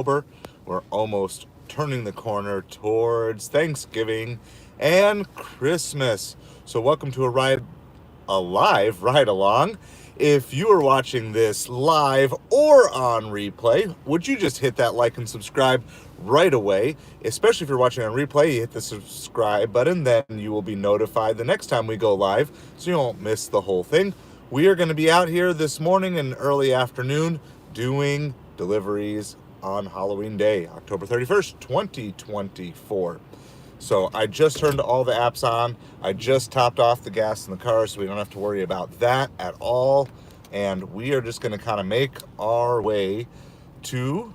We're almost turning the corner towards Thanksgiving and Christmas. So welcome to a live ride along. If you are watching this live or on replay, would you just hit that like and subscribe right away? Especially if you're watching on replay, you hit the subscribe button, then you will be notified the next time we go live so you won't miss the whole thing. We are going to be out here this morning and early afternoon doing deliveries on Halloween Day, October 31st, 2024. So I just turned all the apps on. I just topped off the gas in the car so we don't have to worry about that at all. And we are just going to kind of make our way to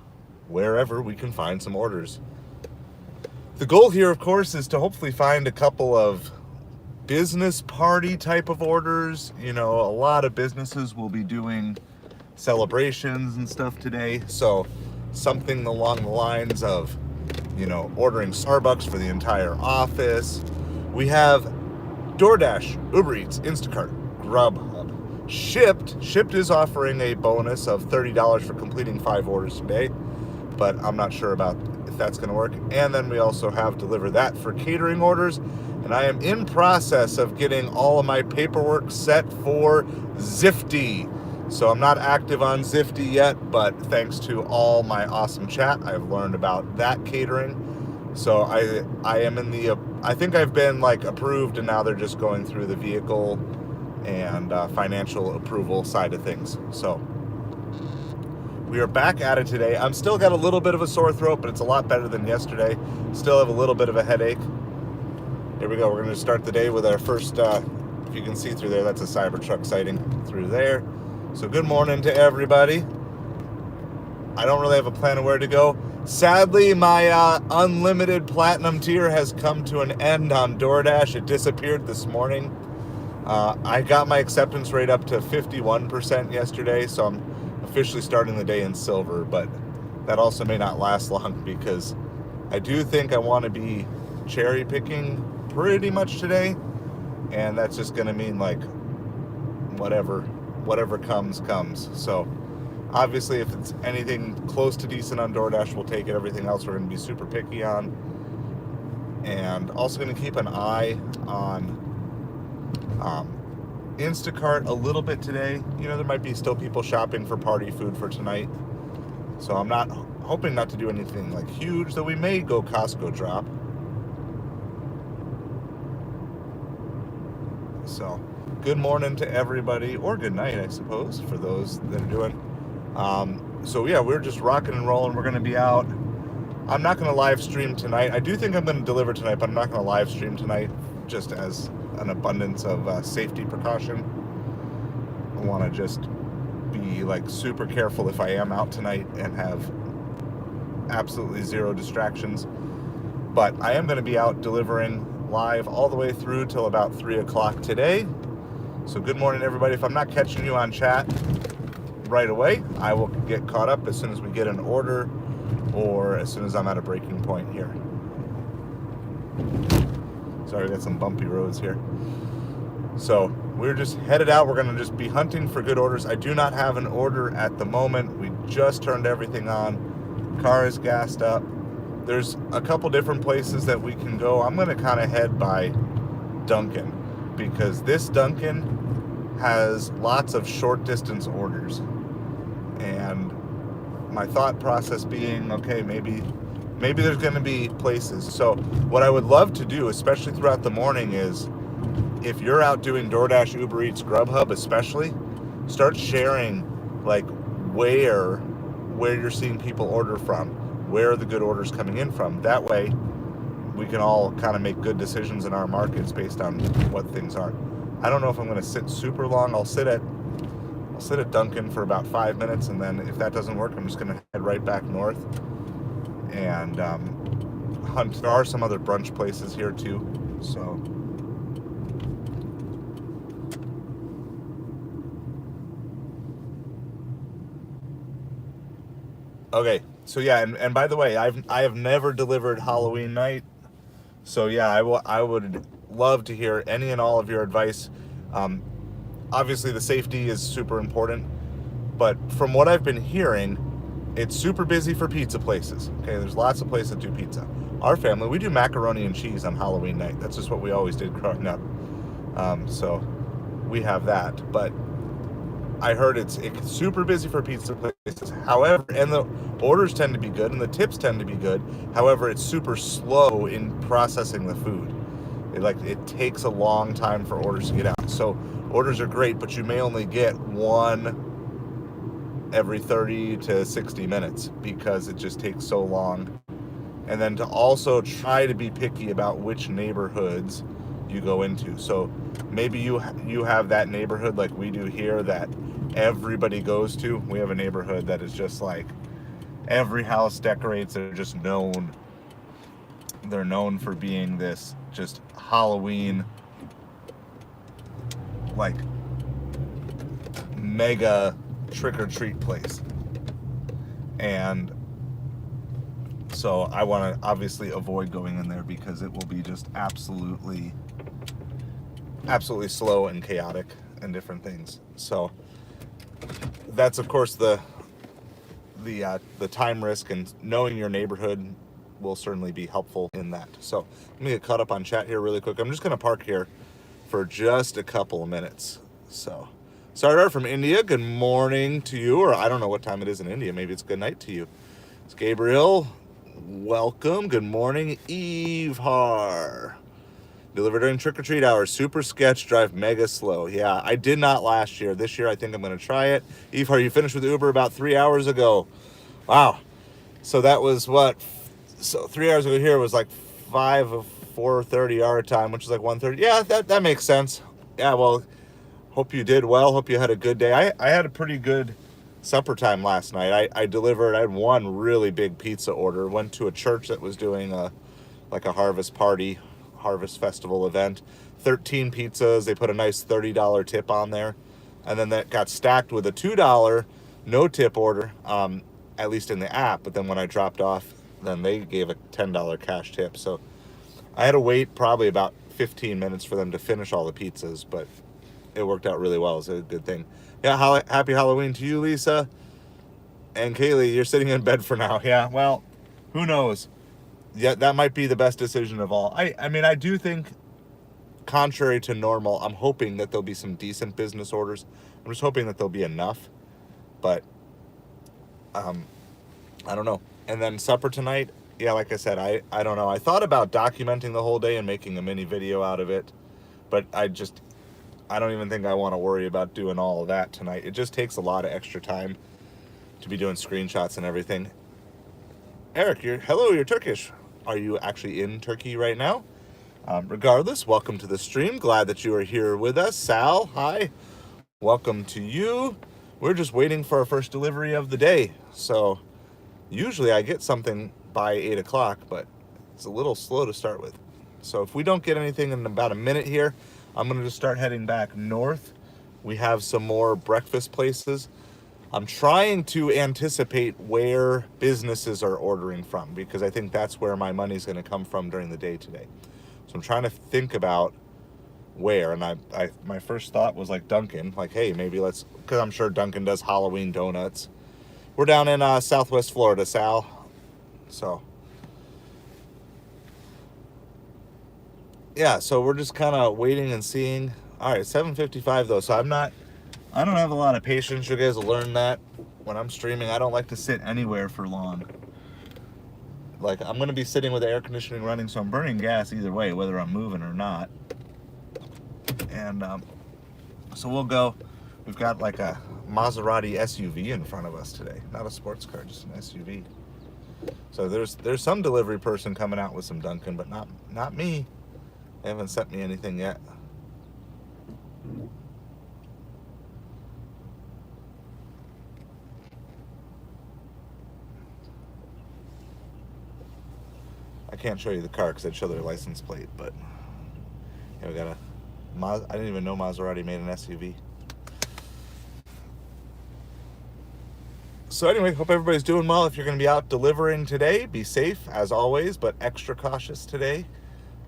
wherever we can find some orders. The goal here, of course, is to hopefully find a couple of business party type of orders. You know, a lot of businesses will be doing celebrations and stuff today. So something along the lines of, you know, ordering Starbucks for the entire office. We have Doordash, Ubereats, Instacart, Grubhub. Shipped is offering a bonus of $30 for completing 5 orders today, but I'm not sure about if that's going to work. And then we also have Deliver That for catering orders. And I am in process of getting all of my paperwork set for Zifty. So I'm not active on Zifty yet, but thanks to all my awesome chat, I've learned about that catering. So I am in the, I think I've been like approved, and now they're just going through the vehicle and financial approval side of things. So we are back at it today. I'm still got a little bit of a sore throat, but it's a lot better than yesterday. Still have a little bit of a headache. Here we go. We're going to start the day with our first, if you can see through there, that's a Cybertruck sighting through there. So good morning to everybody. I don't really have a plan of where to go. Sadly, my unlimited platinum tier has come to an end on DoorDash. It disappeared this morning. I got my acceptance rate up to 51% yesterday, so I'm officially starting the day in silver, but that also may not last long because I do think I want to be cherry picking pretty much today, and that's just going to mean like whatever comes. So obviously if it's anything close to decent on DoorDash, we'll take it. Everything else we're going to be super picky on. And also going to keep an eye on Instacart a little bit today. You know, there might be still people shopping for party food for tonight. So I'm not hoping not to do anything like huge, though we may go Costco drop. So good morning to everybody, or good night, I suppose, for those that are doing. So yeah, we're just rocking and rolling. We're going to be out. I'm not going to live stream tonight. I do think I'm going to deliver tonight, but I'm not going to live stream tonight just as an abundance of safety precaution. I want to just be like super careful if I am out tonight and have absolutely zero distractions. But I am going to be out delivering live all the way through till about 3 o'clock today. So good morning, everybody. If I'm not catching you on chat right away, I will get caught up as soon as we get an order or as soon as I'm at a breaking point here. Sorry, we got some bumpy roads here. So we're just headed out. We're going to just be hunting for good orders. I do not have an order at the moment. We just turned everything on. Car is gassed up. There's a couple different places that we can go. I'm going to kind of head by Dunkin', because this Dunkin' has lots of short distance orders. And my thought process being, okay, maybe there's going to be places. So what I would love to do, especially throughout the morning, is if you're out doing DoorDash, Ubereats, Grubhub especially, start sharing like where you're seeing people order from, where are the good orders coming in from. That way we can all kind of make good decisions in our markets based on what things are. I don't know if I'm going to sit super long. I'll sit at Dunkin' for about 5 minutes, and then if that doesn't work, I'm just going to head right back north and hunt. There are some other brunch places here too, so okay. So yeah, and by the way, I have never delivered Halloween night. So yeah, I would love to hear any and all of your advice. Obviously the safety is super important, but from what I've been hearing, it's super busy for pizza places. Okay, there's lots of places that do pizza. Our family, we do macaroni and cheese on Halloween night. That's just what we always did growing up. So we have that. But I heard it's super busy for pizza places. However, and the orders tend to be good and the tips tend to be good. However, it's super slow in processing the food. It takes a long time for orders to get out. So orders are great, but you may only get one every 30 to 60 minutes because it just takes so long. And then to also try to be picky about which neighborhoods you go into. So maybe you have that neighborhood like we do here that everybody goes to. We have a neighborhood that is just like every house decorates. They're just known. They're known for being this just Halloween like mega trick-or-treat place. And so I want to obviously avoid going in there because it will be just absolutely slow and chaotic and different things. So that's of course the time risk, and knowing your neighborhood will certainly be helpful in that. So let me get caught up on chat here really quick. I'm just going to park here for just a couple of minutes. So Sardar from India, good morning to you, or I don't know what time it is in India. Maybe it's good night to you. It's Gabriel. Welcome. Good morning. Eve Har. Deliver during trick-or-treat hours. Super sketch, drive mega slow. Yeah, I did not last year. This year I think I'm going to try it. Eve Har, you finished with Uber about 3 hours ago. Wow. So that was what? So 3 hours ago here was like 5 of 4:30 our time, which is like 1:30. Yeah, that makes sense. Yeah, well, hope you did well. Hope you had a good day. I had a pretty good supper time last night. I delivered. I had one really big pizza order. Went to a church that was doing a harvest festival event. 13 pizzas. They put a nice $30 tip on there, and then that got stacked with a $2 no tip order, at least in the app. But then when I dropped off, then they gave a $10 cash tip. So I had to wait probably about 15 minutes for them to finish all the pizzas, but it worked out really well. It was a good thing. Yeah, happy Halloween to you, Lisa. And Kaylee, you're sitting in bed for now. Yeah, well, who knows? Yeah, that might be the best decision of all. I mean, I do think, contrary to normal, I'm hoping that there'll be some decent business orders. I'm just hoping that there'll be enough. But, I don't know. And then supper tonight, yeah, like I said, I don't know. I thought about documenting the whole day and making a mini video out of it. But I don't even think I want to worry about doing all of that tonight. It just takes a lot of extra time to be doing screenshots and everything. Eric, you're Turkish. Are you actually in Turkey right now? Regardless, welcome to the stream. Glad that you are here with us. Sal, hi. Welcome to you. We're just waiting for our first delivery of the day. So usually I get something by 8 o'clock, but it's a little slow to start with. So if we don't get anything in about a minute here, I'm going to just start heading back north. We have some more breakfast places. I'm trying to anticipate where businesses are ordering from, because I think that's where my money's going to come from during the day today. So I'm trying to think about where, and my first thought was like Dunkin', like, hey, maybe because I'm sure Dunkin' does Halloween donuts. We're down in Southwest Florida, Sal. So yeah, so we're just kind of waiting and seeing. All right, 7:55 though, so I don't have a lot of patience. You guys will learn that when I'm streaming. I don't like to sit anywhere for long. Like, I'm going to be sitting with the air conditioning running, so I'm burning gas either way, whether I'm moving or not. And so we'll go. We've got like a Maserati SUV in front of us today. Not a sports car, just an SUV. So there's some delivery person coming out with some Dunkin', but not me. They haven't sent me anything yet. I can't show you the car because I'd show their license plate, but yeah, we got I didn't even know Maserati made an SUV. So anyway, hope everybody's doing well. If you're going to be out delivering today, be safe as always, but extra cautious today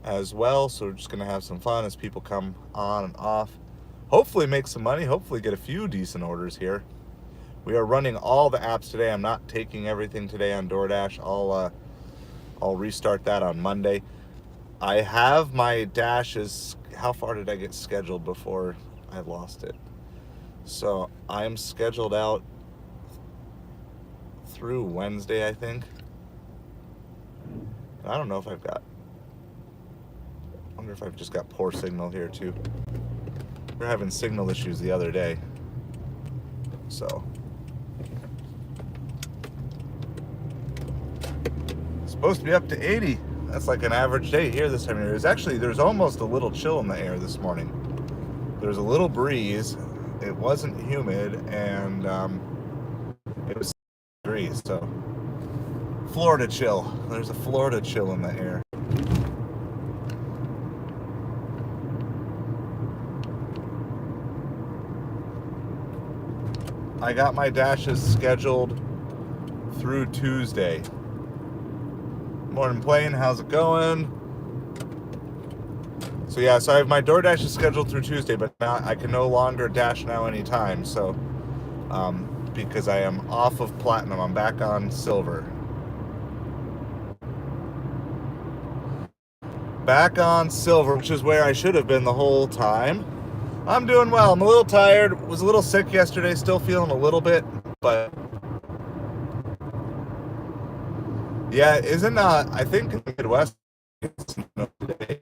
as well. So we're just going to have some fun as people come on and off. Hopefully make some money. Hopefully get a few decent orders here. We are running all the apps today. I'm not taking everything today on DoorDash. I'll restart that on Monday. I have my dashes. How far did I get scheduled before I lost it? So I'm scheduled out through Wednesday, I think. I don't know if I've got. I wonder if I've just got poor signal here too. We were having signal issues the other day. So it's supposed to be up to 80. That's like an average day here this time of year. There's almost a little chill in the air this morning. There's a little breeze. It wasn't humid, and it was 6 degrees. So Florida chill. There's a Florida chill in the air. I got my dashes scheduled through Tuesday. Morning, Plain. How's it going? So yeah, so I have my DoorDash is scheduled through Tuesday, but now I can no longer dash now anytime. So because I am off of Platinum, I'm back on Silver. Back on Silver, which is where I should have been the whole time. I'm doing well. I'm a little tired. Was a little sick yesterday. Still feeling a little bit, but yeah, isn't I think in the Midwest it's snow today.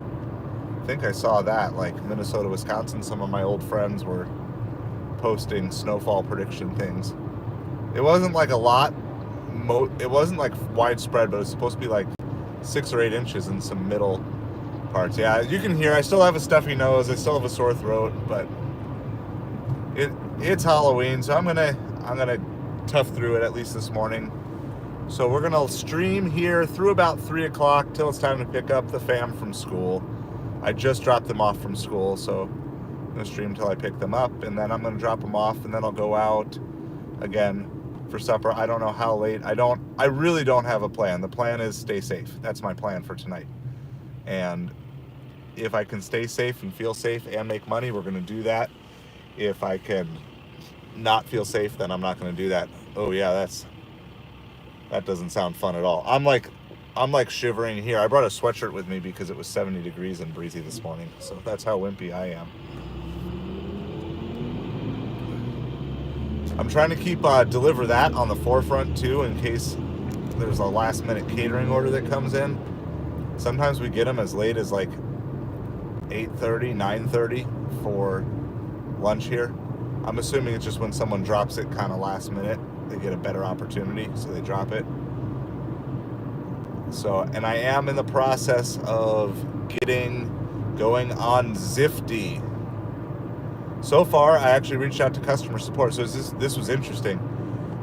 I think I saw that, like Minnesota, Wisconsin. Some of my old friends were posting snowfall prediction things. It wasn't like a lot. It wasn't like widespread, but it was supposed to be like 6 or 8 inches in some middle parts. Yeah, you can hear I still have a stuffy nose. I still have a sore throat, but it's Halloween, so I'm gonna tough through it at least this morning. So we're gonna stream here through about 3 o'clock till it's time to pick up the fam from school. I just dropped them off from school, so I'm gonna stream till I pick them up, and then I'm gonna drop them off, and then I'll go out again for supper. I don't know how late. I really don't have a plan. The plan is stay safe. That's my plan for tonight. And if I can stay safe and feel safe and make money, we're going to do that. If I can not feel safe, then I'm not going to do that. Oh yeah, that doesn't sound fun at all. I'm like shivering here. I brought a sweatshirt with me because it was 70 degrees and breezy this morning. So that's how wimpy I am. I'm trying to keep deliver that on the forefront too, in case there's a last minute catering order that comes in. Sometimes we get them as late as like 8:30, 9:30 for lunch here. I'm assuming it's just when someone drops it kind of last minute, they get a better opportunity, so they drop it. So, and I am in the process of going on Zifty. So far, I actually reached out to customer support. So this was interesting.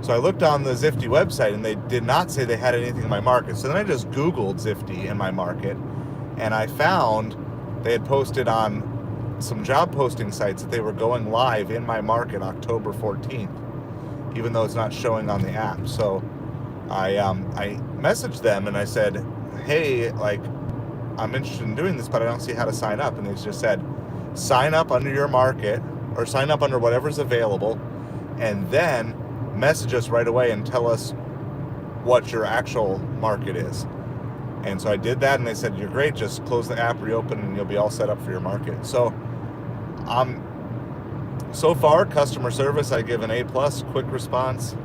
So I looked on the Zifty website, and they did not say they had anything in my market. So then I just Googled Zifty in my market, and I found they had posted on some job posting sites that they were going live in my market October 14th, even though it's not showing on the app. So I messaged them and I said, hey, like, I'm interested in doing this, but I don't see how to sign up. And they just said, sign up under your market, or sign up under whatever's available, and then message us right away and tell us what your actual market is. And so I did that, and they said, you're great, just close the app, reopen, and you'll be all set up for your market. So so far, customer service, I give an A+, quick response.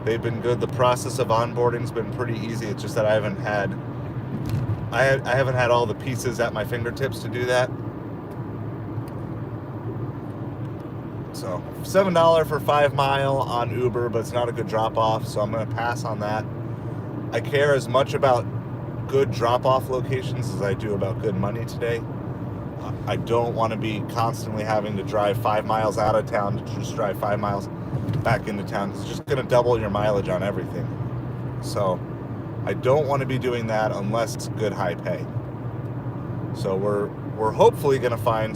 They've been good. The process of onboarding's been pretty easy. It's just that I haven't had all the pieces at my fingertips to do that. So $7 for 5 mile on Uber, but it's not a good drop-off, so I'm going to pass on that. I care as much about good drop-off locations as I do about good money today. I don't want to be constantly having to drive 5 miles out of town to just drive 5 miles back into town. It's just going to double your mileage on everything. So I don't want to be doing that unless it's good high pay. So we're hopefully going to find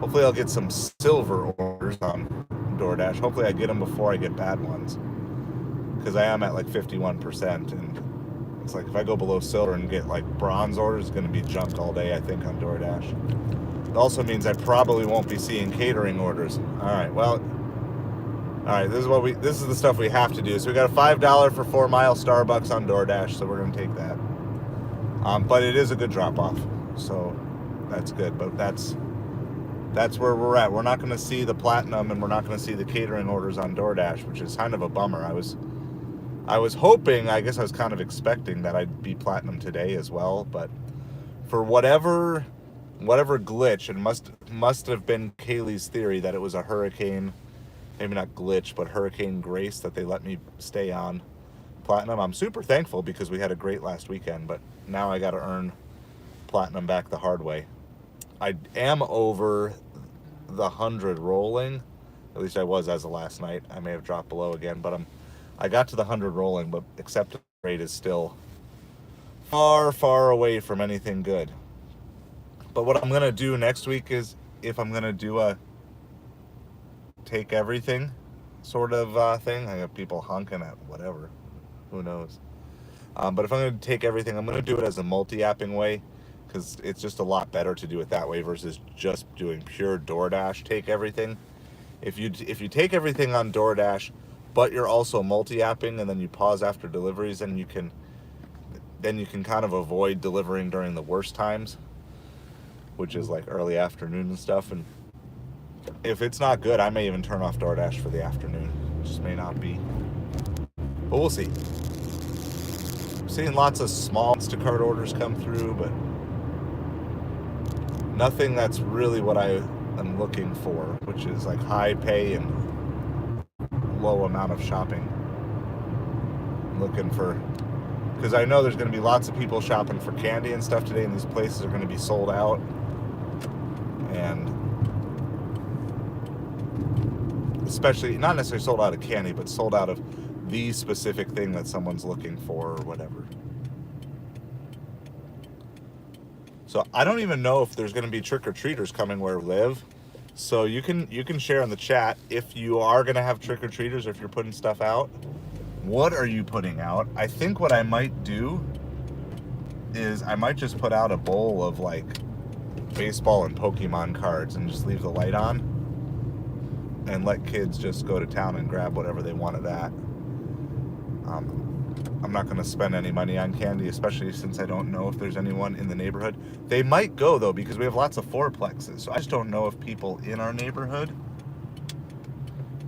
hopefully I'll get some silver orders on DoorDash. Hopefully I get them before I get bad ones, because I am at like 51%, and it's like if I go below silver and get like bronze orders, it's going to be junked all day, I think, on DoorDash. It also means I probably won't be seeing catering orders. All right, well, All right, this is the stuff we have to do. So we got a $5 for 4 mile Starbucks on DoorDash, so we're gonna take that. But it is a good drop off, so that's good. But that's where we're at. We're not gonna see the platinum, and we're not gonna see the catering orders on DoorDash, which is kind of a bummer. I was hoping, I guess I was kind of expecting that I'd be platinum today as well, but for whatever glitch, it must have been Kaylee's theory that it was a hurricane, maybe not glitch, but Hurricane Grace, that they let me stay on platinum. I'm super thankful because we had a great last weekend, but now I got to earn platinum back the hard way. I am over the 100 rolling. At least I was as of last night. I may have dropped below again, but I got to the 100 rolling, but acceptance rate is still far, far away from anything good. But what I'm gonna do next week is, if I'm gonna do a take everything sort of thing, I have people honking at whatever, who knows. But if I'm gonna take everything, I'm gonna do it as a multi-apping way, because it's just a lot better to do it that way versus just doing pure DoorDash take everything. If you take everything on DoorDash, but you're also multi-apping, and then you pause after deliveries, and you can kind of avoid delivering during the worst times, which is like early afternoon and stuff. And if it's not good, I may even turn off DoorDash for the afternoon. It just may not be, but we'll see. I'm seeing lots of small Instacart orders come through, but nothing that's really what I am looking for, which is like high pay and low amount of shopping. I'm looking for, because I know there's going to be lots of people shopping for candy and stuff today, and these places are going to be sold out. And especially, not necessarily sold out of candy, but sold out of the specific thing that someone's looking for or whatever. So I don't even know if there's going to be trick-or-treaters coming where we live. So you can share in the chat if you are going to have trick-or-treaters, or if you're putting stuff out. What are you putting out? I think what I might do is I might just put out a bowl of like baseball and Pokemon cards and just leave the light on and let kids just go to town and grab whatever they want of that. I'm not going to spend any money on candy, especially since I don't know if there's anyone in the neighborhood. They might go, though, because we have lots of fourplexes. So I just don't know if people in our neighborhood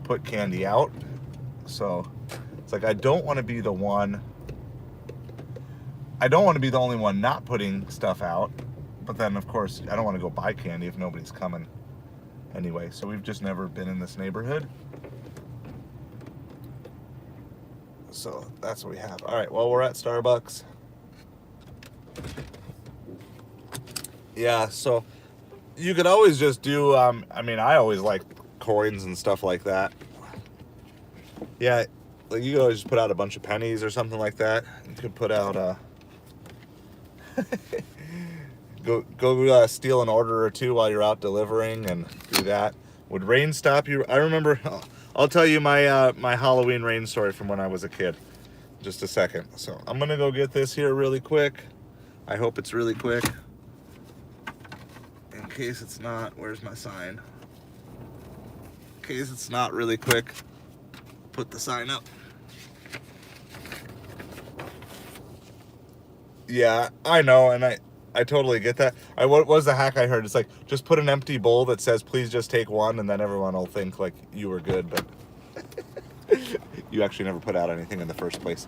put candy out. So it's like, I don't want to be the only one not putting stuff out. But then, of course, I don't want to go buy candy if nobody's coming anyway. So we've just never been in this neighborhood. So that's what we have. All right, well, we're at Starbucks. Yeah, so you could always just do, I mean, I always like coins and stuff like that. Yeah, like you could always just put out a bunch of pennies or something like that. You could put out, go steal an order or two while you're out delivering and do that. Would rain stop you? I remember, I'll tell you my my Halloween rain story from when I was a kid. Just a second. So I'm gonna go get this here really quick. I hope it's really quick. In case it's not, where's my sign? In case it's not really quick, put the sign up. Yeah, I know, and I totally get that. What was the hack I heard? It's like, just put an empty bowl that says, please just take one, and then everyone will think like you were good, but you actually never put out anything in the first place.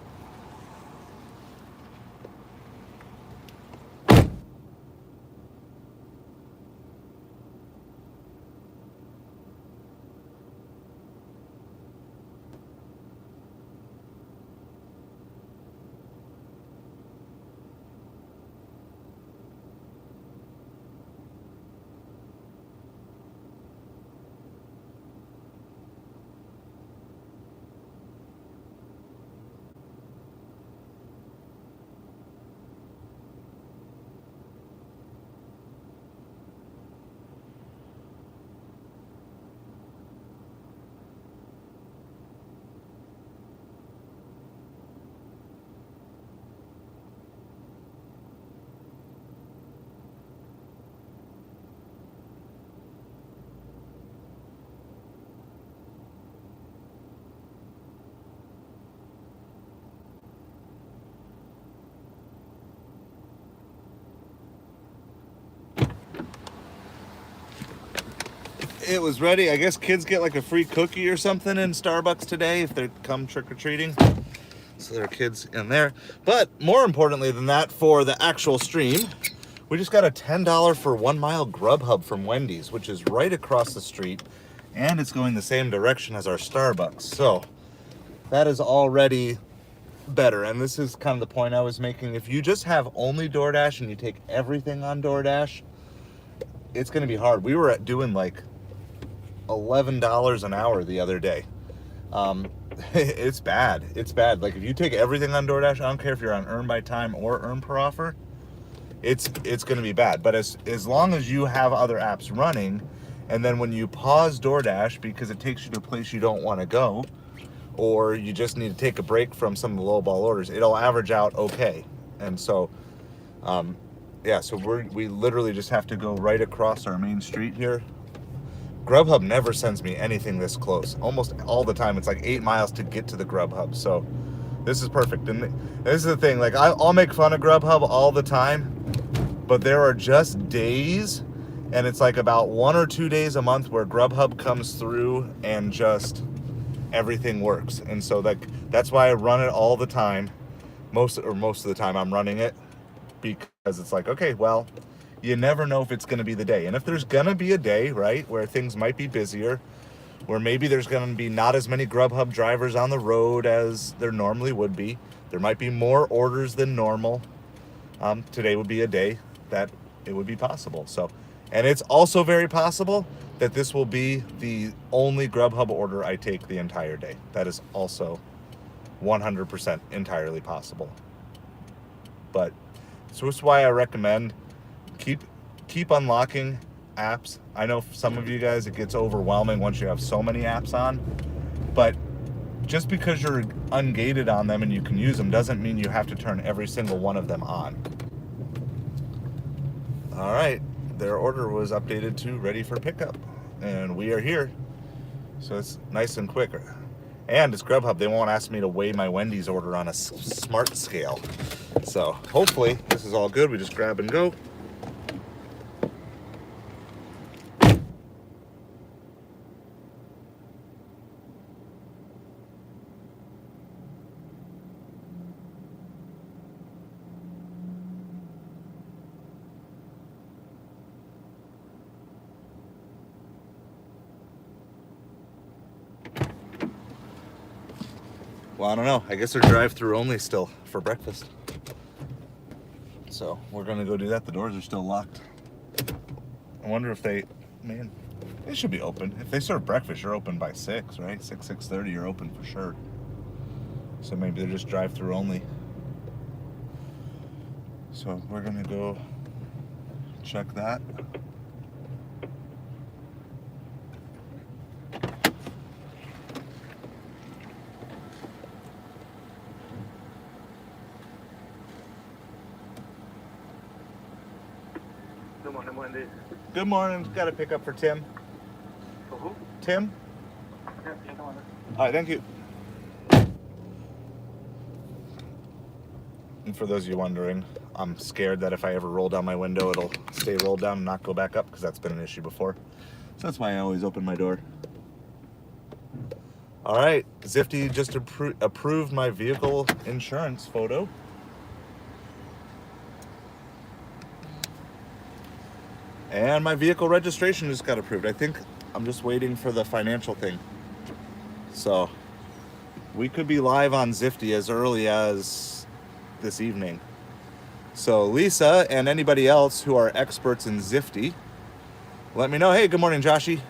It was ready. I guess kids get like a free cookie or something in Starbucks today if they come trick-or-treating. So there are kids in there. But more importantly than that, for the actual stream, we just got a $10 for 1 mile Grubhub from Wendy's, which is right across the street. And it's going the same direction as our Starbucks. So that is already better. And this is kind of the point I was making. If you just have only DoorDash and you take everything on DoorDash, it's going to be hard. We were doing like $11 an hour the other day. It's bad. It's bad. Like if you take everything on DoorDash, I don't care if you're on earn by time or earn per offer, it's going to be bad. But as long as you have other apps running, and then when you pause DoorDash because it takes you to a place you don't want to go, or you just need to take a break from some of the low ball orders, it'll average out okay. And so, yeah, so we literally just have to go right across our main street here. Grubhub never sends me anything this close. Almost all the time, it's like 8 miles to get to the Grubhub. So this is perfect. And this is the thing, like I'll make fun of Grubhub all the time, but there are just days, and it's like about 1 or 2 days a month where Grubhub comes through and just everything works. And so that's why I run it all the time. Most of the time I'm running it, because it's like, okay, well, you never know if it's going to be the day. And if there's going to be a day, right, where things might be busier, where maybe there's going to be not as many Grubhub drivers on the road as there normally would be, there might be more orders than normal, today would be a day that it would be possible. So, and it's also very possible that this will be the only Grubhub order I take the entire day. That is also 100% entirely possible. But so that's why I recommend keep unlocking apps. I know for some of you guys it gets overwhelming once you have so many apps on, but just because you're ungated on them and you can use them doesn't mean you have to turn every single one of them on. All right, their order was updated to ready for pickup, and we are here. So it's nice and quick. And it's Grubhub. They won't ask me to weigh my Wendy's order on a smart scale. So hopefully this is all good. We just grab and go. Well, I don't know. I guess they're drive-through only still for breakfast. So we're gonna go do that. The doors are still locked. I wonder if they should be open. If they serve breakfast, you're open by 6, right? 6:30, you're open for sure. So maybe they're just drive-through only. So we're gonna go check that. Good morning, Wendy. Good morning. Got a pickup for Tim. For who? Tim? Yeah, you know what? All right, thank you. And for those of you wondering, I'm scared that if I ever roll down my window, it'll stay rolled down and not go back up, because that's been an issue before. So that's why I always open my door. All right, Zifty just approved my vehicle insurance photo. And my vehicle registration just got approved. I think I'm just waiting for the financial thing. So we could be live on Zifty as early as this evening. So Lisa and anybody else who are experts in Zifty, let me know. Hey, good morning, Joshy.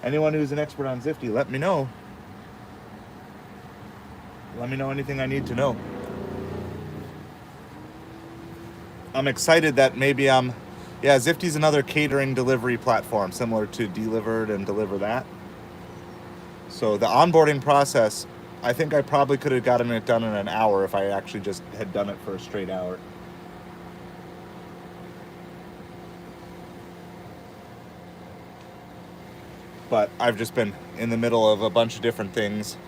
Anyone who's an expert on Zifty, let me know. Let me know anything I need to know. I'm excited that maybe yeah, Zifty's another catering delivery platform similar to Delivered and Deliver That. So the onboarding process, I think I probably could have gotten it done in an hour if I actually just had done it for a straight hour. But I've just been in the middle of a bunch of different things.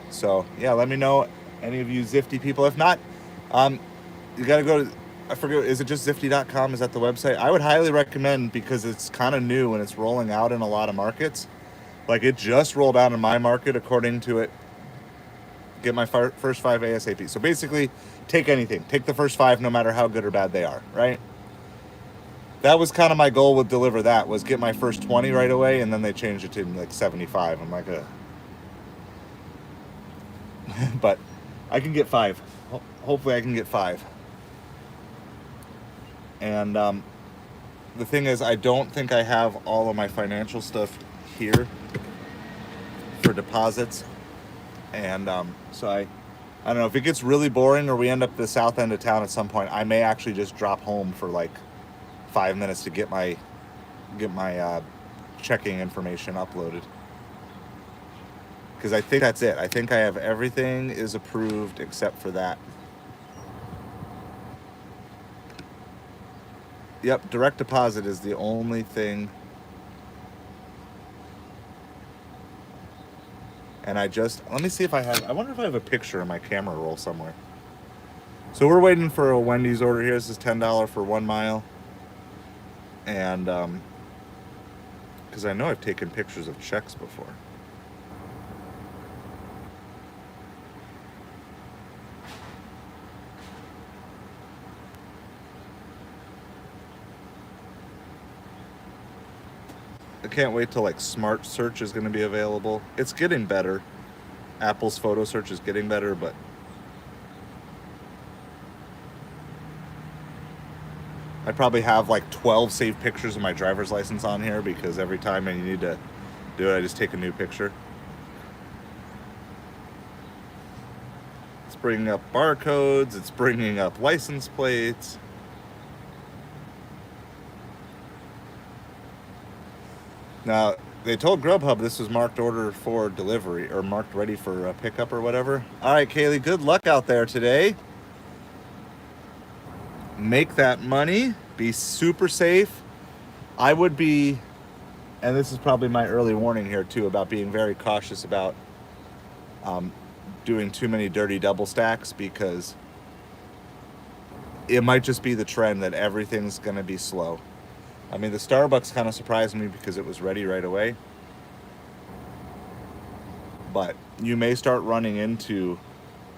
So yeah, let me know, any of you Zifty people. If not, you gotta go to I forget, is it just Zifty.com? Is that the website? I would highly recommend because it's kind of new and it's rolling out in a lot of markets. Like it just rolled out in my market according to it. Get my first 5 ASAP. So basically, take anything. Take the first 5 no matter how good or bad they are, right? That was kind of my goal with Deliver That, was get my first 20 right away, and then they changed it to like 75. I'm like, but I can get 5. Hopefully I can get 5. And the thing is, I don't think I have all of my financial stuff here for deposits. And so I don't know, if it gets really boring or we end up at the south end of town at some point, I may actually just drop home for like 5 minutes to get my checking information uploaded. Because I think that's it. I think I have everything is approved except for that. Yep, direct deposit is the only thing. And let me see if I wonder if I have a picture in my camera roll somewhere. So we're waiting for a Wendy's order here. This is $10 for 1 mile. And, because I know I've taken pictures of checks before. I can't wait till like smart search is going to be available. It's getting better. Apple's photo search is getting better, but I probably have like 12 saved pictures of my driver's license on here because every time I need to do it, I just take a new picture. It's bringing up barcodes. It's bringing up license plates. Now, they told Grubhub this was marked order for delivery or marked ready for a pickup or whatever. All right, Kaylee, good luck out there today. Make that money. Be super safe. I would be, and this is probably my early warning here too, about being very cautious about doing too many dirty double stacks, because it might just be the trend that everything's going to be slow. I mean, the Starbucks kind of surprised me because it was ready right away. But you may start running into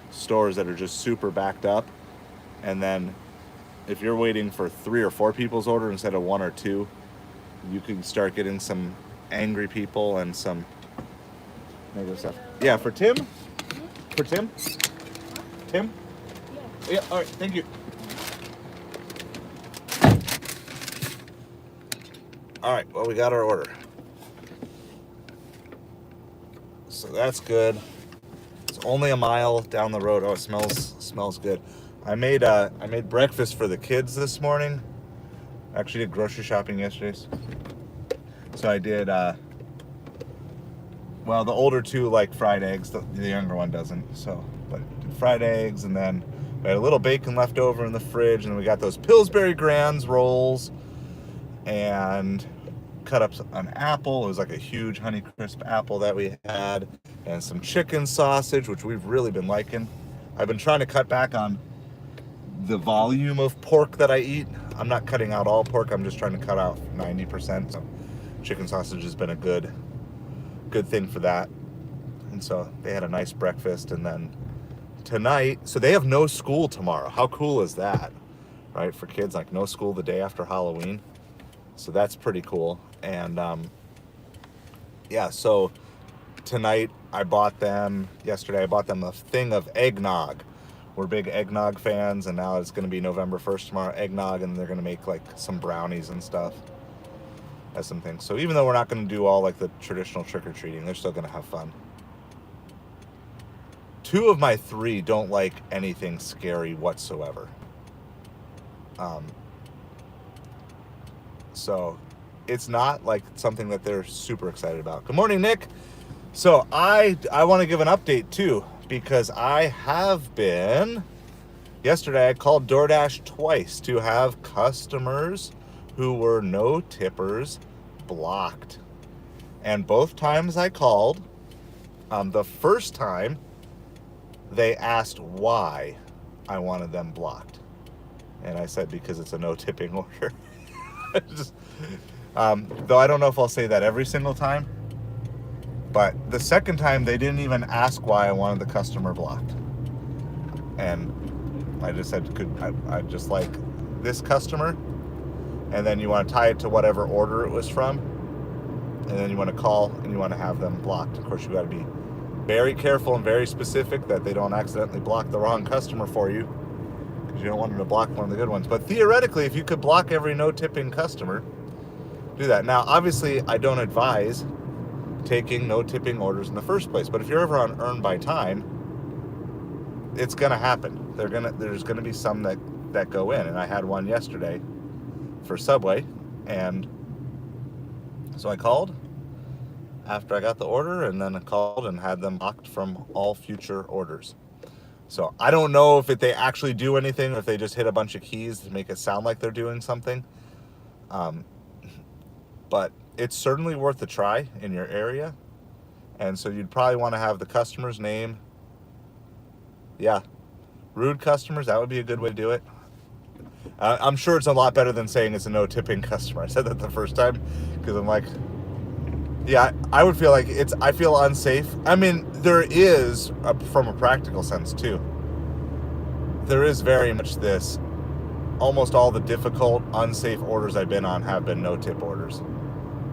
stores that are just super backed up. And then if you're waiting for 3 or 4 people's order instead of 1 or 2, you can start getting some angry people and some negative stuff. Yeah, for Tim? For Tim? Tim? Yeah, all right, thank you. All right, well, we got our order. So that's good. It's only a mile down the road. Oh, it smells good. I made breakfast for the kids this morning. I actually did grocery shopping yesterday. So I did, well, the older two like fried eggs. The younger one doesn't. So, but did fried eggs, and then we had a little bacon left over in the fridge, and then we got those Pillsbury Grands rolls, and cut up an apple. It was like a huge Honeycrisp apple that we had, and some chicken sausage, which we've really been liking. I've been trying to cut back on the volume of pork that I eat. I'm not cutting out all pork. I'm just trying to cut out 90%. So chicken sausage has been a good thing for that. And so they had a nice breakfast. And then tonight, so they have no school tomorrow. How cool is that, right? For kids, like no school the day after Halloween. So that's pretty cool. And yeah, so tonight yesterday I bought them a thing of eggnog. We're big eggnog fans, and now it's going to be November 1st tomorrow, eggnog, and they're going to make like some brownies and stuff as some things. So even though we're not going to do all like the traditional trick-or-treating, they're still going to have fun. 2 of my 3 don't like anything scary whatsoever. So it's not like something that they're super excited about. Good morning, Nick. So I want to give an update too, because yesterday I called Doordash twice to have customers who were no tippers blocked. And both times I called, the first time they asked why I wanted them blocked. And I said because it's a no tipping order. Just, though I don't know if I'll say that every single time. But the second time, they didn't even ask why I wanted the customer blocked. And I just said, I just like this customer. And then you want to tie it to whatever order it was from. And then you want to call and you want to have them blocked. Of course, you got to be very careful and very specific that they don't accidentally block the wrong customer for you, because you don't want them to block one of the good ones. But theoretically, if you could block every no tipping customer, do that. Now, obviously, I don't advise taking no tipping orders in the first place. But if you're ever on earn by time, it's gonna happen. There's gonna be some that go in, and I had one yesterday for Subway, and so I called after I got the order, and then I called and had them blocked from all future orders. So I don't know if they actually do anything, or if they just hit a bunch of keys to make it sound like they're doing something. But it's certainly worth a try in your area. And so you'd probably want to have the customer's name. Yeah, rude customers, that would be a good way to do it. I'm sure it's a lot better than saying it's a no tipping customer. I said that the first time because I'm like, yeah, I would feel like I feel unsafe. I mean, there is, from a practical sense too, there is very much this. Almost all the difficult, unsafe orders I've been on have been no tip orders.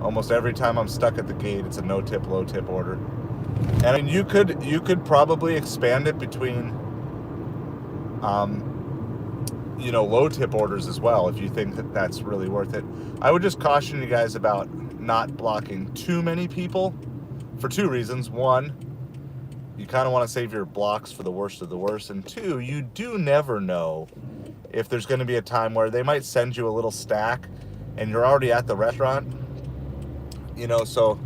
Almost every time I'm stuck at the gate, it's a no tip, low tip order. And I mean, you could probably expand it between, low tip orders as well, if you think that that's really worth it. I would just caution you guys about not blocking too many people for two reasons. One, you kind of want to save your blocks for the worst of the worst. And two, you do never know if there's going to be a time where they might send you a little stack and you're already at the restaurant. So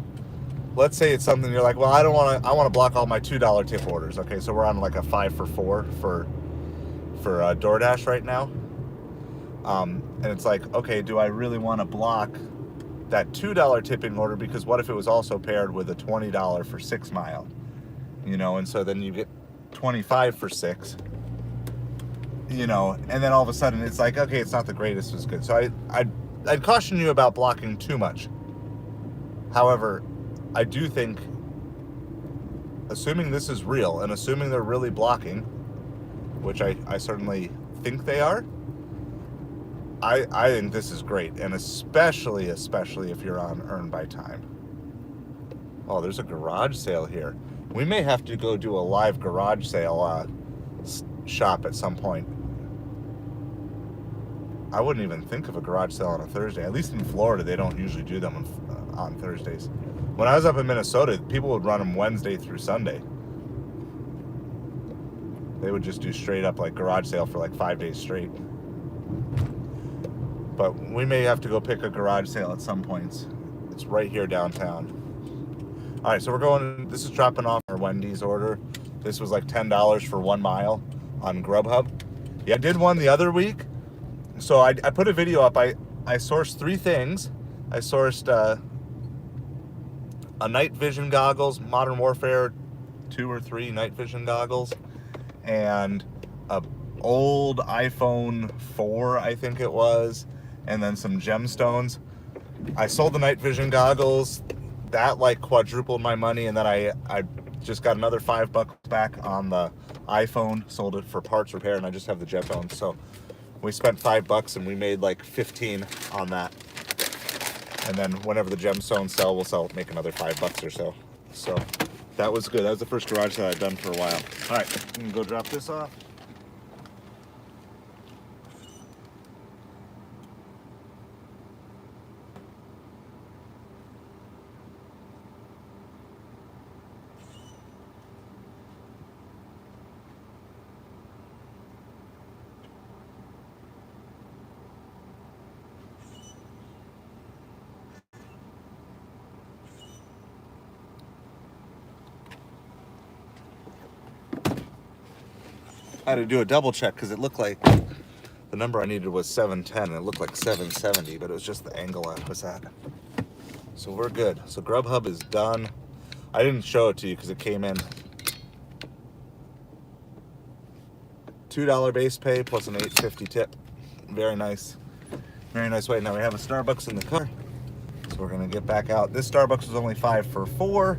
let's say it's something you're like, well, I want to block all my $2 tip orders. Okay, so we're on like a 5 for 4 for Doordash right now. And it's like, okay, do I really want to block that $2 tipping order? Because what if it was also paired with a $20 for 6 mile? And so then you get 25 for 6. And then all of a sudden it's like, okay, it's not the greatest, it's good. So I'd caution you about blocking too much. However, I do think, assuming this is real and assuming they're really blocking, which I certainly think they are, I think this is great. And especially if you're on earn by time. Oh, there's a garage sale here. We may have to go do a live garage sale shop at some point. I wouldn't even think of a garage sale on a Thursday. At least in Florida, they don't usually do them on Thursdays. When I was up in Minnesota, people would run them Wednesday through Sunday. They would just do straight up like garage sale for like 5 days straight. But we may have to go pick a garage sale at some points. It's right here downtown. All right, so we're going, this is dropping off our Wendy's order. This was like $10 for 1 mile on Grubhub. Yeah, I did one the other week. So I put a video up. I sourced 3 things. I sourced a night vision goggles, Modern Warfare 2 or 3 night vision goggles, and a old iPhone 4, I think it was, and then some gemstones. I sold the night vision goggles. That like quadrupled my money, and then I just got another $5 back on the iPhone, sold it for parts repair, and I just have the gemstones. So we spent $5 and we made like 15 on that. And then whenever the gemstones sell, we'll make another $5 or so. So that was good. That was the first garage sale I've done for a while. All right, I'm gonna go drop this off. I had to do a double check because it looked like the number I needed was 710 and it looked like 770, but it was just the angle I was at. So we're good. So Grubhub is done. I didn't show it to you because it came in $2 base pay plus an $8.50 tip. Very nice way. Now we have a Starbucks in the car, so we're gonna get back out. This Starbucks was only 5 for 4,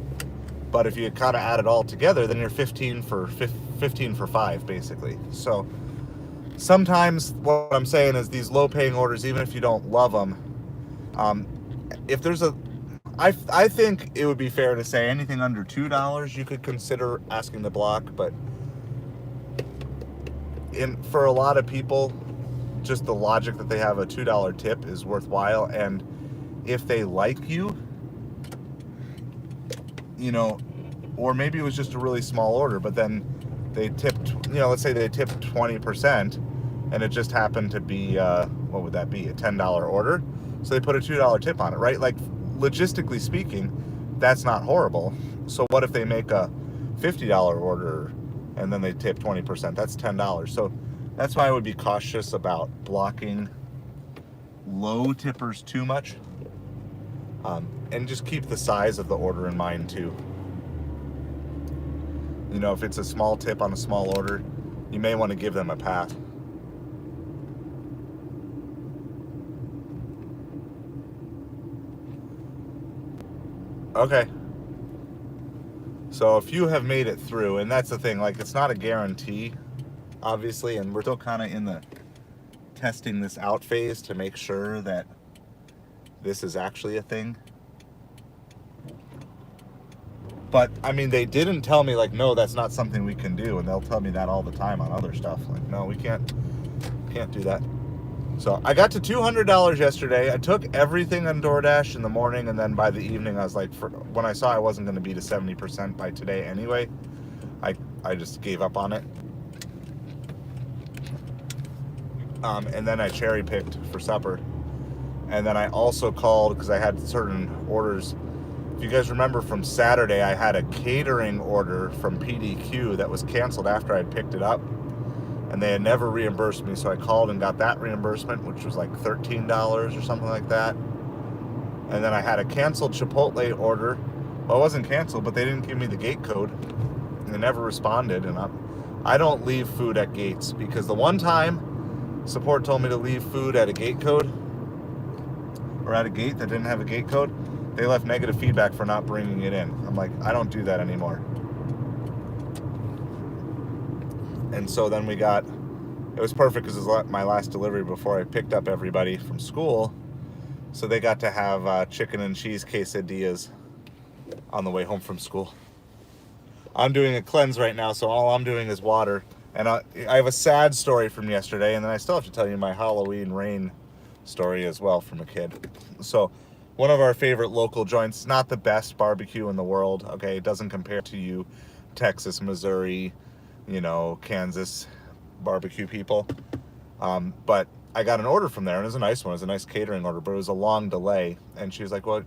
but if you kind of add it all together, then you're 15 for 5 basically. So sometimes what I'm saying is these low-paying orders, even if you don't love them, if there's I think it would be fair to say anything under $2 you could consider asking to block, but for a lot of people, just the logic that they have a $2 tip is worthwhile. And if they like you, or maybe it was just a really small order, but then they tipped, let's say they tipped 20%, and it just happened to be, what would that be, a $10 order? So they put a $2 tip on it, right? Like, logistically speaking, that's not horrible. So what if they make a $50 order and then they tip 20%? That's $10. So that's why I would be cautious about blocking low tippers too much. And just keep the size of the order in mind too. If it's a small tip on a small order, you may want to give them a pass. Okay. So a few have made it through, and that's the thing, like, it's not a guarantee, obviously, and we're still kind of in the testing this out phase to make sure that this is actually a thing. But I mean, they didn't tell me, like, no, that's not something we can do, and they'll tell me that all the time on other stuff, like, no, we can't do that. So I got to $200 yesterday. I took everything on Doordash in the morning, and then by the evening I was like, when I saw I wasn't going to be to 70% by today anyway, I just gave up on it. And then I cherry picked for supper. And then I also called because I had certain orders. If you guys remember from Saturday, I had a catering order from PDQ that was canceled after I'd picked it up, and they had never reimbursed me, so I called and got that reimbursement, which was like $13 or something like that. And then I had a canceled Chipotle order. Well, it wasn't canceled, but they didn't give me the gate code. They never responded, and I don't leave food at gates, because the one time support told me to leave food at a gate code, or at a gate that didn't have a gate code, they left negative feedback for not bringing it in. I'm like, I don't do that anymore. And so then it was perfect because it was my last delivery before I picked up everybody from school. So they got to have chicken and cheese quesadillas on the way home from school. I'm doing a cleanse right now, so all I'm doing is water. And I have a sad story from yesterday, and then I still have to tell you my Halloween rain story as well from a kid. So one of our favorite local joints, not the best barbecue in the world, okay? It doesn't compare to you, Texas, Missouri, Kansas barbecue people. But I got an order from there, and it was a nice one. It was a nice catering order, but it was a long delay. And she was like, well,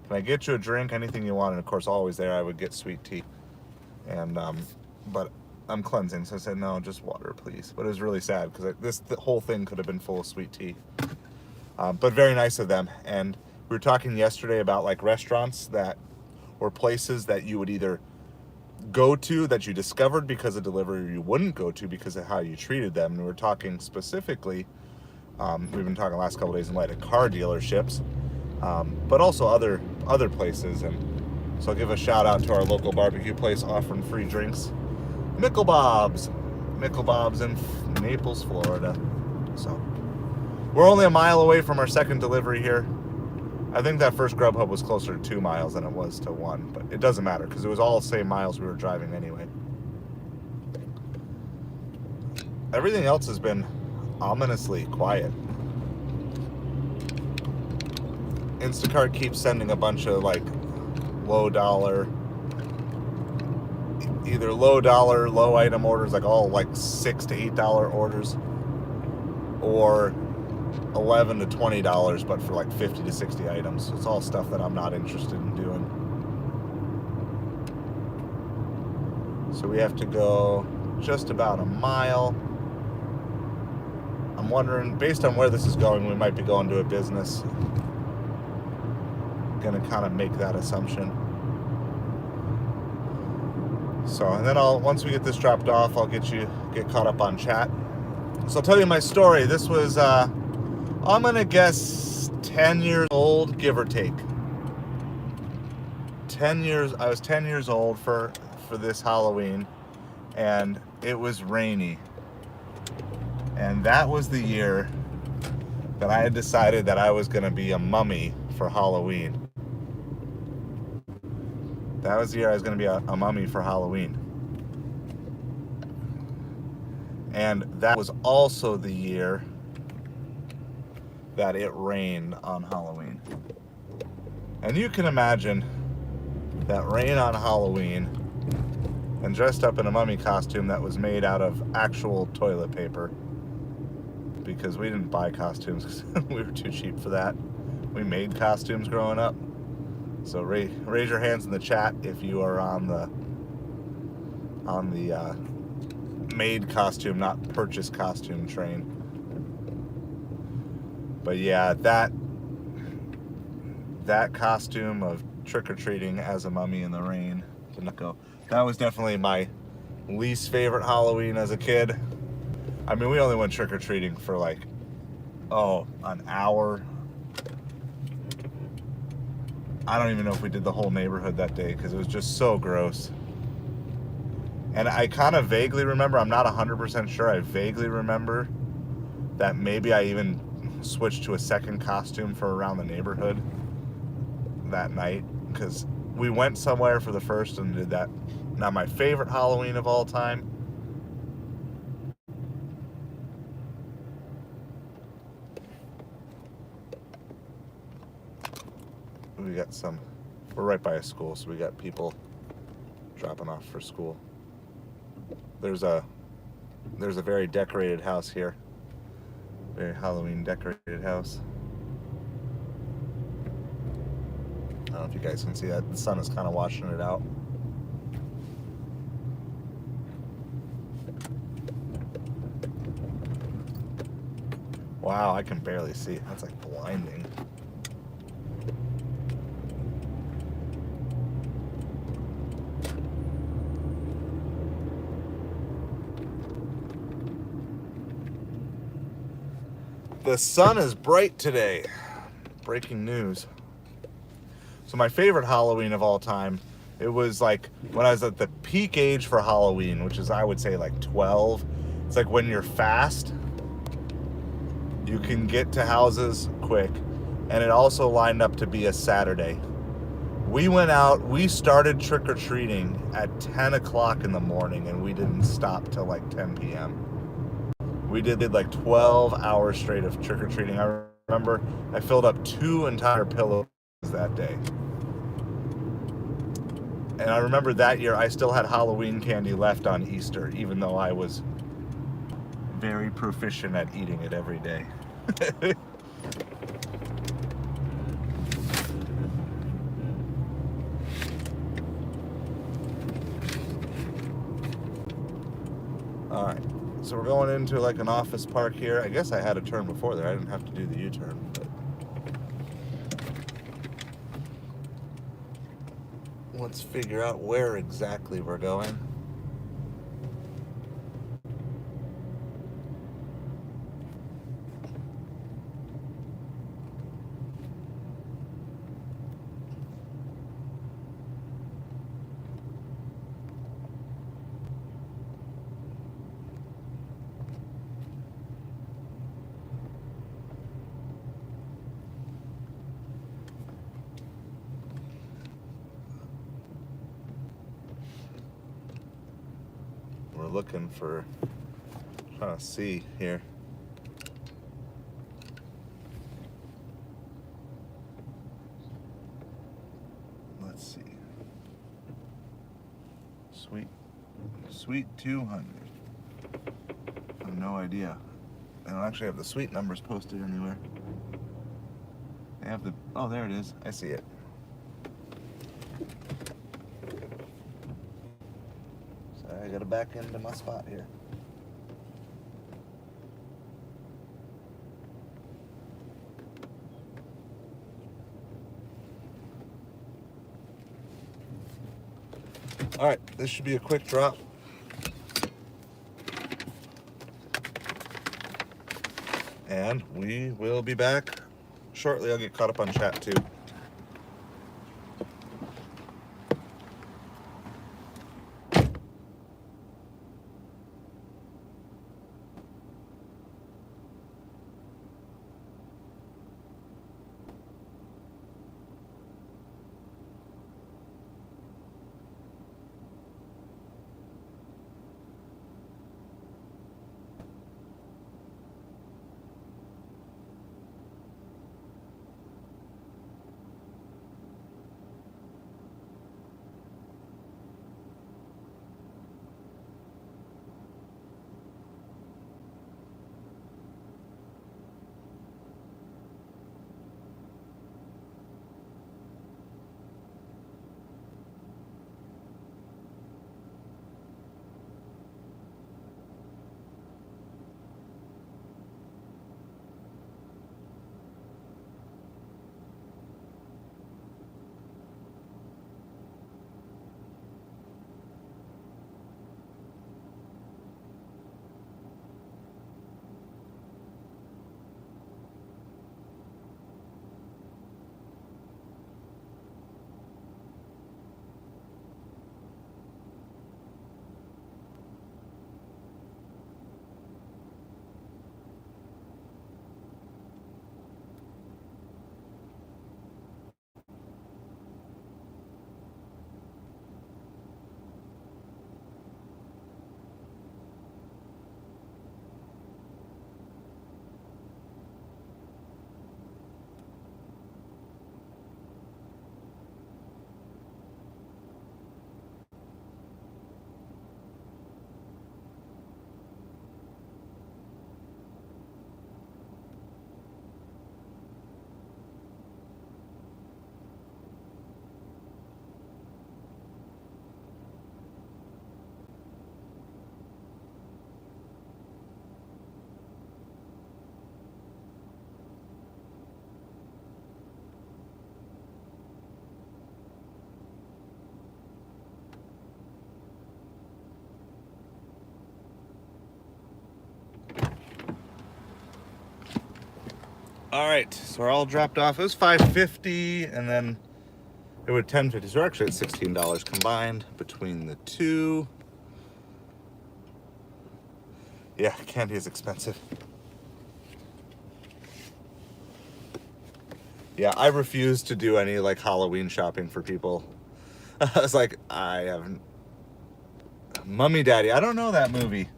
can I get you a drink, anything you want? And of course, always there, I would get sweet tea. And, but I'm cleansing, so I said, no, just water, please. But it was really sad because the whole thing could have been full of sweet tea. But very nice of them. And we were talking yesterday about like restaurants or places that you would either go to that you discovered because of delivery, or you wouldn't go to because of how you treated them. And we're talking specifically, we've been talking the last couple of days in light of car dealerships, but also other places. And so I'll give a shout out to our local barbecue place offering free drinks, Mickle Bob's in Naples, Florida. So we're only a mile away from our second delivery here. I think that first Grubhub was closer to 2 miles than it was to 1, but it doesn't matter because it was all the same miles we were driving anyway. Everything else has been ominously quiet. Instacart keeps sending a bunch of like either low item orders, like all like $6 to $8 orders, or $11 to $20, but for like 50 to 60 items. It's all stuff that I'm not interested in doing. So we have to go just about a mile. I'm wondering, based on where this is going, we might be going to a business. Gonna kind of make that assumption. So, and then once we get this dropped off, I'll get caught up on chat, So I'll tell you my story. This was, I'm going to guess 10 years old, give or take. 10 years, I was 10 years old for this Halloween, and it was rainy. And that was the year that I had decided that I was going to be a mummy for Halloween. That was the year I was going to be a mummy for Halloween. And that was also the year that it rained on Halloween. And you can imagine that rain on Halloween and dressed up in a mummy costume that was made out of actual toilet paper, because we didn't buy costumes because we were too cheap for that. We made costumes growing up. So raise your hands in the chat if you are on the made costume, not purchase costume train. But yeah, that costume of trick-or-treating as a mummy in the rain did not go. That was definitely my least favorite Halloween as a kid. I mean, we only went trick-or-treating for like, an hour. I don't even know if we did the whole neighborhood that day because it was just so gross. And I kind of vaguely remember, I'm not 100% sure, I vaguely remember that maybe I even switched to a second costume for around the neighborhood that night, because we went somewhere for the first and did that. Now, my favorite Halloween of all time, we're right by a school, so we got people dropping off for school. There's a very decorated house here. Very Halloween decorated house. I don't know if you guys can see that. The sun is kind of washing it out. Wow, I can barely see. That's like blinding. The sun is bright today. Breaking news. So my favorite Halloween of all time, it was like when I was at the peak age for Halloween, which is, I would say, like 12. It's like when you're fast, you can get to houses quick, and it also lined up to be a Saturday. We went out, we started trick-or-treating at 10 o'clock in the morning, and we didn't stop till like 10 p.m. We did like 12 hours straight of trick-or-treating. I remember I filled up 2 entire pillows that day. And I remember that year I still had Halloween candy left on Easter, even though I was very proficient at eating it every day. All right, so we're going into like an office park here. I guess I had a turn before there. I didn't have to do the U-turn. But let's figure out where exactly we're going. We're looking for, trying to see here. Let's see. Suite 200. I have no idea. They don't actually have the suite numbers posted anywhere. They have the, oh, there it is. I see it. Sorry, I gotta back into my spot here. All right, this should be a quick drop. And we will be back shortly. I'll get caught up on chat too. All right, so we're all dropped off. It was $5.50, and then it was $10.50. So we're actually at $16 combined between the two. Yeah, candy is expensive. Yeah, I refuse to do any like Halloween shopping for people. I was like, I haven't. Mummy Daddy, I don't know that movie.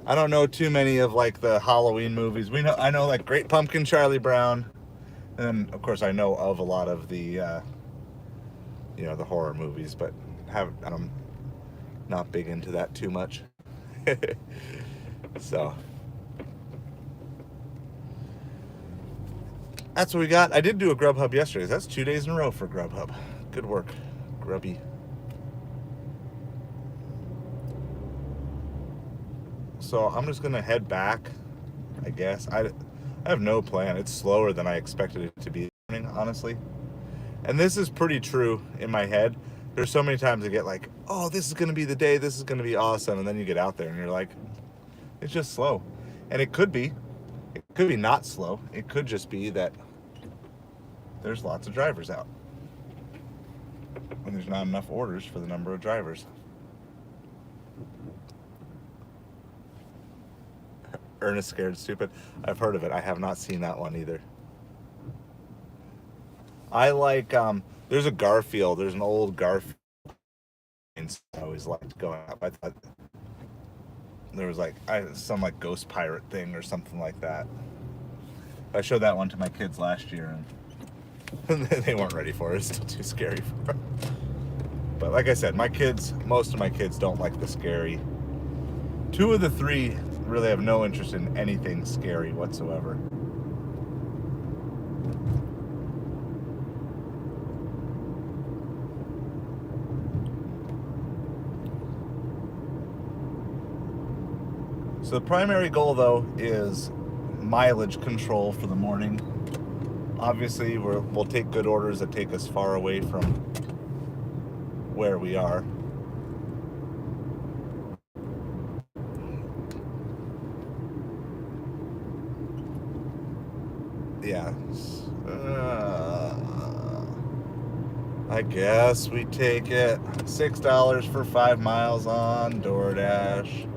I don't know too many of like the Halloween movies. I know like Great Pumpkin, Charlie Brown, and of course I know of a lot of the, the horror movies, but I'm not big into that too much. So that's what we got. I did do a Grubhub yesterday. That's 2 days in a row for Grubhub. Good work, Grubby. So I'm just gonna head back, I guess. I have no plan. It's slower than I expected it to be, honestly. And this is pretty true in my head. There's so many times I get like, oh, this is gonna be the day. This is gonna be awesome. And then you get out there and you're like, it's just slow. And it could be not slow. It could just be that there's lots of drivers out. And there's not enough orders for the number of drivers. Ernest Scared Stupid. I've heard of it. I have not seen that one either. I like, there's a Garfield. There's an old Garfield. I always liked going up. I thought there was like some like ghost pirate thing or something like that. I showed that one to my kids last year and they weren't ready for it. It's still too scary for them. But like I said, most of my kids don't like the scary. 2 of the 3 really have no interest in anything scary whatsoever. So the primary goal, though, is mileage control for the morning. Obviously, we'll take good orders that take us far away from where we are. Yeah. I guess we take it. $6 for 5 miles on Doordash.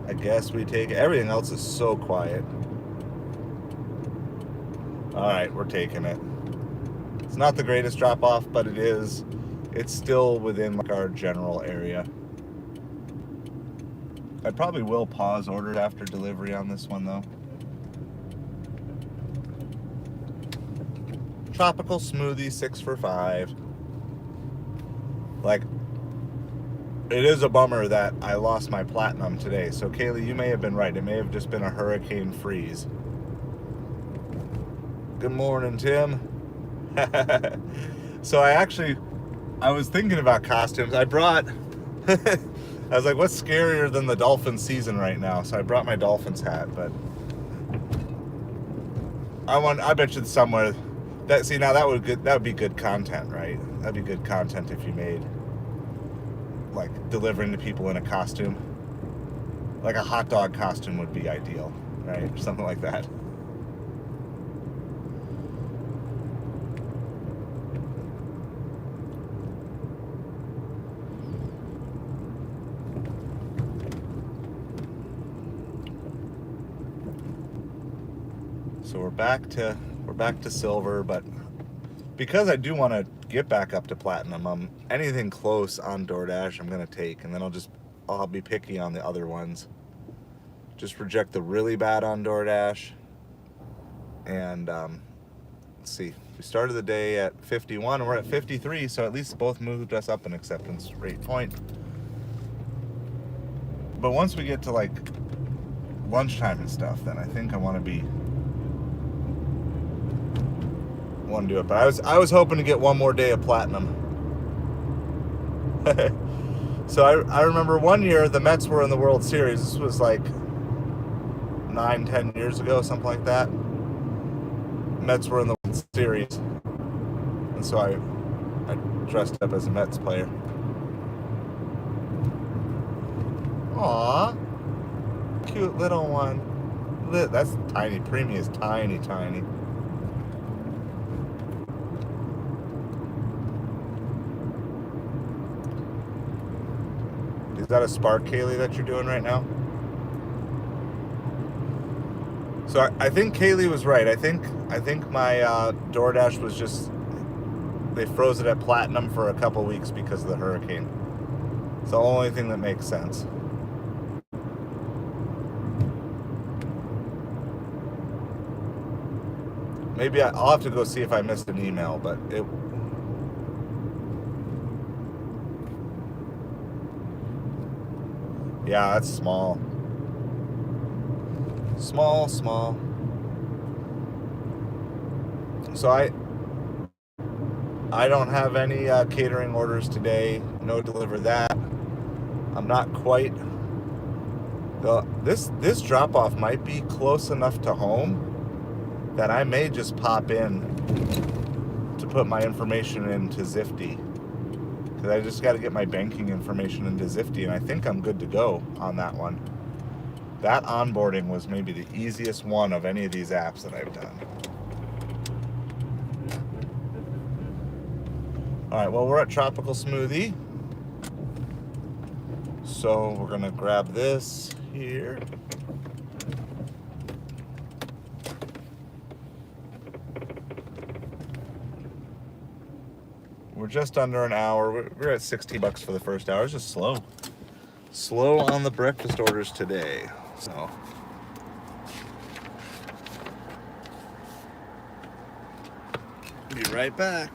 I guess we take it. Everything else is so quiet. Alright, we're taking it. It's not the greatest drop off, but it's still within like our general area. I probably will pause orders after delivery on this one though. Tropical smoothie, 6 for 5. Like, it is a bummer that I lost my platinum today. So Kaylee, you may have been right. It may have just been a hurricane freeze. Good morning, Tim. So I was thinking about costumes. I was like, what's scarier than the dolphin season right now? So I brought my Dolphins hat, but I bet you somewhere now that would be good content, right? That'd be good content if you made like delivering to people in a costume. Like a hot dog costume would be ideal, right? Or something like that. So we're back to silver, but because I do want to get back up to platinum, anything close on DoorDash I'm gonna take, and then I'll be picky on the other ones. Just reject the really bad on DoorDash. And let's see, we started the day at 51 and we're at 53, so at least both moved us up an acceptance rate point. But once we get to like lunchtime and stuff, then I think I want to do it. But I was hoping to get one more day of platinum. So I remember one year the Mets were in the World Series. This was like 9-10 years ago, something like that. Mets were in the World Series, and so I dressed up as a Mets player. Aw, cute little one. That's tiny. Preemie is tiny. Is that a Spark, Kaylee, that you're doing right now? So I think Kaylee was right. I think my DoorDash was just, they froze it at platinum for a couple weeks because of the hurricane. It's the only thing that makes sense. Maybe I'll have to go see if I missed an email, but yeah, that's small. Small. So I don't have any catering orders today. No deliver that. I'm not quite. This drop off might be close enough to home that I may just pop in to put my information into Zifty, because I just got to get my banking information into Zifty, and I think I'm good to go on that one. That onboarding was maybe the easiest one of any of these apps that I've done. All right, well, we're at Tropical Smoothie. So we're gonna grab this here. We're just under an hour. We're at $60 for the first hour. It's just slow on the breakfast orders today. So be right back.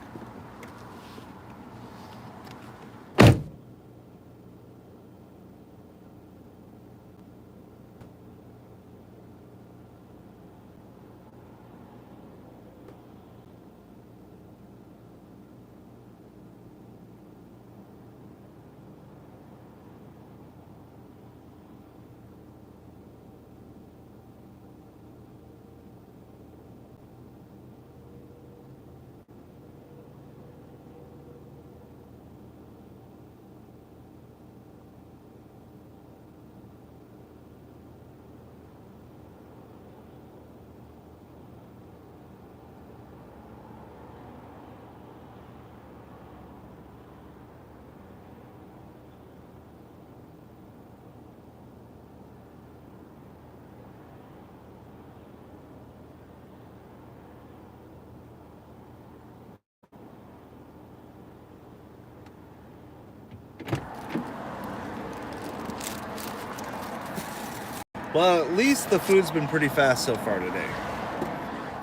Well, at least the food's been pretty fast so far today.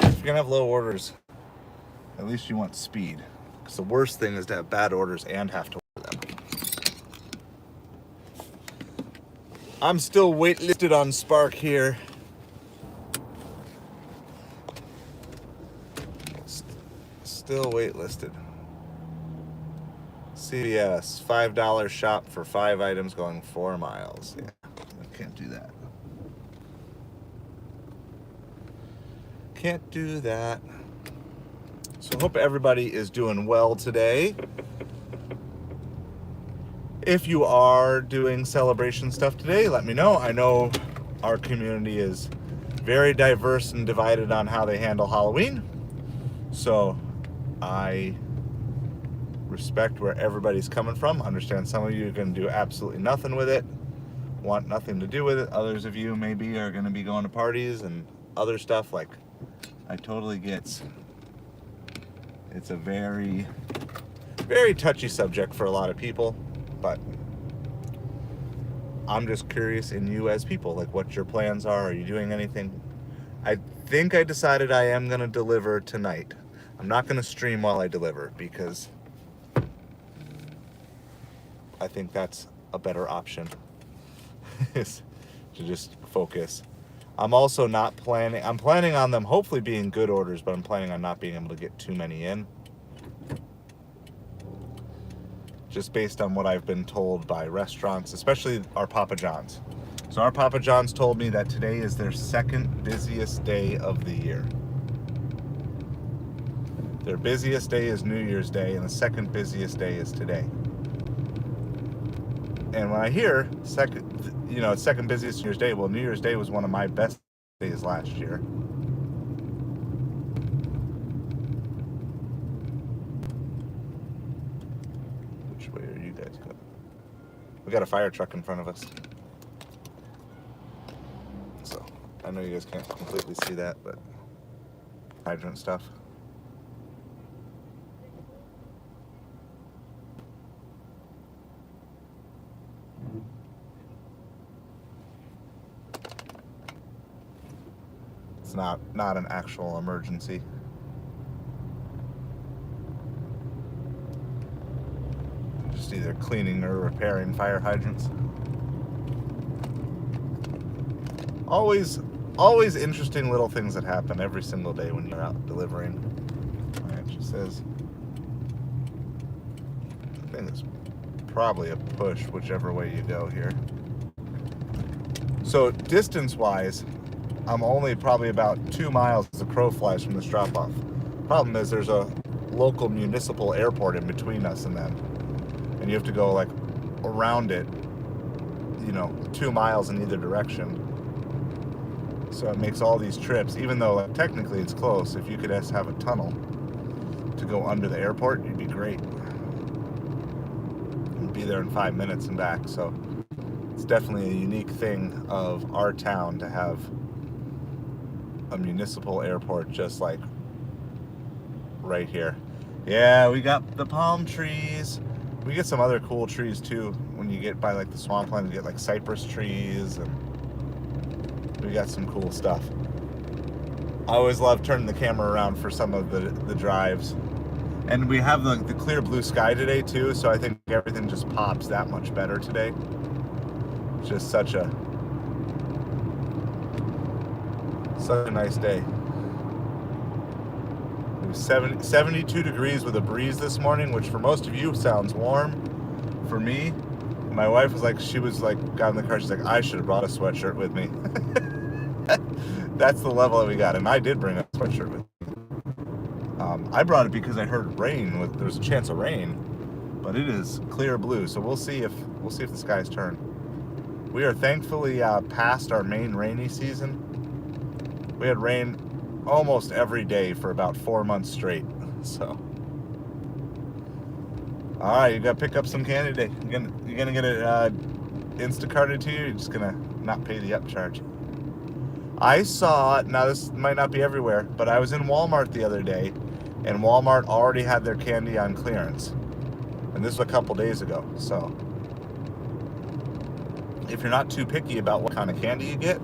If you're gonna have low orders, at least you want speed. Because the worst thing is to have bad orders and have to order them. I'm still waitlisted on Spark here. Still waitlisted. CVS, $5 shop for 5 items going 4 miles. Yeah, I can't do that. Can't do that. So I hope everybody is doing well today. If you are doing celebration stuff today, let me know. I know our community is very diverse and divided on how they handle Halloween. So I respect where everybody's coming from. Understand some of you are going to do absolutely nothing with it, want nothing to do with it. Others of you maybe are going to be going to parties and other stuff. Like, I totally get it's a very, very touchy subject for a lot of people, but I'm just curious in you as people, like what your plans are. Are you doing anything? I think I decided I am going to deliver tonight. I'm not going to stream while I deliver because I think that's a better option is to just focus. I'm also not planning, I'm planning on them hopefully being good orders, but I'm planning on not being able to get too many in. Just based on what I've been told by restaurants, especially our Papa John's. So our Papa John's told me that today is their second busiest day of the year. Their busiest day is New Year's Day, and the second busiest day is today. And when I hear second busiest New Year's Day, well, New Year's Day was one of my best days last year. Which way are you guys going? We got a fire truck in front of us. So, I know you guys can't completely see that, but hydrant stuff. It's not an actual emergency. Just either cleaning or repairing fire hydrants. Always interesting little things that happen every single day when you're out delivering. Alright, she says, I think it's probably a push whichever way you go here. So distance-wise, I'm only probably about 2 miles as the crow flies from this drop-off. Problem is there's a local municipal airport in between us and them. And you have to go like around it, 2 miles in either direction. So it makes all these trips, even though like, technically it's close. If you could just have a tunnel to go under the airport, you'd be great. You'd be there in 5 minutes and back. So it's definitely a unique thing of our town to have a municipal airport just like right here. Yeah, we got the palm trees. We get some other cool trees too. When you get by like the swampland, you get like cypress trees, and we got some cool stuff. I always love turning the camera around for some of the drives. And we have the clear blue sky today too, so I think everything just pops that much better today. It's just such a nice day. It was 72 degrees with a breeze this morning, which for most of you sounds warm. For me, my wife was like, got in the car, she's like, I should have brought a sweatshirt with me. That's the level that we got, and I did bring a sweatshirt with me. I brought it because I heard rain. There's a chance of rain, but it is clear blue, so we'll see if the skies turn. We are thankfully past our main rainy season. We had rain almost every day for about 4 months straight. So, all right, you got to pick up some candy today. You're gonna get it Instacarted to you. You're just gonna not pay the upcharge. I saw, now this might not be everywhere, but I was in Walmart the other day, and Walmart already had their candy on clearance, and this was a couple days ago. So, if you're not too picky about what kind of candy you get,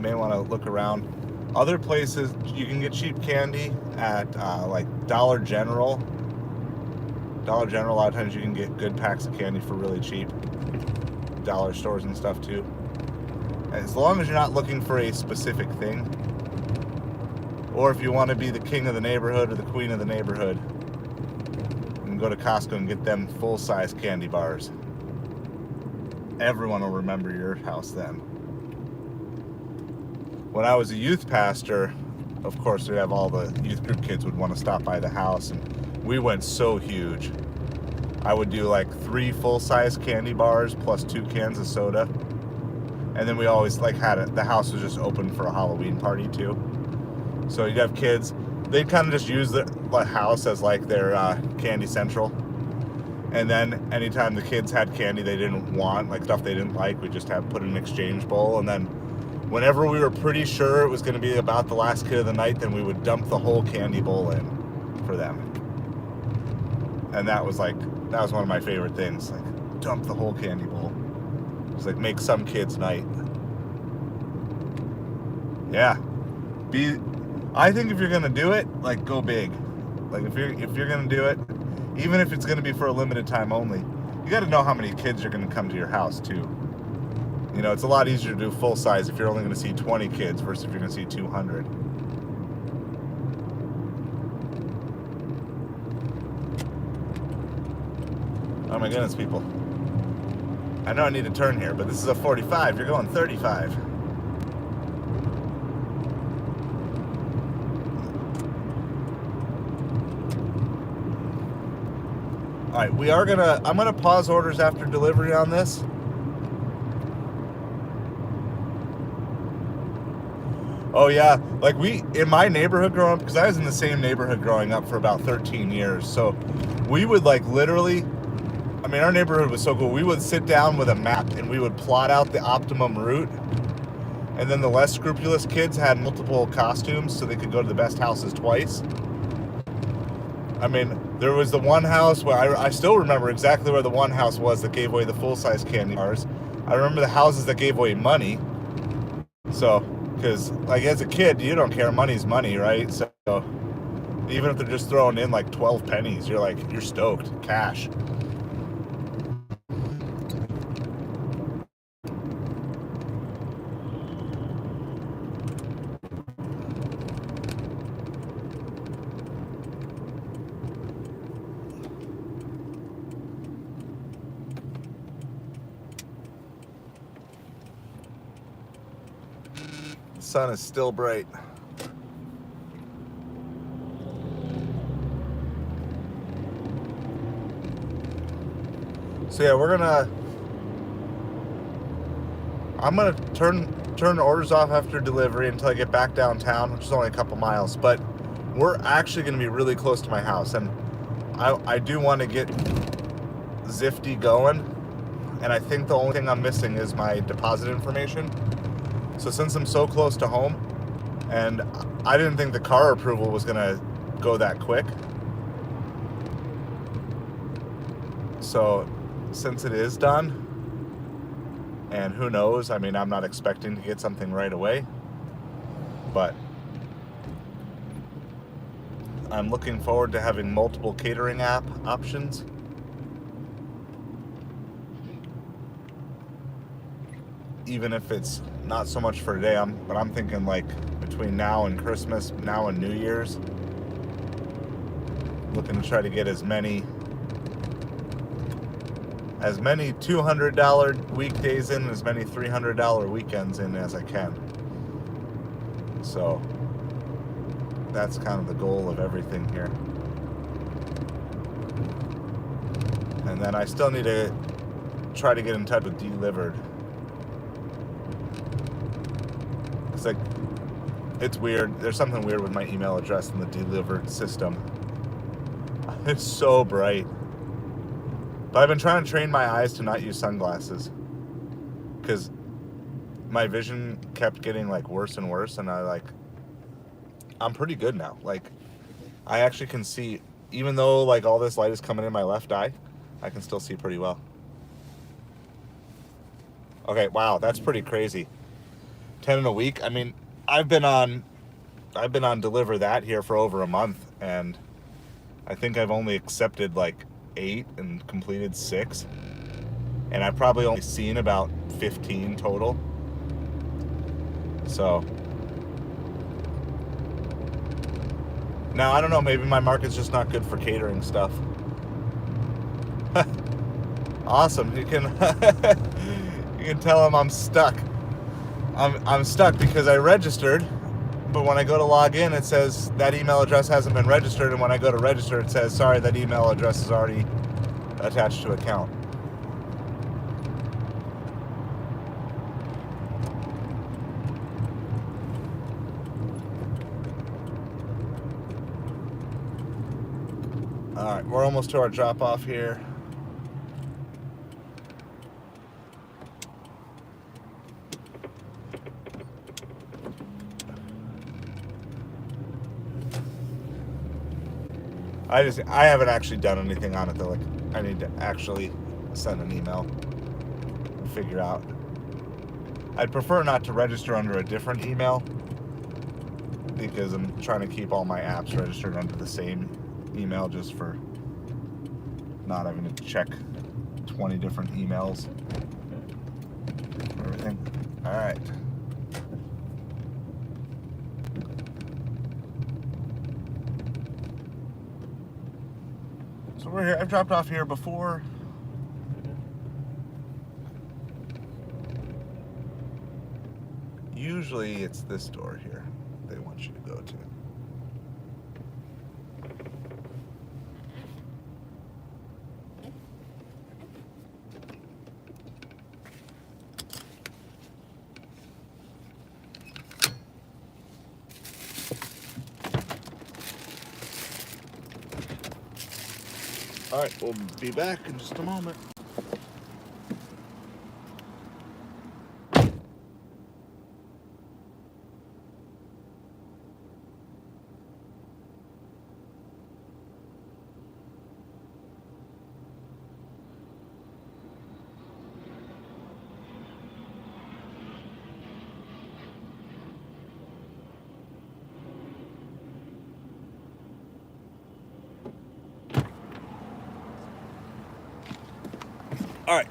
may want to look around. Other places you can get cheap candy at like Dollar General. Dollar General, a lot of times you can get good packs of candy for really cheap. Dollar stores and stuff too. As long as you're not looking for a specific thing, or if you want to be the king of the neighborhood or the queen of the neighborhood, you can go to Costco and get them full-size candy bars. Everyone will remember your house then. When I was a youth pastor, of course, we have all the youth group kids would want to stop by the house, and we went so huge. I would do like 3 full-size candy bars plus 2 cans of soda, and then we always like had it. The house was just open for a Halloween party too. So you'd have kids. They'd kind of just use the house as like their candy central. And then anytime the kids had candy they didn't want, like stuff they didn't like, we just have put in an exchange bowl. And then whenever we were pretty sure it was going to be about the last kid of the night, then we would dump the whole candy bowl in for them. And that was one of my favorite things. Like, dump the whole candy bowl. It's like make some kid's night. Yeah. I think if you're gonna do it, like go big. Like if you're gonna do it, even if it's gonna be for a limited time only, you got to know how many kids are gonna come to your house too. You know, it's a lot easier to do full size if you're only gonna see 20 kids versus if you're gonna see 200. Oh my goodness, people. I know I need to turn here, but this is a 45. You're going 35. All right, I'm gonna pause orders after delivery on this. Oh yeah, like in my neighborhood growing up, because I was in the same neighborhood growing up for about 13 years, so we would like literally, I mean, our neighborhood was so cool. We would sit down with a map and we would plot out the optimum route, and then the less scrupulous kids had multiple costumes so they could go to the best houses twice. I mean, there was the one house where I still remember exactly where the one house was that gave away the full-size candy bars. I remember the houses that gave away money. So, because like as a kid, you don't care, money's money, right? So even if they're just throwing in like 12 pennies, you're stoked, cash. The sun is still bright. So yeah, I'm gonna turn orders off after delivery until I get back downtown, which is only a couple miles, but we're actually gonna be really close to my house, and I do want to get Zifty going, and I think the only thing I'm missing is my deposit information. So since I'm so close to home, and I didn't think the car approval was gonna go that quick, so since it is done, and who knows, I mean, I'm not expecting to get something right away, but I'm looking forward to having multiple catering app options. Even if it's not so much for today, but I'm thinking like between now and Christmas, now and New Year's, looking to try to get as many $200 weekdays in, as many $300 weekends in as I can. So that's kind of the goal of everything here. And then I still need to try to get in touch with Delivered. It's like, it's weird. There's something weird with my email address in the Delivered system. It's so bright. But I've been trying to train my eyes to not use sunglasses, because my vision kept getting like worse and worse, and I'm pretty good now. Like, I actually can see, even though like all this light is coming in my left eye, I can still see pretty well. Okay, wow, that's pretty crazy. 10 in a week. I mean, I've been on Deliver That here for over a month, and I think I've only accepted like 8 and completed 6, and I've probably only seen about 15 total. So now I don't know, maybe my market's just not good for catering stuff. Awesome. You can you can tell them I'm stuck. I'm stuck because I registered, but when I go to log in, it says that email address hasn't been registered, and when I go to register, it says, sorry, that email address is already attached to account. All right, we're almost to our drop off here. I haven't actually done anything on it though. Like, I need to actually send an email and figure out. I'd prefer not to register under a different email because I'm trying to keep all my apps registered under the same email just for not having to check 20 different emails for everything. All right. So we're here. I've dropped off here before. Usually it's this door here they want you to go to. All right, we'll be back in just a moment. All right.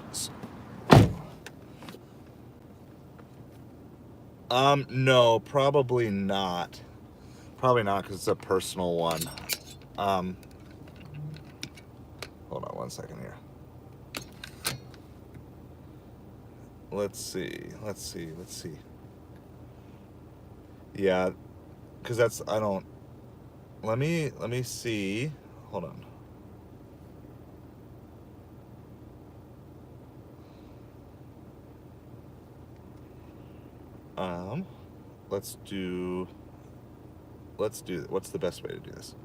No, probably not. Probably not because it's a personal one. Hold on one second here. Let's see. Yeah, because that's, I don't, let me see. Hold on. What's the best way to do this?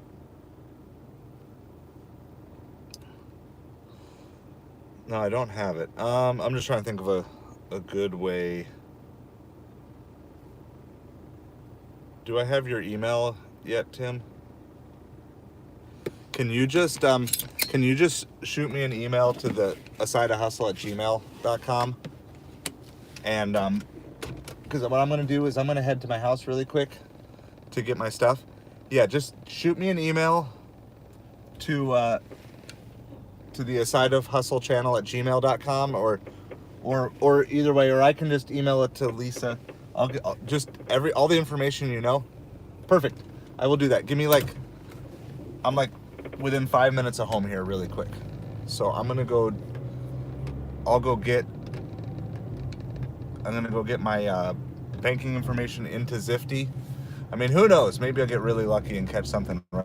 No, I don't have it. I'm just trying to think of a good way. Do I have your email yet, Tim? Can you just shoot me an email to the asideofhustle@gmail.com? And because what I'm going to do is I'm going to head to my house really quick to get my stuff. Yeah, just shoot me an email to the Aside of Hustle channel at gmail.com or either way, or I can just email it to Lisa. I'll just all the information you know. Perfect. I will do that. Give me I'm within 5 minutes of home here really quick. So I'm going to go get my banking information into Zifty. I mean, who knows? Maybe I'll get really lucky and catch something right.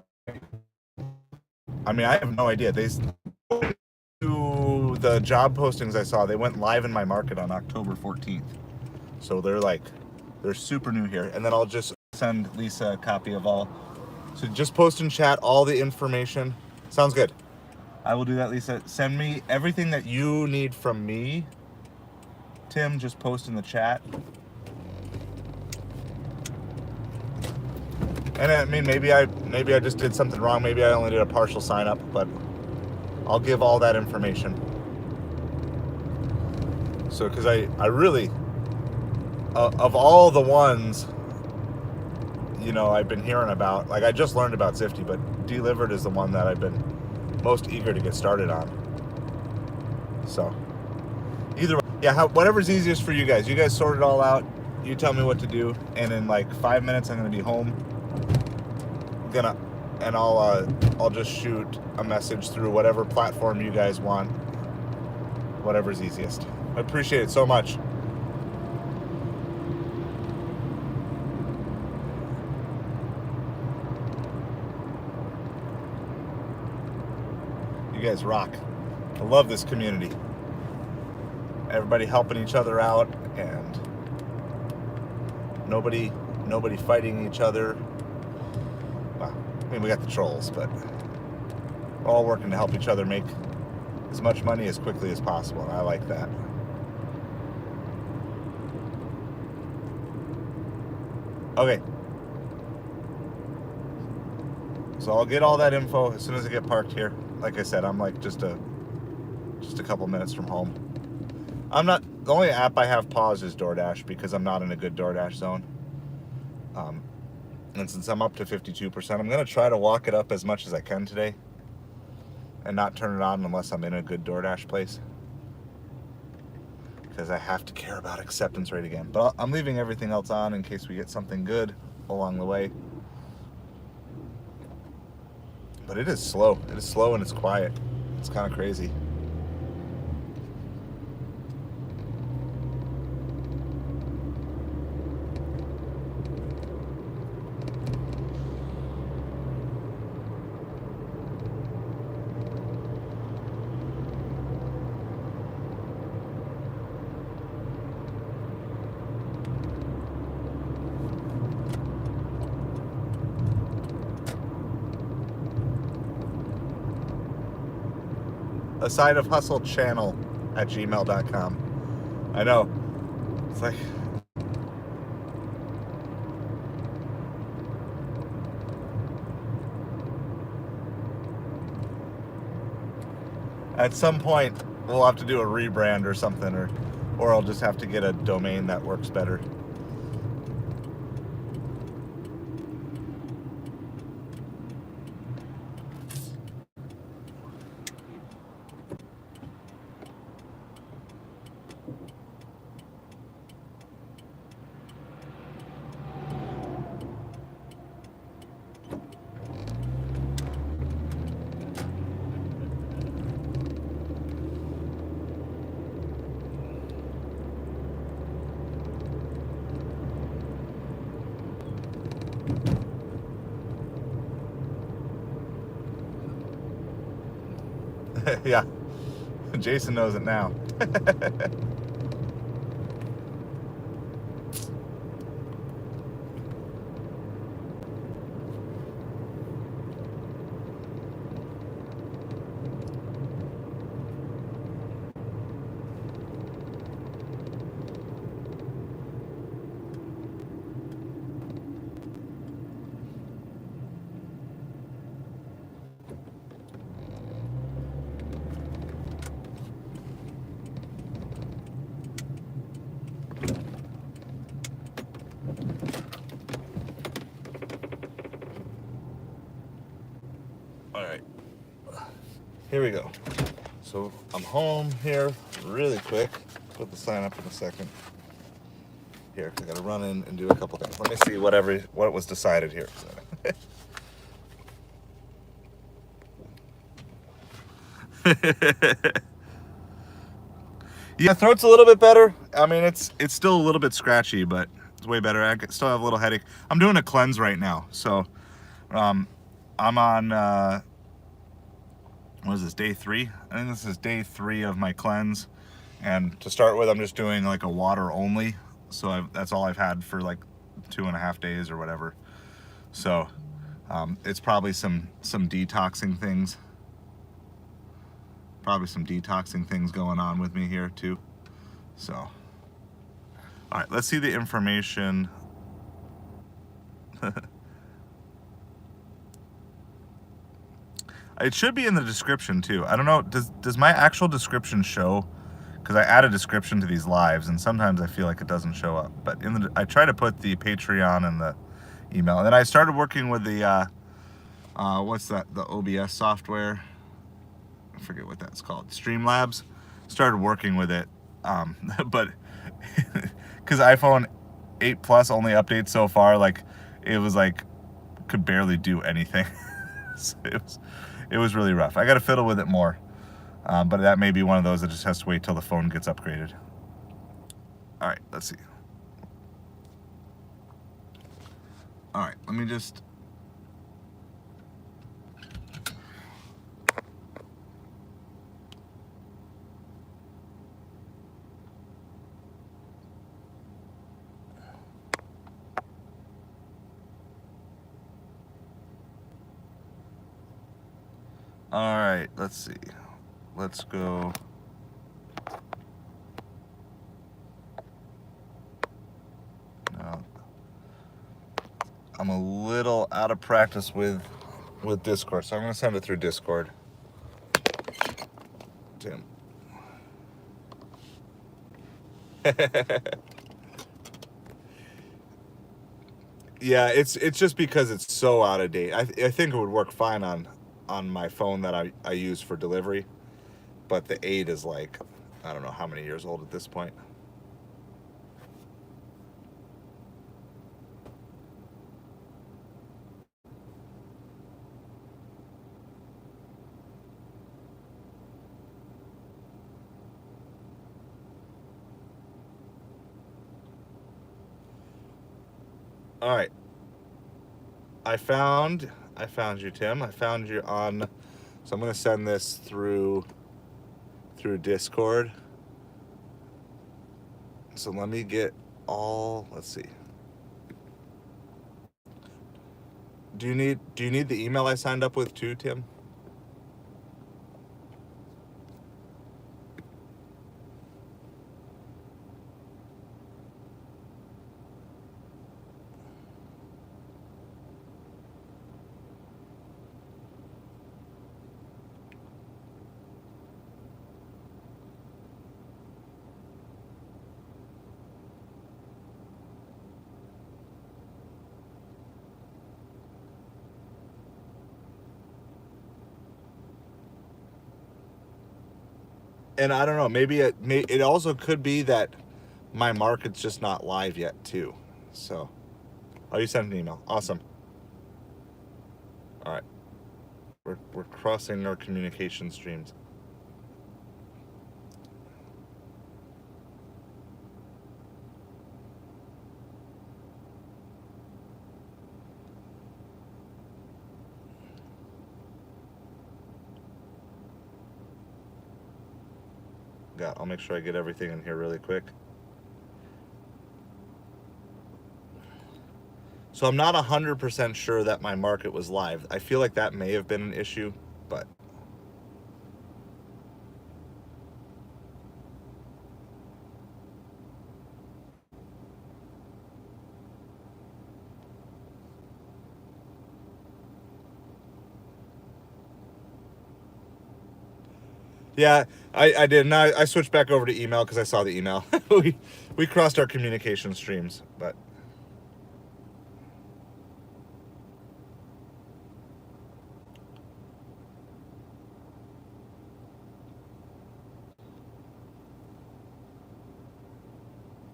I mean, I have no idea. The job postings I saw, they went live in my market on October 14th. So they're super new here. And then I'll just send Lisa a copy of all. So just post in chat all the information. Sounds good. I will do that, Lisa. Send me everything that you need from me. Tim, just post in the chat. And I mean, maybe I just did something wrong. Maybe I only did a partial sign up, but I'll give all that information. So, because I really, of all the ones, I've been hearing about, like I just learned about Zifty, but Delivered is the one that I've been most eager to get started on. So either way, yeah, whatever's easiest for you guys. You guys sort it all out. You tell me what to do, and in like 5 minutes, I'm gonna be home. I'll just shoot a message through whatever platform you guys want. Whatever's easiest. I appreciate it so much. You guys rock. I love this community. Everybody helping each other out, and nobody fighting each other. Well, I mean, we got the trolls, but we're all working to help each other make as much money as quickly as possible, and I like that. Okay. So I'll get all that info as soon as I get parked here. Like I said, I'm like just a couple minutes from home. The only app I have paused is Doordash because I'm not in a good Doordash zone. And since I'm up to 52%, I'm going to try to walk it up as much as I can today and not turn it on unless I'm in a good Doordash place, because I have to care about acceptance rate again. But I'm leaving everything else on in case we get something good along the way. But it is slow. It is slow and it's quiet. It's kind of crazy. A side of hustle channel at gmail.com. I know. It's like, at some point we'll have to do a rebrand or something, or I'll just have to get a domain that works better. Yeah, Jason knows it now. All right, here we go. So I'm home here really quick. Put the sign up in a second. Here, I gotta run in and do a couple things. Let me see what was decided here. Yeah, throat's a little bit better. I mean, it's still a little bit scratchy, but it's way better. I still have a little headache. I'm doing a cleanse right now, so I'm on what is this, day 3? I think this is day 3 of my cleanse. And to start with, I'm just doing like a water only. So that's all I've had for like 2.5 days or whatever. So it's probably some detoxing things. Probably some detoxing things going on with me here too. So, all right, let's see the information. It should be in the description too. I don't know, does my actual description show? because I add a description to these lives, and sometimes I feel like it doesn't show up. But I try to put the Patreon and the email, and then I started working with the what's that? The OBS software. I forget what that's called. Streamlabs. Started working with it, but because iPhone 8 Plus only updates so far, like it was like could barely do anything. So it was really rough. I got to fiddle with it more. But that may be one of those that just has to wait till the phone gets upgraded. All right, let's see. All right, let me just... All right, let's see. Let's go... No. I'm a little out of practice with Discord, so I'm going to send it through Discord. Tim. Yeah, it's just because it's so out of date. I think it would work fine on my phone that I use for delivery, but the 8 is like, I don't know how many years old at this point. All right. I found you, Tim. I found you on, so I'm going to send this through Discord. So let me get all, let's see. Do you need the email I signed up with too, Tim? And I don't know, maybe it also could be that my market's just not live yet too. So, oh, you sent an email. Awesome. All right. We're crossing our communication streams. I'll make sure I get everything in here really quick. So I'm not 100% sure that my market was live. I feel like that may have been an issue, but... Yeah, I did. And I switched back over to email because I saw the email. we crossed our communication streams, but...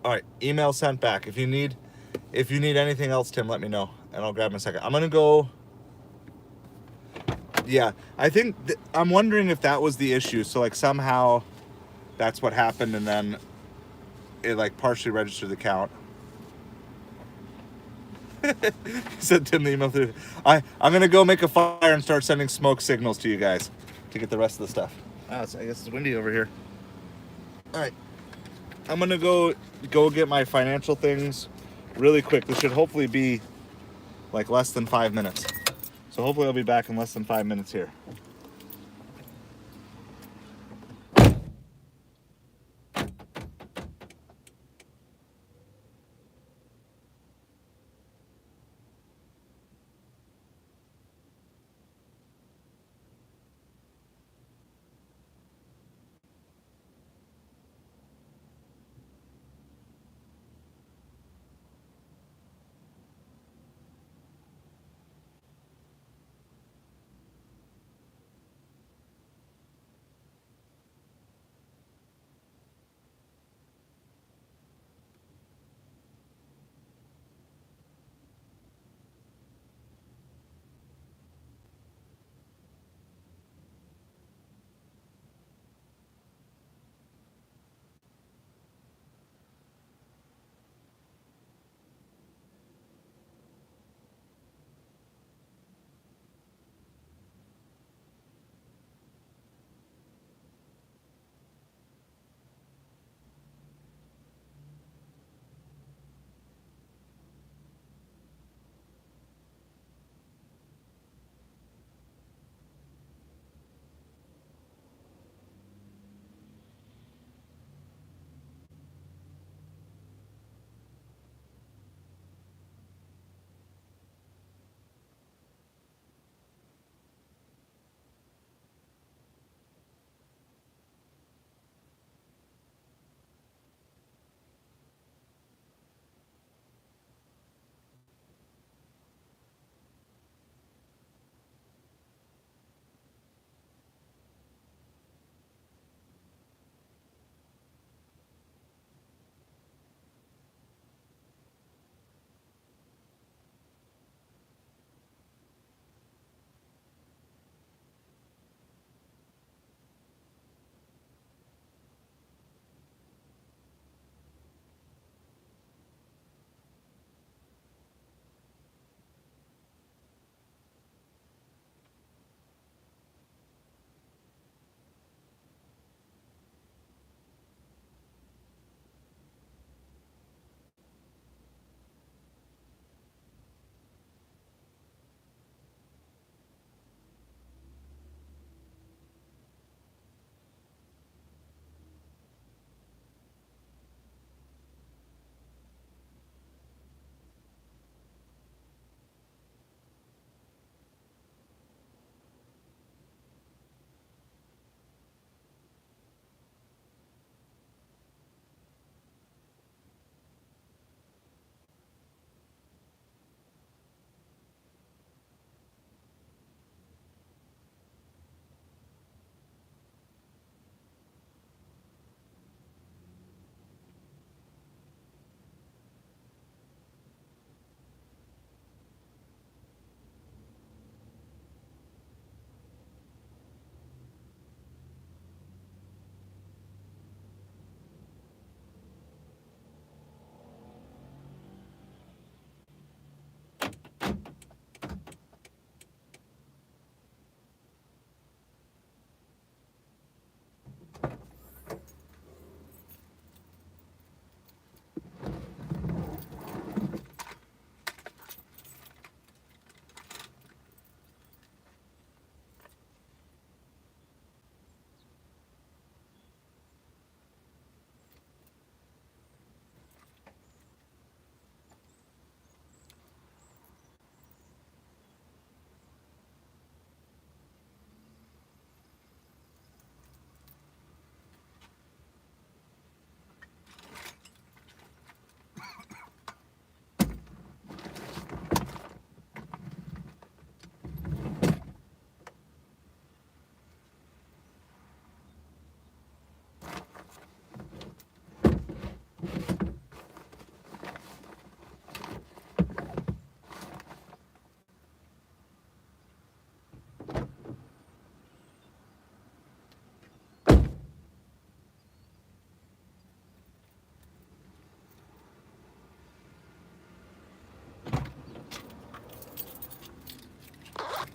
All right, email sent back. If you need anything else, Tim, let me know, and I'll grab in a second. I'm gonna go... Yeah, I think I'm wondering if that was the issue. So like somehow that's what happened, and then it like partially registered the count. Sent Tim the email through. I'm gonna go make a fire and start sending smoke signals to you guys to get the rest of the stuff. I guess it's windy over here. All right, I'm gonna go get my financial things really quick. This should hopefully be like less than 5 minutes. So hopefully I'll be back in less than 5 minutes here.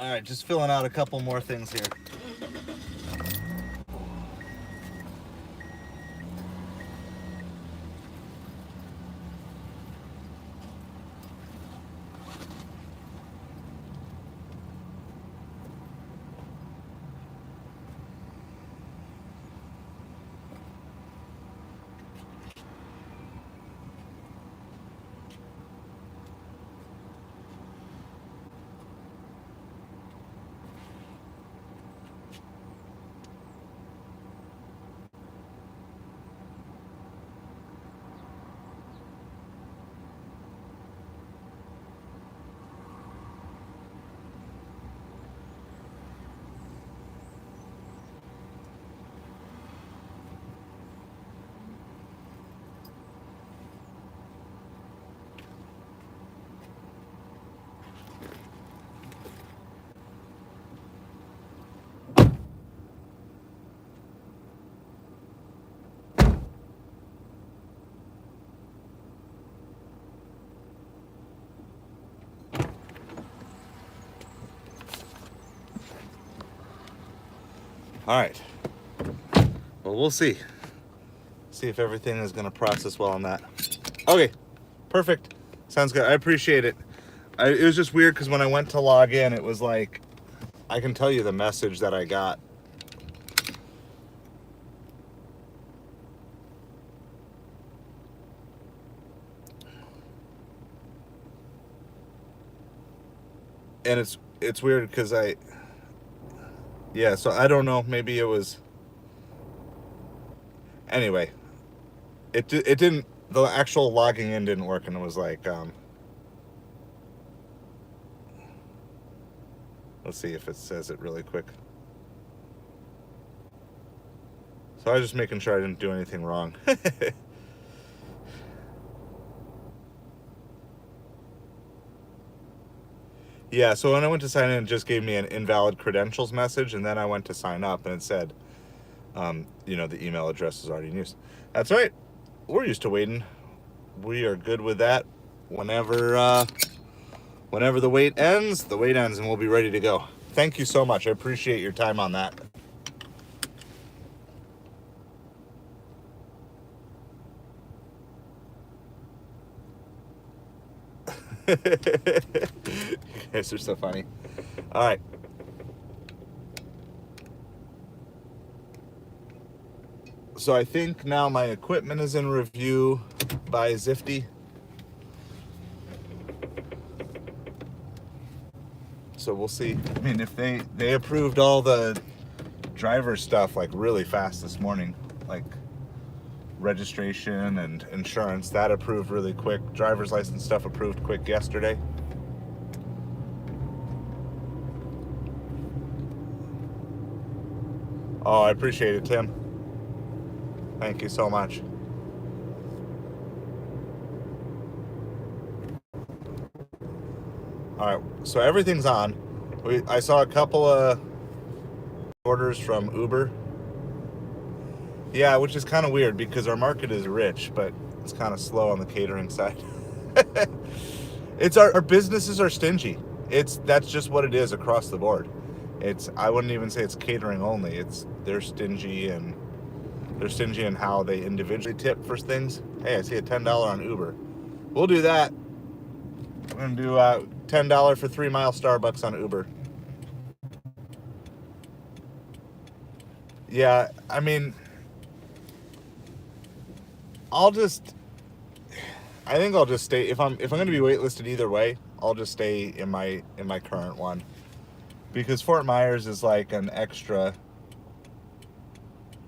All right, just filling out a couple more things here. All right. Well, we'll see. See if everything is going to process well on that. Okay. Perfect. Sounds good. I appreciate it. It was just weird because when I went to log in, it was like, I can tell you the message that I got. And it's weird because so I don't know, maybe it was, anyway, it didn't, the actual logging in didn't work, and it was like, let's see if it says it really quick. So I was just making sure I didn't do anything wrong. Yeah, so when I went to sign in, it just gave me an invalid credentials message, and then I went to sign up, and it said, the email address is already in use. That's right. We're used to waiting. We are good with that. Whenever the wait ends, and we'll be ready to go. Thank you so much. I appreciate your time on that. You guys are so funny. All right. So I think now my equipment is in review by Zifty. So we'll see. I mean, if they approved all the driver stuff like really fast this morning, like registration and insurance, that approved really quick. Driver's license stuff approved quick yesterday. Oh, I appreciate it, Tim. Thank you so much. All right, so everything's on. I saw a couple of orders from Uber. Yeah, which is kind of weird because our market is rich, but it's kind of slow on the catering side. It's our businesses are stingy. That's just what it is across the board. I wouldn't even say it's catering only. They're stingy in how they individually tip for things. Hey, I see a $10 on Uber. We'll do that. We're gonna do $10 for 3 Mile Starbucks on Uber. Yeah, I mean, I think I'll just stay. If I'm going to be waitlisted either way, I'll just stay in my current one, because Fort Myers is like an extra,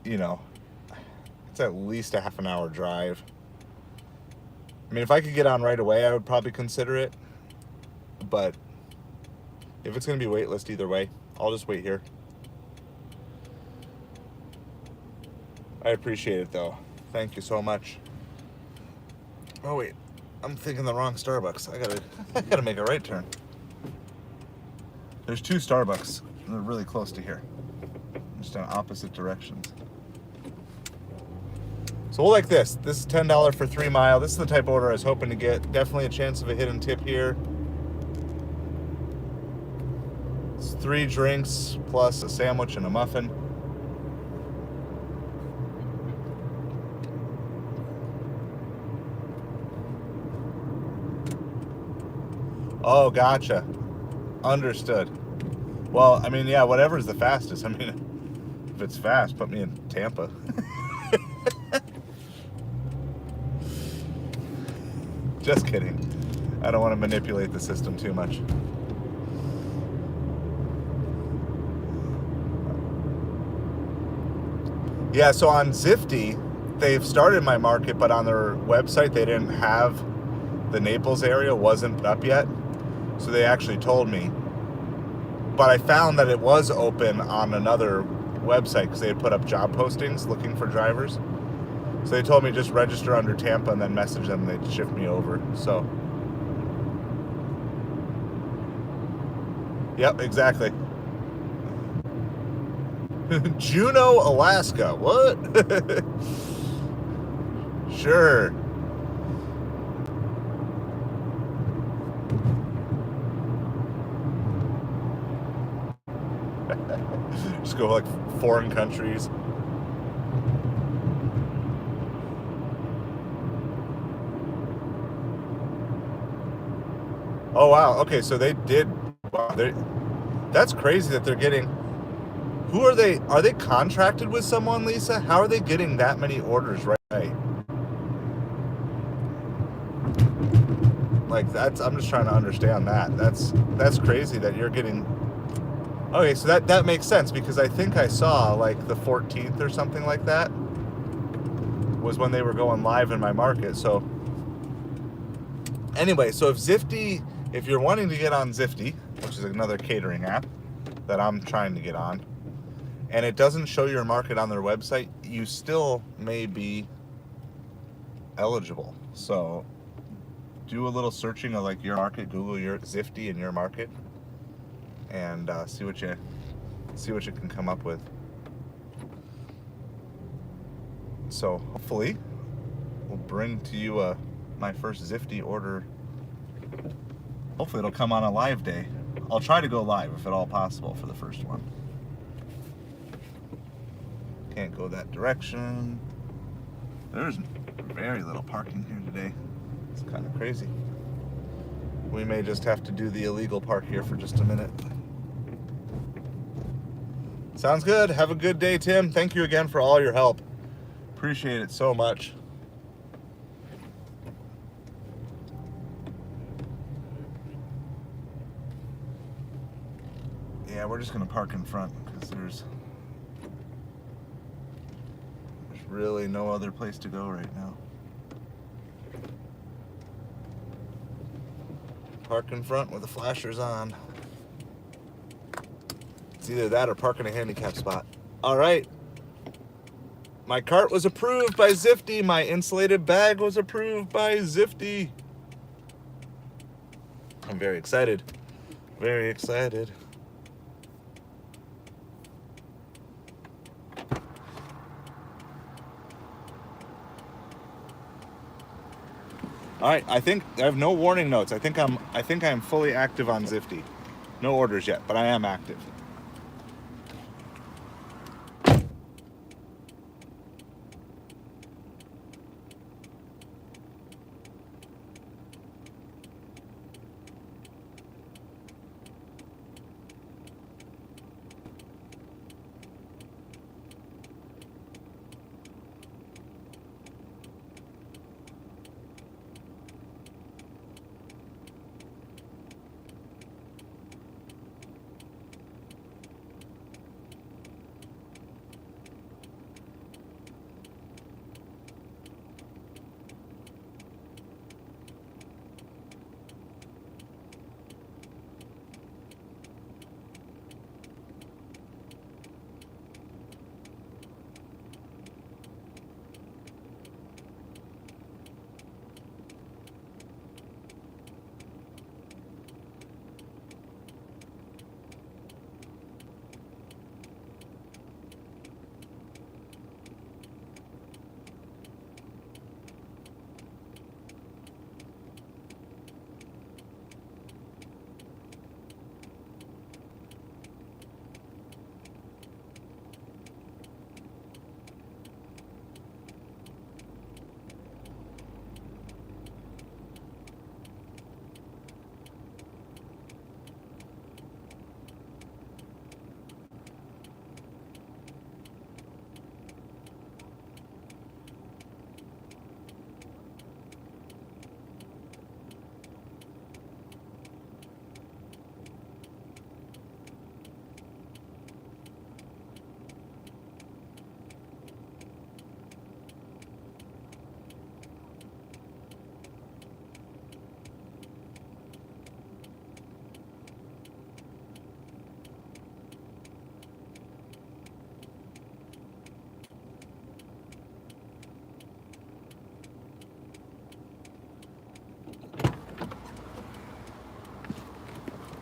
it's at least a half an hour drive. I mean, if I could get on right away, I would probably consider it, but if it's going to be waitlist either way, I'll just wait here. I appreciate it though. Thank you so much. Oh wait, I'm thinking the wrong Starbucks. I gotta make a right turn. There's 2 Starbucks. They're really close to here, just in opposite directions. So we'll like this. This is $10 for 3 Mile. This is the type of order I was hoping to get. Definitely a chance of a hidden tip here. It's 3 drinks plus a sandwich and a muffin. Oh, gotcha. Understood. Well, I mean, yeah, whatever's the fastest. I mean, if it's fast, put me in Tampa. Just kidding. I don't want to manipulate the system too much. Yeah, so on Zifty, they've started my market, but on their website, they didn't have the Naples area, wasn't up yet. So they actually told me. But I found that it was open on another website because they had put up job postings looking for drivers. So they told me just register under Tampa and then message them and they'd shift me over. So, yep, exactly. Juneau, Alaska. What? Sure. Just go like foreign countries. Oh wow. Okay, so they did. Wow, that's crazy that they're getting. Who are they? Are they contracted with someone, Lisa? How are they getting that many orders right away? Like that's. I'm just trying to understand that. That's crazy that you're getting. Okay, so that makes sense because I think I saw like the 14th or something like that was when they were going live in my market. So anyway, so if you're wanting to get on Zifty, which is another catering app that I'm trying to get on, and it doesn't show your market on their website, you still may be eligible. So do a little searching of like your market, Google your Zifty in your market, and see what you can come up with. So hopefully we'll bring to you my first Zifty order. Hopefully it'll come on a live day. I'll try to go live if at all possible for the first one. Can't go that direction. There's very little parking here today. It's kind of crazy. We may just have to do the illegal park here for just a minute. Sounds good. Have a good day, Tim. Thank you again for all your help. Appreciate it so much. Yeah, we're just gonna park in front because there's really no other place to go right now. Park in front with the flashers on. It's either that or park in a handicap spot. All right. My cart was approved by Zifty. My insulated bag was approved by Zifty. I'm very excited. Very excited. All right, I think I have no warning notes. I think I'm fully active on Zifty. No orders yet, but I am active.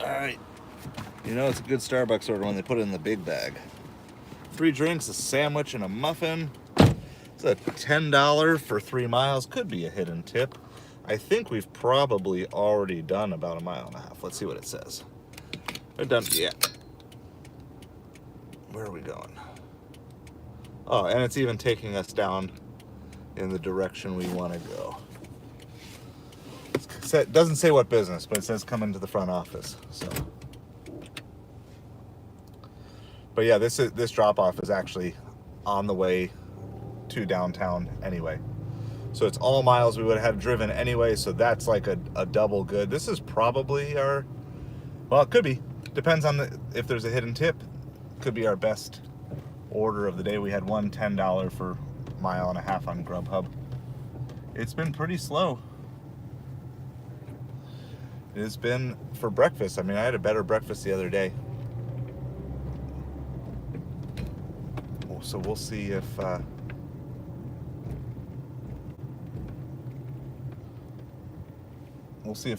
Alright. You know it's a good Starbucks order when they put it in the big bag. 3 drinks, a sandwich, and a muffin. It's a $10 for 3 miles. Could be a hidden tip. I think we've probably already done about 1.5 miles. Let's see what it says. We're done. Yeah. Where are we going? Oh, and it's even taking us down in the direction we want to go. It doesn't say what business, but it says come into the front office. So, but yeah, this drop off is actually on the way to downtown anyway. So it's all miles we would have driven anyway. So that's like a double good. This is probably our, well, it could be. Depends on if there's a hidden tip. Could be our best order of the day. We had one $10 for 1.5 miles on Grubhub. It's been pretty slow. It's been for breakfast. I mean, I had a better breakfast the other day. So we'll see if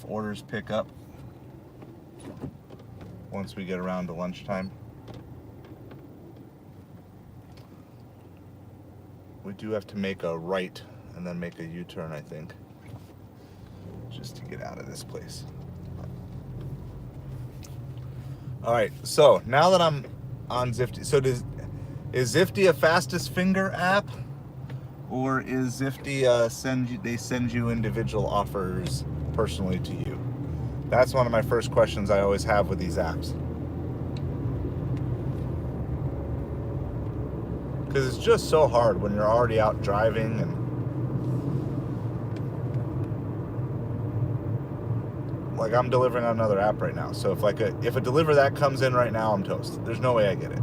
orders pick up once we get around to lunchtime. We do have to make a right and then make a U-turn, I think, just to get out of this place. All right, so now that I'm on Zifty, so is Zifty a fastest finger app, or is Zifty they send you individual offers personally to you? That's one of my first questions I always have with these apps, because it's just so hard when you're already out driving. And like, I'm delivering on another app right now, so if a deliver that comes in right now, I'm toast. There's no way I get it.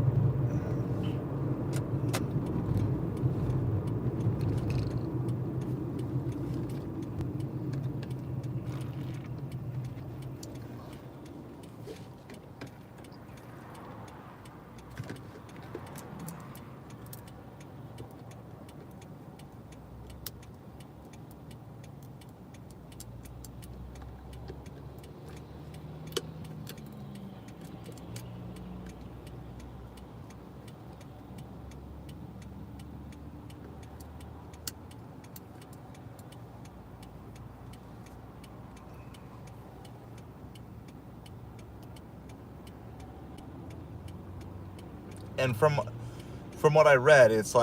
And from what I read, it's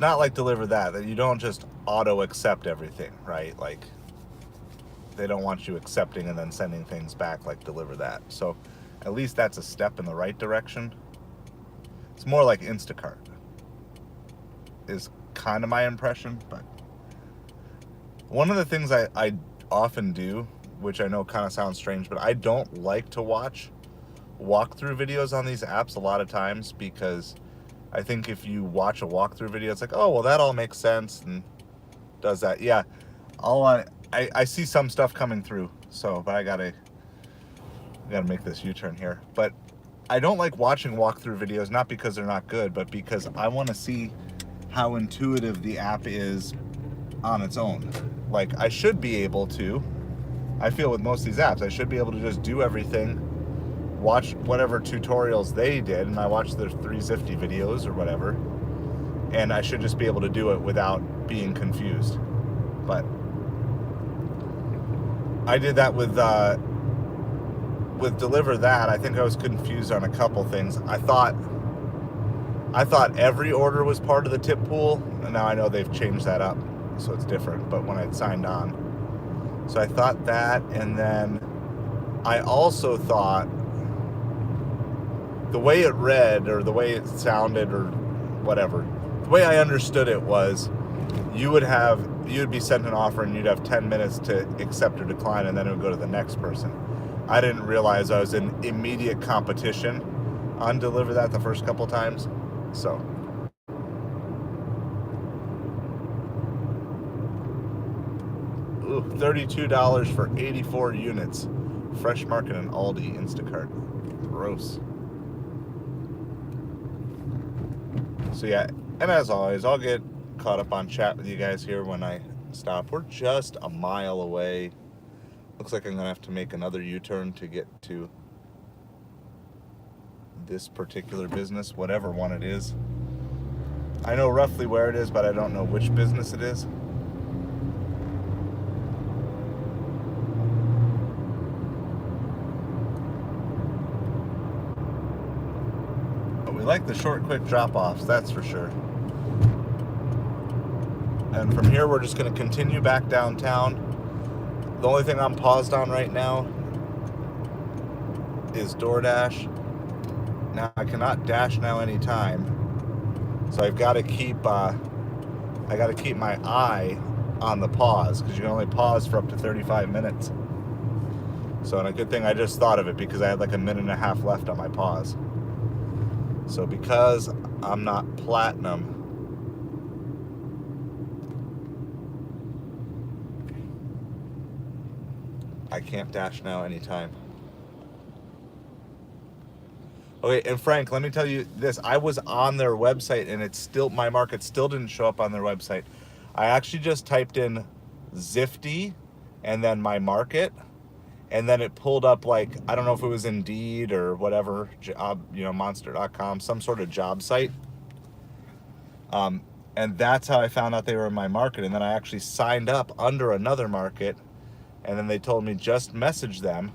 not like Deliver that you don't just auto accept everything, right? Like, they don't want you accepting and then sending things back like Deliver that. So at least that's a step in the right direction. It's more like Instacart is kind of my impression. But one of the things I often do, which I know kind of sounds strange, but I don't like to watch walkthrough videos on these apps a lot of times, because I think if you watch a walkthrough video, it's like, oh, well, that all makes sense and does that. Yeah, I see some stuff coming through, so, but I gotta make this U-turn here. But I don't like watching walkthrough videos, not because they're not good, but because I want to see how intuitive the app is on its own. Like, I should be able to, I feel with most of these apps, I should be able to just do everything, watch whatever tutorials they did, and I watched their 3 Zifty videos or whatever, and I should just be able to do it without being confused. But I did that with Deliver That. I think I was confused on a couple things. I thought every order was part of the tip pool, and now I know they've changed that up, so it's different. But when I signed on, so I thought that, and then I also thought the way it read, or the way it sounded, or whatever, the way I understood it was you'd be sent an offer and you'd have 10 minutes to accept or decline, and then it would go to the next person. I didn't realize I was in immediate competition on Deliver That the first couple times. So ooh, $32 for 84 units. Fresh Market and Aldi Instacart. Gross. So yeah, and as always, I'll get caught up on chat with you guys here when I stop. We're just 1 mile away. Looks like I'm gonna have to make another U-turn to get to this particular business, whatever one it is. I know roughly where it is, but I don't know which business it is. But we like the short, quick drop-offs, that's for sure. And from here, we're just going to continue back downtown. The only thing I'm paused on right now is Doordash. Now I cannot dash now anytime, so I've got to keep my eye on the pause, because you can only pause for up to 35 minutes. So, and a good thing I just thought of it, because I had like a minute and a half left on my pause. So because I'm not platinum, I can't dash now anytime. Okay, and Frank, let me tell you this. I was on their website, and it's still, my market still didn't show up on their website. I actually just typed in Zifty and then my market, and then it pulled up, like, I don't know if it was Indeed or whatever, job, monster.com, some sort of job site. And that's how I found out they were in my market. And then I actually signed up under another market, and then they told me just message them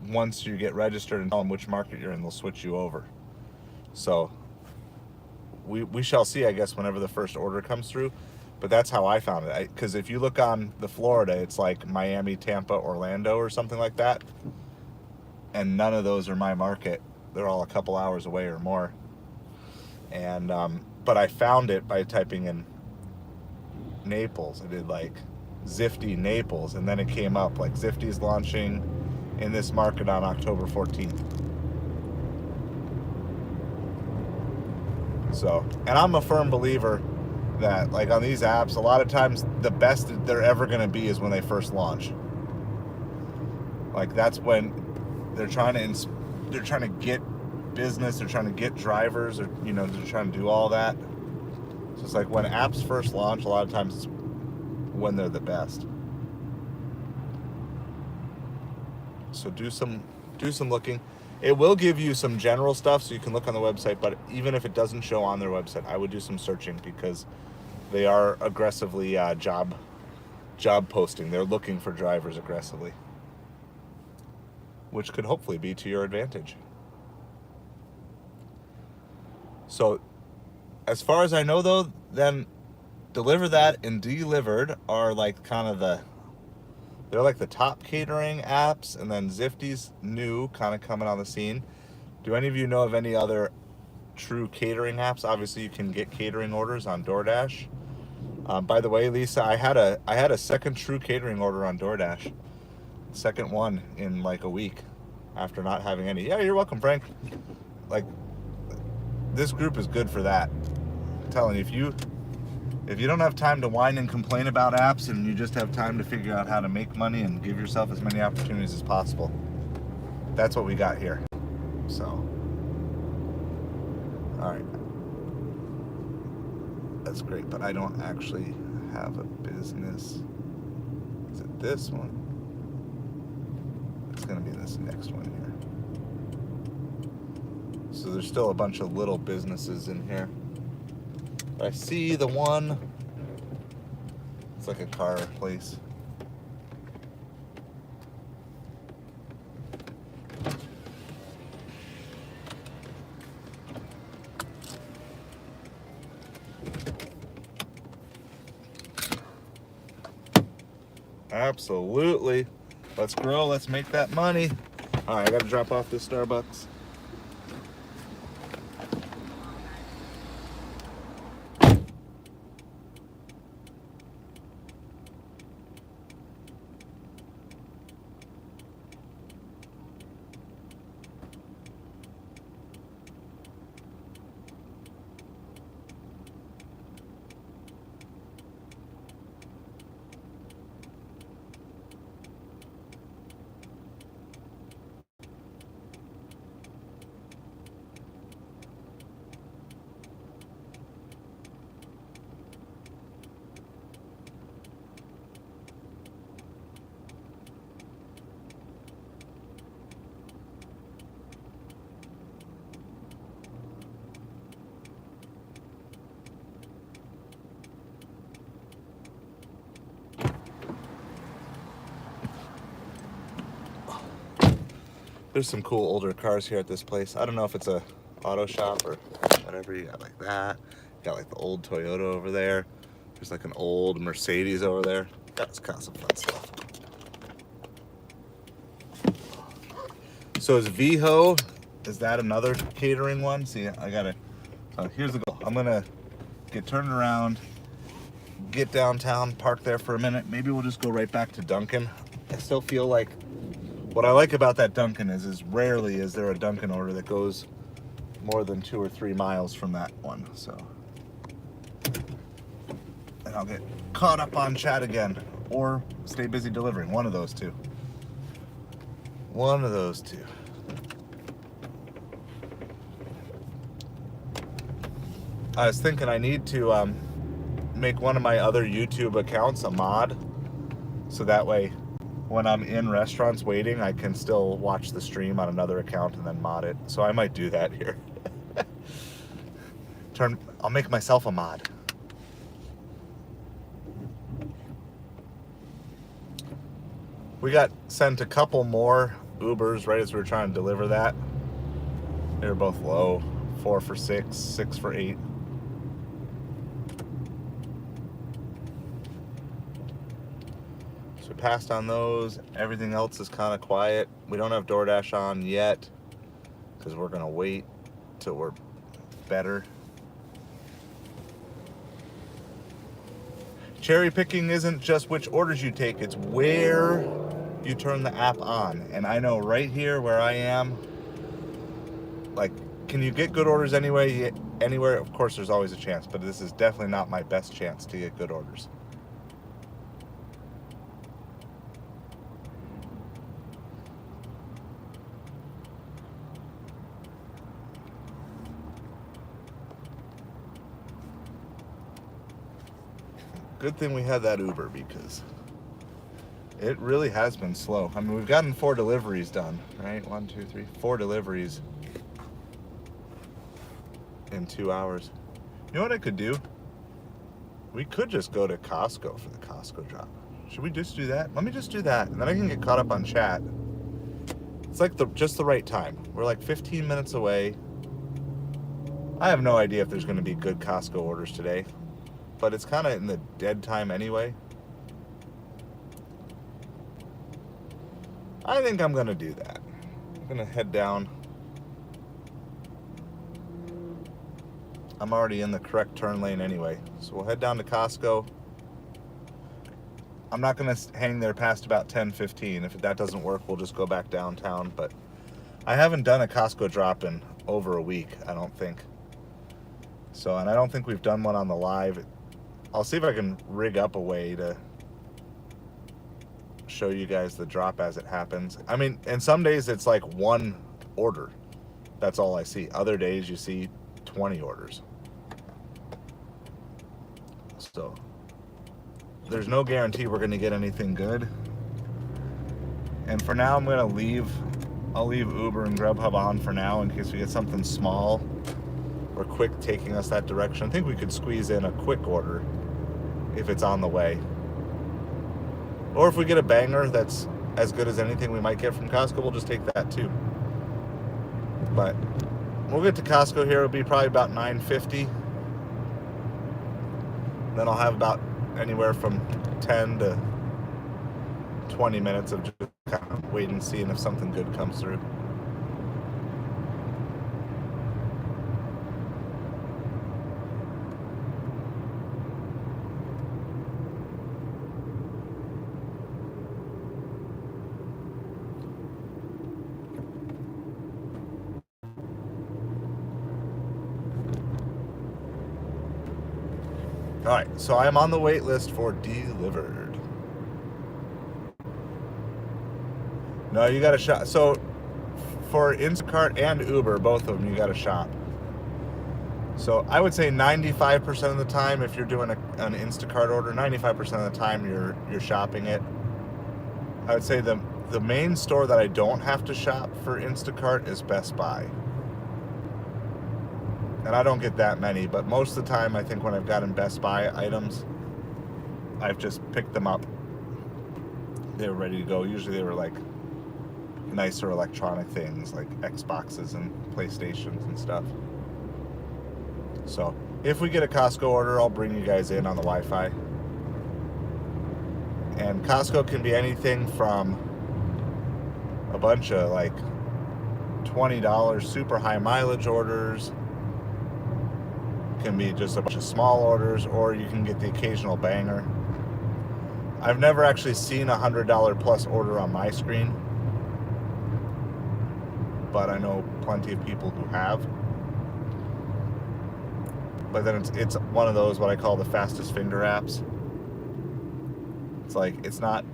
once you get registered and tell them which market you're in. They'll switch you over. So we shall see, I guess, whenever the first order comes through. But that's how I found it. Because if you look on the Florida, it's like Miami, Tampa, Orlando, or something like that. And none of those are my market. They're all a couple hours away or more. And but I found it by typing in Naples. I did like Zifty Naples, and then it came up like Zifty's launching in this market on October 14th. So, and I'm a firm believer that, like, on these apps, a lot of times the best they're ever going to be is when they first launch. Like, that's when they're trying to get business, they're trying to get drivers, or they're trying to do all that. So it's like when apps first launch, a lot of times it's when they're the best. So do some looking. It will give you some general stuff, so you can look on the website, but even if it doesn't show on their website, I would do some searching, because they are aggressively job posting. They're looking for drivers aggressively, which could hopefully be to your advantage. So as far as I know, though, then Deliver That and Delivered are like kind of they're like the top catering apps, and then Zifty's new, kind of coming on the scene. Do any of you know of any other true catering apps? Obviously, you can get catering orders on DoorDash. By the way, Lisa, I had a second true catering order on DoorDash. Second one in like a week after not having any. Yeah, you're welcome, Frank. Like, this group is good for that. I'm telling you, if you don't have time to whine and complain about apps, and you just have time to figure out how to make money and give yourself as many opportunities as possible, that's what we got here. So, all right. That's great, but I don't actually have a business. Is it this one? It's going to be this next one here. So there's still a bunch of little businesses in here. But I see the one. It's like a car place. Absolutely. Let's grow. Let's make that money. All right, I got to drop off this Starbucks. There's some cool older cars here at this place. I don't know if it's a auto shop or whatever. You got like that. You got like the old Toyota over there. There's like an old Mercedes over there. That's kind of some fun stuff. So is VHO, is that another catering one? See, I gotta, here's the goal. I'm gonna get turned around, get downtown, park there for a minute. Maybe we'll just go right back to Dunkin'. I still feel like, what I like about that Dunkin' is rarely is there a Dunkin' order that goes more than 2 or 3 miles from that one, so. And I'll get caught up on chat again, or stay busy delivering, one of those two. One of those two. I was thinking I need to make one of my other YouTube accounts a mod, so that way when I'm in restaurants waiting, I can still watch the stream on another account and then mod it. So I might do that here. I'll make myself a mod. We got sent a couple more Ubers right as we were trying to deliver that. They were both low, 4 for 6, 6 for 8. So we passed on those. Everything else is kind of quiet. We don't have Doordash on yet because we're gonna wait till we're better. Cherry picking isn't just which orders you take, it's where you turn the app on. And I know right here where I am, like, can you get good orders anyway? Anywhere? Of course, there's always a chance, but this is definitely not my best chance to get good orders. Good thing we had that Uber because it really has been slow. I mean, we've gotten 4 deliveries done, right? 1, 2, 3, 4 deliveries in 2 hours. You know what I could do? We could just go to Costco for the Costco drop. Should we just do that? Let me just do that, and then I can get caught up on chat. It's like just the right time. We're like 15 minutes away. I have no idea if there's going to be good Costco orders today, but it's kind of in the dead time anyway. I think I'm going to do that. I'm going to head down. I'm already in the correct turn lane anyway, so we'll head down to Costco. I'm not going to hang there past about 10:15. If that doesn't work, we'll just go back downtown, but I haven't done a Costco drop in over a week, I don't think. So, and I don't think we've done one on the live. I'll see if I can rig up a way to show you guys the drop as it happens. I mean, and some days it's like 1 order. That's all I see. Other days you see 20 orders. So there's no guarantee we're going to get anything good. And for now, I'm going to I'll leave Uber and Grubhub on for now in case we get something small or quick taking us that direction. I think we could squeeze in a quick order if it's on the way. Or if we get a banger that's as good as anything we might get from Costco, we'll just take that too. But we'll get to Costco here. It'll be probably about 9:50. Then I'll have about anywhere from 10 to 20 minutes of just kind of waiting and seeing if something good comes through. All right, so I am on the wait list for delivered. No, you got to shop. So for Instacart and Uber, both of them, you got to shop. So I would say 95% of the time, if you're doing an Instacart order, 95% of the time you're shopping it. I would say the main store that I don't have to shop for Instacart is Best Buy. And I don't get that many, but most of the time, I think when I've gotten Best Buy items, I've just picked them up. They were ready to go. Usually they were like nicer electronic things like Xboxes and PlayStations and stuff. So if we get a Costco order, I'll bring you guys in on the Wi-Fi. And Costco can be anything from a bunch of like $20 super high mileage orders, can be just a bunch of small orders, or you can get the occasional banger. I've never actually seen a $100 plus order on my screen, but I know plenty of people who have. But then it's one of those what I call the fastest finger apps. It's like, it's not,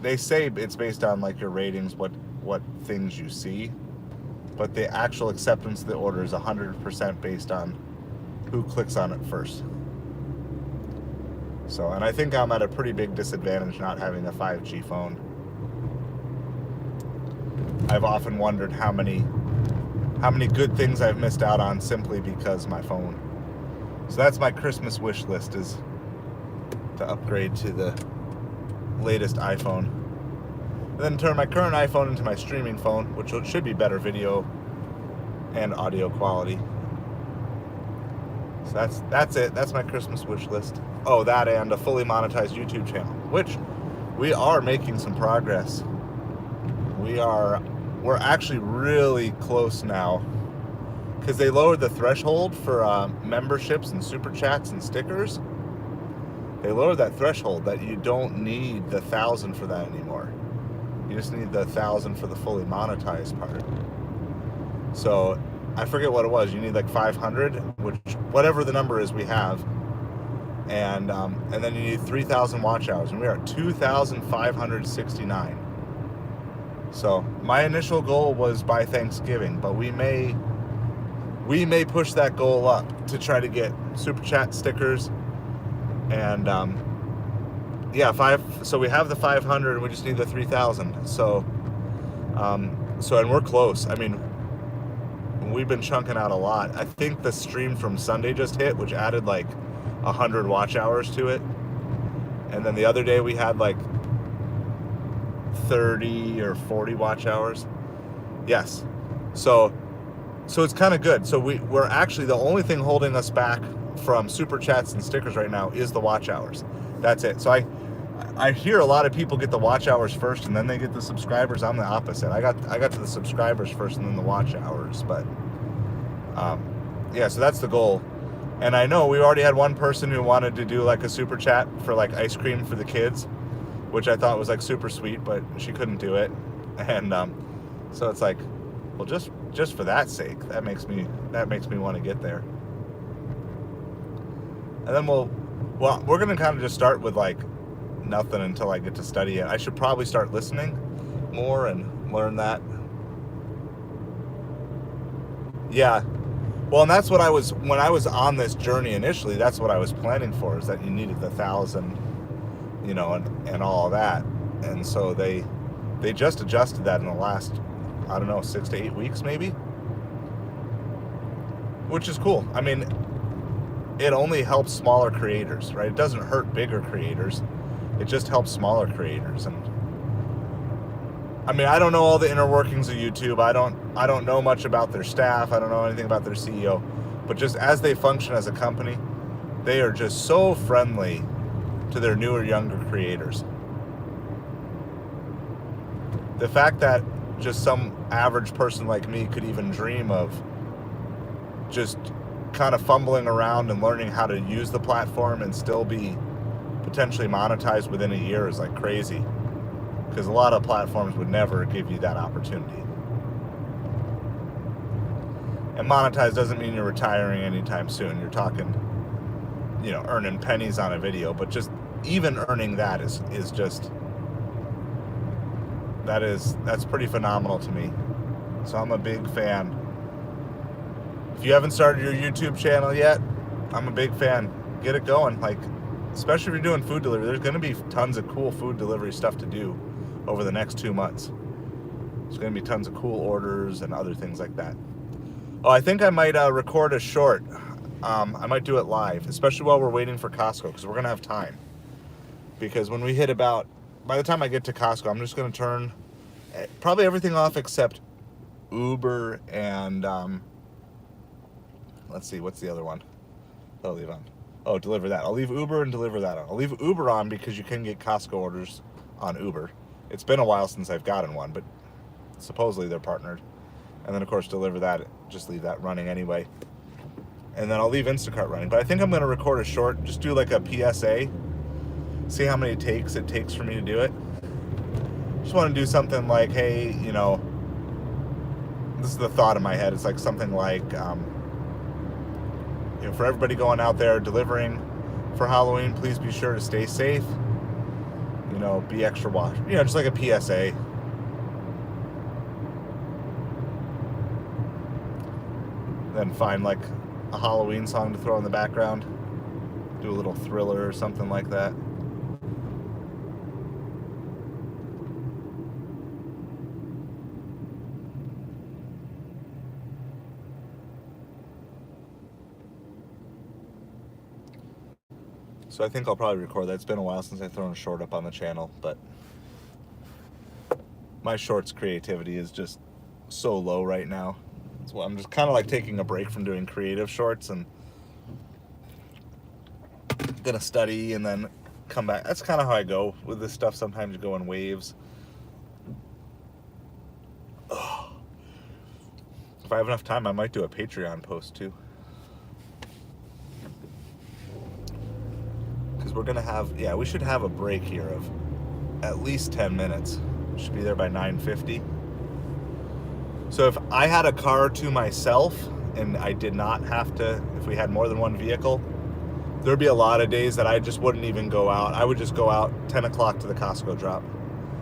they say it's based on like your ratings, what things you see, but the actual acceptance of the order is 100% based on who clicks on it first. So, and I think I'm at a pretty big disadvantage not having a 5G phone. I've often wondered how many good things I've missed out on simply because my phone. So that's my Christmas wish list, is to upgrade to the latest iPhone. And then turn my current iPhone into my streaming phone, which should be better video and audio quality. So that's it. That's my Christmas wish list. Oh, that and a fully monetized YouTube channel, which we are making some progress. We're actually really close now, because they lowered the threshold for memberships and super chats and stickers. They lowered that threshold that you don't need the 1,000 for that anymore. You just need the 1,000 for the fully monetized part. So I forget what it was. You need like 500, which whatever the number is we have, and then you need 3,000 watch hours, and we are at 2,569. So my initial goal was by Thanksgiving, but we may push that goal up to try to get super chat stickers, and so we have the 500 and we just need the 3,000. So and we're close. I mean, we've been chunking out a lot. I think the stream from Sunday just hit, which added like 100 watch hours to it, and then the other day we had like 30 or 40 watch hours. Yes. So it's kind of good. So we're actually, the only thing holding us back from super chats and stickers right now is the watch hours. That's it. So I hear a lot of people get the watch hours first and then they get the subscribers. I'm the opposite. I got to the subscribers first and then the watch hours. But so that's the goal. And I know we already had one person who wanted to do like a super chat for like ice cream for the kids, which I thought was like super sweet, but she couldn't do it. And so it's like, well, just for that sake, that makes me want to get there. And then we're gonna kind of just start with like nothing until I get to study it. I should probably start listening more and learn that. Yeah. Well, and that's what when I was on this journey initially, that's what I was planning for, is that you needed the 1,000, and all of that. And so they just adjusted that in the last, I don't know, 6 to 8 weeks maybe, which is cool. I mean, it only helps smaller creators, right? It doesn't hurt bigger creators. It just helps smaller creators. And I mean, I don't know all the inner workings of YouTube. I don't know much about their staff. I don't know anything about their CEO, but just as they function as a company, they are just so friendly to their newer, younger creators. The fact that just some average person like me could even dream of just kind of fumbling around and learning how to use the platform and still be potentially monetized within a year is like crazy, because a lot of platforms would never give you that opportunity. And monetize doesn't mean you're retiring anytime soon. You're talking, earning pennies on a video, but just even earning that is just, that's pretty phenomenal to me. So I'm a big fan. If you haven't started your YouTube channel yet, I'm a big fan. Get it going. Like, especially if you're doing food delivery, there's going to be tons of cool food delivery stuff to do over the next 2 months. There's going to be tons of cool orders and other things like that. Oh, I think I might record a short. I might do it live, especially while we're waiting for Costco, because we're going to have time. Because when we hit by the time I get to Costco, I'm just going to turn Probably everything off except Uber and let's see, what's the other one I'll leave on? Oh, deliver that. I'll leave Uber and deliver that on. I'll leave Uber on because you can get Costco orders on Uber. It's been a while since I've gotten one, but supposedly they're partnered. And then of course deliver that, just leave that running anyway. And then I'll leave Instacart running. But I think I'm going to record a short, just do like a PSA, see how many takes it takes for me to do it. Just want to do something like, hey, you know, this is the thought in my head. It's like something like, you know, for everybody going out there delivering for Halloween, please be sure to stay safe. You know, be extra watch. You know, just like a PSA. Then find like a Halloween song to throw in the background. Do a little Thriller or something like that. So I think I'll probably record that. It's been a while since I've thrown a short up on the channel, but my shorts creativity is just so low right now. So I'm just kind of like taking a break from doing creative shorts and gonna study and then come back. That's kind of how I go with this stuff. Sometimes you go in waves. Ugh. If I have enough time, I might do a Patreon post too. Because we're gonna have, yeah, we should have a break here of at least 10 minutes. We should be there by 9:50. So if I had a car to myself and I did not have to, if we had more than one vehicle, there'd be a lot of days that I just wouldn't even go out. I would just go out 10 o'clock to the Costco drop.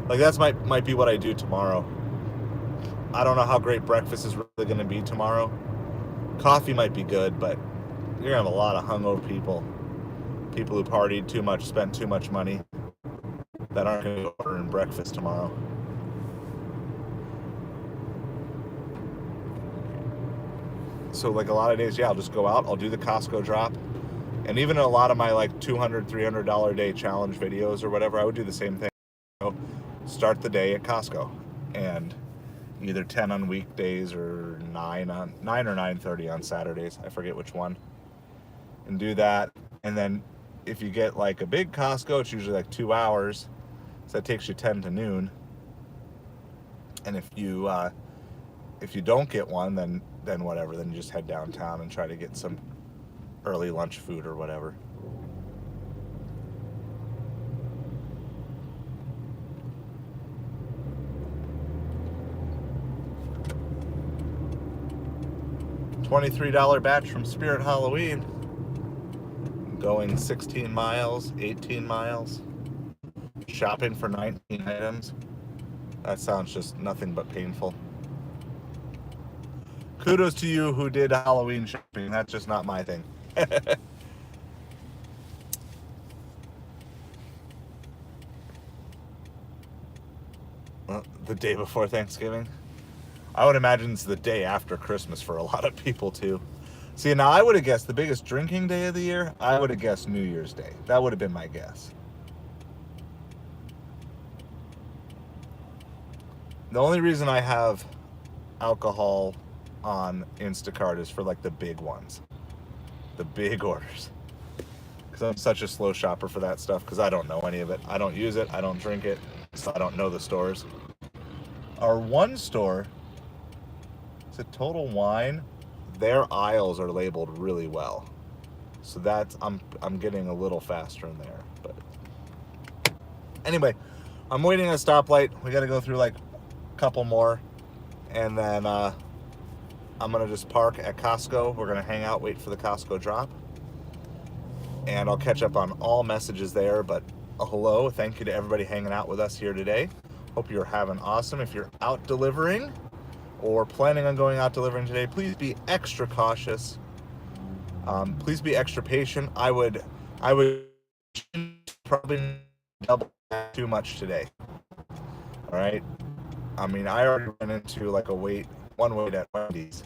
Like that's might be what I do tomorrow. I don't know how great breakfast is really going to be tomorrow. Coffee might be good, but you're going to have a lot of hungover people. People who partied too much, spent too much money, that aren't going to be ordering breakfast tomorrow. So like a lot of days, yeah, I'll just go out, I'll do the Costco drop. And even a lot of my like $200, $300 a day challenge videos or whatever, I would do the same thing. You know, start the day at Costco and either 10 on weekdays or 9 or 9:30 on Saturdays. I forget which one. And do that. And then if you get like a big Costco, it's usually like 2 hours. So that takes you 10 to noon. And if you don't get one, then whatever, then you just head downtown and try to get some early lunch food or whatever. $23 batch from Spirit Halloween. Going 16 miles, 18 miles. Shopping for 19 items. That sounds just nothing but painful. Kudos to you who did Halloween shopping. That's just not my thing. Well, the day before Thanksgiving. I would imagine it's the day after Christmas for a lot of people too. See, now I would have guessed the biggest drinking day of the year, I would have guessed New Year's Day. That would have been my guess. The only reason I have alcohol on Instacart is for like the big ones, the big orders. Because I'm such a slow shopper for that stuff because I don't know any of it. I don't use it, I don't drink it, so I don't know the stores. Our one store, is it Total Wine? Their aisles are labeled really well. So that's, I'm getting a little faster in there. But anyway, I'm waiting at a stoplight. We got to go through like a couple more. And then I'm going to just park at Costco. We're going to hang out, wait for the Costco drop. And I'll catch up on all messages there. But a hello, thank you to everybody hanging out with us here today. Hope you're having awesome. If you're out delivering or planning on going out delivering today, please be extra cautious. Please be extra patient. I would probably double too much today. All right. I mean, I already ran into like one wait at Wendy's,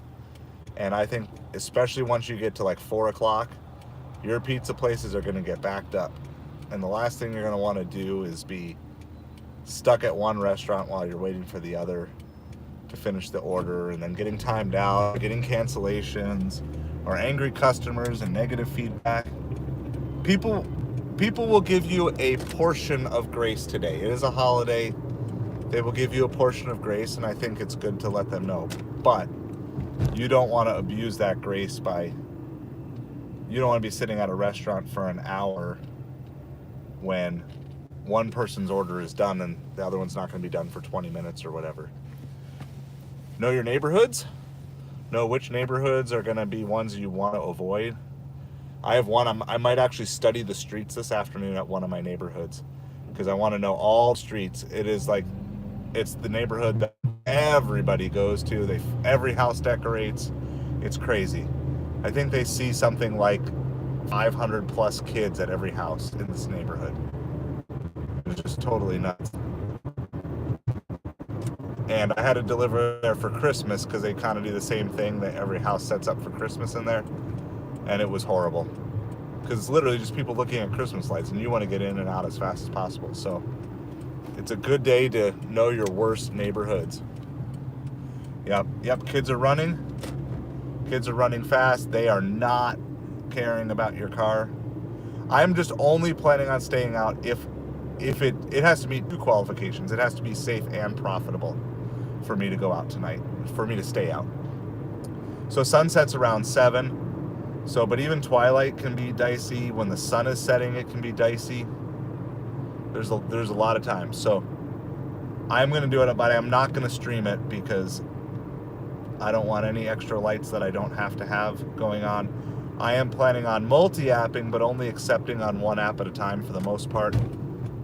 and I think especially once you get to like 4 o'clock, your pizza places are going to get backed up, and the last thing you're going to want to do is be stuck at one restaurant while you're waiting for the other to finish the order, and then getting timed out, getting cancellations, or angry customers and negative feedback. People people will give you a portion of grace today. It is a holiday. They will give you a portion of grace, and I think it's good to let them know. But you don't want to abuse that grace by, you don't want to be sitting at a restaurant for an hour when one person's order is done and the other one's not going to be done for 20 minutes or whatever. Know your neighborhoods. Know which neighborhoods are going to be ones you want to avoid. I have one. I might actually study the streets this afternoon at one of my neighborhoods because I want to know all streets. It's the neighborhood that everybody goes to. Every house decorates. It's crazy. I think they see something like 500 plus kids at every house in this neighborhood. It's just totally nuts. And I had to deliver there for Christmas because they kind of do the same thing that every house sets up for Christmas in there. And it was horrible because it's literally just people looking at Christmas lights, and you want to get in and out as fast as possible. So it's a good day to know your worst neighborhoods. Yep, kids are running fast. They are not caring about your car. I'm just only planning on staying out if it has to meet two qualifications. It has to be safe and profitable for me to go out tonight, for me to stay out. So sunset's around 7. So, but even twilight can be dicey. When the sun is setting, it can be dicey. There's a lot of time. So I'm going to do it, but I'm not going to stream it because I don't want any extra lights that I don't have to have going on. I am planning on multi-apping, but only accepting on one app at a time for the most part,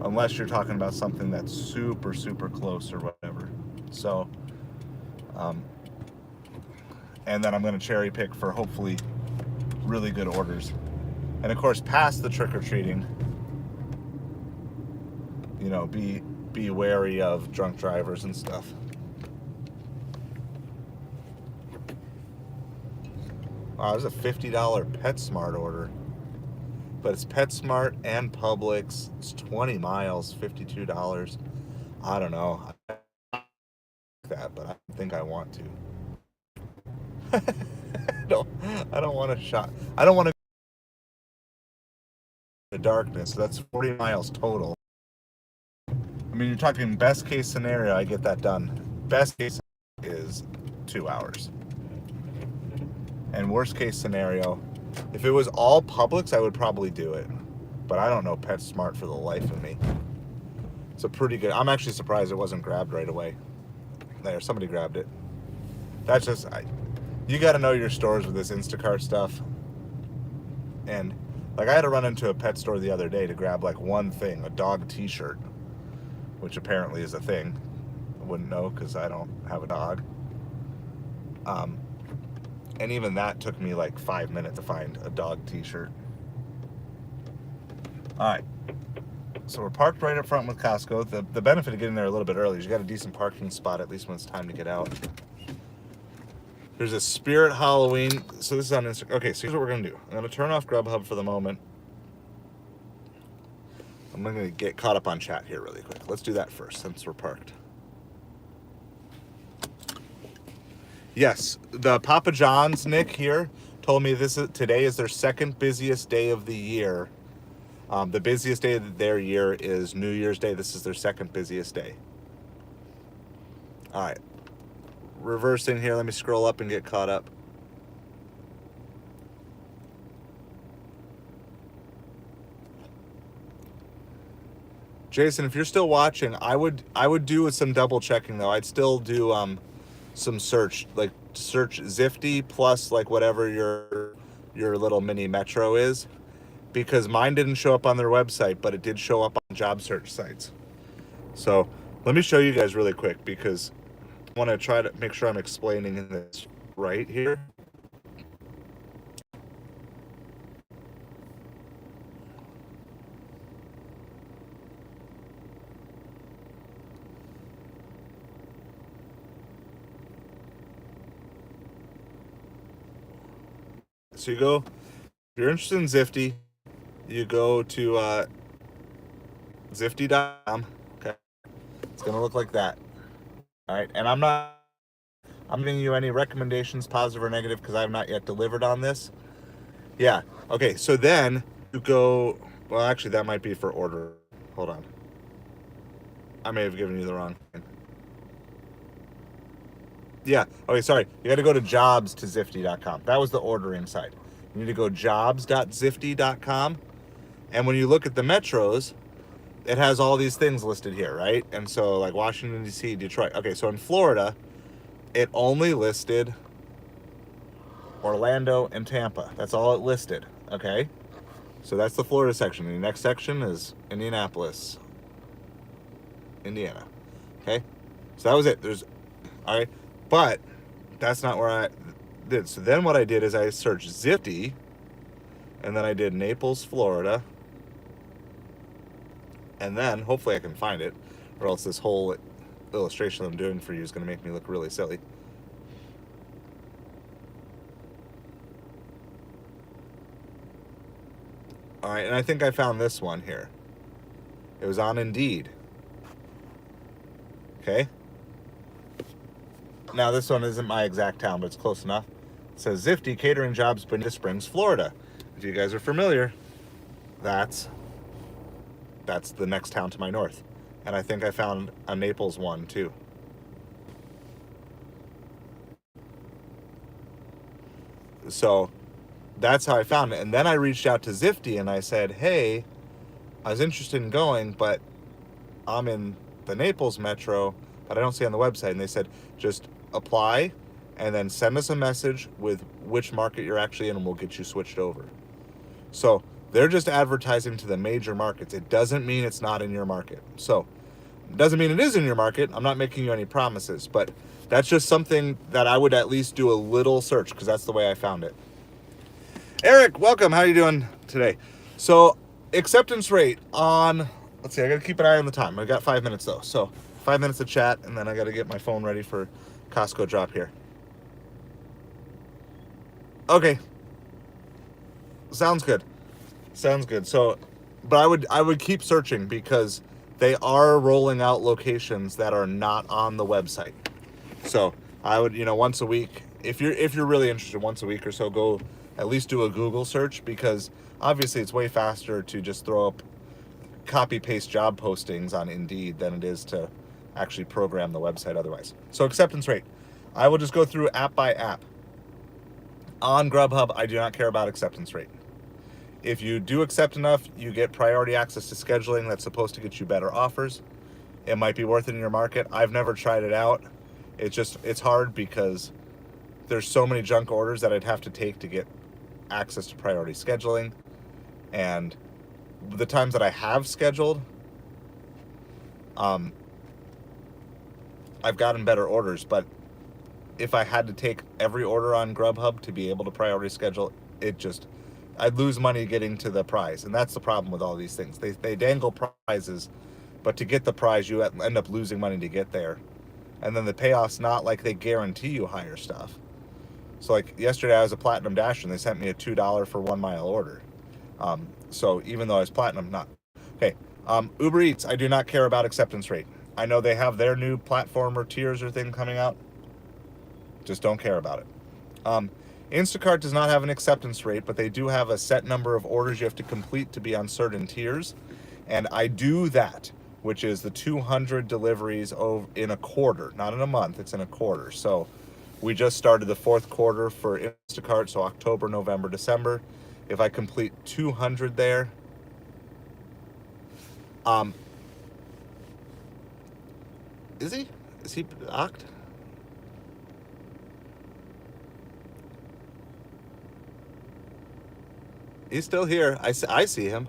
unless you're talking about something that's super, super close or whatever. So, and then I'm going to cherry pick for hopefully really good orders. And of course, past the trick-or-treating, be wary of drunk drivers and stuff. Wow, there's a $50 PetSmart order. But it's PetSmart and Publix. It's 20 miles, $52. I don't know. I like that, but I don't think I want to. I don't want to shop. I don't want to go in the darkness. That's 40 miles total. I mean, you're talking best case scenario, I get that done. Best case is 2 hours. And worst case scenario, if it was all Publix, I would probably do it. But I don't know PetSmart for the life of me. It's a pretty good. I'm actually surprised it wasn't grabbed right away. There, somebody grabbed it. That's just, you got to know your stores with this Instacart stuff. And like I had to run into a pet store the other day to grab like one thing, a dog t-shirt, which apparently is a thing. I wouldn't know because I don't have a dog. And even that took me like 5 minutes to find a dog t-shirt. All right. So we're parked right up front with Costco. The benefit of getting there a little bit early is you got a decent parking spot at least when it's time to get out. There's a Spirit Halloween. So this is on Instagram. Okay, so here's what we're going to do. I'm going to turn off Grubhub for the moment. I'm going to get caught up on chat here really quick. Let's do that first since we're parked. Yes, the Papa John's, Nick here, told me today is their second busiest day of the year. The busiest day of their year is New Year's Day. This is their second busiest day. All right. Reversing here. Let me scroll up and get caught up. Jason, if you're still watching, I would do some double checking though. I'd still do some search Zifty plus like whatever your little mini metro is, because mine didn't show up on their website, but it did show up on job search sites. So let me show you guys really quick because I want to try to make sure I'm explaining this right here. So if you're interested in Zifty, you go to Zifty.com. Okay. going to look like that. All right, and I'm giving you any recommendations, positive or negative, because I have not yet delivered on this. Yeah. Okay, so then you go, well, actually, that might be for order. Hold on. I may have given you the wrong thing. Yeah. Okay, sorry. You got to go to jobs.zifty.com. That was the ordering side. You need to go jobs.zifty.com. And when you look at the metros, it has all these things listed here, right? And so, like Washington, D.C., Detroit. Okay, so in Florida, it only listed Orlando and Tampa. That's all it listed, okay? So that's the Florida section. The next section is Indianapolis, Indiana, okay? So that was it. All right, but that's not where I did. So then what I did is I searched Zifty, and then I did Naples, Florida, and then hopefully I can find it, or else this whole illustration I'm doing for you is going to make me look really silly. All right, and I think I found this one here. It was on Indeed. Okay. Now this one isn't my exact town, but it's close enough. It says Zifty catering jobs, Bonita Springs, Florida. If you guys are familiar, that's the next town to my north. And I think I found a Naples one too. So that's how I found it. And then I reached out to Zifty and I said, hey, I was interested in going, but I'm in the Naples metro, but I don't see it on the website. And they said, just apply and then send us a message with which market you're actually in and we'll get you switched over. So they're just advertising to the major markets. It doesn't mean it's not in your market. So it doesn't mean it is in your market. I'm not making you any promises, but that's just something that I would at least do a little search because that's the way I found it. Eric, welcome. How are you doing today? So acceptance rate on, let's see, I got to keep an eye on the time. I got 5 minutes though. So 5 minutes of chat and then I got to get my phone ready for Costco drop here. Okay. Sounds good. Sounds good. So, but I would keep searching because they are rolling out locations that are not on the website. So I would, once a week, if you're really interested, once a week or so, go at least do a Google search because obviously it's way faster to just throw up copy paste job postings on Indeed than it is to actually program the website otherwise. So acceptance rate, I will just go through app by app. On Grubhub, I do not care about acceptance rate. If you do accept enough, you get priority access to scheduling that's supposed to get you better offers. It might be worth it in your market. I've never tried it out. It's hard because there's so many junk orders that I'd have to take to get access to priority scheduling. And the times that I have scheduled, I've gotten better orders, but if I had to take every order on Grubhub to be able to priority schedule, I'd lose money getting to the prize. And that's the problem with all these things. They dangle prizes, but to get the prize, you end up losing money to get there. And then the payoff's not like they guarantee you higher stuff. So like yesterday I was a Platinum Dasher and they sent me a $2 for 1 mile order. So even though I was Platinum, not. Okay. Ubereats, I do not care about acceptance rate. I know they have their new platform or tiers or thing coming out. Just don't care about it. Instacart does not have an acceptance rate, but they do have a set number of orders you have to complete to be on certain tiers. And I do that, which is the 200 deliveries in a quarter, not in a month, it's in a quarter. So we just started the 4th quarter for Instacart, so October, November, December. If I complete 200 there, is he oct? He's still here. I see him.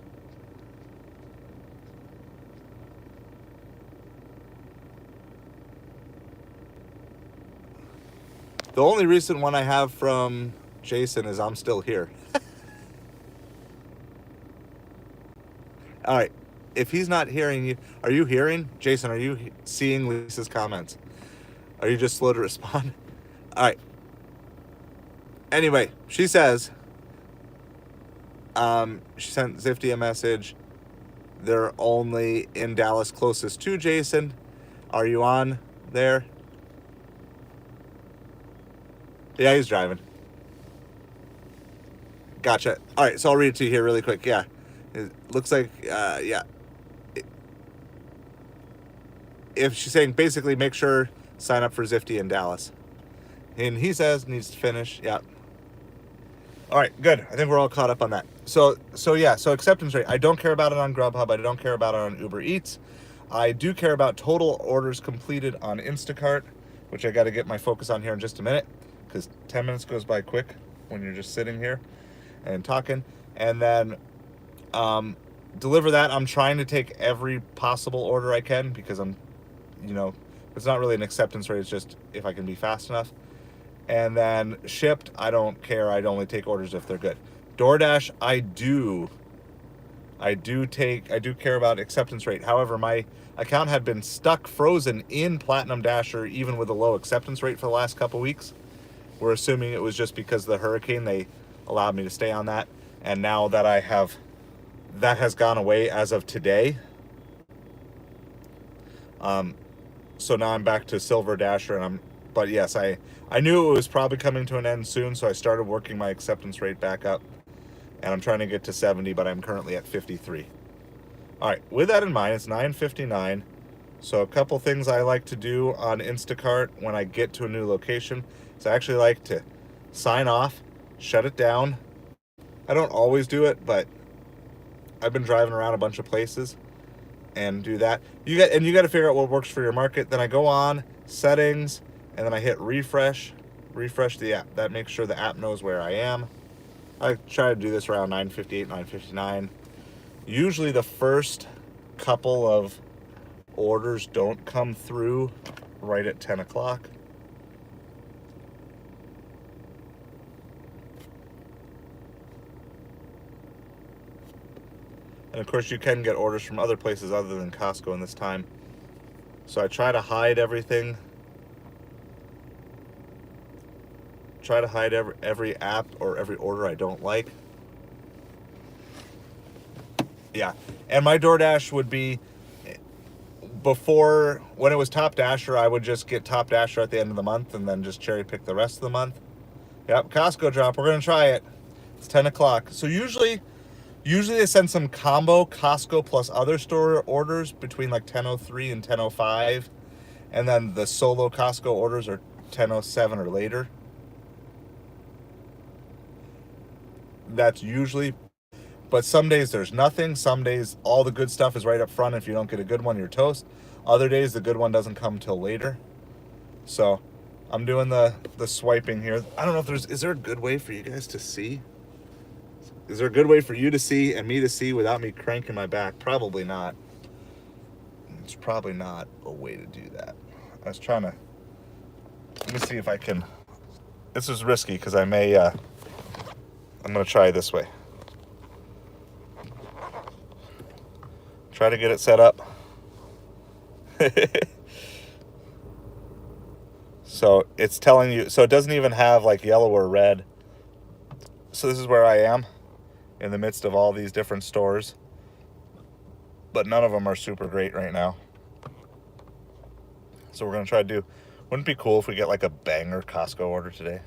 The only recent one I have from Jason is I'm still here. All right. If he's not hearing you, are you hearing? Jason, are you seeing Lisa's comments? Are you just slow to respond? All right. Anyway, she says, she sent Zifty a message. They're only in Dallas closest to Jason. Are you on there? Yeah, he's driving. Gotcha. All right, so I'll read it to you here really quick. Yeah, it looks like yeah. If she's saying basically make sure sign up for Zifty in Dallas, and he says needs to finish. Yeah. All right, good. I think we're all caught up on that. So yeah. So acceptance rate. I don't care about it on Grubhub. I don't care about it on Ubereats. I do care about total orders completed on Instacart, which I got to get my focus on here in just a minute, because 10 minutes goes by quick when you're just sitting here and talking. And then deliver that. I'm trying to take every possible order I can, because it's not really an acceptance rate. It's just if I can be fast enough. And then shipped, I don't care. I'd only take orders if they're good. Doordash, I do care about acceptance rate. However, my account had been stuck frozen in Platinum Dasher even with a low acceptance rate for the last couple weeks. We're assuming it was just because of the hurricane. They allowed me to stay on that. And now that that has gone away as of today. So now I'm back to Silver Dasher, but yes, I knew it was probably coming to an end soon, so I started working my acceptance rate back up, and I'm trying to get to 70, but I'm currently at 53. All right, with that in mind, it's 9:59. So a couple things I like to do on Instacart when I get to a new location is I actually like to sign off, shut it down. I don't always do it, but I've been driving around a bunch of places and do that. You got to figure out what works for your market. Then I go on settings, and then I hit refresh the app. That makes sure the app knows where I am. I try to do this around 9:58, 9:59. Usually the first couple of orders don't come through right at 10 o'clock. And of course you can get orders from other places other than Costco in this time. So I try to hide everything. Try to hide every app or every order I don't like. Yeah. And my DoorDash would be, before, when it was Top Dasher, I would just get Top Dasher at the end of the month and then just cherry pick the rest of the month. Yep, Costco drop. We're going to try it. It's 10 o'clock. So usually they send some combo Costco plus other store orders between like 10:03 and 10:05. And then the solo Costco orders are 10:07 or later. That's usually, but some days there's nothing. Some days all the good stuff is right up front. If you don't get a good one, you're toast. Other days the good one doesn't come till later. So I'm doing the swiping here. I don't know if is there a good way for you guys to see? Is there a good way for you to see and me to see without me cranking my back? Probably not. It's probably not a way to do that. I was trying to, let me see if I can, this is risky because I'm going to try this way. Try to get it set up. So it's telling you, so it doesn't even have like yellow or red. So this is where I am in the midst of all these different stores, but none of them are super great right now. So we're going to try to do, wouldn't it be cool if we get like a banger Costco order today?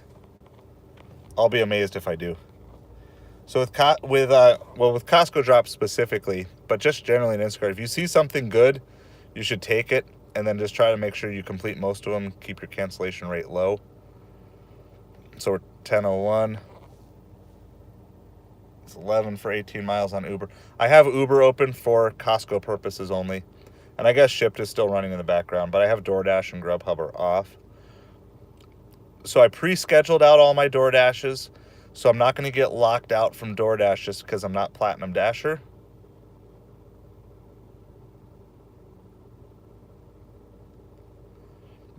I'll be amazed if I do. So with Costco drops specifically, but just generally in Instacart, if you see something good, you should take it, and then just try to make sure you complete most of them. Keep your cancellation rate low. So we're 10:01. It's 11 for 18 miles on Uber. I have Uber open for Costco purposes only, and I guess Shipt is still running in the background, but I have DoorDash and Grubhub are off. So I pre-scheduled out all my DoorDashes, so I'm not going to get locked out from DoorDash just because I'm not Platinum Dasher.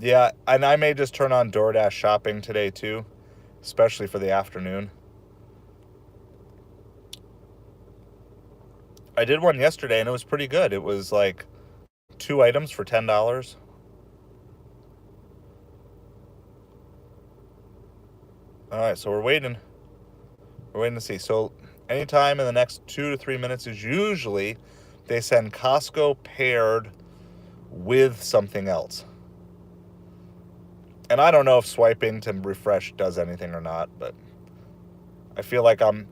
Yeah, and I may just turn on DoorDash shopping today too, especially for the afternoon. I did one yesterday and it was pretty good. It was like 2 items for $10. All right, so we're waiting. We're waiting to see. So anytime in the next 2 to 3 minutes is usually they send Costco paired with something else. And I don't know if swiping to refresh does anything or not, but I feel like I'm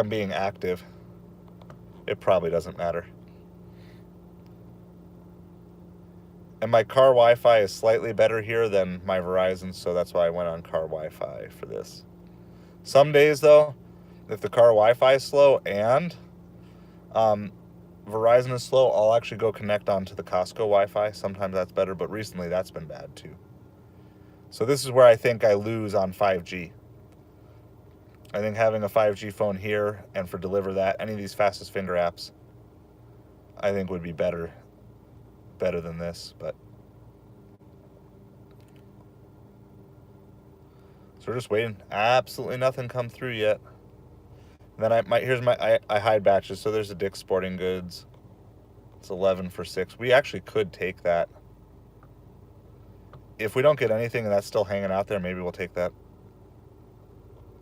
being active. It probably doesn't matter. And my car Wi-Fi is slightly better here than my Verizon, so that's why I went on car Wi-Fi for this. Some days, though, if the car Wi-Fi is slow and Verizon is slow, I'll actually go connect onto the Costco Wi-Fi. Sometimes that's better, but recently that's been bad too. So this is where I think I lose on 5G. I think having a 5G phone here and for Deliver That, any of these fastest finger apps, I think would be better than this, but so we're just waiting. Absolutely nothing come through yet. And then I hide batches. So there's a Dick's Sporting Goods. It's 11 for 6. We actually could take that. If we don't get anything and that's still hanging out there, maybe we'll take that.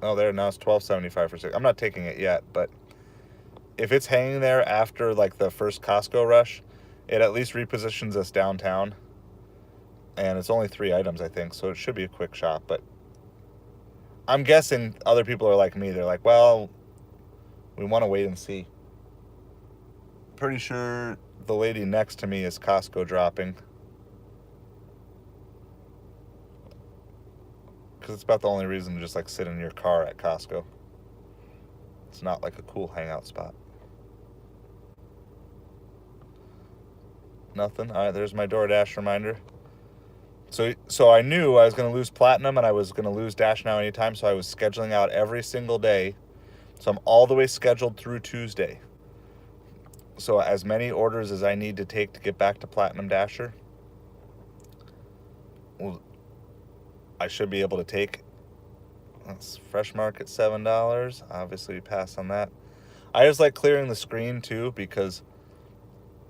Oh, there, now it's $12.75 for 6. I'm not taking it yet, but if it's hanging there after like the first Costco rush, it at least repositions us downtown. And it's only 3 items, I think, so it should be a quick shop. But I'm guessing other people are like me. They're like, well, we want to wait and see. Pretty sure the lady next to me is Costco dropping. Because it's about the only reason to just like sit in your car at Costco. It's not like a cool hangout spot. Nothing. All right, there's my Doordash reminder. So I knew I was going to lose Platinum and I was going to lose Dash Now anytime, so I was scheduling out every single day. So I'm all the way scheduled through Tuesday. So as many orders as I need to take to get back to Platinum Dasher, well, I should be able to take. That's Fresh Market, $7. Obviously, we pass on that. I just like clearing the screen too, because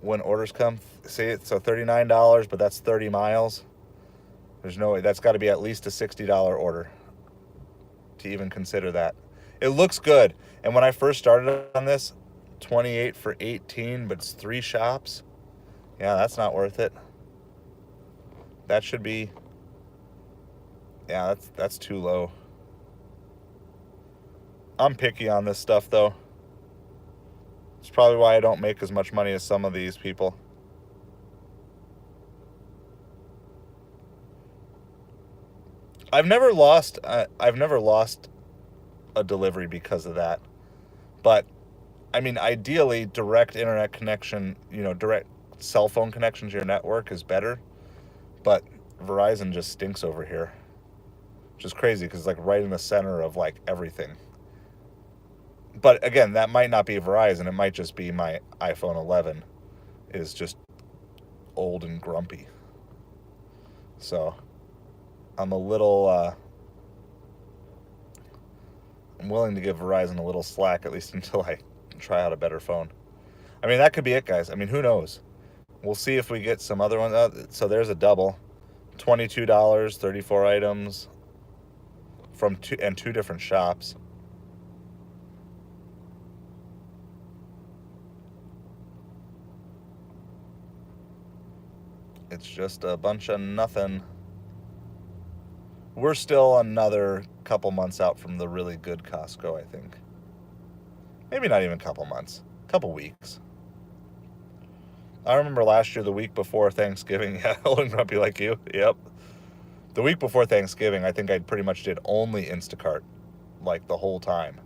when orders come, say it's so $39, but that's 30 miles. There's no way. That's got to be at least a $60 order to even consider that. It looks good. And when I first started on this, 28 for 18, but it's 3 shops. Yeah, that's not worth it. That should be. Yeah, that's too low. I'm picky on this stuff though. It's probably why I don't make as much money as some of these people. I've never lost a delivery because of that. But I mean, ideally, direct internet connection, direct cell phone connection to your network is better. But Verizon just stinks over here, which is crazy because it's like right in the center of like everything. But again, that might not be Verizon. It might just be my iPhone 11 is just old and grumpy. So I'm a little, I'm willing to give Verizon a little slack, at least until I try out a better phone. I mean, that could be it, guys. I mean, who knows? We'll see if we get some other ones. So there's a double. $22, 34 items from two different shops. It's just a bunch of nothing. We're still another couple months out from the really good Costco, I think. Maybe not even a couple months. Couple weeks. I remember last year, the week before Thanksgiving. Yeah, old and grumpy like you. Yep. The week before Thanksgiving, I think I pretty much did only Instacart, like the whole time.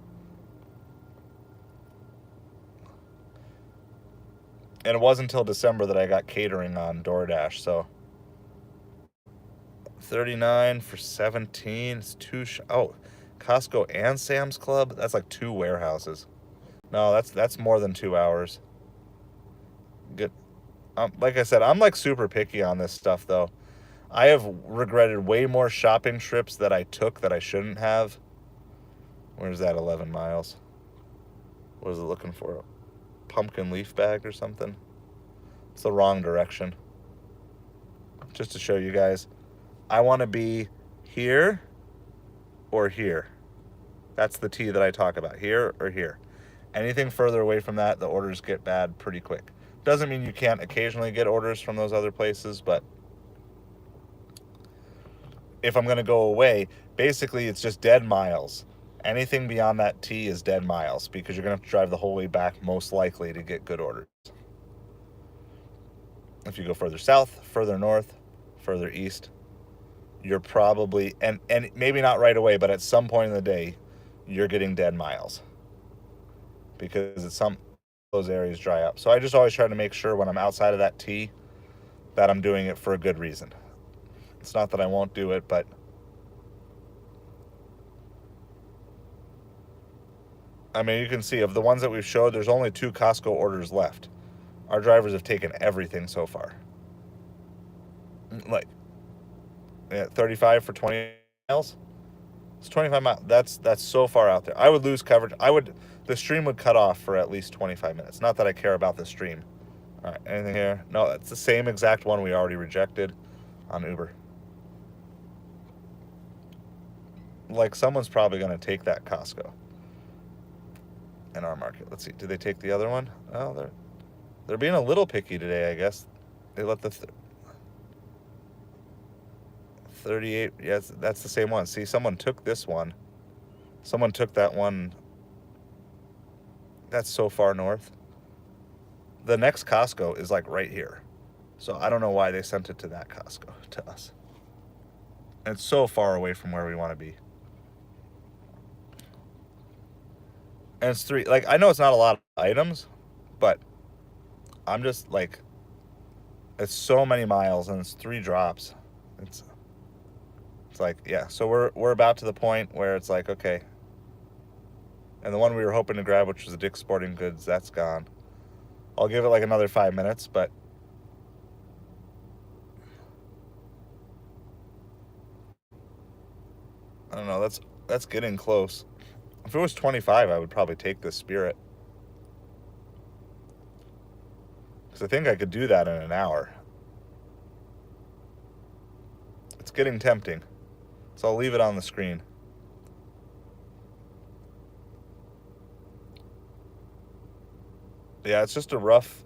And it wasn't until December that I got catering on Doordash, so 39 for 17. It's Costco and Sam's Club. That's like 2 warehouses. No, that's more than 2 hours. Good. Like I said, I'm like super picky on this stuff though. I have regretted way more shopping trips that I took that I shouldn't have. Where's that 11 miles? What is it looking for? A pumpkin leaf bag or something? It's the wrong direction. Just to show you guys, I want to be here or here. That's the T that I talk about, here or here. Anything further away from that, the orders get bad pretty quick. Doesn't mean you can't occasionally get orders from those other places, but if I'm going to go away, basically it's just dead miles. Anything beyond that T is dead miles because you're going to have to drive the whole way back most likely to get good orders. If you go further south, further north, further east, you're probably, and maybe not right away, but at some point in the day, you're getting dead miles because it's some those areas dry up. So I just always try to make sure when I'm outside of that T that I'm doing it for a good reason. It's not that I won't do it, but I mean, you can see of the ones that we've showed, there's only 2 Costco orders left. Our drivers have taken everything so far. Like, 35 for 20 miles. It's 25 miles. That's so far out there. I would lose coverage. The stream would cut off for at least 25 minutes. Not that I care about the stream. All right, anything here? No, it's the same exact one we already rejected on Uber. Like, someone's probably going to take that Costco in our market. Let's see. Did they take the other one? Oh, they're being a little picky today, I guess. They let the 38. Yes, that's the same one. See, someone took this one. Someone took that one. That's so far north. The next Costco is like right here. So I don't know why they sent it to that Costco, to us. And it's so far away from where we want to be. And it's 3. Like, I know it's not a lot of items, but I'm just like, it's so many miles and it's 3 drops. It's like, yeah. So we're about to the point where it's like, okay. And the one we were hoping to grab, which was the Dick's Sporting Goods, that's gone. I'll give it like another 5 minutes, but I don't know. That's getting close. If it was 25, I would probably take this Spirit. Because I think I could do that in an hour. It's getting tempting. So I'll leave it on the screen. Yeah, it's just a rough...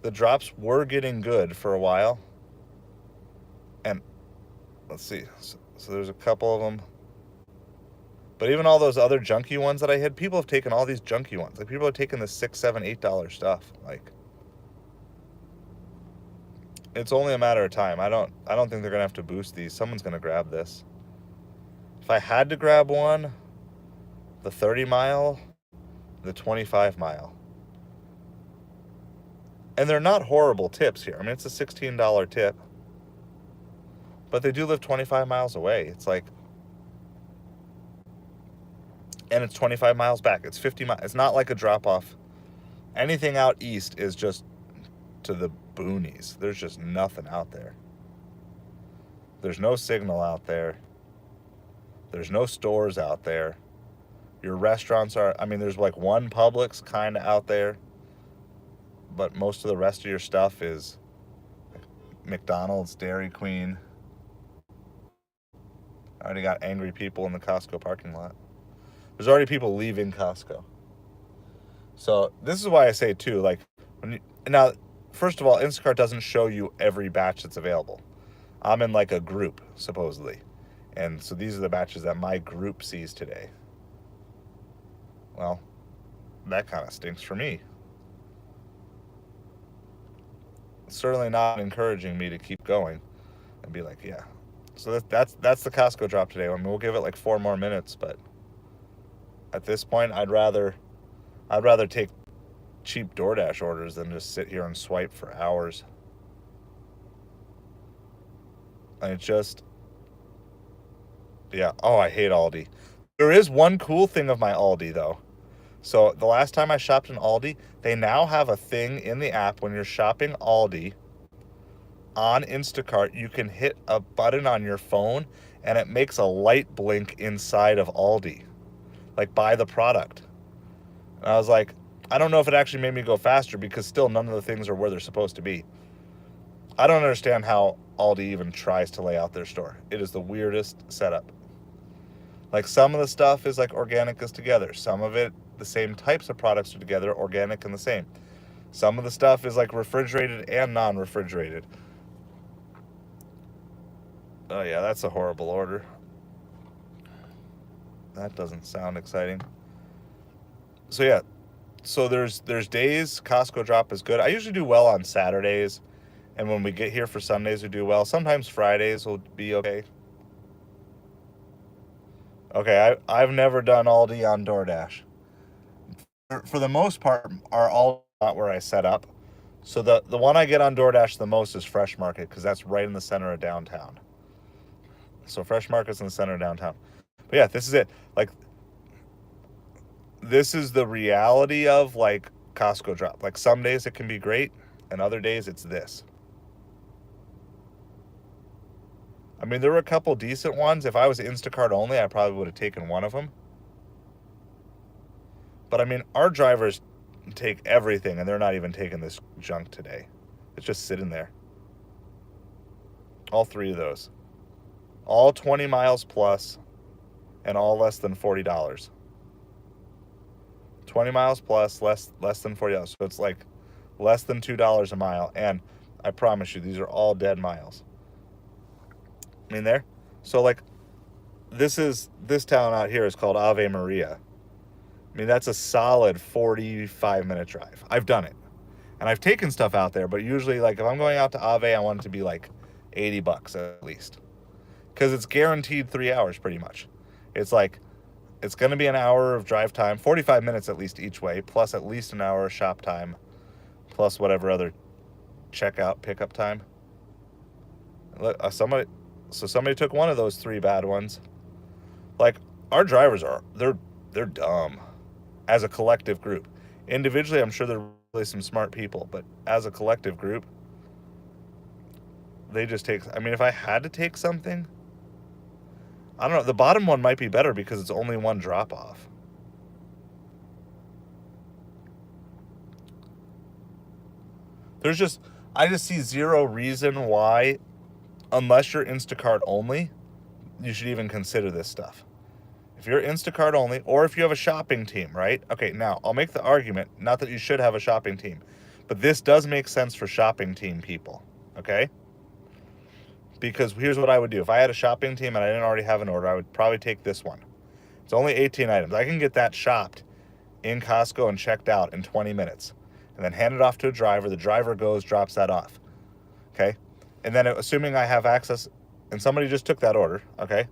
The drops were getting good for a while. And let's see. So there's a couple of them. But even all those other junky ones that I had, people have taken all these junky ones. Like, people have taken the $6, $7, $8 stuff. Like, it's only a matter of time. I don't think they're gonna have to boost these. Someone's gonna grab this. If I had to grab one, the 30 mile, the 25 mile. And they're not horrible tips here. I mean, it's a $16 tip. But they do live 25 miles away. It's like, and it's 25 miles back. It's 50 miles. It's not like a drop off. Anything out east is just to the boonies. There's just nothing out there. There's no signal out there. There's no stores out there. Your restaurants are, I mean, there's like one Publix kind of out there. But most of the rest of your stuff is McDonald's, Dairy Queen. I already got angry people in the Costco parking lot. There's already people leaving Costco. So this is why I say too, like, now, first of all, Instacart doesn't show you every batch that's available. I'm in like a group, supposedly. And so these are the batches that my group sees today. Well, that kind of stinks for me. It's certainly not encouraging me to keep going and be like, yeah. So that's the Costco drop today. I mean, we'll give it like 4 more minutes, but at this point, I'd rather take cheap Doordash orders than just sit here and swipe for hours. And it just, yeah. Oh, I hate Aldi. There is one cool thing of my Aldi, though. So the last time I shopped in Aldi, they now have a thing in the app when you're shopping Aldi on Instacart, you can hit a button on your phone and it makes a light blink inside of Aldi. Like, buy the product. And I was like, I don't know if it actually made me go faster because still none of the things are where they're supposed to be. I don't understand how Aldi even tries to lay out their store. It is the weirdest setup. Like, some of the stuff is like organic is together. Some of it, the same types of products are together, organic and the same. Some of the stuff is like refrigerated and non-refrigerated. Oh yeah, that's a horrible order. That doesn't sound exciting. So yeah, so there's days Costco drop is good. I usually do well on Saturdays, and when we get here for Sundays we do well. Sometimes Fridays will be okay. Okay, I've never done Aldi on DoorDash. For the most part, are all not where I set up. So the one I get on DoorDash the most is Fresh Market because that's right in the center of downtown. So Fresh Market's in the center of downtown. But yeah, this is it. Like, this is the reality of like Costco drop. Like, some days it can be great, and other days it's this. I mean, there were a couple decent ones. If I was Instacart only, I probably would have taken one of them. But I mean, our drivers take everything, and they're not even taking this junk today. It's just sitting there. All three of those. All 20 miles plus, and all less than $40. 20 miles plus, less than $40. So it's like less than $2 a mile. And I promise you, these are all dead miles. I mean, there. So like, this town out here is called Ave Maria. I mean, that's a solid 45-minute drive. I've done it. And I've taken stuff out there, but usually, like, if I'm going out to Ave, I want it to be like $80 at least. Because it's guaranteed 3 hours pretty much. It's like, it's going to be an hour of drive time, 45 minutes at least each way, plus at least an hour of shop time, plus whatever other checkout, pickup time. Somebody took one of those 3 bad ones. Like, our drivers they're dumb. As a collective group. Individually, I'm sure they're really some smart people, but as a collective group, they just take, I mean, if I had to take something, I don't know, the bottom one might be better because it's only one drop off. I just see zero reason why, unless you're Instacart only, you should even consider this stuff. If you're Instacart only, or if you have a shopping team, right? Okay, now, I'll make the argument, not that you should have a shopping team, but this does make sense for shopping team people, okay? Because here's what I would do. If I had a shopping team and I didn't already have an order, I would probably take this one. It's only 18 items. I can get that shopped in Costco and checked out in 20 minutes. And then hand it off to a driver. The driver goes, drops that off, okay? And then assuming I have access, and somebody just took that order, okay?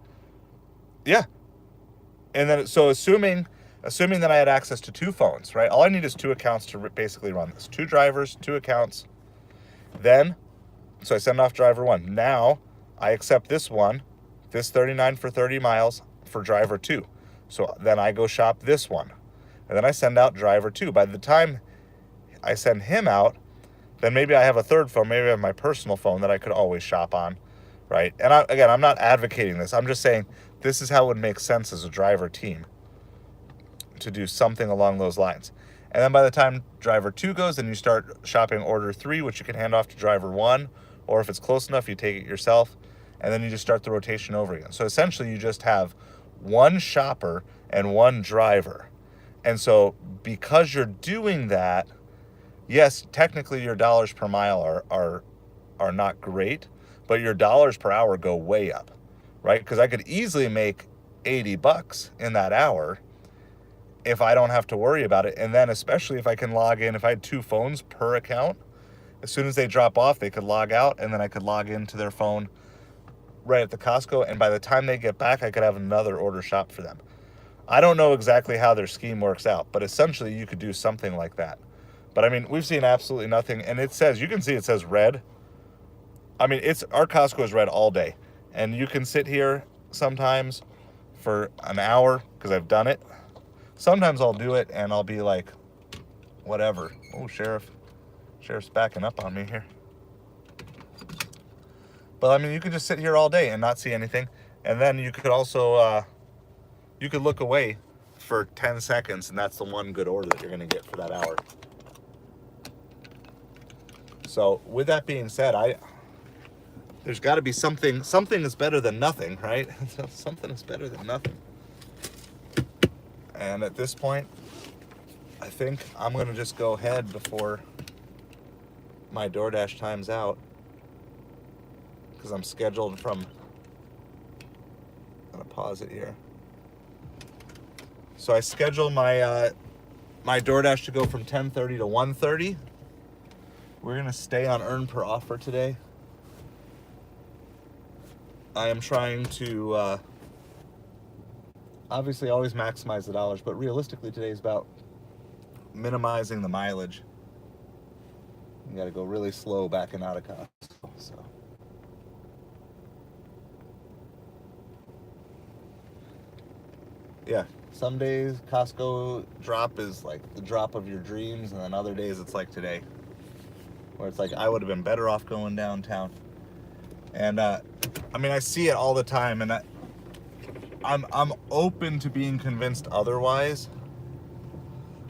Yeah. And then, so assuming that I had access to 2 phones, right? All I need is 2 accounts to basically run this. 2 drivers, 2 accounts. Then, so I send off driver 1. Now, I accept this one, this 39 for 30 miles for driver 2. So then I go shop this one. And then I send out driver 2. By the time I send him out, then maybe I have a third phone. Maybe I have my personal phone that I could always shop on, right? And I'm not advocating this. I'm just saying this is how it would make sense as a driver team to do something along those lines. And then by the time driver 2 goes, then you start shopping order 3, which you can hand off to driver 1, or if it's close enough, you take it yourself, and then you just start the rotation over again. So essentially, you just have 1 shopper and 1 driver. And so because you're doing that, yes, technically your dollars per mile are not great, but your dollars per hour go way up, right? Because I could easily make $80 in that hour if I don't have to worry about it. And then especially if I can log in, if I had 2 phones per account, as soon as they drop off, they could log out, and then I could log into their phone right at the Costco, and by the time they get back, I could have another order shop for them. I don't know exactly how their scheme works out, but essentially you could do something like that. But I mean, we've seen absolutely nothing, and it says, you can see it says red. I mean, our Costco is red all day, and you can sit here sometimes for an hour, because I've done it. Sometimes I'll do it, and I'll be like, whatever. Oh, Sheriff's backing up on me here. But I mean, you could just sit here all day and not see anything, and then you could also, you could look away for 10 seconds, and that's the one good order that you're going to get for that hour. So with that being said, there's got to be something is better than nothing, right? Something is better than nothing. And at this point, I think I'm going to just go ahead before my DoorDash times out because I'm scheduled from. I'm gonna pause it here. So I scheduled my my DoorDash to go from 10:30 to 1:30. We're gonna stay on earn per offer today. I am trying to obviously always maximize the dollars, but realistically today is about minimizing the mileage. You gotta go really slow backing out of Costco. So yeah, some days Costco drop is like the drop of your dreams, and then other days it's like today, where it's like I would have been better off going downtown. And I mean, I see it all the time, and I'm open to being convinced otherwise.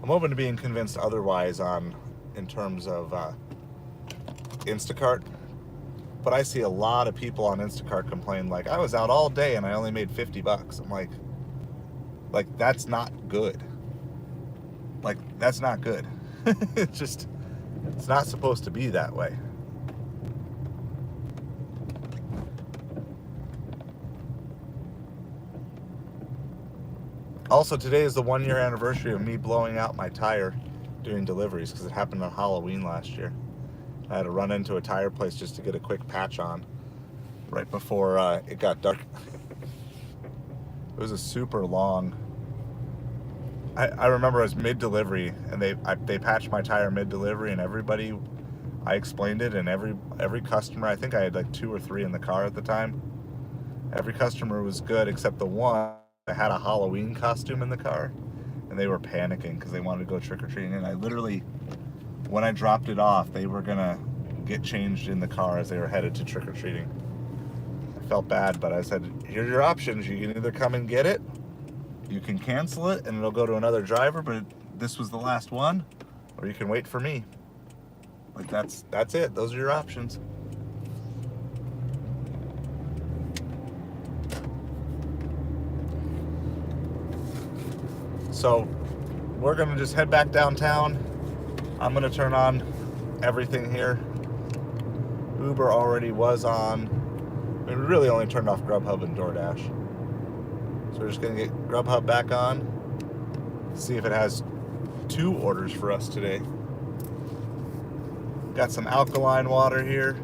I'm open to being convinced otherwise in terms of Instacart. But I see a lot of people on Instacart complain like, I was out all day and I only made $50. I'm like that's not good. Like, that's not good. It's not supposed to be that way. Also, today is the 1-year anniversary of me blowing out my tire doing deliveries, because it happened on Halloween last year. I had to run into a tire place just to get a quick patch on right before it got dark. It was a super long. I remember it was mid-delivery, and they patched my tire mid-delivery, and everybody, I explained it, and every customer, I think I had like 2 or 3 in the car at the time. Every customer was good except the one that had a Halloween costume in the car, and they were panicking because they wanted to go trick-or-treating. And I literally, when I dropped it off, they were gonna get changed in the car as they were headed to trick-or-treating. I felt bad, but I said, here's your options. You can either come and get it, you can cancel it and it'll go to another driver, but this was the last one, or you can wait for me. Like, that's it. Those are your options. So we're gonna just head back downtown. I'm gonna turn on everything here. Uber already was on. I mean, we really only turned off Grubhub and Doordash. So we're just gonna get Grubhub back on, see if it has 2 orders for us today. Got some alkaline water here.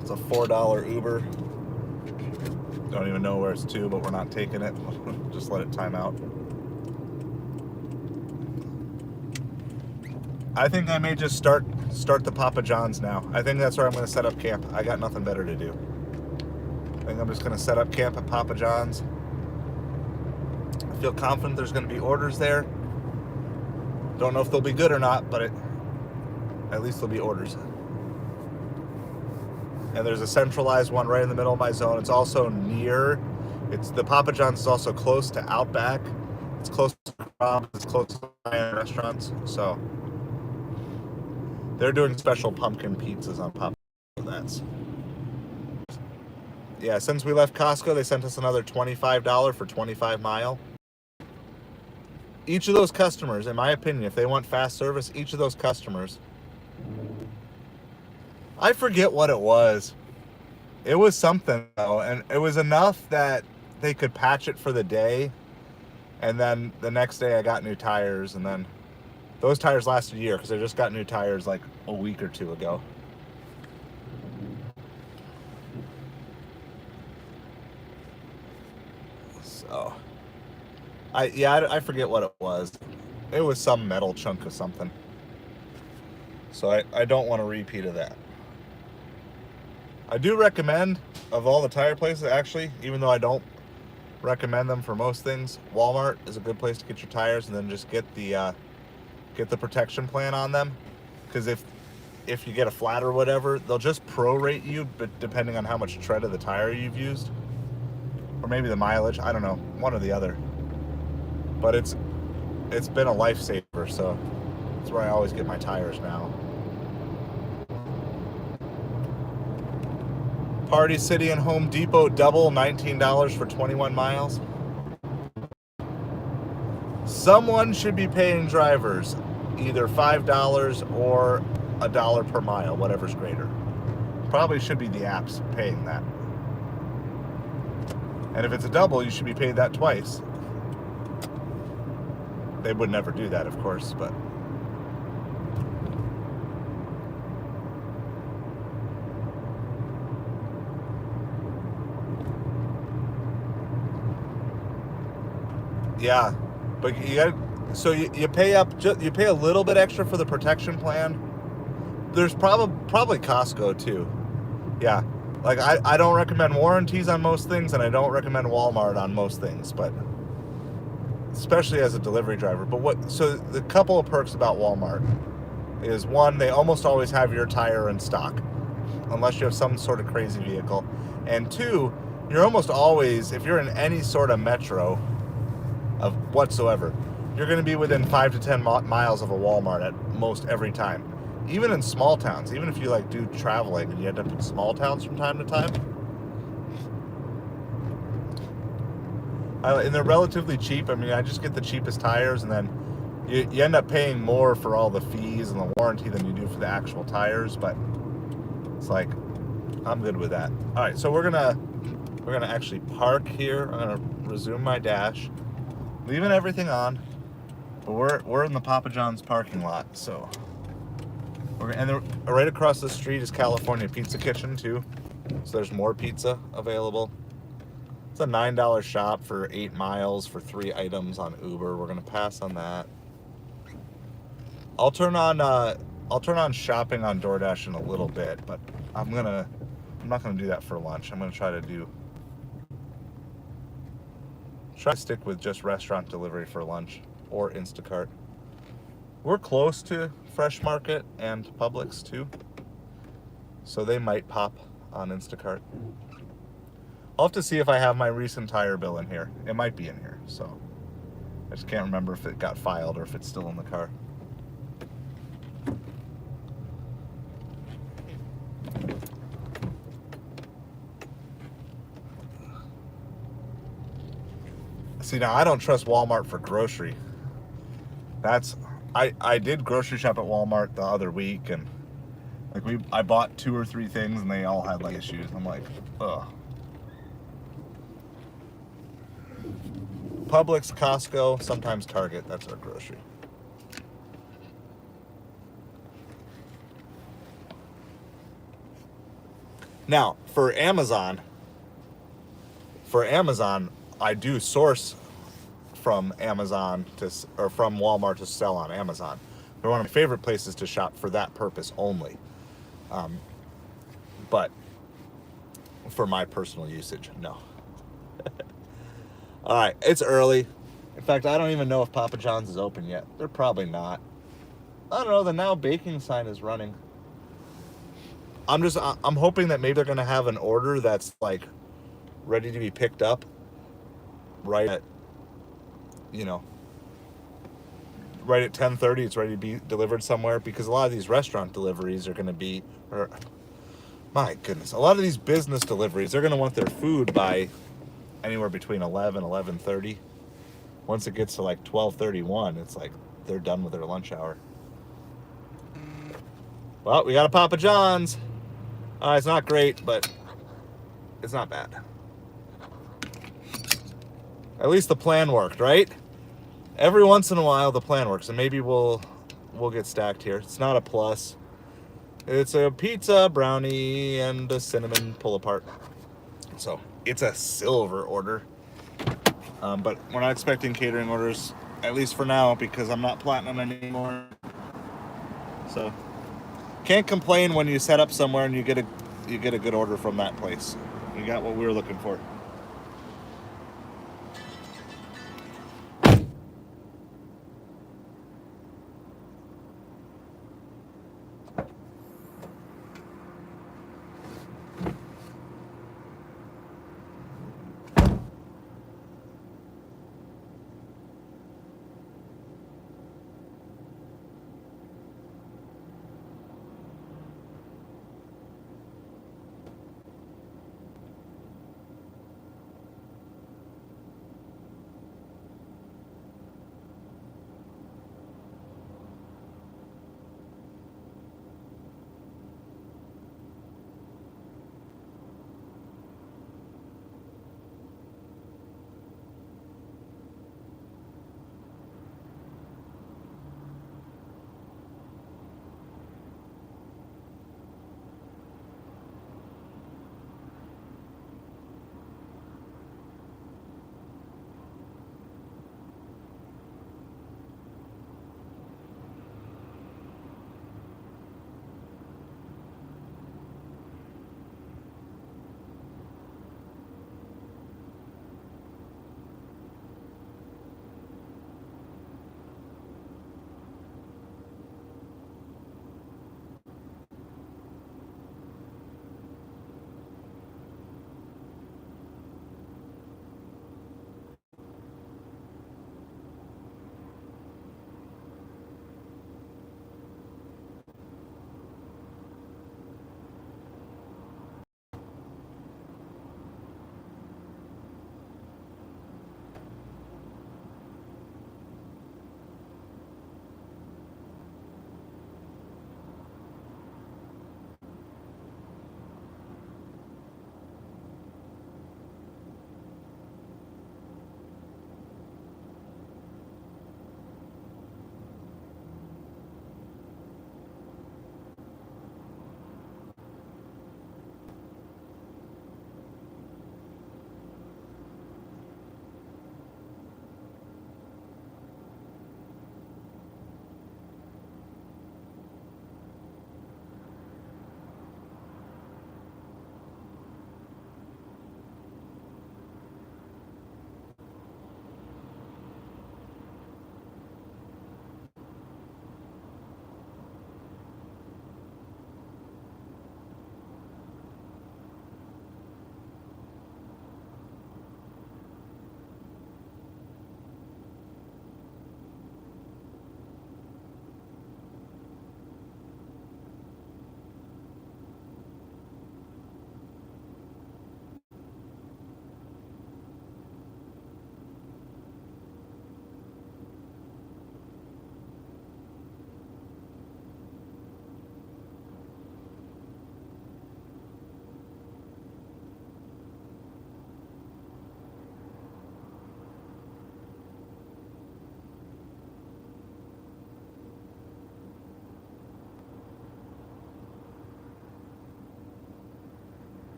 It's a $4 Uber. Don't even know where it's to, but we're not taking it. Just let it time out. I think I may just start the Papa John's now. I think that's where I'm going to set up camp. I got nothing better to do. I think I'm just going to set up camp at Papa John's. I feel confident there's going to be orders there. Don't know if they'll be good or not, but at least there'll be orders. And there's a centralized one right in the middle of my zone. It's also near. The Papa John's is also close to Outback. It's close to Grubhub. It's close to restaurants. So they're doing special pumpkin pizzas on Papa John's. Yeah, since we left Costco, they sent us another $25 for 25 mile. Each of those customers, in my opinion, if they want fast service, each of those customers, I forget what it was. It was something, though, and it was enough that they could patch it for the day, and then the next day I got new tires, and then those tires lasted a year because I just got new tires like a week or 2 ago. So, I forget what it was. It was some metal chunk of something. So I don't want a repeat of that. I do recommend, of all the tire places, actually, even though I don't recommend them for most things, Walmart is a good place to get your tires, and then just get the protection plan on them. Because if you get a flat or whatever, they'll just prorate you, but depending on how much tread of the tire you've used, or maybe the mileage. I don't know, one or the other. But it's been a lifesaver, so that's where I always get my tires now. Party City and Home Depot double, $19 for 21 miles. someone should be paying drivers either $5 or $1 per mile, whatever's greater. Probably should be the apps paying that. And if it's a double, you should be paid that twice. They would never do that, of course, but yeah. But you got, so you pay up, you pay a little bit extra for the protection plan. There's probably Costco too. Yeah. Like I don't recommend warranties on most things, and I don't recommend Walmart on most things, but especially as a delivery driver. But so the couple of perks about Walmart is, one, they almost always have your tire in stock, unless you have some sort of crazy vehicle. And two, you're almost always, if you're in any sort of metro of whatsoever, you're going to be within 5 to 10 miles of a Walmart at most every time. Even in small towns, even if you like do traveling and you end up in small towns from time to time. And they're relatively cheap. I mean, I just get the cheapest tires, and then you end up paying more for all the fees and the warranty than you do for the actual tires, but it's like, I'm good with that. All right, so we're gonna actually park here. I'm gonna resume my dash, leaving everything on, but we're in the Papa John's parking lot, so and right across the street is California Pizza Kitchen too, so there's more pizza available. It's a $9 shop for 8 miles for 3 items on Uber. We're gonna pass on that. I'll turn on shopping on Doordash in a little bit, but I'm not gonna do that for lunch. I'm gonna try to stick with just restaurant delivery for lunch or Instacart. We're close to Fresh Market and Publix too, so they might pop on Instacart. I'll have to see if I have my recent tire bill in here. It might be in here, so I just can't remember if it got filed or if it's still in the car. See, now I don't trust Walmart for grocery. I did grocery shop at Walmart the other week, and like I bought 2 or 3 things and they all had like issues. I'm like, ugh. Publix, Costco, sometimes Target, that's our grocery. Now, for Amazon, I do source from Amazon or from Walmart to sell on Amazon. They're one of my favorite places to shop for that purpose only. But for my personal usage, no. All right, it's early. In fact, I don't even know if Papa John's is open yet. They're probably not. I don't know, the now baking sign is running. I'm hoping that maybe they're going to have an order that's like ready to be picked up right at, right at 10:30. It's ready to be delivered somewhere, because a lot of these restaurant deliveries are going to be, or my goodness, a lot of these business deliveries, they're going to want their food by anywhere between 11:30. Once it gets to like 12:31, it's like they're done with their lunch hour. Well, we got a Papa John's. It's not great, but it's not bad. At least the plan worked, right? Every once in a while the plan works, and maybe we'll get stacked here. It's not a plus. It's a pizza, brownie, and a cinnamon pull apart. So it's a silver order. But we're not expecting catering orders, at least for now, because I'm not platinum anymore. So can't complain when you set up somewhere and you get a good order from that place. You got what we were looking for.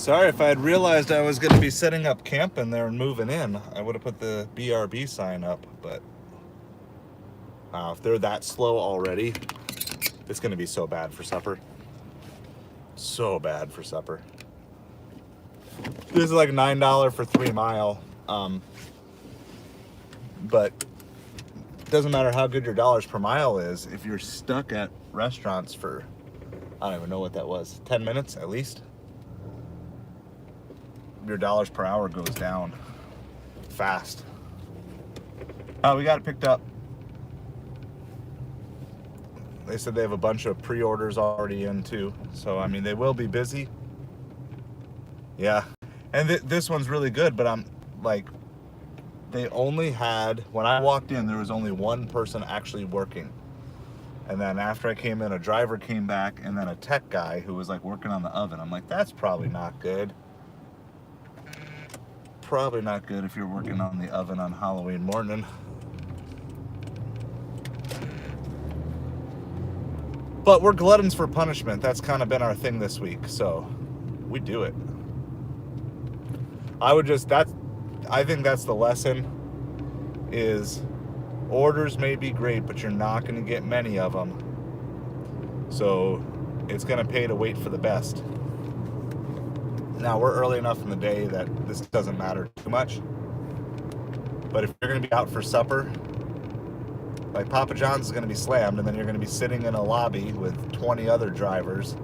Sorry, if I had realized I was going to be setting up camp in there and moving in, I would have put the BRB sign up. But if they're that slow already, it's going to be so bad for supper. So bad for supper. This is like $9 for 3 mile. But it doesn't matter how good your dollars per mile is if you're stuck at restaurants for, I don't even know what that was, 10 minutes at least. Your dollars per hour goes down fast. We got it picked up. They said they have a bunch of pre-orders already in too. So, I mean, they will be busy. Yeah. And this one's really good, but I'm like, they only had, when I walked in, there was only one person actually working. And then after I came in, a driver came back, and then a tech guy who was like working on the oven. I'm like, that's probably not good. Probably not good if you're working on the oven on Halloween morning. But we're gluttons for punishment. That's kind of been our thing this week, so we do it. I think that's the lesson, is orders may be great, but you're not going to get many of them. So it's going to pay to wait for the best. Now, we're early enough in the day that this doesn't matter too much. But if you're going to be out for supper, like Papa John's is going to be slammed, and then you're going to be sitting in a lobby with 20 other drivers,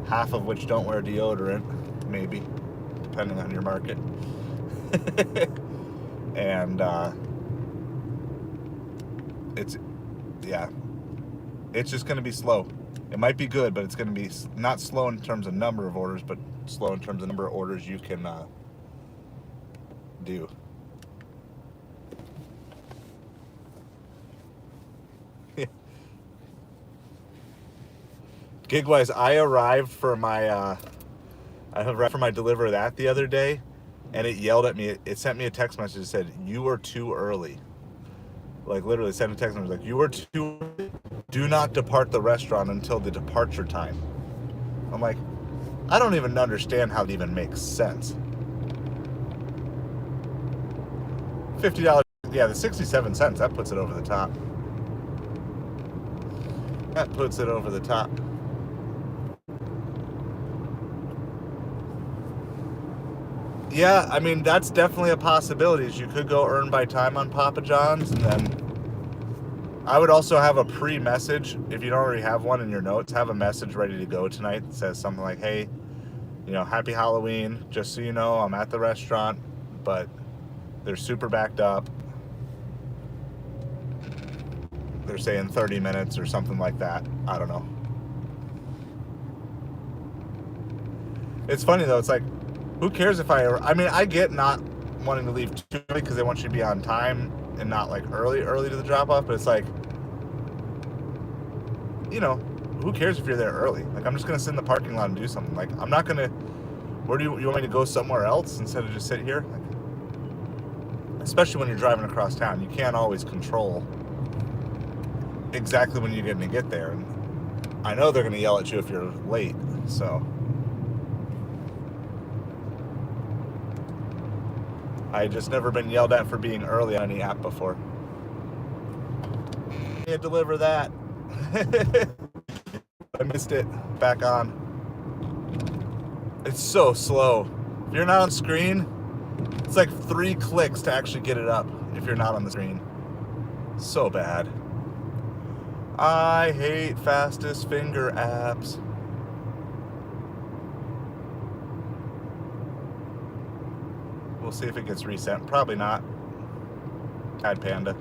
half of which don't wear deodorant, maybe, depending on your market. And it's just going to be slow. It might be good, but it's going to be not slow in terms of number of orders, but slow in terms of number of orders you can do. Gigwise, I arrived for my deliver that the other day, and it yelled at me. It sent me a text message that said, "You are too early." Like, literally sent a text message like, "You are too early. Do not depart the restaurant until the departure time." I'm like, I don't even understand how it even makes sense. $50, yeah, the 67 cents, that puts it over the top. That puts it over the top. Yeah, I mean, that's definitely a possibility. Is you could go earn by time on Papa John's, and then I would also have a pre-message. If you don't already have one in your notes, have a message ready to go tonight that says something like, "Hey, happy Halloween. Just so you know, I'm at the restaurant, but they're super backed up. They're saying 30 minutes or something like that." I don't know. It's funny though. It's like, who cares if I get not wanting to leave too early because they want you to be on time and not like early to the drop off, but it's like, who cares if you're there early? Like, I'm just going to sit in the parking lot and do something. Like, I'm not going to, where do you want me to go somewhere else instead of just sit here? Like, especially when you're driving across town, you can't always control exactly when you're going to get there. And I know they're going to yell at you if you're late, so. I just never been yelled at for being early on any app before. Can't deliver that. I missed it. Back on. It's so slow. If you're not on screen, it's like 3 clicks to actually get it up if you're not on the screen. So bad. I hate fastest finger apps. We'll see if it gets reset. Probably not. Cat Panda.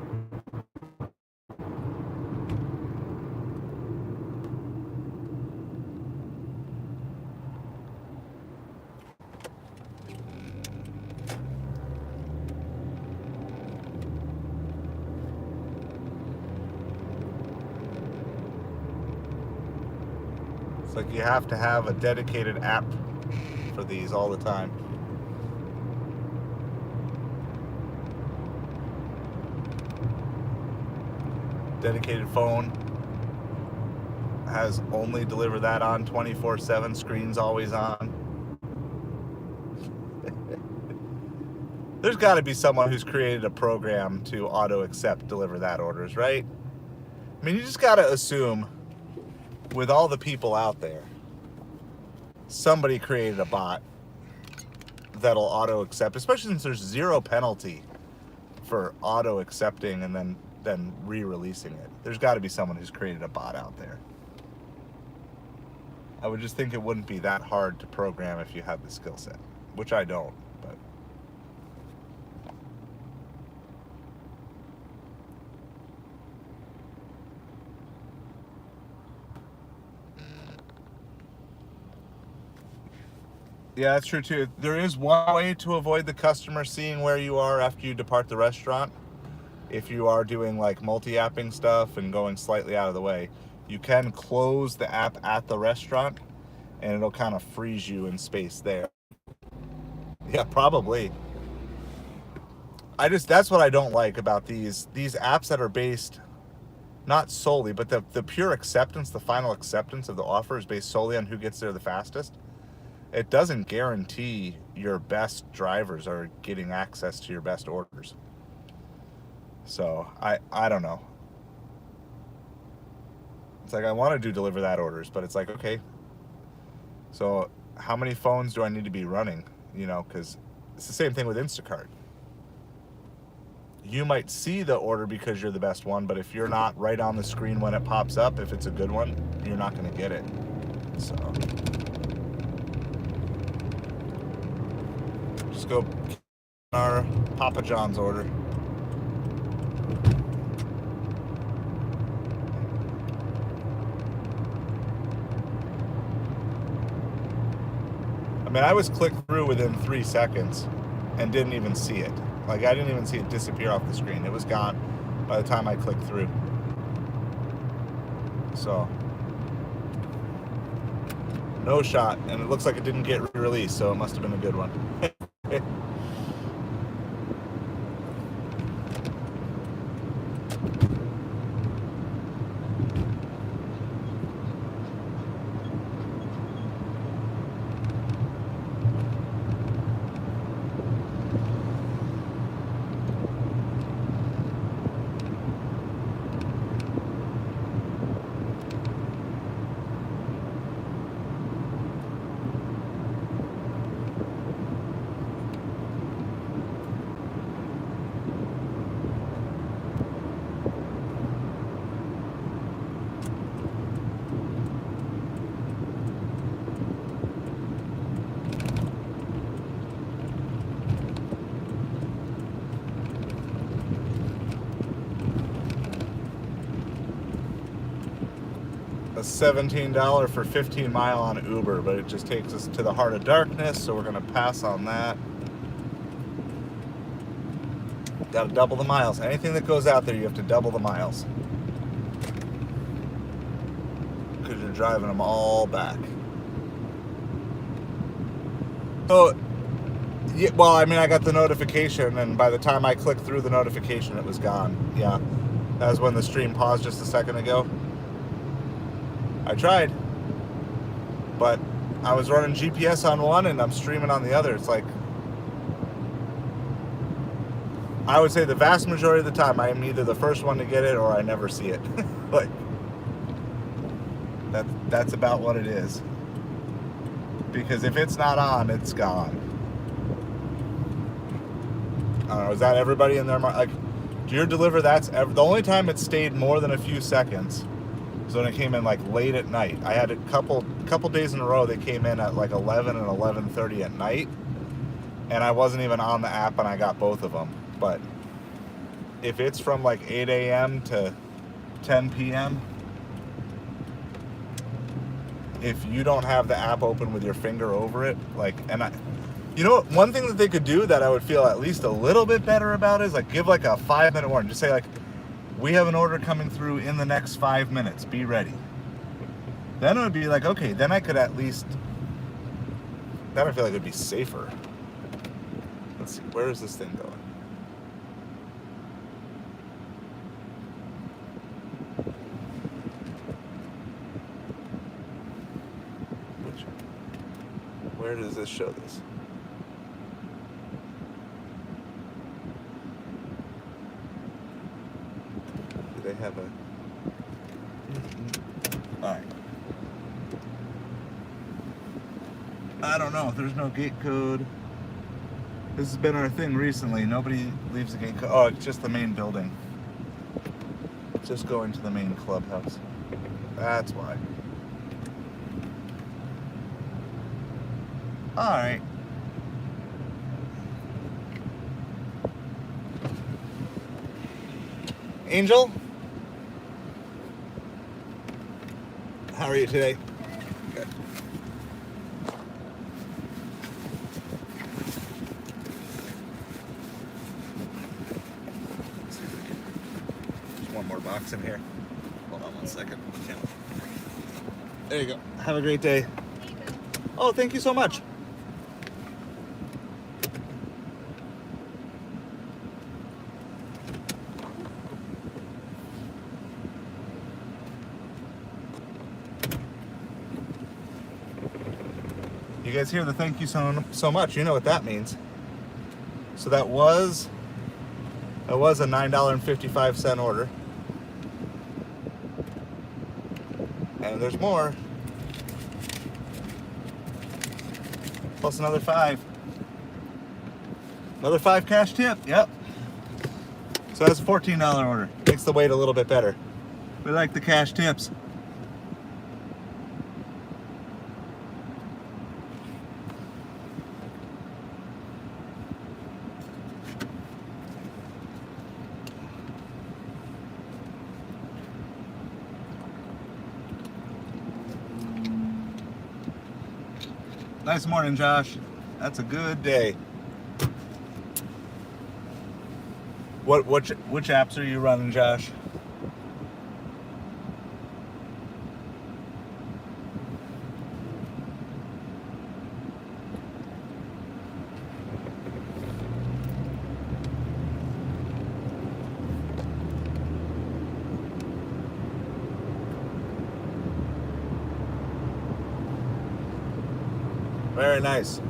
It's like you have to have a dedicated app for these all the time. Dedicated phone has only deliver that on 24/7, screen's always on. There's got to be someone who's created a program to auto accept deliver that orders, right? I mean, you just got to assume with all the people out there, somebody created a bot that'll auto accept, especially since there's zero penalty for auto accepting and then re-releasing it. There's got to be someone who's created a bot out there. I would just think it wouldn't be that hard to program if you had the skill set, which I don't, but yeah, that's true too. There is one way to avoid the customer seeing where you are after you depart the restaurant. If you are doing like multi-apping stuff and going slightly out of the way, you can close the app at the restaurant and it'll kind of freeze you in space there. Yeah, probably. That's what I don't like about these apps that are based not solely, but the pure acceptance, the final acceptance of the offer is based solely on who gets there the fastest. It doesn't guarantee your best drivers are getting access to your best orders. So I don't know. It's like I want to do deliver that orders, but it's like, okay, so how many phones do I need to be running? You know, because it's the same thing with Instacart. You might see the order because you're the best one, but if you're not right on the screen when it pops up, if it's a good one, you're not going to get it. So just go our Papa John's order. I mean, I was clicked through within 3 seconds and didn't even see it. Like, I didn't even see it disappear off the screen. It was gone by the time I clicked through. So, no shot. And it looks like it didn't get released, so it must have been a good one. A $17 for 15 mile on Uber, but it just takes us to the heart of darkness, so we're going to pass on that. Got to double the miles. Anything that goes out there, you have to double the miles. Because you're driving them all back. So, yeah, well, I mean, I got the notification, and by the time I clicked through the notification, it was gone. Yeah, that was when the stream paused just a second ago. I tried, but I was running GPS on one and I'm streaming on the other. It's like, I would say the vast majority of the time I am either the first one to get it or I never see it. Like, that's about what it is. Because if it's not on, it's gone. I don't know, is that everybody in their mind? Like, do your deliver that's the only time it stayed more than a few seconds was when it came in like late at night. I had a couple days in a row that came in at like 11 and 11:30 at night, and I wasn't even on the app and I got both of them. But if it's from like 8 a.m. to 10 p.m., if you don't have the app open with your finger over it, like, you know what, one thing that they could do that I would feel at least a little bit better about is like give like a 5-minute warning. Just say like, we have an order coming through in the next 5 minutes, be ready. Then it would be like, okay, then I could at least, then I feel like it would be safer. Let's see, where is this thing going? Where does this show this? they have a... Alright. I don't know if there's no gate code. This has been our thing recently. Nobody leaves the gate code. Oh, it's just the main building. Just going to the main clubhouse. That's why. Alright. Angel? How are you today? Good. There's one more box in here. Hold on one second. Yeah. There you go. Have a great day. Oh, thank you so much. You guys hear the thank you so much. You know what that means. So that was a $9.55 order. And there's more. Plus another $5. Another $5 cash tip. Yep. So that's a $14 order. Makes the wait a little bit better. We like the cash tips. Nice morning, Josh. That's a good day. Which apps are you running, Josh? Very nice.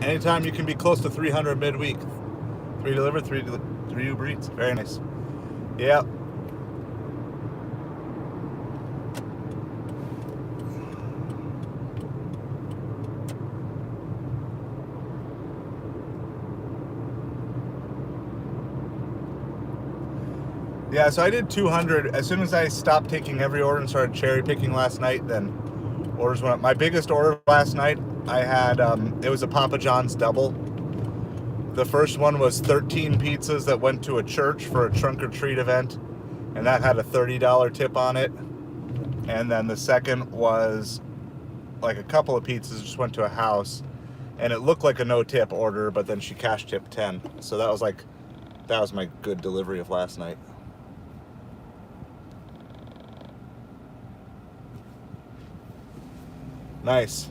Anytime you can be close to 300 midweek. 3 delivered, 3 Ubereats. Very nice. Yep. Yeah, so I did 200. As soon as I stopped taking every order and started cherry picking last night, then orders went up. My biggest order last night, I had, it was a Papa John's double. The first one was 13 pizzas that went to a church for a trunk or treat event, and that had a $30 tip on it. And then the second was like a couple of pizzas just went to a house, and it looked like a no tip order, but then she cash tipped 10. So that was my good delivery of last night. Nice.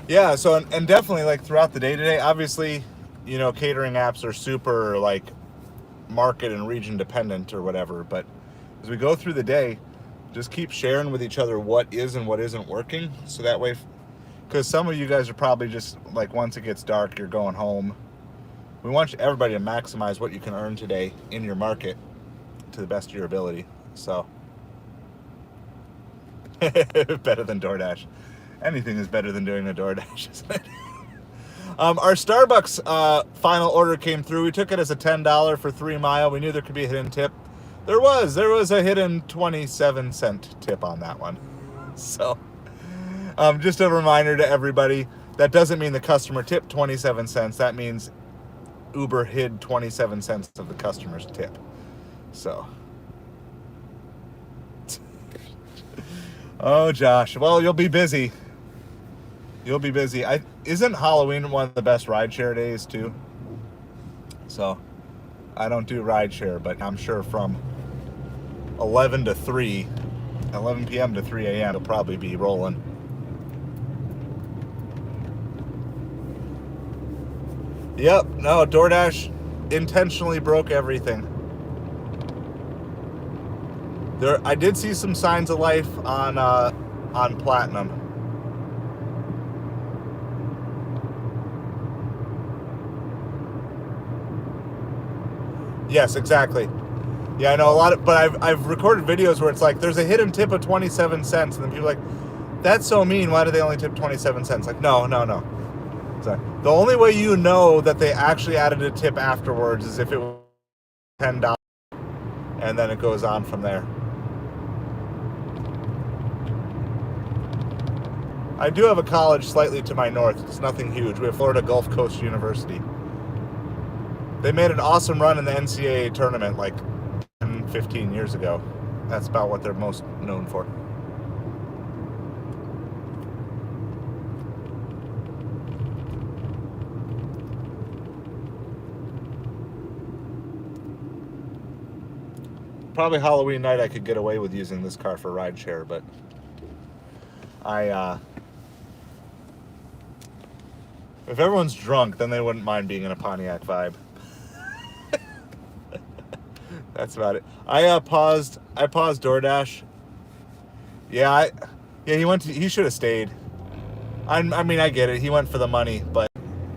Yeah, so and definitely like throughout the day today, obviously, you know, catering apps are super like market and region dependent or whatever, but as we go through the day, just keep sharing with each other what is and what isn't working, so that way, because some of you guys are probably just like, once it gets dark, you're going home. We want everybody to maximize what you can earn today in your market to the best of your ability. So better than DoorDash. Anything is better than doing a DoorDash, isn't it? Our Starbucks final order came through. We took it as a $10 for 3 mile. We knew there could be a hidden tip. There was a hidden 27-cent tip on that one. So just a reminder to everybody, that doesn't mean the customer tipped 27 cents. That means Uber hid 27 cents of the customer's tip. So. Oh, Josh. Well, you'll be busy. You'll be busy. Isn't Halloween one of the best rideshare days, too? So, I don't do rideshare, but I'm sure from 11 p.m. to 3 a.m. it'll probably be rolling. Yep, no, DoorDash intentionally broke everything. I did see some signs of life on Platinum. Yes, exactly. Yeah, I know a lot of, but I've recorded videos where it's like there's a hidden tip of 27 cents, and then people are like, that's so mean. Why do they only tip 27 cents? Like, no. So the only way you know that they actually added a tip afterwards is if it was $10, and then it goes on from there. I do have a college slightly to my north. It's nothing huge. We have Florida Gulf Coast University. They made an awesome run in the NCAA tournament like 10, 15 years ago. That's about what they're most known for. Probably Halloween night I could get away with using this car for rideshare, but if everyone's drunk, then they wouldn't mind being in a Pontiac vibe. That's about it. I paused Doordash. Yeah, he should have stayed. I mean, I get it. He went for the money, but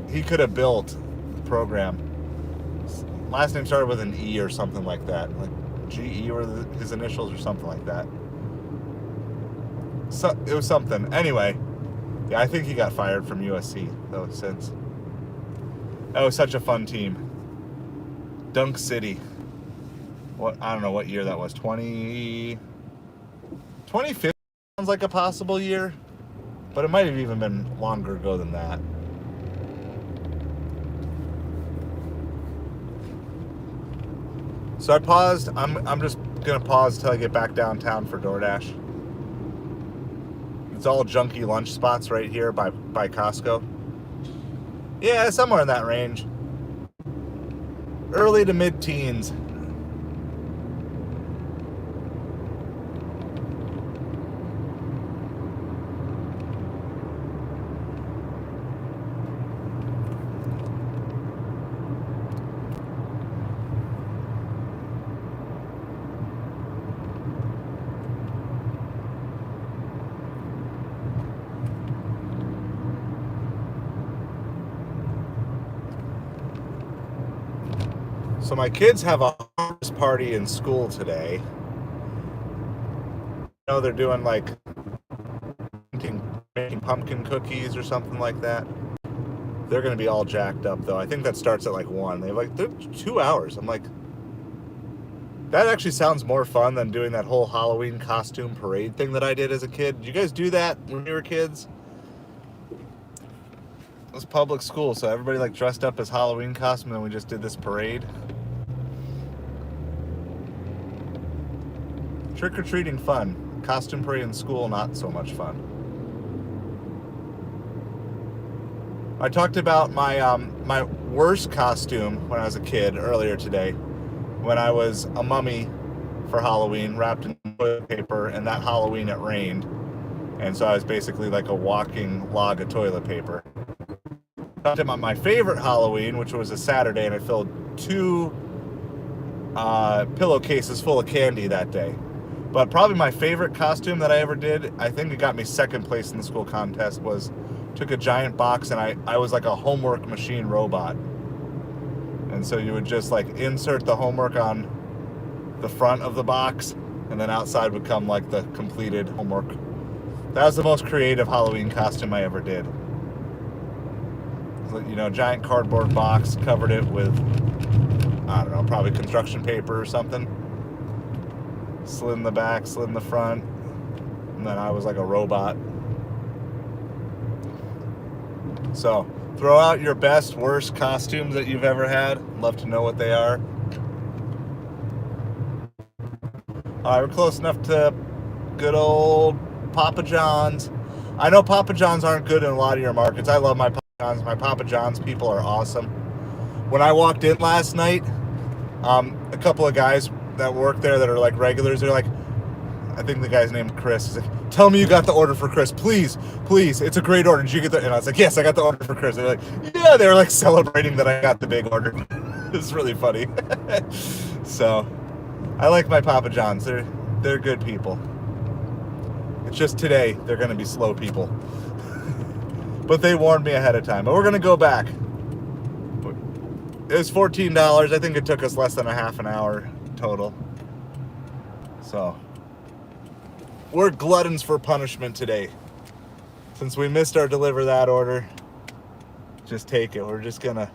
he could have built the program. Last name started with an E or something like that. Like GE or his initials or something like that. So it was something. Anyway, yeah, I think he got fired from USC though since. That was such a fun team. Dunk City. What, I don't know what year that was. 2015 sounds like a possible year, but it might have even been longer ago than that. So I paused. I'm just gonna pause till I get back downtown for DoorDash. It's all junky lunch spots right here by Costco. Yeah, somewhere in that range. Early to mid-teens. So my kids have a harvest party in school today. You know, they're doing like making pumpkin cookies or something like that. They're gonna be all jacked up though. I think that starts at like 1. They're 2 hours. I'm like, that actually sounds more fun than doing that whole Halloween costume parade thing that I did as a kid. Did you guys do that when you were kids? It was public school, so everybody like dressed up as Halloween costume, and we just did this parade. Trick-or-treating fun. Costume parade in school, not so much fun. I talked about my my worst costume when I was a kid earlier today, when I was a mummy for Halloween, wrapped in toilet paper, and that Halloween it rained, and so I was basically like a walking log of toilet paper. I talked about my favorite Halloween, which was a Saturday, and I filled 2 pillowcases full of candy that day. But probably my favorite costume that I ever did, I think it got me second place in the school contest, was took a giant box and I was like a homework machine robot. And so you would just like insert the homework on the front of the box, and then outside would come like the completed homework. That was the most creative Halloween costume I ever did. You know, giant cardboard box, covered it with, I don't know, probably construction paper or something. Slid in the back, slid in the front, and then I was like a robot. So, throw out your best, worst costumes that you've ever had. Love to know what they are. Alright, we're close enough to good old Papa John's. I know Papa John's aren't good in a lot of your markets. I love my Papa John's. My Papa John's people are awesome. When I walked in last night, a couple of guys that work there that are like regulars, they're like, I think the guy's named Chris. He's like, tell me you got the order for Chris, please, it's a great order. Did you get the? And I was like, yes, I got the order for Chris. They're like, yeah, they were like celebrating that I got the big order. It's really funny. So, I like my Papa John's. They're good people. It's just today they're gonna be slow people. But they warned me ahead of time. But we're gonna go back. It was $14. I think it took us less than a half an hour total. So we're gluttons for punishment today. Since we missed our deliver that order, just take it. We're just gonna,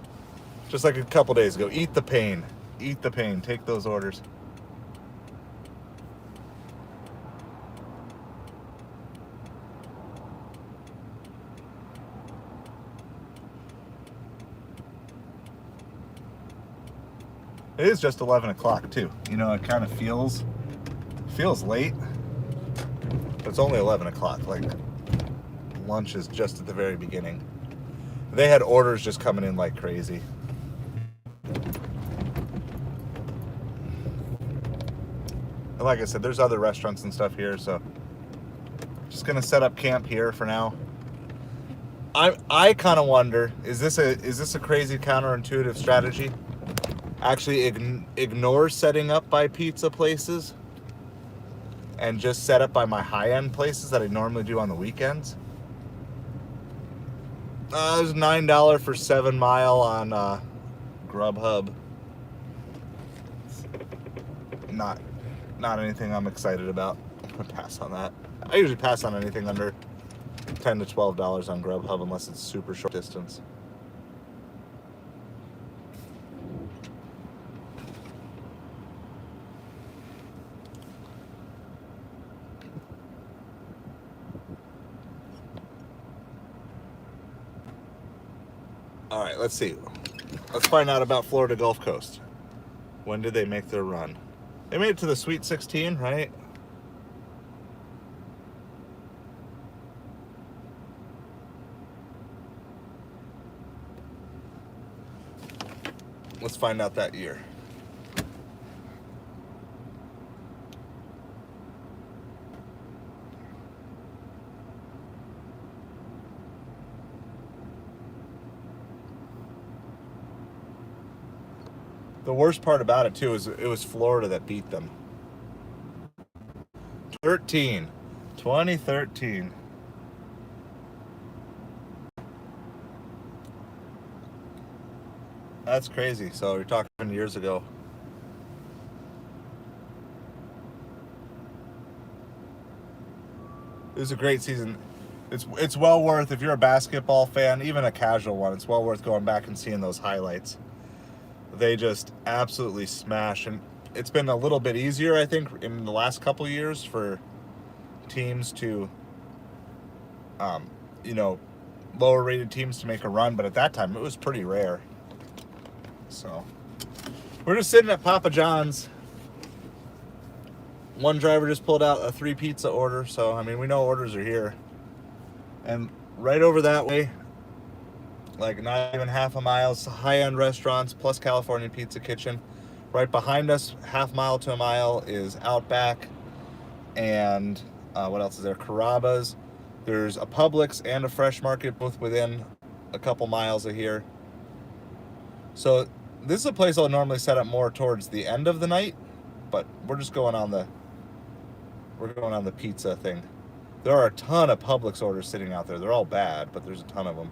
just like a couple days ago, eat the pain. Eat the pain. Take those orders. It is just 11 o'clock too. You know, it kind of feels late. But it's only 11 o'clock. Like, lunch is just at the very beginning. They had orders just coming in like crazy. And like I said, there's other restaurants and stuff here, so just gonna set up camp here for now. I kind of wonder, is this a crazy counterintuitive strategy? Actually ignore setting up by pizza places and just set up by my high-end places that I normally do on the weekends. There's $9 for 7 Mile on Grubhub. Not anything I'm excited about. I'm gonna pass on that. I usually pass on anything under $10 to $12 on Grubhub unless it's super short distance. All right, let's see. Let's find out about Florida Gulf Coast. When did they make their run? They made it to the Sweet 16, right? Let's find out that year. The worst part about it too is it was Florida that beat them. 2013. That's crazy. So you're talking years ago. It was a great season. It's well worth, if you're a basketball fan, even a casual one, it's well worth going back and seeing those highlights. They just absolutely smash, and it's been a little bit easier, I think, in the last couple years for teams to, lower rated teams to make a run, but at that time it was pretty rare. So we're just sitting at Papa John's. One driver just pulled out a 3 pizza order, so I mean, we know orders are here. And right over that way, like not even half a mile, high-end restaurants plus California Pizza Kitchen. Right behind us, half mile to a mile, is Outback, and what else is there? Carrabba's. There's a Publix and a Fresh Market, both within a couple miles of here. So this is a place I'll normally set up more towards the end of the night, but we're just going on the pizza thing. There are a ton of Publix orders sitting out there. They're all bad, but there's a ton of them.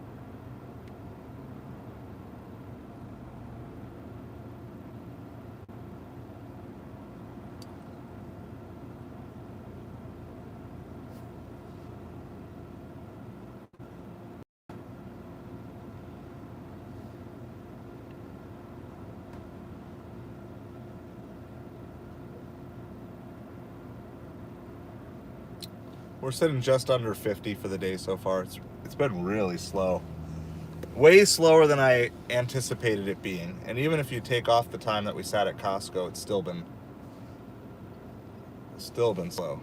We're sitting just under 50 for the day so far. It's been really slow. Way slower than I anticipated it being. And even if you take off the time that we sat at Costco, it's still been slow.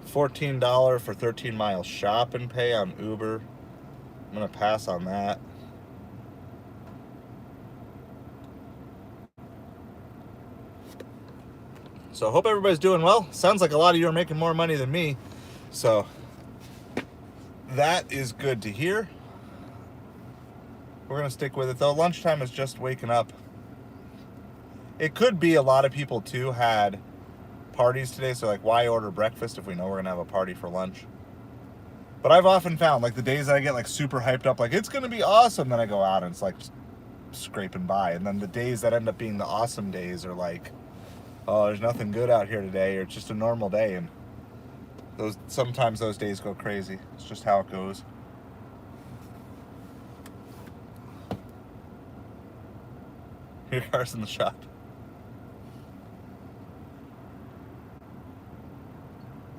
$14 for 13 mile shop and pay on Uber. I'm gonna pass on that. So I hope everybody's doing well. Sounds like a lot of you are making more money than me. So that is good to hear. We're going to stick with it, though. Lunchtime is just waking up. It could be a lot of people, too, had parties today. So, like, why order breakfast if we know we're going to have a party for lunch? But I've often found, like, the days that I get, like, super hyped up, like, it's going to be awesome. Then I go out and it's, like, just scraping by. And then the days that end up being the awesome days are, like, Oh, there's nothing good out here today, or it's just a normal day, and sometimes those days go crazy. It's just how it goes. Your car's in the shop.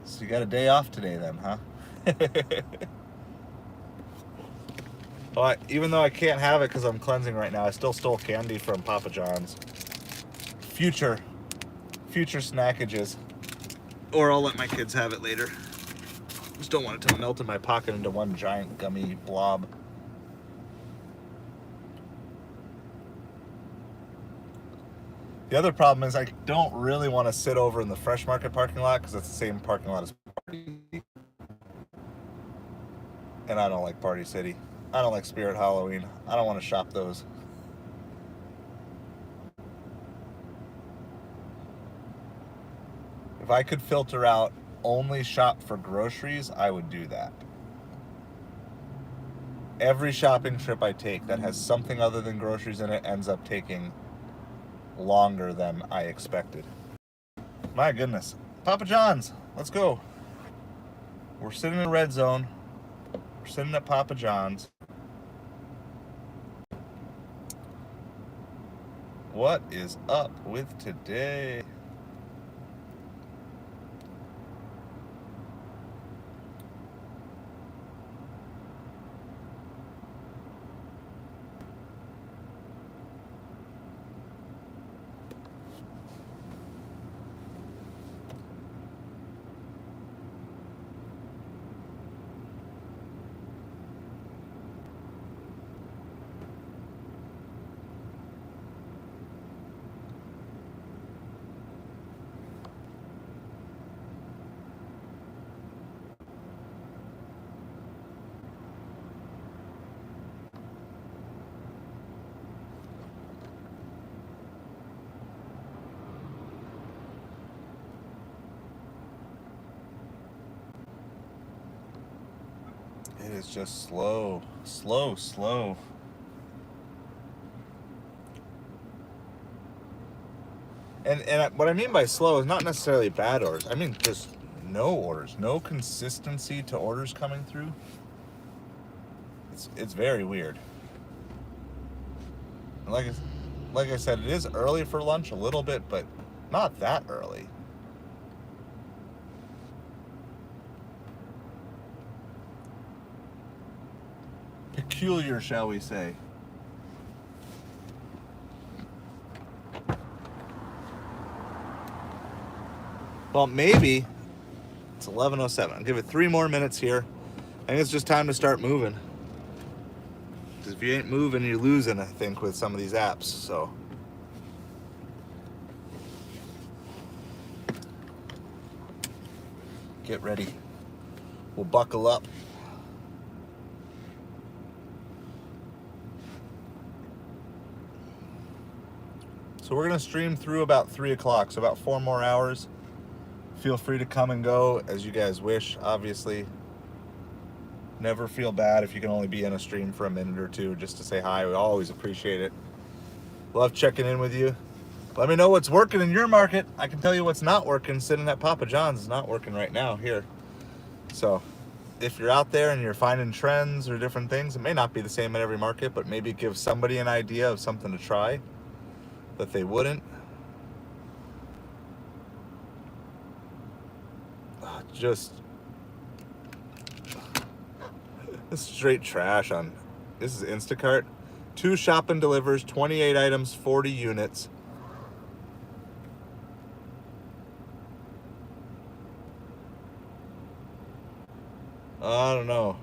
So you got a day off today then, huh? Well, even though I can't have it because I'm cleansing right now, I still stole candy from Papa John's. Future snackages. Or I'll let my kids have it later. Just don't want it to melt in my pocket into one giant gummy blob. The other problem is I don't really want to sit over in the Fresh Market parking lot because it's the same parking lot as Party. And I don't like Party City. I don't like Spirit Halloween. I don't want to shop those. If I could filter out only shop for groceries, I would do that. Every shopping trip I take that has something other than groceries in it ends up taking longer than I expected. My goodness. Papa John's, let's go. We're sitting in the red zone. We're sitting at Papa John's. What is up with today? It is just slow. And what I mean by slow is not necessarily bad orders. I mean just no orders, no consistency to orders coming through. It's very weird. And like I said, it is early for lunch a little bit, but not that early. Peculiar, shall we say. Well, maybe it's 11:07. I'll give it 3 more minutes here. I think it's just time to start moving. Because if you ain't moving, you're losing, I think, with some of these apps. So get ready. We'll buckle up. So we're going to stream through about 3 o'clock, so about 4 more hours. Feel free to come and go as you guys wish, obviously. Never feel bad if you can only be in a stream for a minute or two just to say hi. We always appreciate it. Love checking in with you. Let me know what's working in your market. I can tell you what's not working. Sitting at Papa John's is not working right now here. So if you're out there and you're finding trends or different things, it may not be the same in every market, but maybe give somebody an idea of something to try that they wouldn't. Just this straight trash on this is Instacart. 2 shop and delivers, 28 items, 40 units. I don't know.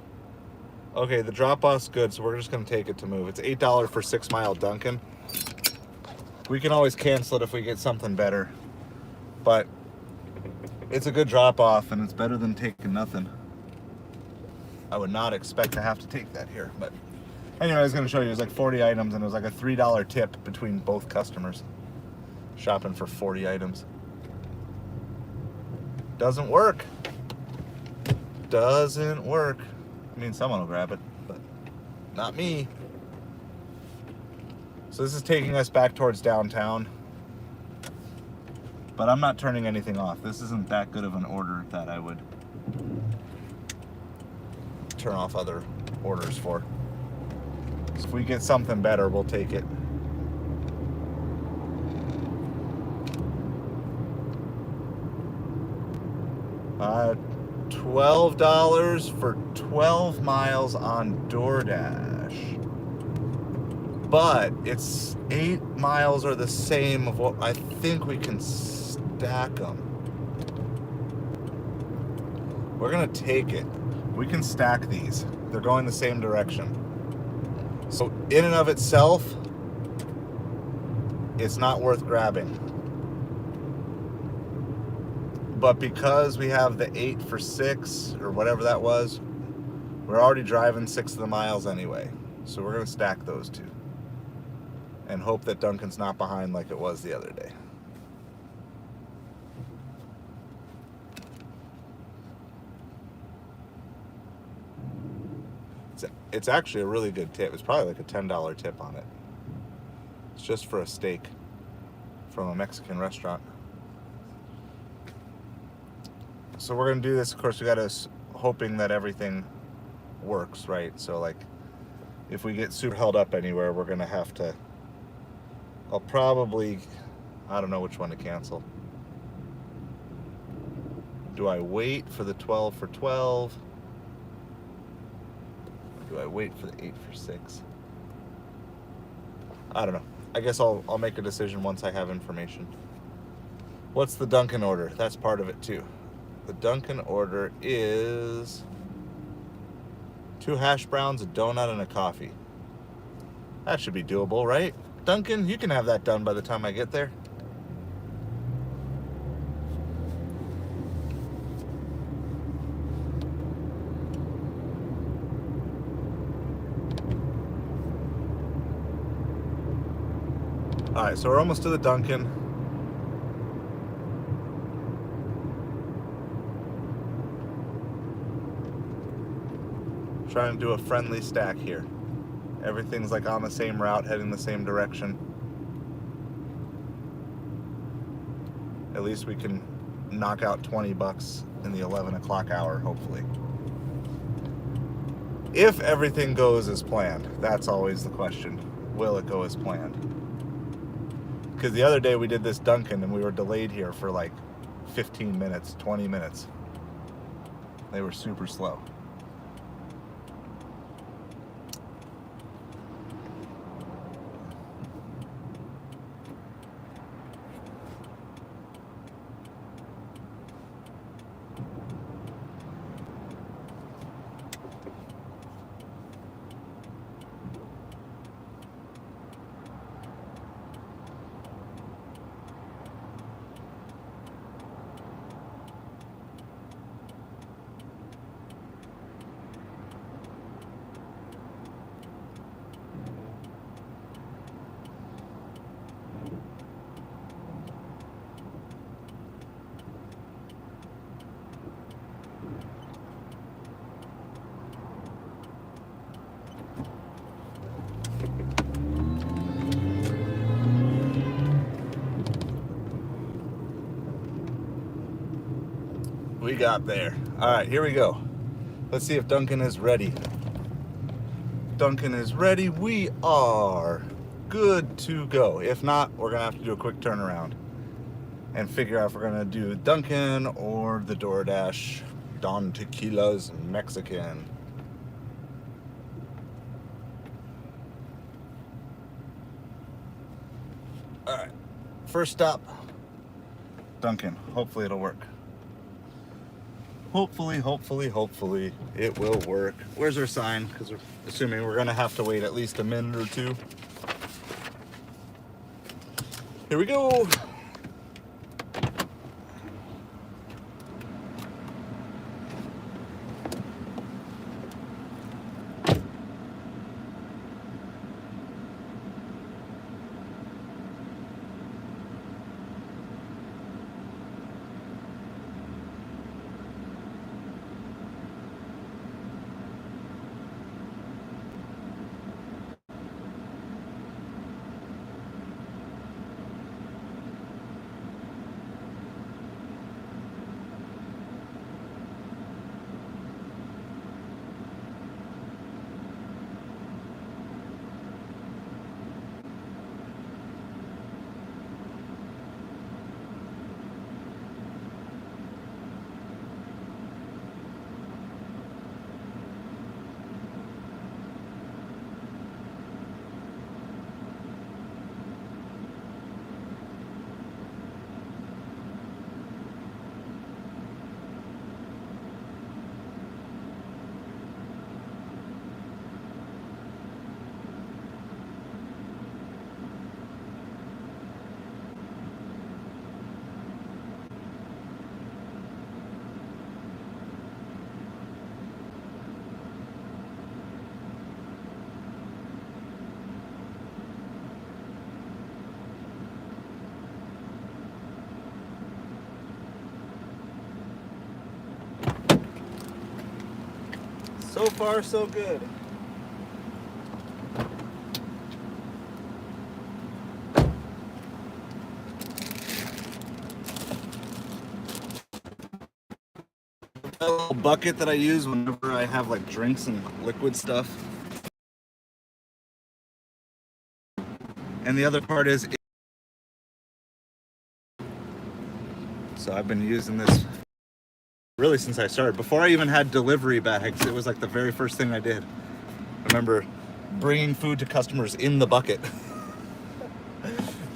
Okay, the drop-off's good, so we're just gonna take it to move. It's $8 for 6 Mile Dunkin'. We can always cancel it if we get something better, but it's a good drop-off and it's better than taking nothing. I would not expect to have to take that here, but anyway, I was going to show you. It was like 40 items and it was like a $3 tip between both customers. Shopping for 40 items. Doesn't work. Doesn't work. I mean, someone will grab it, but not me. So this is taking us back towards downtown. But I'm not turning anything off. This isn't that good of an order that I would turn off other orders for. So if we get something better, we'll take it. $12 for 12 miles on Doordash. But it's 8 miles are the same of what I think we can stack them. We're gonna take it. We can stack these. They're going the same direction. So in and of itself, it's not worth grabbing. But because we have the 8 for 6 or whatever that was, we're already driving 6 of the miles anyway. So we're gonna stack those two and hope that Duncan's not behind like it was the other day. It's actually a really good tip. It's probably like a $10 tip on it. It's just for a steak from a Mexican restaurant. So we're gonna do this. Of course, we gotta hoping that everything works right. So like, if we get super held up anywhere, we're gonna have to. I'll probably, I don't know which one to cancel. Do I wait for the 12 for 12? Or do I wait for the 8 for 6? I don't know. I guess I'll make a decision once I have information. What's the Dunkin' order? That's part of it too. The Dunkin' order is 2 hash browns, a donut, and a coffee. That should be doable, right? Duncan, you can have that done by the time I get there. All right, so we're almost to the Dunkin'. Trying to do a friendly stack here. Everything's like on the same route, heading the same direction. At least we can knock out $20 in the 11 o'clock hour, hopefully. If everything goes as planned, that's always the question. Will it go as planned? Because the other day we did this Dunkin' and we were delayed here for like 15 minutes, 20 minutes. They were super slow. We got there. All right, here we go. Let's see if Duncan is ready. Duncan is ready. We are good to go. If not, we're gonna have to do a quick turnaround and figure out if we're gonna do Duncan or the Doordash Don Tequila's Mexican. All right, first stop, Duncan. Hopefully it'll work. Hopefully it will work. Where's our sign? Because we're assuming we're gonna have to wait at least a minute or two. Here we go. So far, so good. A little bucket that I use whenever I have like drinks and liquid stuff. And the other part is, so I've been using this really since I started. Before I even had delivery bags, it was like the very first thing I did. I remember bringing food to customers in the bucket.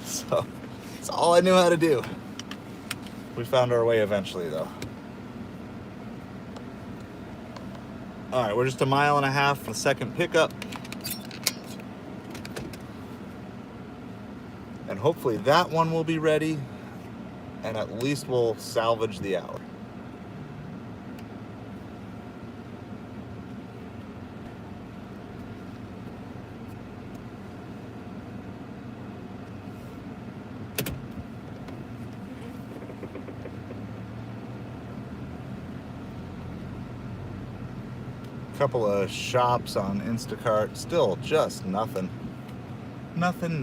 So it's all I knew how to do. We found our way eventually though. All right, we're just 1.5 miles from the second pickup. And hopefully that one will be ready, and at least we'll salvage the hour. Couple of shops on Instacart, still just nothing. Nothing.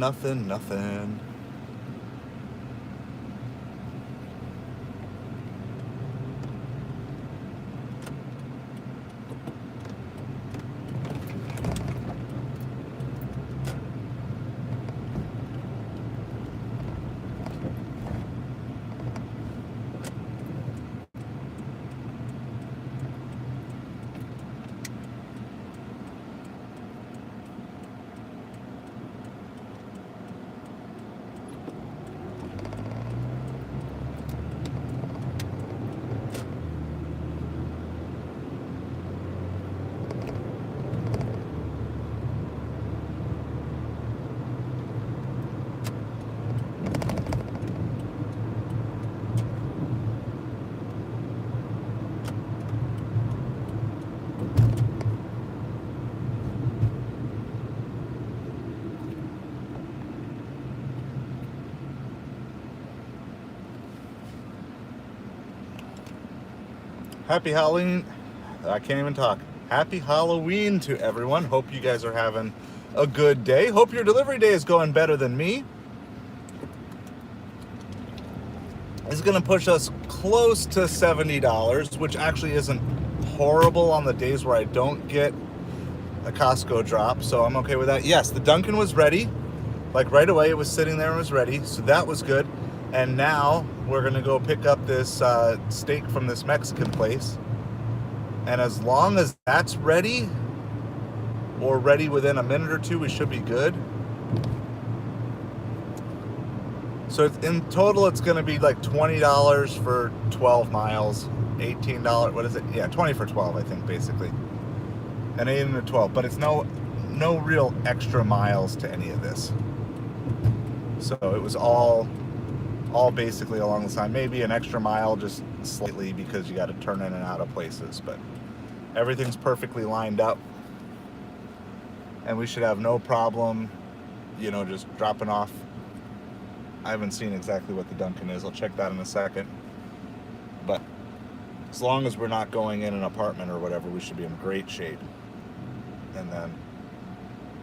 Happy Halloween. I can't even talk. Happy Halloween to everyone. Hope you guys are having a good day. Hope your delivery day is going better than me. It's going to push us close to $70, which actually isn't horrible on the days where I don't get a Costco drop, so I'm okay with that. Yes, the Dunkin' was ready. Like right away, it was sitting there and was ready, so that was good. And now we're gonna go pick up this steak from this Mexican place. And as long as that's ready, or ready within a minute or two, we should be good. So in total, it's gonna be like $20 for 12 miles, $18, what is it? Yeah, 20 for 12, I think, basically. And 8 into 12, but it's no real extra miles to any of this. So it was all basically along the side. Maybe an extra mile just slightly because you got to turn in and out of places, but everything's perfectly lined up. And we should have no problem, just dropping off. I haven't seen exactly what the Dunkin' is. I'll check that in a second. But as long as we're not going in an apartment or whatever, we should be in great shape. And then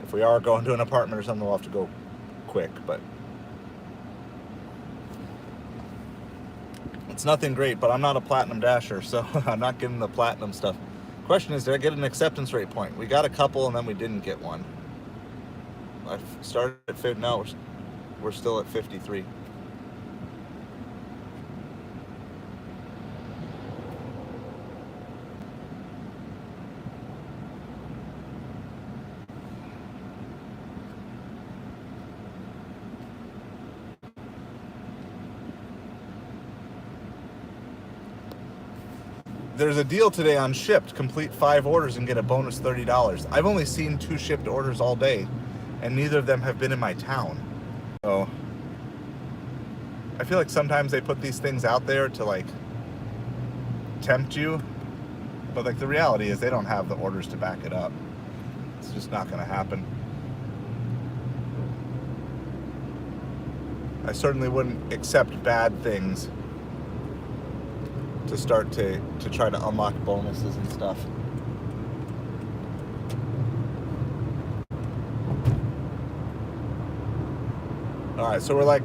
if we are going to an apartment or something, we'll have to go quick, but it's nothing great. But I'm not a platinum dasher, so I'm not getting the platinum stuff. Question is, did I get an acceptance rate point? We got a couple and then we didn't get one. I started at 50. No, we're still at 53. There's a deal today on Shipped. Complete 5 orders and get a bonus $30. I've only seen 2 shipped orders all day, and neither of them have been in my town. So I feel like sometimes they put these things out there to like tempt you, but like the reality is they don't have the orders to back it up. It's just not going to happen. I certainly wouldn't accept bad things to start to try to unlock bonuses and stuff. All right, so we're like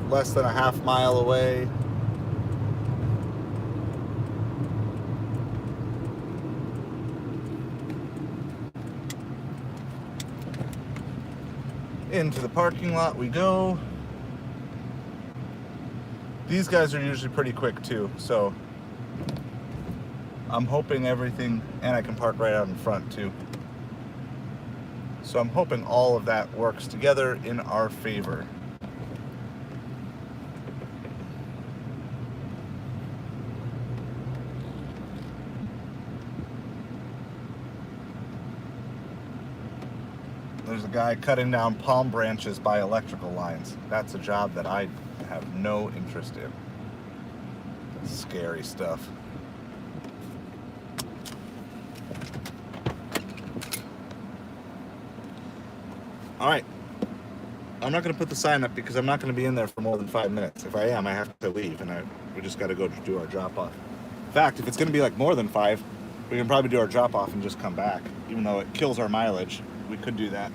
less than a half mile away. Into the parking lot we go. These guys are usually pretty quick too, so I'm hoping everything, and I can park right out in front too. So I'm hoping all of that works together in our favor. There's a guy cutting down palm branches by electrical lines. That's a job that I have no interest in. Scary stuff. All right. I'm not going to put the sign up because I'm not going to be in there for more than 5 minutes. If I am, I have to leave, and we just got to go do our drop-off. In fact, if it's going to be like more than 5, we can probably do our drop-off and just come back. Even though it kills our mileage, we could do that.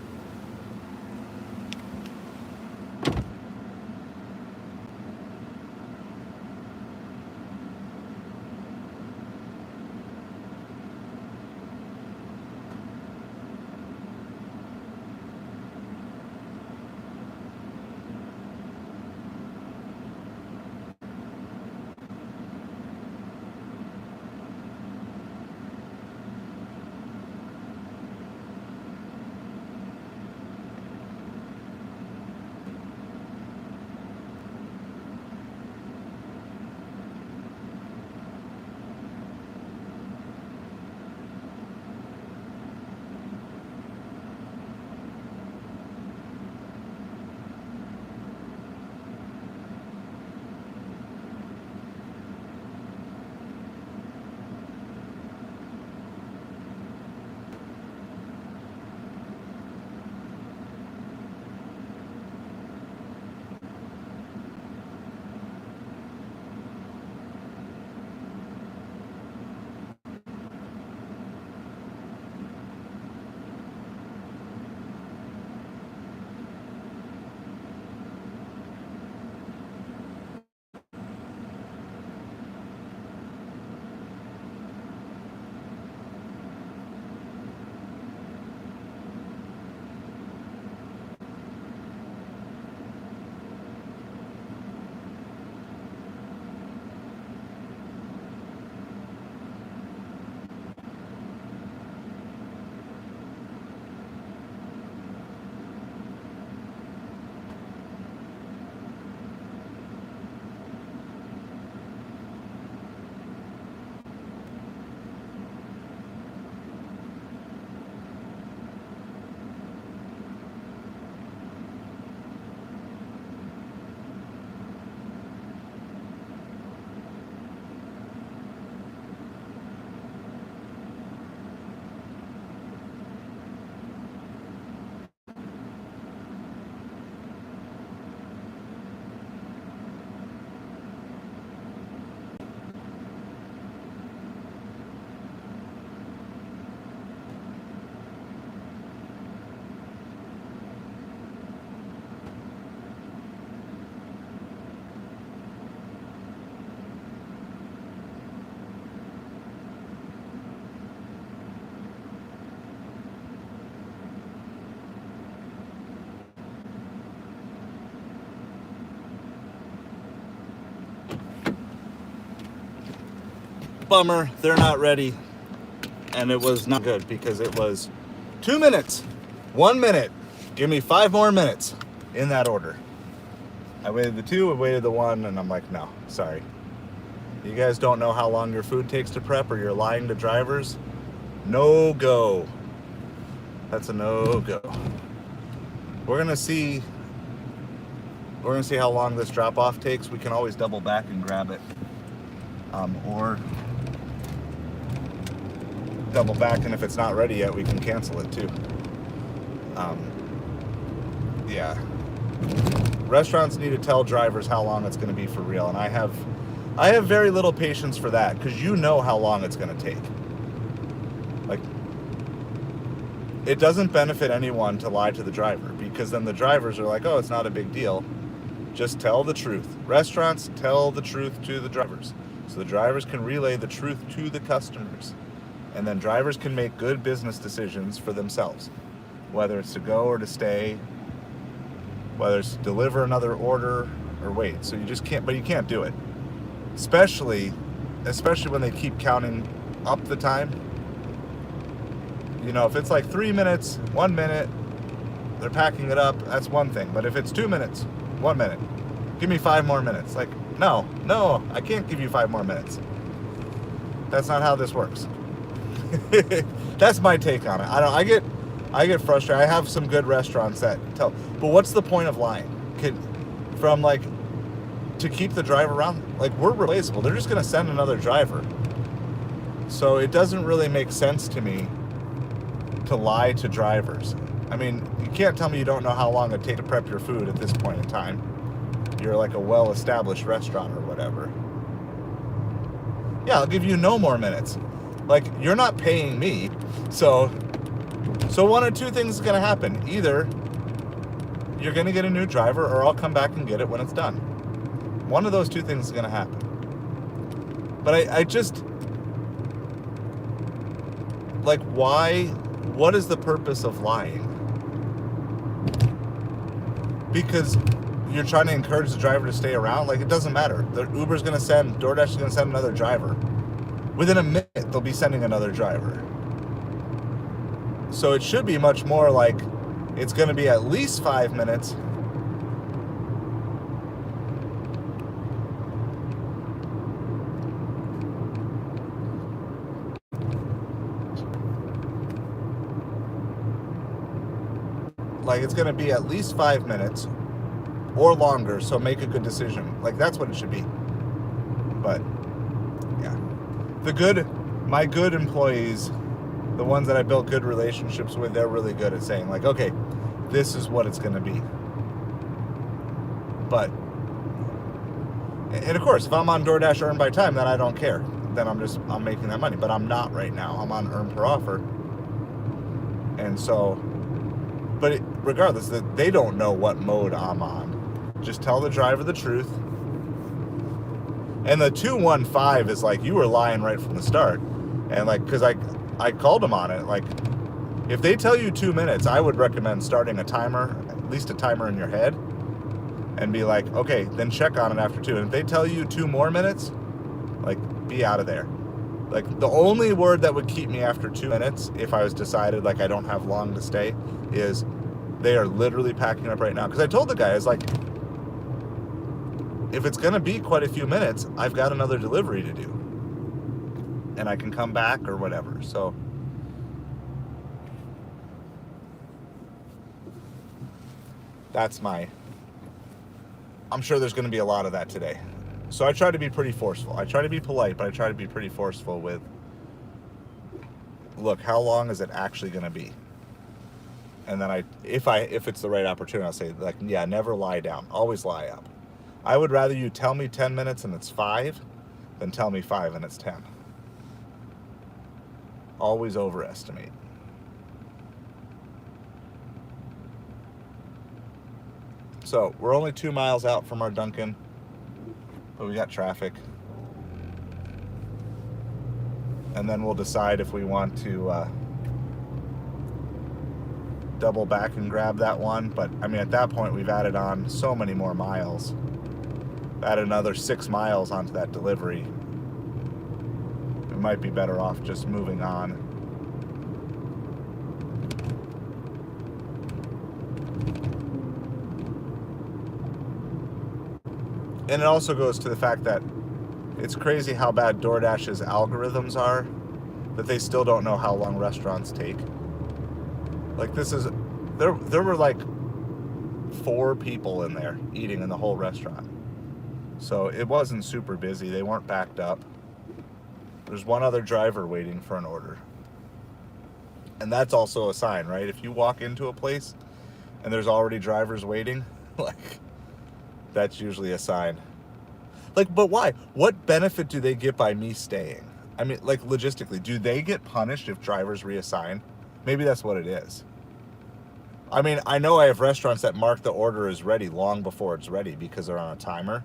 Bummer, they're not ready. And it was not good because it was 2 minutes, 1 minute. Give me 5 more minutes in that order. I waited the 2, I waited the 1, and I'm like, no, sorry. You guys don't know how long your food takes to prep, or you're lying to drivers? No go. That's a no go. We're gonna see how long this drop off takes. We can always double back and grab it, or double back, and if it's not ready yet, we can cancel it too. Yeah. Restaurants need to tell drivers how long it's going to be for real, and I have very little patience for that, because you know how long it's going to take. Like, it doesn't benefit anyone to lie to the driver, because then the drivers are like, oh, it's not a big deal. Just tell the truth. Restaurants, tell the truth to the drivers. So the drivers can relay the truth to the customers. And then drivers can make good business decisions for themselves, whether it's to go or to stay, whether it's to deliver another order or wait. So you just can't, but you can't do it. Especially when they keep counting up the time. You know, if it's like 3 minutes, 1 minute, they're packing it up, that's one thing. But if it's 2 minutes, 1 minute, give me 5 more minutes. Like, no, I can't give you 5 more minutes. That's not how this works. That's my take on it. I get frustrated. I have some good restaurants that tell, but what's the point of lying? To keep the driver around? Like, we're replaceable. They're just going to send another driver. So it doesn't really make sense to me to lie to drivers. I mean, you can't tell me you don't know how long it takes to prep your food at this point in time. You're like a well-established restaurant or whatever. Yeah, I'll give you no more minutes. Like, you're not paying me. So one of two things is going to happen. Either you're going to get a new driver, or I'll come back and get it when it's done. One of those two things is going to happen. But I just, like, why? What is the purpose of lying? Because you're trying to encourage the driver to stay around? Like, it doesn't matter. Uber's going to send, Doordash is going to send another driver. Within a minute, they'll be sending another driver. So it should be much more like, it's going to be at least 5 minutes. Like, it's going to be at least 5 minutes or longer, so make a good decision. Like, that's what it should be. But, yeah. My good employees, the ones that I built good relationships with, they're really good at saying, like, okay, this is what it's going to be. But, and of course, if I'm on Doordash Earn by Time, then I don't care. Then I'm making that money. But I'm not right now. I'm on Earn per Offer. And so, but regardless, they don't know what mode I'm on. Just tell the driver the truth. And the 215 is like, you were lying right from the start. And like, because I called them on it. Like, if they tell you 2 minutes, I would recommend starting a timer, at least a timer in your head, and be like, okay, then check on it after 2. And if they tell you 2 more minutes, like, be out of there. Like, the only word that would keep me after 2 minutes, if I was decided, like, I don't have long to stay, is they are literally packing up right now. Because I told the guy, I was like, if it's going to be quite a few minutes, I've got another delivery to do. And I can come back or whatever. So, that's I'm sure there's going to be a lot of that today. So I try to be pretty forceful. I try to be polite, but I try to be pretty forceful with, look, how long is it actually going to be? And then if it's the right opportunity, I'll say, like, yeah, never lie down. Always lie up. I would rather you tell me 10 minutes and it's 5 than tell me 5 and it's 10. Always overestimate. So we're only 2 miles out from our Dunkin', but we got traffic. And then we'll decide if we want to double back and grab that one. But I mean, at that point, we've added on so many more miles. Add another 6 miles onto that delivery. We might be better off just moving on. And it also goes to the fact that it's crazy how bad DoorDash's algorithms are, that they still don't know how long restaurants take. Like, there were like 4 people in there eating in the whole restaurant. So it wasn't super busy. They weren't backed up. There's one other driver waiting for an order. And that's also a sign, right? If you walk into a place and there's already drivers waiting, like, that's usually a sign. Like, but why? What benefit do they get by me staying? I mean, like, logistically, do they get punished if drivers reassign? Maybe that's what it is. I mean, I know I have restaurants that mark the order as ready long before it's ready because they're on a timer.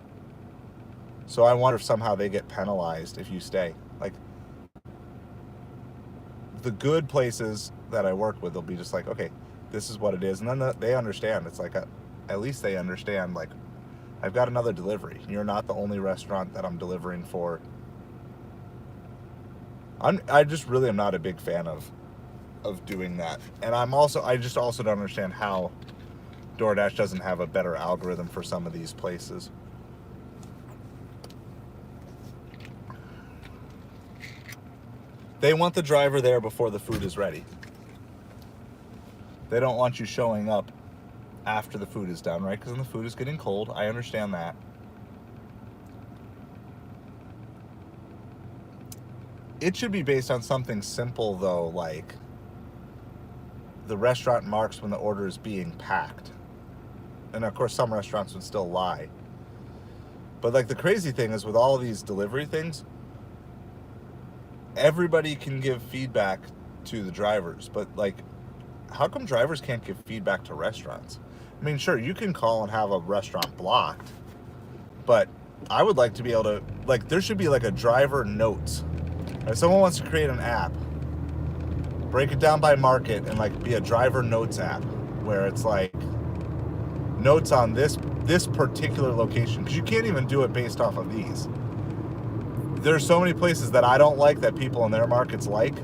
So I wonder if somehow they get penalized if you stay. Like, the good places that I work with, they'll be just like, okay, this is what it is. And then they understand. It's like, at least they understand, like, I've got another delivery. You're not the only restaurant that I'm delivering for. I just really am not a big fan of doing that. And I just also don't understand how DoorDash doesn't have a better algorithm for some of these places. They want the driver there before the food is ready. They don't want you showing up after the food is done, right? Because then the food is getting cold. I understand that. It should be based on something simple, though, like the restaurant marks when the order is being packed. And of course, some restaurants would still lie. But like the crazy thing is with all these delivery things, everybody can give feedback to the drivers. But like, how come drivers can't give feedback to restaurants? I mean, sure, you can call and have a restaurant blocked, but I would like to be able to, like, there should be like a driver notes. If someone wants to create an app, break it down by market and like be a driver notes app where it's like notes on this particular location, because you can't even do it based off of these. There's so many places that I don't like that people in their markets like.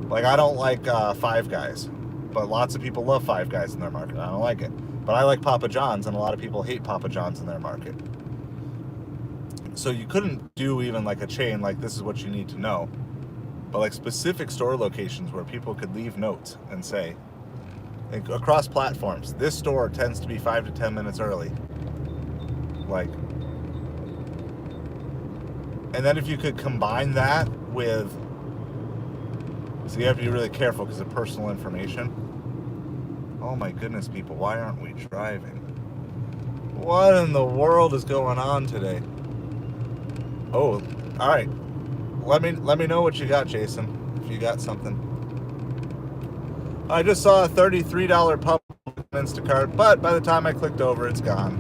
Like, I don't like Five Guys, but lots of people love Five Guys in their market. I don't like it. But I like Papa John's, and a lot of people hate Papa John's in their market. So you couldn't do even like a chain like this is what you need to know. But like specific store locations where people could leave notes and say, like, across platforms, this store tends to be 5 to 10 minutes early. Like, and then if you could combine that with, so you have to be really careful because of personal information. Oh my goodness, people, why aren't we driving? What in the world is going on today? Oh, all right. Let me know what you got, Jason, if you got something. I just saw a $33 pub Instacart, but by the time I clicked over, it's gone.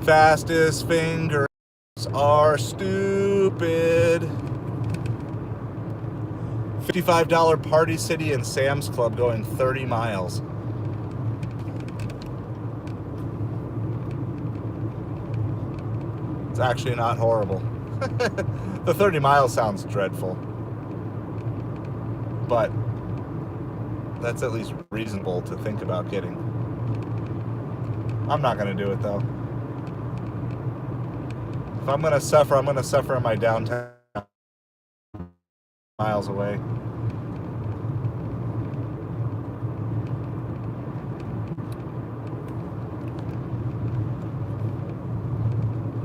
Fastest fingers are stupid. $55 Party City and Sam's Club going 30 miles. It's actually not horrible. The 30 miles sounds dreadful, but that's at least reasonable to think about getting. I'm not going to do it, though. If I'm going to suffer, I'm going to suffer in my downtown miles away.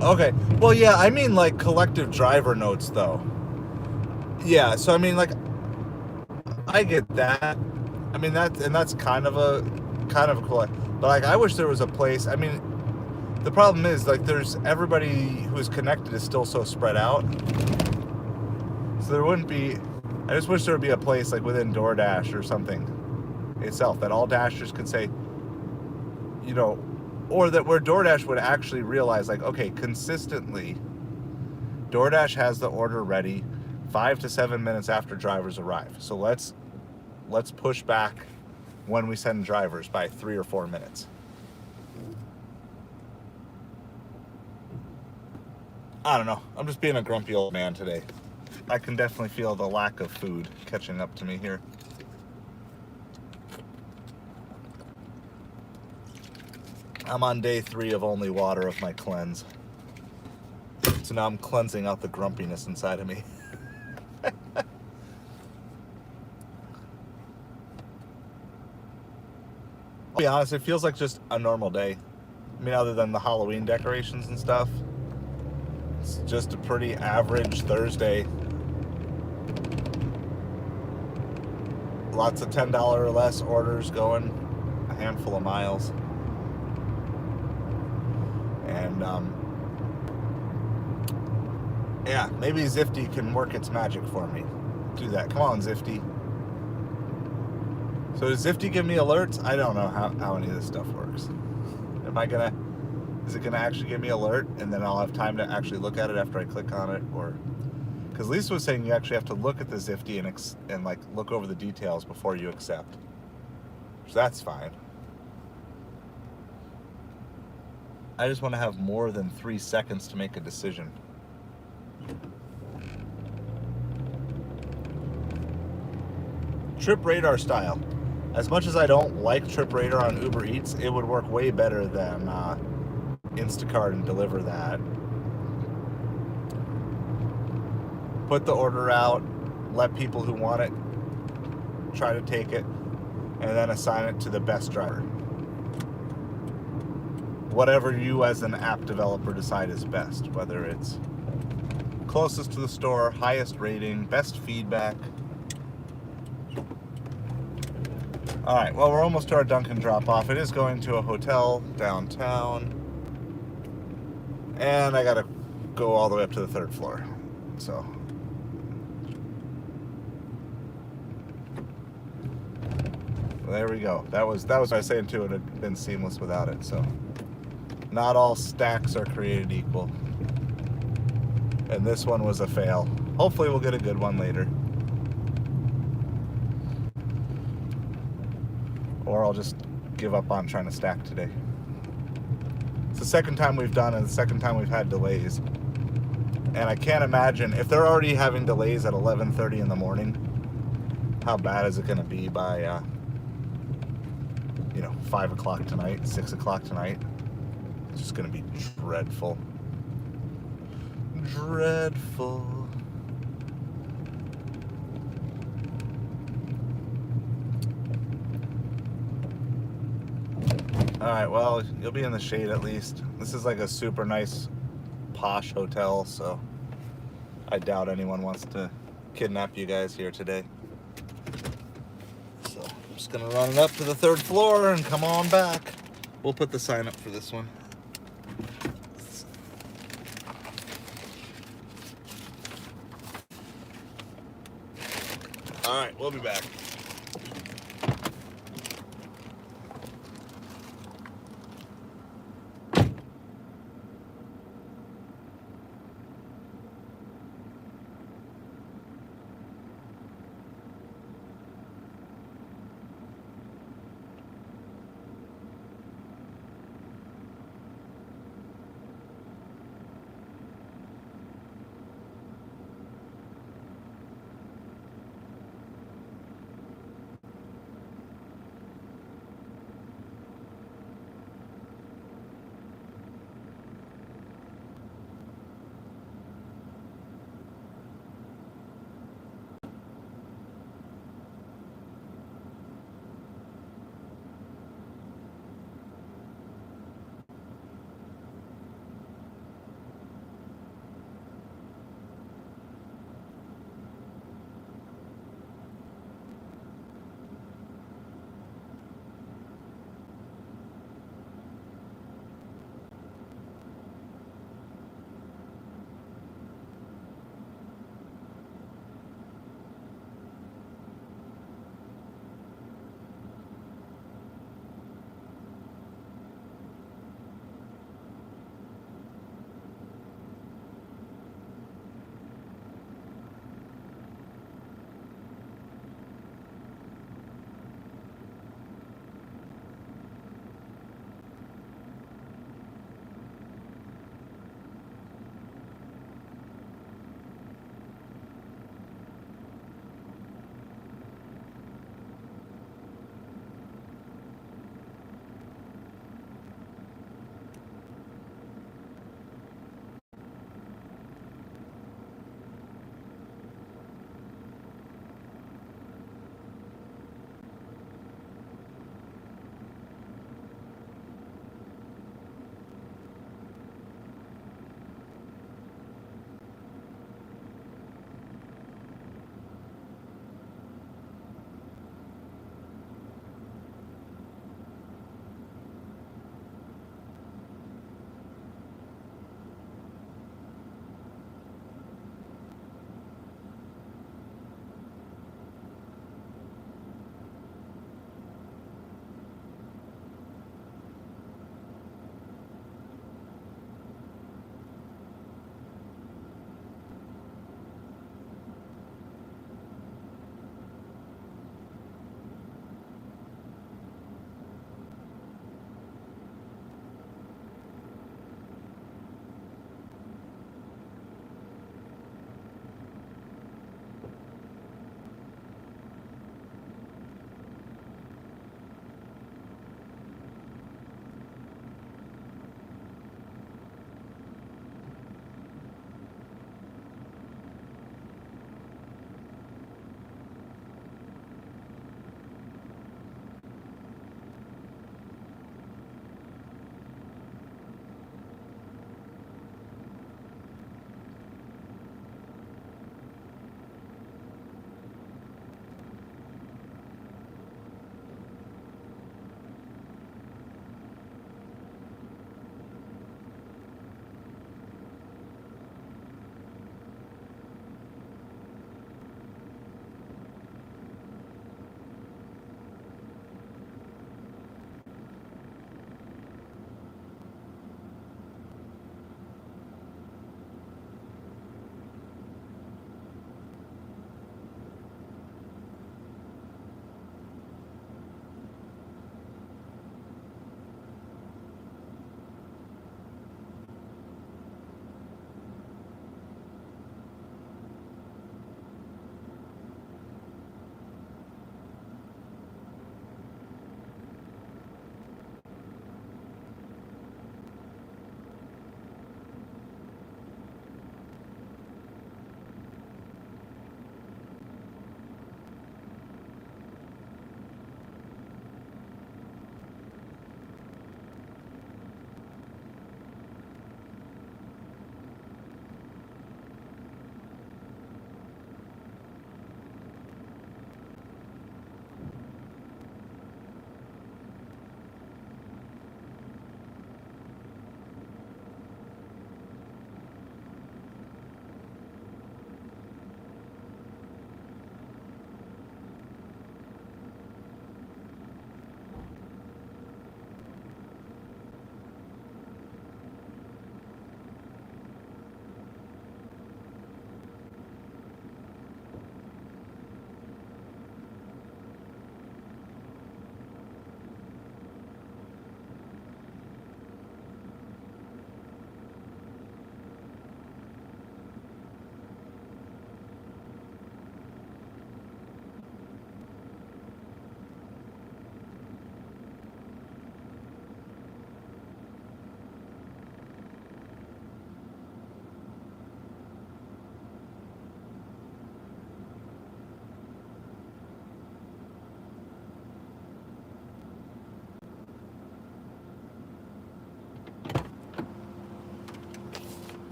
Okay, well, yeah, I mean, like, collective driver notes, though. Yeah, so, I mean, like, I get that. I mean, that's kind of a cool, but, like, I wish there was a place, I mean, the problem is, like, there's, everybody who's connected is still so spread out, so there wouldn't be, I just wish there would be a place, like, within DoorDash or something itself, that all Dashers could say, you know, or that where DoorDash would actually realize, like, okay, consistently, DoorDash has the order ready 5 to 7 minutes after drivers arrive. So let's push back when we send drivers by 3 or 4 minutes. I don't know. I'm just being a grumpy old man today. I can definitely feel the lack of food catching up to me here. I'm on day 3 of only water of my cleanse. So now I'm cleansing out the grumpiness inside of me. I'll be honest, it feels like just a normal day. I mean, other than the Halloween decorations and stuff. It's just a pretty average Thursday. Lots of $10 or less orders going, a handful of miles. And, yeah, maybe Zifty can work its magic for me. Do that. Come on, Zifty. So does Zifty give me alerts? I don't know how any of this stuff works. Is it gonna actually give me alert and then I'll have time to actually look at it after I click on it? Or, because Lisa was saying you actually have to look at the Zifty and like look over the details before you accept. So that's fine. I just want to have more than 3 seconds to make a decision. Trip radar style. As much as I don't like Trip radar on Uber Eats, it would work way better than Instacart and deliver that. Put the order out, let people who want it try to take it, and then assign it to the best driver. Whatever you as an app developer decide is best, whether it's closest to the store, highest rating, best feedback. All right, well, we're almost to our Dunkin' drop-off. It is going to a hotel downtown, and I gotta go all the way up to the 3rd floor. So there we go. That was what I was saying too. It had been seamless without it. So not all stacks are created equal, and this one was a fail. Hopefully we'll get a good one later. Or I'll just give up on trying to stack today. It's the second time we've done it, and the second time we've had delays. And I can't imagine, if they're already having delays at 11:30 in the morning, how bad is it going to be by, 5 o'clock tonight, 6 o'clock tonight? It's just going to be dreadful. Dreadful. Alright, well, you'll be in the shade at least. This is like a super nice, posh hotel, so I doubt anyone wants to kidnap you guys here today. So I'm just gonna run it up to the 3rd floor and come on back. We'll put the sign up for this one. Alright, we'll be back.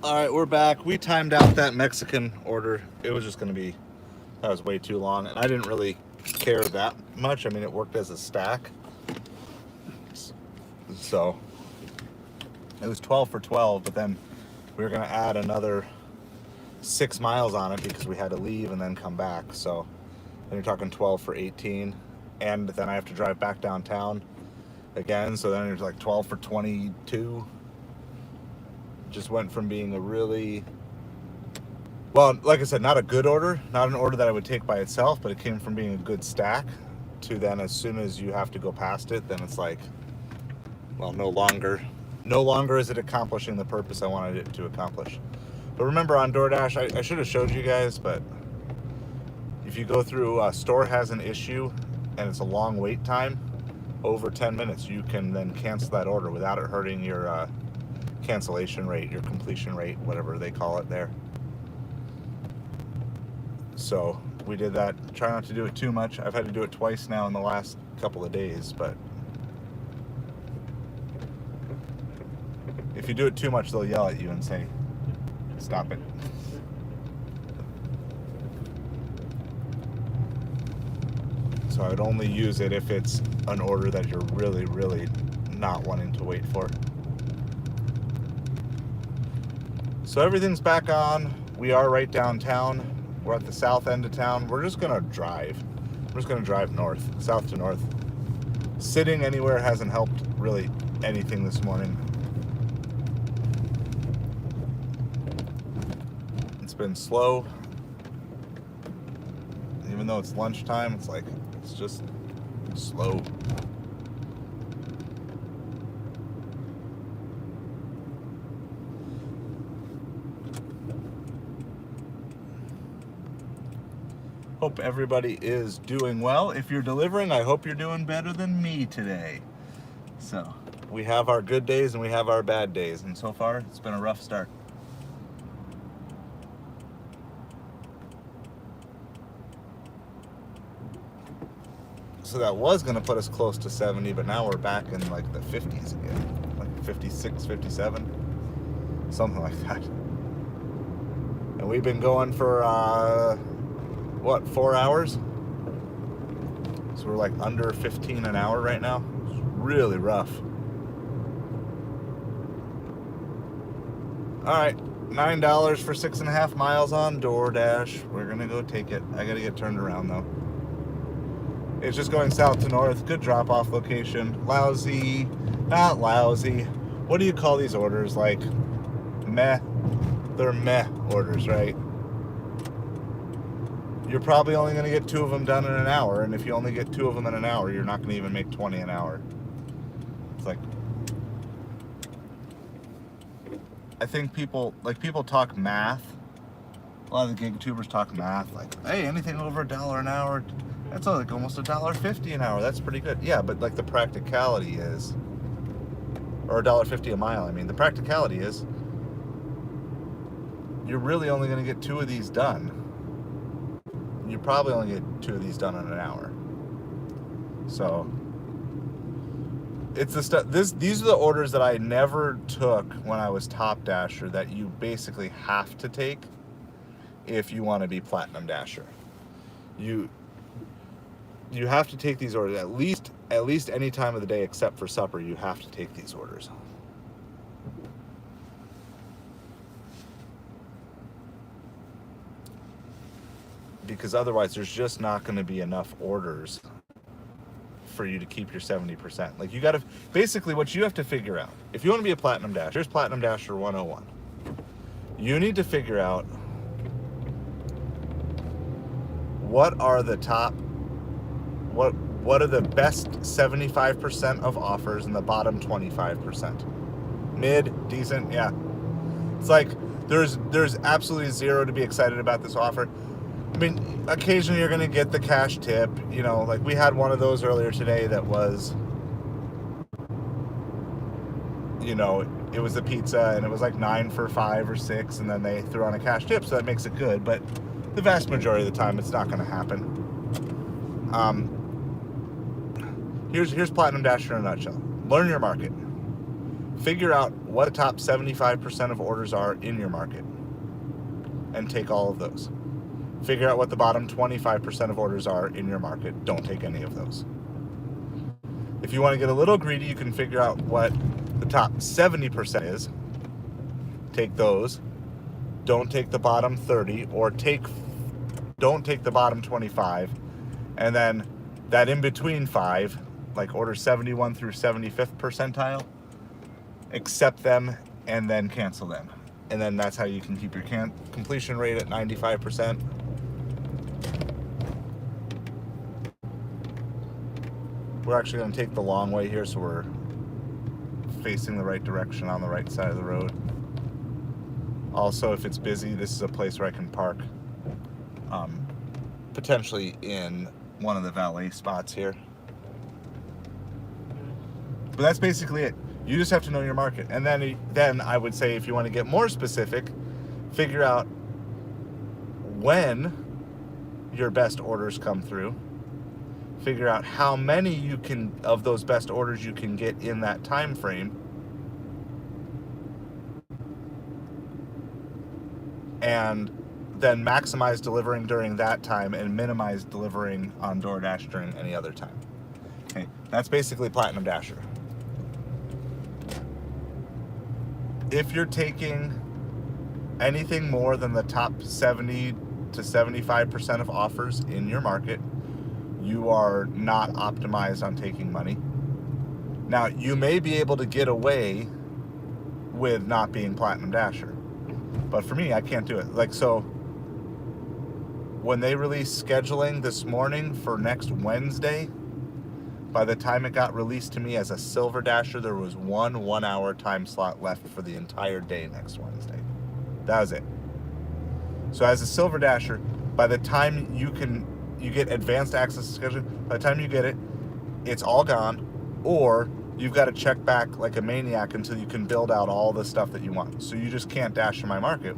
All right, we're back. We timed out that Mexican order. It was just going to be, that was way too long. And I didn't really care that much. I mean, it worked as a stack. So it was 12 for 12, but then we were going to add another 6 miles on it because we had to leave and then come back. So then you're talking 12 for 18. And then I have to drive back downtown again. So then it's like 12 for 22. Just went from being a really, well, like I said, not a good order, not an order that I would take by itself, but it came from being a good stack to then as soon as you have to go past it, then it's like, well, no longer is it accomplishing the purpose I wanted it to accomplish. But remember on DoorDash, I should have showed you guys, but if you go through, store has an issue and it's a long wait time, over 10 minutes, you can then cancel that order without it hurting your cancellation rate, your completion rate, whatever they call it there. So we did that. Try not to do it too much. I've had to do it twice now in the last couple of days, but if you do it too much, they'll yell at you and say, stop it. So I would only use it if it's an order that you're really, really not wanting to wait for. So everything's back on. We are right downtown. We're at the south end of town. We're just gonna drive. We're just gonna drive north, south to north. Sitting anywhere hasn't helped really anything this morning. It's been slow. Even though it's lunchtime, it's like, it's just slow. Hope everybody is doing well. If you're delivering, I hope you're doing better than me today. So, we have our good days and we have our bad days, and so far, it's been a rough start. So that was going to put us close to 70, but now we're back in like the 50s again. Like 56, 57, something like that. And we've been going for, 4 hours? So we're like under 15 an hour right now. It's really rough. All right, $9 for 6.5 miles on DoorDash. We're gonna go take it. I gotta get turned around though. It's just going south to north. Good drop-off location. Lousy, not lousy. What do you call these orders? Like meh? They're meh orders, right? You're probably only going to get 2 of them done in an hour, and if you only get 2 of them in an hour, you're not going to even make 20 an hour. It's like, I think people talk math. A lot of the gig tubers talk math, like, hey, anything over $1 an hour, that's like almost $1.50 an hour. That's pretty good. Yeah, but like the practicality is, or $1.50 a mile. I mean, the practicality is, you're really only going to get 2 of these done. You probably only get 2 of these done in an hour. So it's the stuff. These are the orders that I never took when I was Top Dasher that you basically have to take if you want to be Platinum Dasher. You have to take these orders at least any time of the day except for supper. You have to take these orders. Because otherwise there's just not going to be enough orders for you to keep your 70%. Like, you got to, basically what you have to figure out, if you want to be a Platinum Dasher, here's Platinum Dasher 101. You need to figure out what are the top, what are the best 75% of offers and the bottom 25%. Mid, decent, yeah. It's like, there's absolutely zero to be excited about this offer. I mean, occasionally you're going to get the cash tip, you know, like we had one of those earlier today that was, you know, it was the pizza and it was like 9 for 5 or 6 and then they threw on a cash tip, so that makes it good, but the vast majority of the time it's not going to happen. Here's Platinum Dasher in a nutshell. Learn your market. Figure out what the top 75% of orders are in your market and take all of those. Figure out what the bottom 25% of orders are in your market. Don't take any of those. If you want to get a little greedy, you can figure out what the top 70% is. Take those. Don't take the bottom 30, or don't take the bottom 25. And then that in between 5, like order 71 through 75th percentile, accept them and then cancel them. And then that's how you can keep your completion rate at 95%. We're actually going to take the long way here, so we're facing the right direction on the right side of the road. Also, if it's busy, this is a place where I can park, potentially in one of the valet spots here. But that's basically it. You just have to know your market. And then I would say, if you want to get more specific, figure out when your best orders come through. Figure out how many of those best orders you can get in that time frame. And then maximize delivering during that time and minimize delivering on Doordash during any other time. Okay, that's basically Platinum Dasher. If you're taking anything more than the top 70 to 75% of offers in your market, you are not optimized on taking money. Now, you may be able to get away with not being Platinum Dasher, but for me, I can't do it. Like, so when they released scheduling this morning for next Wednesday, by the time it got released to me as a Silver Dasher, there was one 1-hour time slot left for the entire day next Wednesday. That was it. So as a Silver Dasher, by the time you get advanced access to scheduling, by the time you get it, it's all gone, or you've got to check back like a maniac until you can build out all the stuff that you want. So you just can't dash in my market.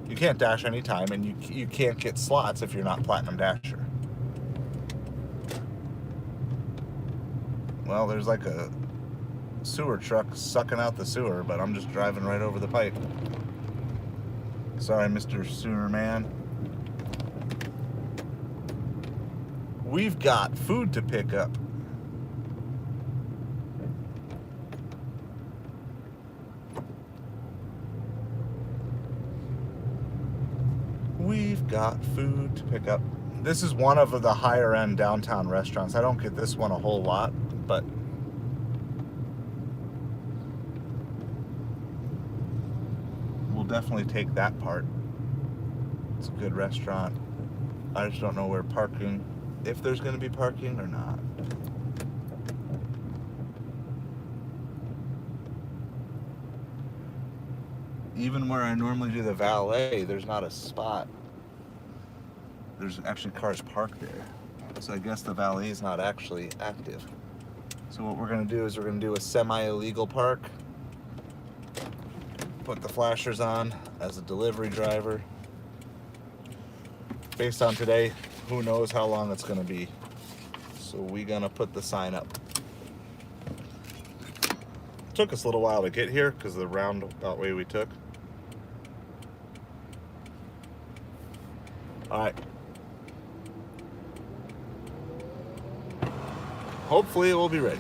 You can't dash anytime, and you can't get slots if you're not Platinum Dasher. Well, there's like a sewer truck sucking out the sewer, but I'm just driving right over the pipe. Sorry, Mr. Sewer Man. We've got food to pick up. We've got food to pick up. This is one of the higher end downtown restaurants. I don't get this one a whole lot, but we'll definitely take that part. It's a good restaurant. I just don't know where parking, if there's going to be parking or not. Even where I normally do the valet, there's not a spot. There's actually cars parked there. So I guess the valet is not actually active. So what we're going to do is we're going to do a semi-illegal park. Put the flashers on as a delivery driver. Based on today, who knows how long it's going to be. So we're going to put the sign up. It took us a little while to get here because of the roundabout way we took. All right. Hopefully it will be ready.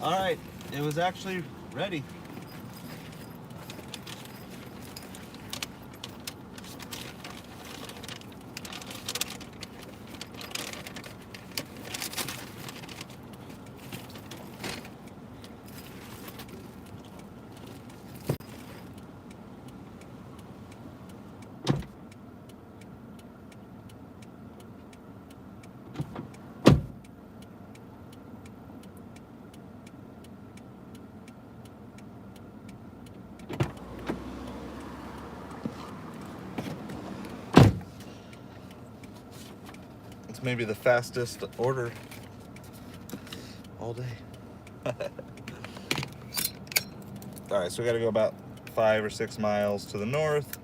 All right, it was actually ready. It's maybe the fastest order all day. All right, so we got to go about 5 or 6 miles to the north.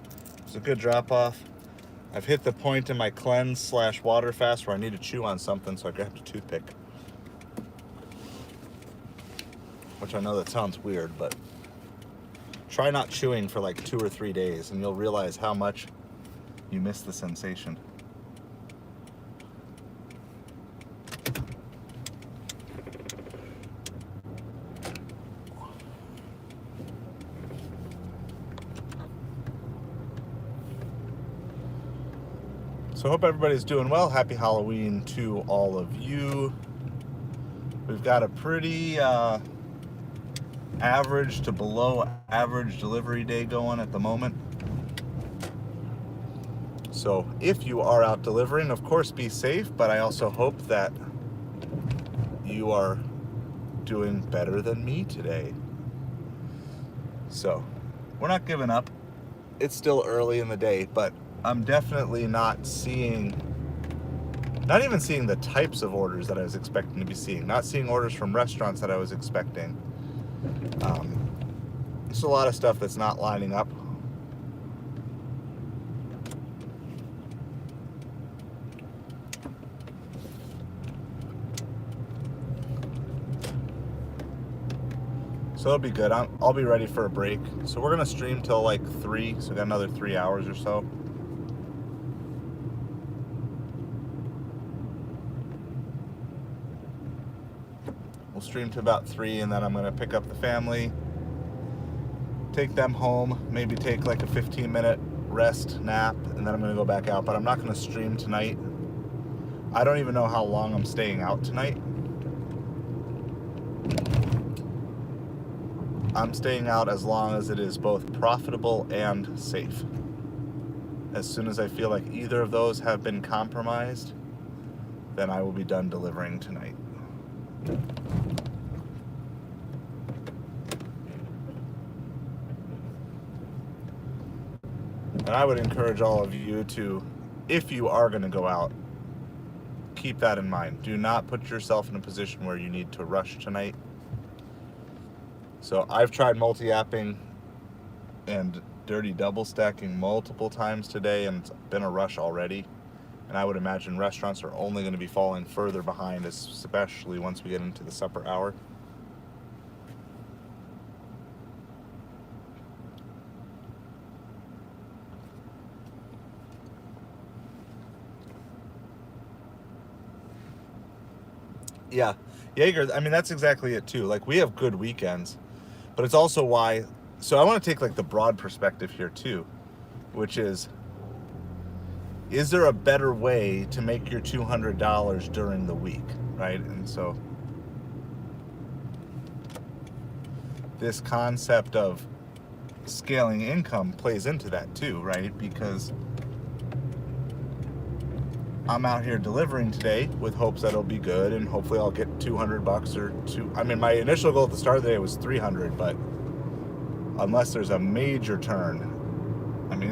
It's a good drop off. I've hit the point in my cleanse / water fast where I need to chew on something, so I grabbed a toothpick. Which I know that sounds weird, but try not chewing for like 2 or 3 days and you'll realize how much you miss the sensation. So I hope everybody's doing well. Happy Halloween to all of you. We've got a pretty average to below average delivery day going at the moment. So if you are out delivering, of course, be safe, but I also hope that you are doing better than me today. So we're not giving up. It's still early in the day, but I'm definitely not even seeing the types of orders that I was expecting to be seeing. Not seeing orders from restaurants that I was expecting. There's a lot of stuff that's not lining up. So it'll be good. I'll be ready for a break. So we're gonna stream till like 3, so we got another 3 hours or so. We'll stream to about 3, and then I'm gonna pick up the family, take them home, maybe take like a 15-minute rest nap, and then I'm gonna go back out. But I'm not gonna stream tonight. I don't even know how long I'm staying out tonight. I'm staying out as long as it is both profitable and safe. As soon as I feel like either of those have been compromised, then I will be done delivering tonight. And I would encourage all of you to, if you are going to go out, keep that in mind. Do not put yourself in a position where you need to rush tonight. So I've tried multi-apping and dirty double stacking multiple times today, and it's been a rush already. And I would imagine restaurants are only going to be falling further behind, especially once we get into the supper hour. Yeah, Jaeger, I mean, that's exactly it too. Like, we have good weekends, but it's also why, so I want to take like the broad perspective here too, which is there a better way to make your $200 during the week, right? And so this concept of scaling income plays into that too, right? Because I'm out here delivering today with hopes that it'll be good, and hopefully I'll get $200 or two. I mean, my initial goal at the start of the day was 300, but unless there's a major turn, I mean,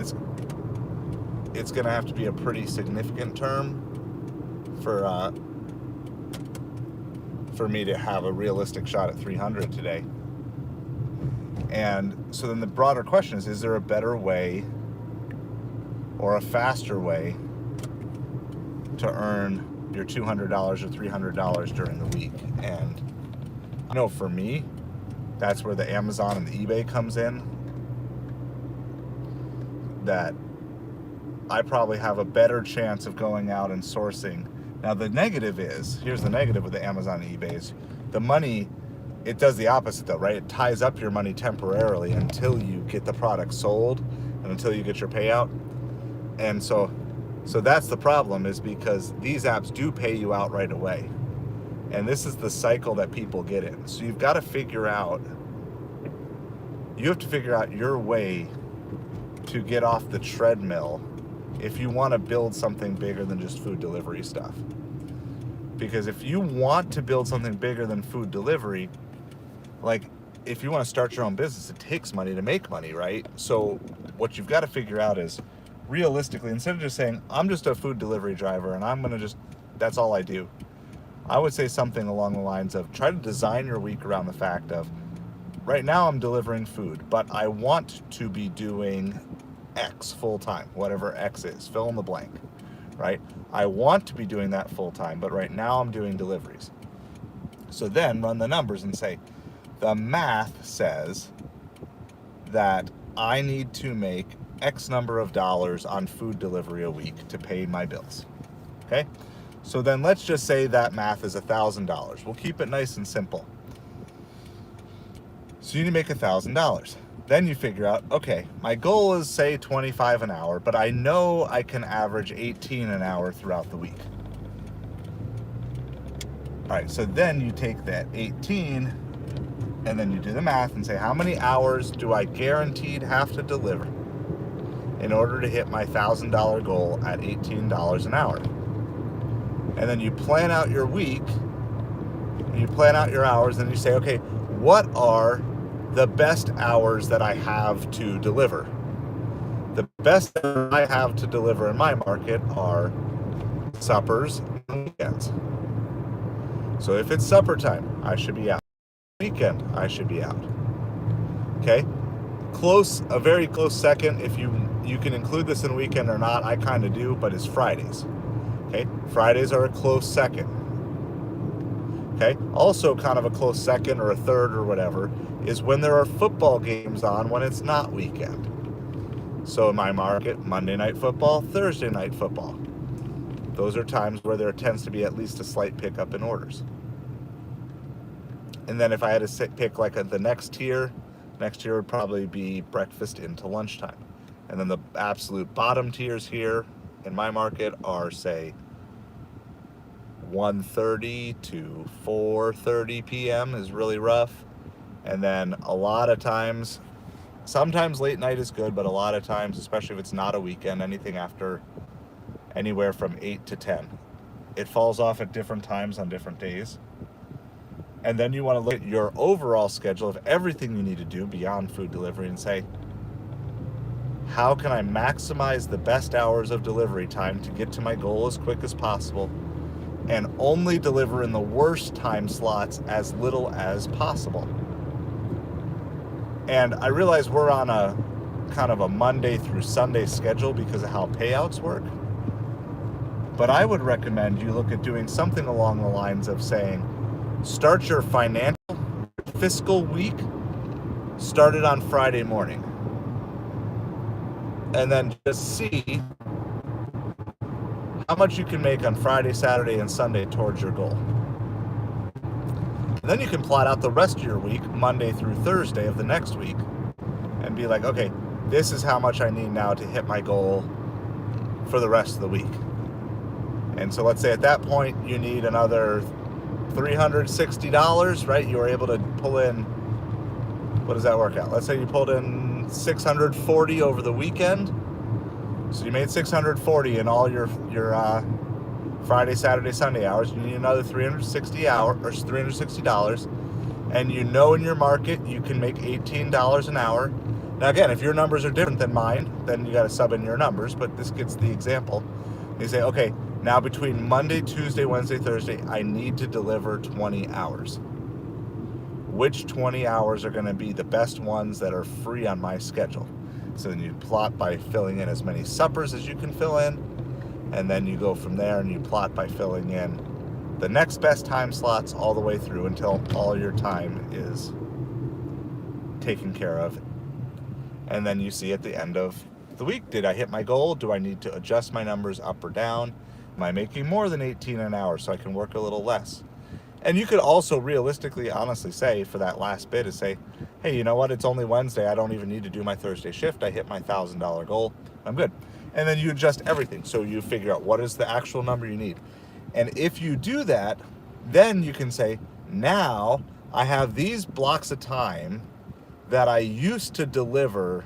it's gonna have to be a pretty significant turn for me to have a realistic shot at 300 today. And so then the broader question is there a better way or a faster way to earn your $200 or $300 during the week? And I know for me, that's where the Amazon and the eBay comes in, that I probably have a better chance of going out and sourcing. Now the negative is, here's the negative with the Amazon and eBays, the money it does the opposite though, right? It ties up your money temporarily until you get the product sold and until you get your payout. And so that's the problem, is because these apps do pay you out right away. And this is the cycle that people get in. So you've got to figure out your way to get off the treadmill if you want to build something bigger than just food delivery stuff. Because if you want to build something bigger than food delivery, like if you want to start your own business, it takes money to make money, right? So what you've got to figure out is, realistically, instead of just saying, I'm just a food delivery driver and I'm going to that's all I do, I would say something along the lines of, try to design your week around the fact of, right now I'm delivering food, but I want to be doing X full time, whatever X is, fill in the blank, right? I want to be doing that full time, but right now I'm doing deliveries. So then run the numbers and say, the math says that I need to make X number of dollars on food delivery a week to pay my bills. Okay? So then let's just say that math is $1,000. We'll keep it nice and simple. So you need to make $1,000. Then you figure out, okay, my goal is say 25 an hour, but I know I can average 18 an hour throughout the week. All right, so then you take that 18 and then you do the math and say, how many hours do I guaranteed have to deliver in order to hit my $1,000 goal at $18 an hour? And then you plan out your week, and you plan out your hours, and you say, okay, what are the best hours that I have to deliver? The best hours I have to deliver in my market are suppers and weekends. So if it's supper time, I should be out. Weekend, I should be out. Okay? A very close second, if you can include this in weekend or not, I kind of do, but it's Fridays. Okay? Fridays are a close second. Okay? Also kind of a close second or a third or whatever is when there are football games on when it's not weekend. So in my market, Monday night football, Thursday night football. Those are times where there tends to be at least a slight pickup in orders. And then if I had to pick like the next tier would probably be breakfast into lunchtime. And then the absolute bottom tiers here in my market are, say, 1:30 to 4:30 p.m. is really rough. And then a lot of times, sometimes late night is good, but a lot of times, especially if it's not a weekend, anything after anywhere from 8 to 10. It falls off at different times on different days. And then you want to look at your overall schedule of everything you need to do beyond food delivery and say, how can I maximize the best hours of delivery time to get to my goal as quick as possible and only deliver in the worst time slots as little as possible? And I realize we're on a kind of a Monday through Sunday schedule because of how payouts work. But I would recommend you look at doing something along the lines of saying, start your fiscal week started on Friday morning. And then just see how much you can make on Friday, Saturday, and Sunday towards your goal. And then you can plot out the rest of your week, Monday through Thursday of the next week, and be like, okay, this is how much I need now to hit my goal for the rest of the week. And so let's say at that point you need another $360, right? You were able to pull in, what does that work out? Let's say you pulled in 640 over the weekend. So you made 640 in all your Friday, Saturday, Sunday hours. You need another $360, and you know in your market you can make $18 an hour. Now again, if your numbers are different than mine, then you got to sub in your numbers, but this gets the example. You say, okay, now between Monday, Tuesday, Wednesday, Thursday, I need to deliver 20 hours. Which 20 hours are going to be the best ones that are free on my schedule? So then you plot by filling in as many suppers as you can fill in, and then you go from there and you plot by filling in the next best time slots all the way through until all your time is taken care of. And then you see at the end of the week, did I hit my goal? Do I need to adjust my numbers up or down? Am I making more than 18 an hour so I can work a little less? And you could also realistically, honestly say for that last bit is say, hey, you know what? It's only Wednesday. I don't even need to do my Thursday shift. I hit my $1,000 goal. I'm good. And then you adjust everything. So you figure out what is the actual number you need. And if you do that, then you can say, now I have these blocks of time that I used to deliver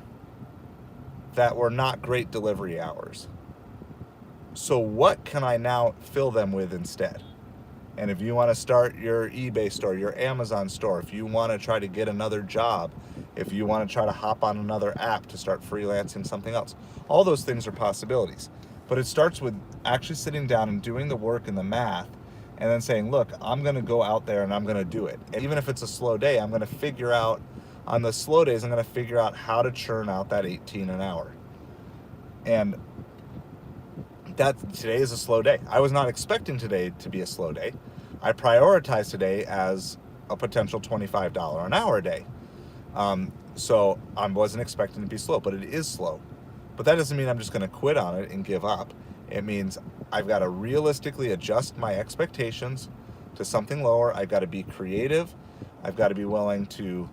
that were not great delivery hours. So what can I now fill them with instead? And if you want to start your eBay store, your Amazon store, if you want to try to get another job, if you want to try to hop on another app to start freelancing something else, all those things are possibilities. But it starts with actually sitting down and doing the work and the math and then saying, look, I'm going to go out there and I'm going to do it. And even if it's a slow day, I'm going to figure out, on the slow days, I'm going to figure out how to churn out that 18 an hour. And that today is a slow day. I was not expecting today to be a slow day. I prioritized today as a potential $25 an hour day. So I wasn't expecting to be slow, but it is slow. But that doesn't mean I'm just going to quit on it and give up. It means I've got to realistically adjust my expectations to something lower. I've got to be creative. I've got to be willing to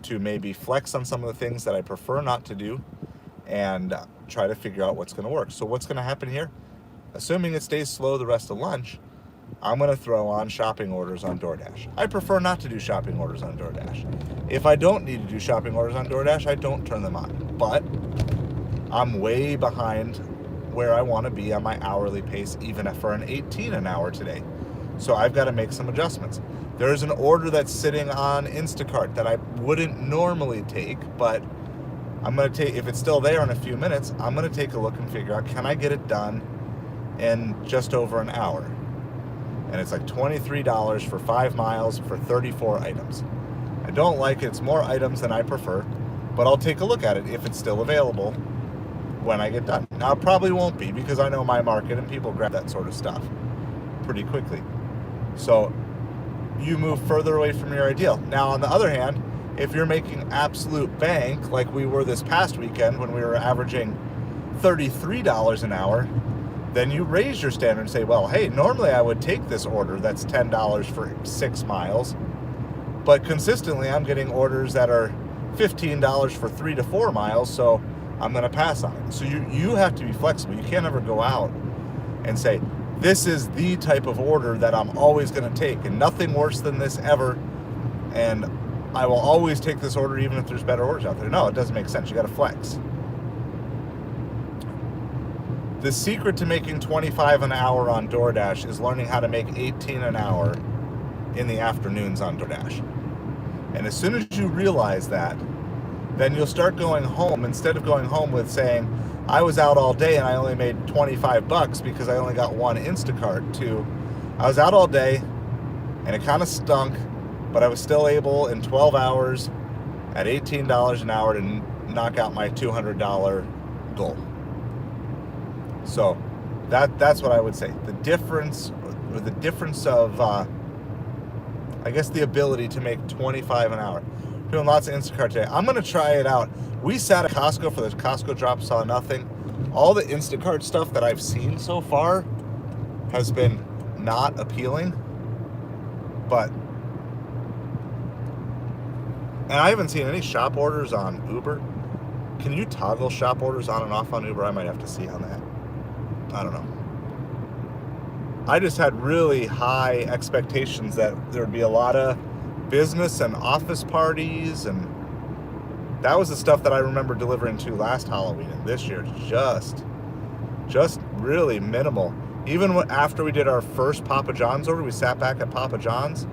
maybe flex on some of the things that I prefer not to do and try to figure out what's going to work. So what's going to happen here? Assuming it stays slow the rest of lunch, I'm going to throw on shopping orders on Doordash. I prefer not to do shopping orders on Doordash. If I don't need to do shopping orders on Doordash, I don't turn them on. But I'm way behind where I want to be on my hourly pace, even for an 18 an hour today. So I've got to make some adjustments. There's an order that's sitting on Instacart that I wouldn't normally take, but I'm going to take, if it's still there in a few minutes, I'm going to take a look and figure out, can I get it done in just over an hour? And it's like $23 for 5 miles for 34 items. I don't like it. It's more items than I prefer, but I'll take a look at it if it's still available when I get done. Now, it probably won't be because I know my market and people grab that sort of stuff pretty quickly. So you move further away from your ideal. Now, on the other hand, if you're making absolute bank like we were this past weekend when we were averaging $33 an hour, then you raise your standard and say, well, hey, normally I would take this order that's $10 for 6 miles, but consistently I'm getting orders that are $15 for 3 to 4 miles, so I'm going to pass on it. So you have to be flexible. You can't ever go out and say, this is the type of order that I'm always going to take, and nothing worse than this ever, and I will always take this order even if there's better orders out there. No, it doesn't make sense. You got to flex. The secret to making $25 an hour on Doordash is learning how to make $18 an hour in the afternoons on Doordash. And as soon as you realize that, then you'll start going home, instead of going home with saying, I was out all day and I only made $25 because I only got one Instacart, to I was out all day and it kind of stunk, but I was still able in 12 hours at $18 an hour to knock out my $200 goal. So that's what I would say. The difference of, I guess, the ability to make $25 an hour. Doing lots of Instacart today. I'm going to try it out. We sat at Costco for the Costco drop, saw nothing. All the Instacart stuff that I've seen so far has been not appealing. But, and I haven't seen any shop orders on Uber. Can you toggle shop orders on and off on Uber? I might have to see on that. I don't know. I just had really high expectations that there would be a lot of business and office parties, and that was the stuff that I remember delivering to last Halloween, and this year just really minimal. Even after we did our first Papa John's order, we sat back at Papa John's,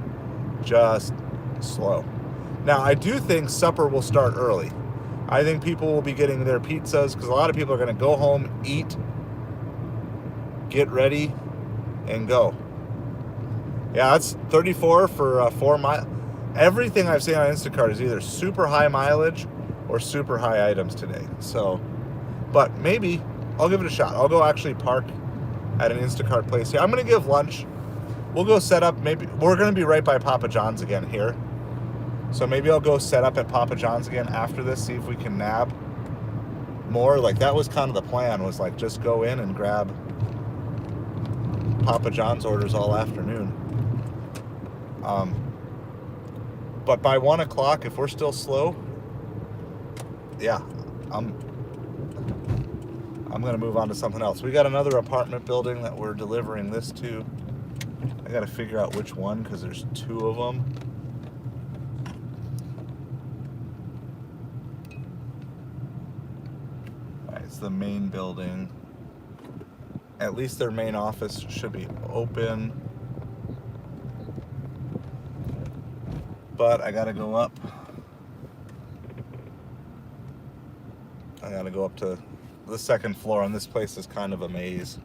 just slow. Now, I do think supper will start early. I think people will be getting their pizzas because a lot of people are going to go home, eat, get ready, and go. Yeah, that's 34 for 4 miles. Everything I've seen on Instacart is either super high mileage or super high items today. So, but maybe I'll give it a shot. I'll go actually park at an Instacart place here. I'm going to give lunch. We'll go set up. Maybe we're going to be right by Papa John's again here. So maybe I'll go set up at Papa John's again after this, see if we can nab more. Like, that was kind of the plan, was like just go in and grab Papa John's orders all afternoon. But by 1 o'clock, if we're still slow, yeah, I'm gonna move on to something else. We got another apartment building that we're delivering this to. I gotta figure out which one because there's 2 of them. All right, it's the main building. At least their main office should be open. But I gotta go up. I gotta go up to the 2nd floor, and this place is kind of a maze.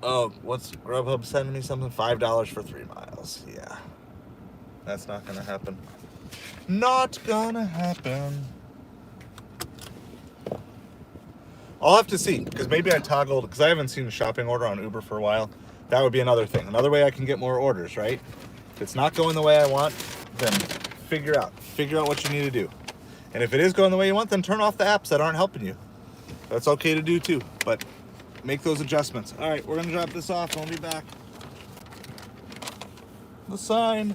Oh, what's Grubhub sending me something? $5 for 3 miles. Yeah. That's not gonna happen. Not gonna happen. I'll have to see, because maybe I toggled, because I haven't seen a shopping order on Uber for a while. That would be another thing. Another way I can get more orders, right? If it's not going the way I want, then figure out what you need to do. And if it is going the way you want, then turn off the apps that aren't helping you. That's okay to do too, but make those adjustments. All right, we're gonna drop this off and we'll be back. The sign.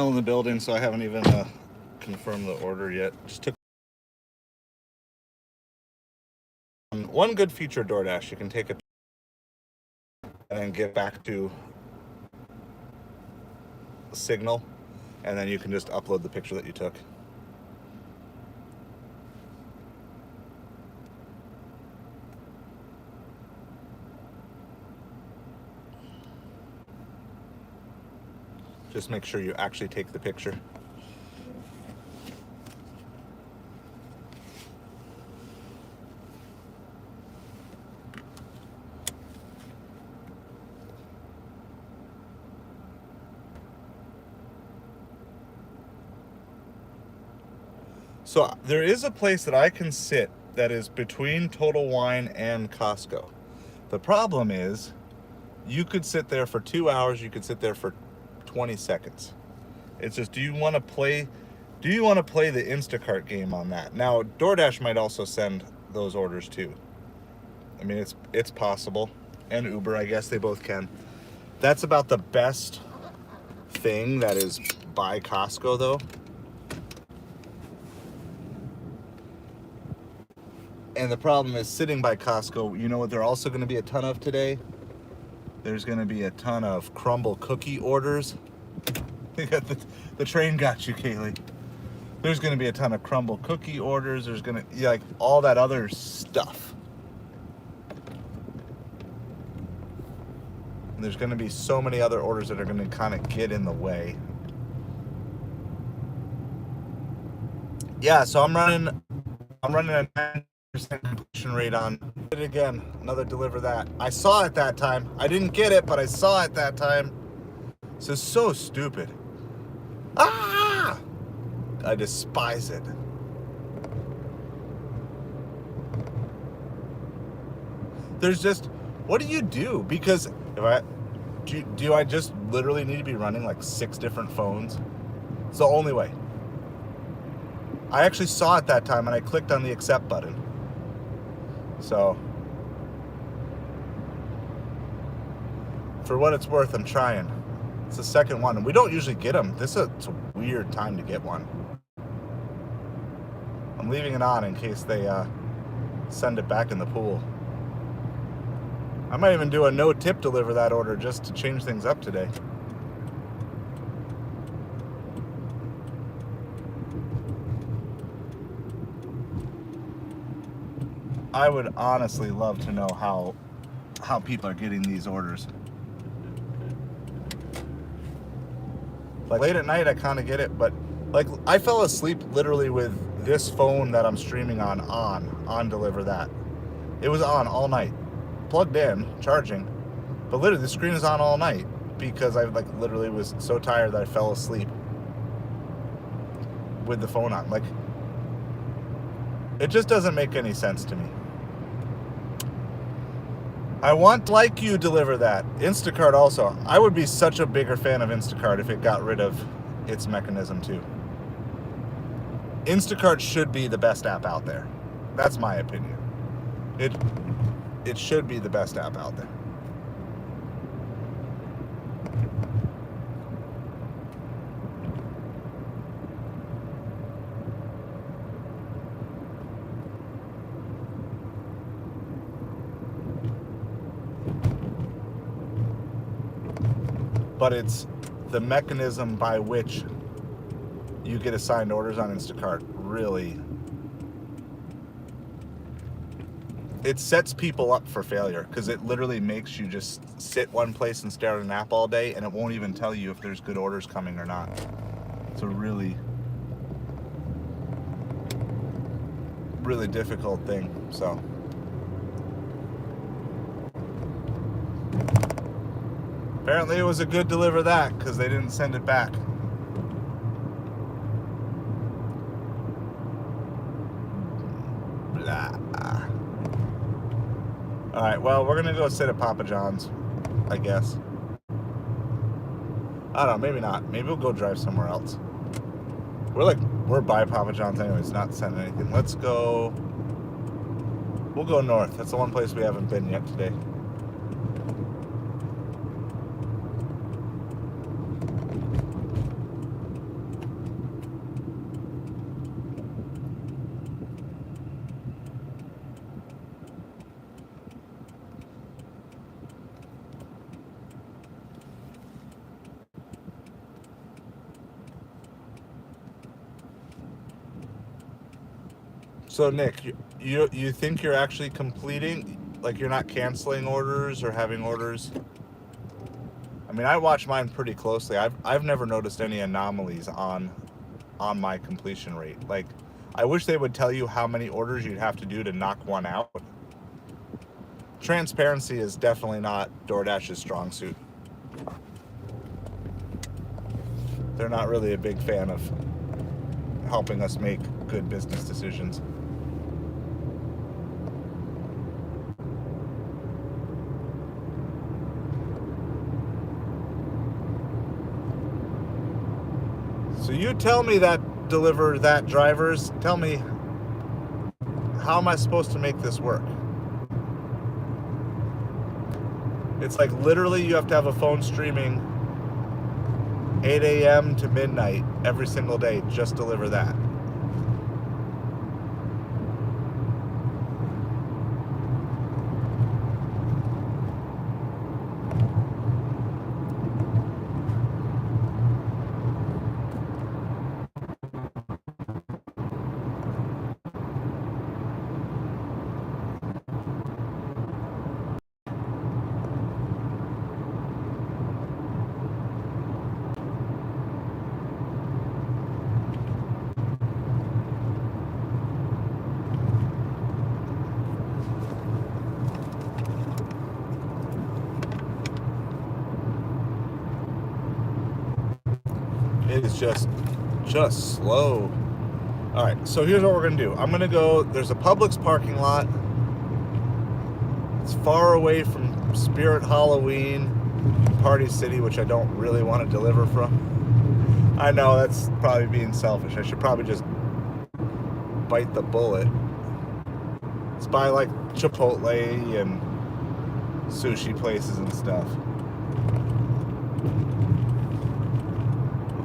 in the building, so I haven't even confirmed the order yet. Just took one good feature of DoorDash. You can take it and then get back to Signal, and then you can just upload the picture that you took. Just make sure you actually take the picture. So there is a place that I can sit that is between Total Wine and Costco. The problem is you could sit there for 2 hours, you could sit there for 20 seconds. It's just, do you want to play the Instacart game on that? Now, DoorDash might also send those orders too. I mean, it's possible. And Uber, I guess they both can. That's about the best thing that is by Costco though. And the problem is sitting by Costco, you know what they're also going to be a ton of today? There's going to be a ton of crumble cookie orders. The train got you, Kaylee. There's going to be a ton of crumble cookie orders. There's going to, like, all that other stuff. And there's going to be so many other orders that are going to kind of get in the way. Yeah, so I'm running a 9% completion rate on it again. Another deliver that. I saw it that time. I didn't get it, but I saw it that time. This is so stupid. Ah! I despise it. There's just, what do you do? Because do I just literally need to be running like 6 different phones? It's the only way. I actually saw it that time and I clicked on the accept button. So, for what it's worth, I'm trying. It's the second one, and we don't usually get them. It's a weird time to get one. I'm leaving it on in case they send it back in the pool. I might even do a no-tip deliver that order just to change things up today. I would honestly love to know how people are getting these orders. Like late at night, I kind of get it, but like I fell asleep literally with this phone that I'm streaming on Deliver That. It was on all night, plugged in, charging, but literally the screen is on all night because I like literally was so tired that I fell asleep with the phone on. Like, it just doesn't make any sense to me. I want like you deliver that. Instacart also. I would be such a bigger fan of Instacart if it got rid of its mechanism too. Instacart should be the best app out there. That's my opinion. It should be the best app out there. But it's the mechanism by which you get assigned orders on Instacart really, it sets people up for failure because it literally makes you just sit one place and stare at an app all day, and it won't even tell you if there's good orders coming or not. It's a really, really difficult thing. So apparently it was a good deliver that because they didn't send it back. Blah. All right, well, we're gonna go sit at Papa John's, I guess. I don't know, maybe not. Maybe we'll go drive somewhere else. We're by Papa John's anyways, not sending anything. We'll go north. That's the one place we haven't been yet today. So Nick, you think you're actually completing, like you're not canceling orders or having orders? I mean, I watch mine pretty closely. I've never noticed any anomalies on my completion rate. Like, I wish they would tell you how many orders you'd have to do to knock one out. Transparency is definitely not DoorDash's strong suit. They're not really a big fan of helping us make good business decisions. So you tell me that deliver that drivers, tell me, how am I supposed to make this work? It's like literally you have to have a phone streaming 8 a.m. to midnight every single day. Just deliver that. It is just slow. All right, so here's what we're gonna do. I'm gonna go. There's a Publix parking lot. It's far away from Spirit Halloween, Party City, which I don't really want to deliver from. I know that's probably being selfish. I should probably just bite the bullet. It's by like Chipotle and sushi places and stuff.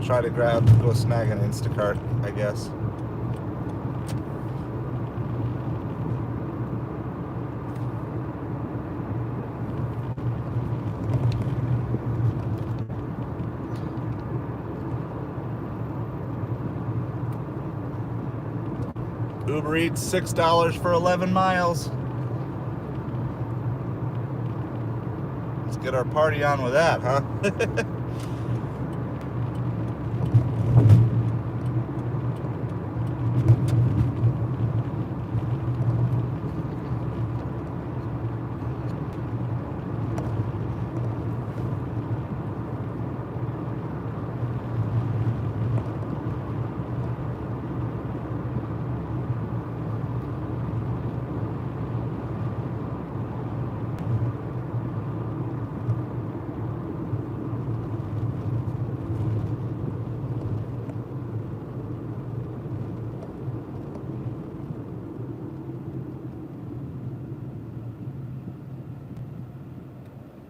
Try to go snag an Instacart, I guess. Ubereats $6 for 11 miles. Let's get our party on with that, huh?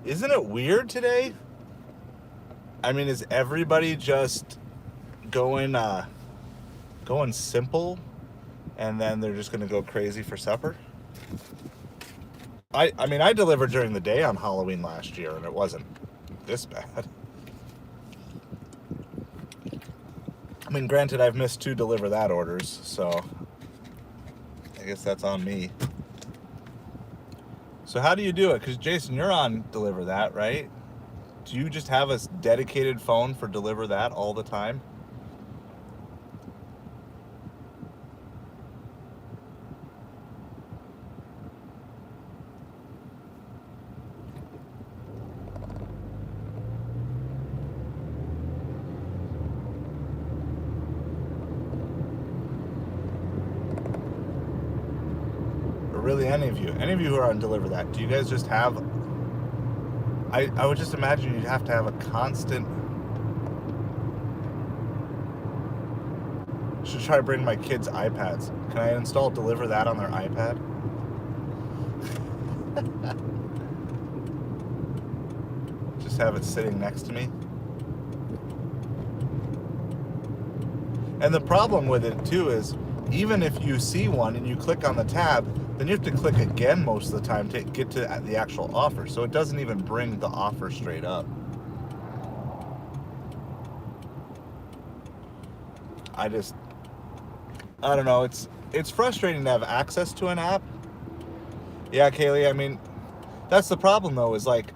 Isn't it weird today? I mean, is everybody just going simple, and then they're just gonna go crazy for supper? I mean, I delivered during the day on Halloween last year, and it wasn't this bad. I mean, granted, I've missed 2 deliver that orders, so I guess that's on me. So how do you do it? Because Jason, you're on deliver that, right? Do you just have a dedicated phone for deliver that all the time? Or really any of you who are on deliver that, do you guys just have, I would just imagine you'd have to have a constant. Should try to bring my kids' iPads. Can I install deliver that on their iPad? Just have it sitting next to me. And the problem with it too is, even if you see one and you click on the tab, then you have to click again most of the time to get to the actual offer. So it doesn't even bring the offer straight up. I don't know. It's it's frustrating to have access to an app. Yeah, Kaylee, I mean, that's the problem though, is like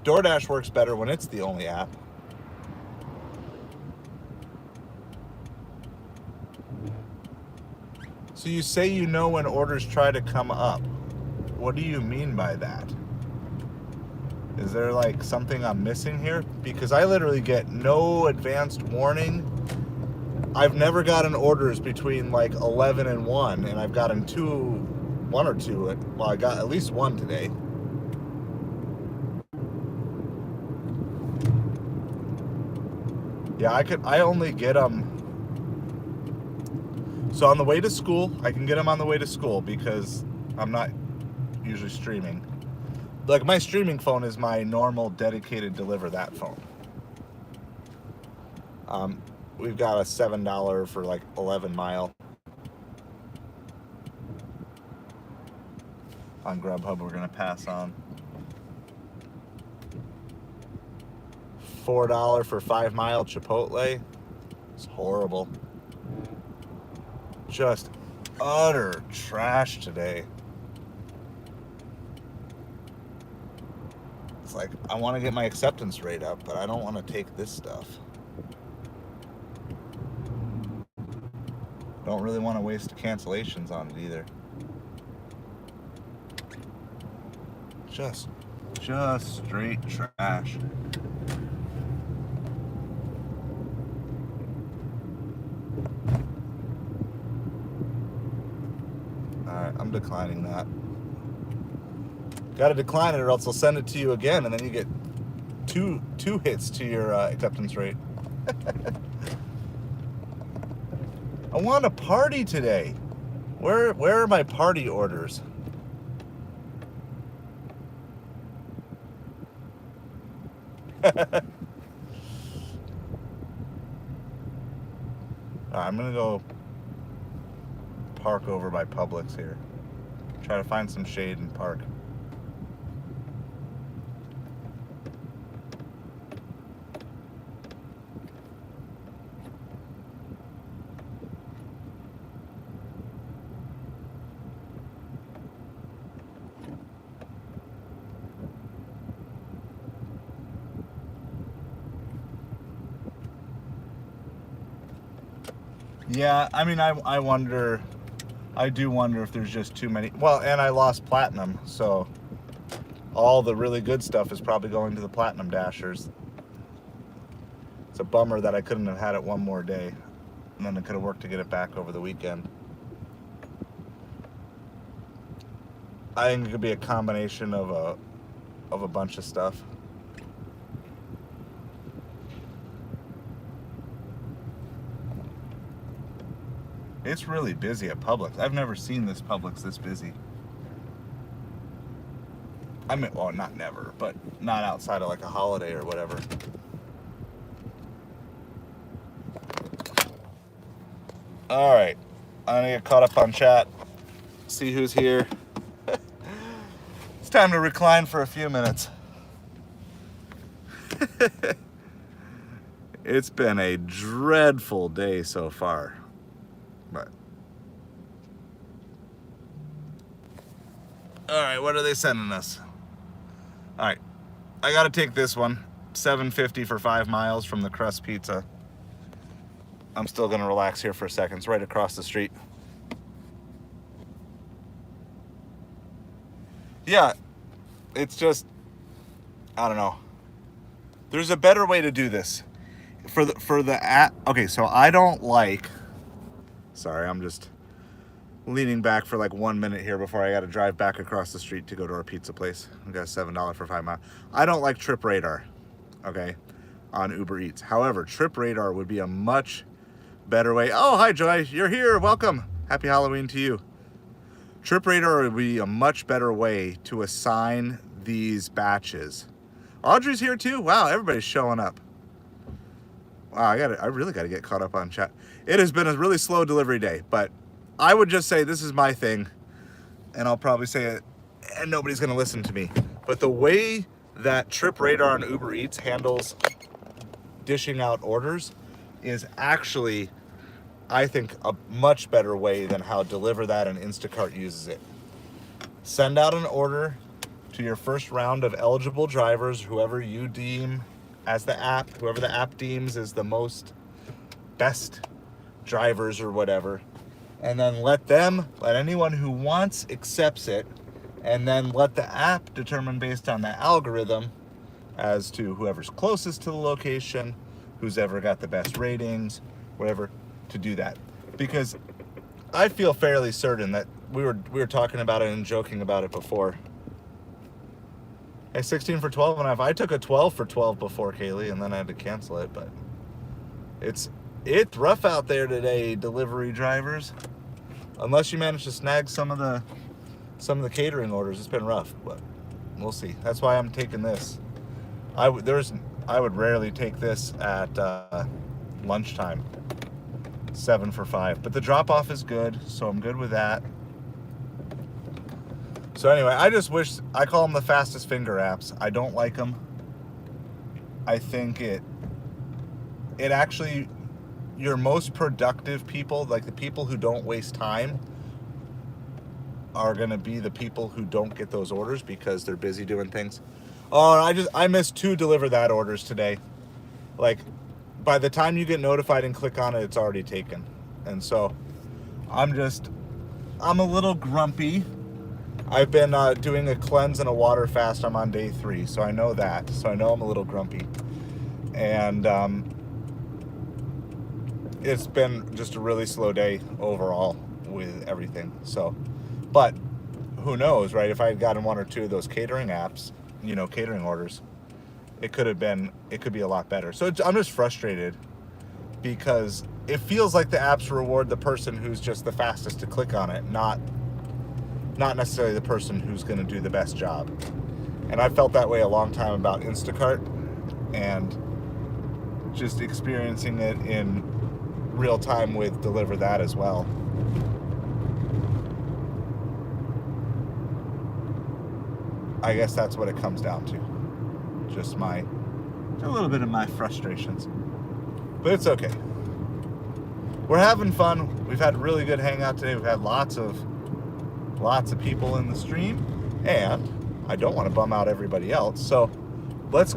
DoorDash works better when it's the only app. So you say you know when orders try to come up. What do you mean by that? Is there like something I'm missing here? Because I literally get no advanced warning. I've never gotten orders between like 11 and 1, and I've gotten one or two. Well, I got at least one today. Yeah, I only get them. So on the way to school, I can get them on the way to school because I'm not usually streaming. Like my streaming phone is my normal dedicated deliver that phone. We've got a $7 for like 11 mile. On Grubhub, we're gonna pass on. $4 for 5 mile Chipotle. It's horrible. Just utter trash today. It's like I want to get my acceptance rate up, but I don't want to take this stuff. Don't really want to waste cancellations on it either. Just straight trash. Alright, I'm declining that. Gotta decline it or else they'll send it to you again and then you get two hits to your acceptance rate. I want a party today. Where are my party orders? I'm gonna go park over by Publix here. Try to find some shade and park. Yeah, I mean, I do wonder if there's just too many. Well, and I lost Platinum, so all the really good stuff is probably going to the Platinum Dashers. It's a bummer that I couldn't have had it one more day, and then I could have worked to get it back over the weekend. I think it could be a combination of a bunch of stuff. It's really busy at Publix. I've never seen this Publix this busy. I mean, well, not never, but not outside of like a holiday or whatever. All right, I'm gonna get caught up on chat, see who's here. It's time to recline for a few minutes. It's been a dreadful day so far. But all right, what are they sending us? All right, I gotta take this one. $7.50 for 5 miles from the Crust Pizza. I'm still gonna relax here for a second. It's right across the street. Yeah, it's just, I don't know. There's a better way to do this. For the app. Okay, so I don't like. Sorry, I'm just leaning back for like 1 minute here before I got to drive back across the street to go to our pizza place. We got $7 for 5 miles. I don't like Trip Radar, okay, on Ubereats. However, Trip Radar would be a much better way. Oh, hi, Joy. You're here. Welcome. Happy Halloween to you. Trip Radar would be a much better way to assign these batches. Audrey's here too. Wow, everybody's showing up. Wow, I really got to get caught up on chat. It has been a really slow delivery day, but I would just say this is my thing, and I'll probably say it, and nobody's going to listen to me. But the way that Trip Radar and Ubereats handles dishing out orders is actually I think, a much better way than how Deliver That and Instacart uses it. Send out an order to your first round of eligible drivers, whoever you deem as whoever the app deems is the most best drivers or whatever. And then let anyone who wants accepts it, and then let the app determine based on the algorithm as to whoever's closest to the location, who's ever got the best ratings, whatever, to do that. Because I feel fairly certain that we were talking about it and joking about it before. Hey, 16 for 12 and a half. I took a 12 for 12 before, Kaylee, and then I had to cancel it, but it's rough out there today, delivery drivers. Unless you manage to snag some of the catering orders, it's been rough, but we'll see. That's why I'm taking this. I would rarely take this at lunchtime, 7 for 5. But the drop off is good, so I'm good with that. So anyway, I just wish, I call them the fastest finger apps. I don't like them. I think it actually, your most productive people, like the people who don't waste time, are gonna be the people who don't get those orders because they're busy doing things. Oh, I missed 2 Deliver That orders today. Like, by the time you get notified and click on it, it's already taken. And so I'm a little grumpy. I've been doing a cleanse and a water fast. I'm on day 3, so I know that. So I know I'm a little grumpy. And it's been just a really slow day overall with everything. So, but who knows, right? If I had gotten 1 or 2 of those catering apps, catering orders, it could be a lot better. So I'm just frustrated because it feels like the apps reward the person who's just the fastest to click on it, not necessarily the person who's going to do the best job. And I felt that way a long time about Instacart, and just experiencing it in real time with Deliver That as well. I guess that's what it comes down to. Just a little bit of my frustrations. But it's okay. We're having fun. We've had a really good hangout today. We've had lots of people in the stream, and I don't want to bum out everybody else. So let's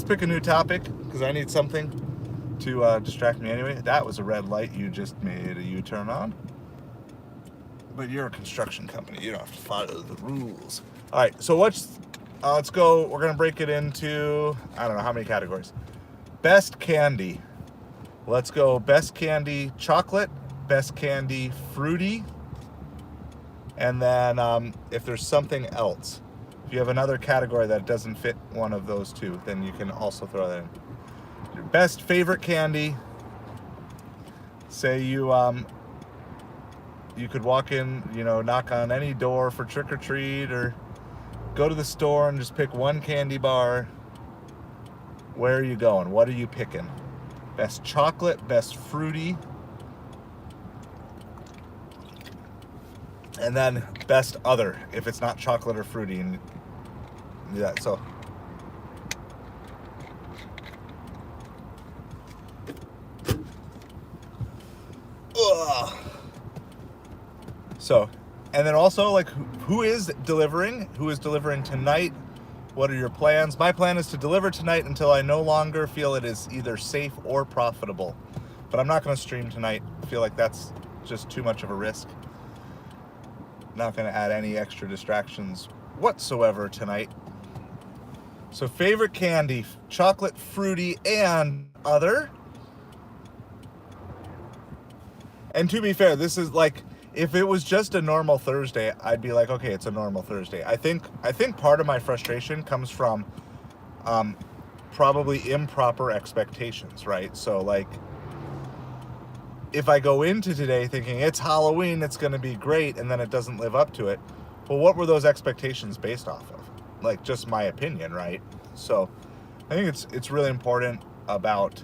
pick a new topic, because I need something to distract me anyway. That was a red light you just made a U-turn on. But you're a construction company. You don't have to follow the rules. All right, so let's go. We're going to break it into, I don't know how many categories. Best candy. Let's go best candy chocolate, best candy fruity, and then if there's something else. If you have another category that doesn't fit one of those 2, then you can also throw that in. Your best favorite candy. Say you could walk in, knock on any door for trick or treat, or go to the store and just pick one candy bar. Where are you going? What are you picking? Best chocolate, best fruity, and then best other, if it's not chocolate or fruity. And yeah, so and then also, like, who is delivering tonight? What are your plans? My plan is to deliver tonight until I no longer feel it is either safe or profitable. But I'm not going to stream tonight. I feel like that's just too much of a risk. Not going to add any extra distractions whatsoever tonight. So favorite candy, chocolate, fruity, and other. And to be fair, this is like, if it was just a normal Thursday, I'd be like, okay, it's a normal Thursday. I think part of my frustration comes from probably improper expectations, right? So like, if I go into today thinking it's Halloween, it's going to be great, and then it doesn't live up to it, well, what were those expectations based off of? Like, just my opinion, right? So I think it's really important about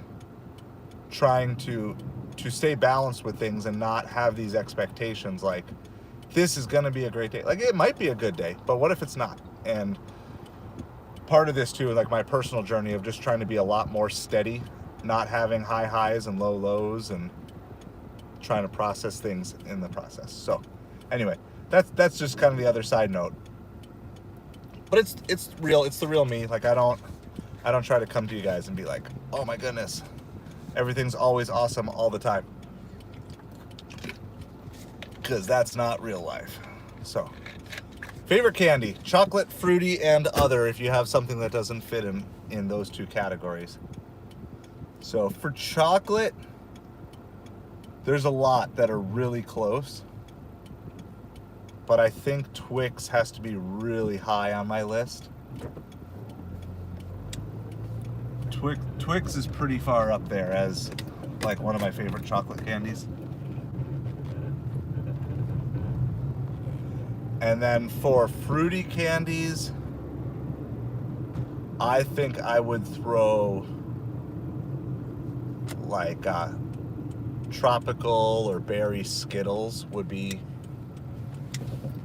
trying to stay balanced with things and not have these expectations like, this is going to be a great day. Like, it might be a good day, but what if it's not? And part of this too, like my personal journey of just trying to be a lot more steady, not having high highs and low lows, and trying to process things in the process. So anyway, that's just kind of the other side note. But it's real. It's the real me. Like I don't try to come to you guys and be like, oh my goodness, everything's always awesome all the time, because that's not real life. So favorite candy: chocolate, fruity, and other. If you have something that doesn't fit in those two categories. So for chocolate, there's a lot that are really close, but I think Twix has to be really high on my list. Twix is pretty far up there as like one of my favorite chocolate candies. And then for fruity candies, I think I would throw like tropical or berry Skittles would be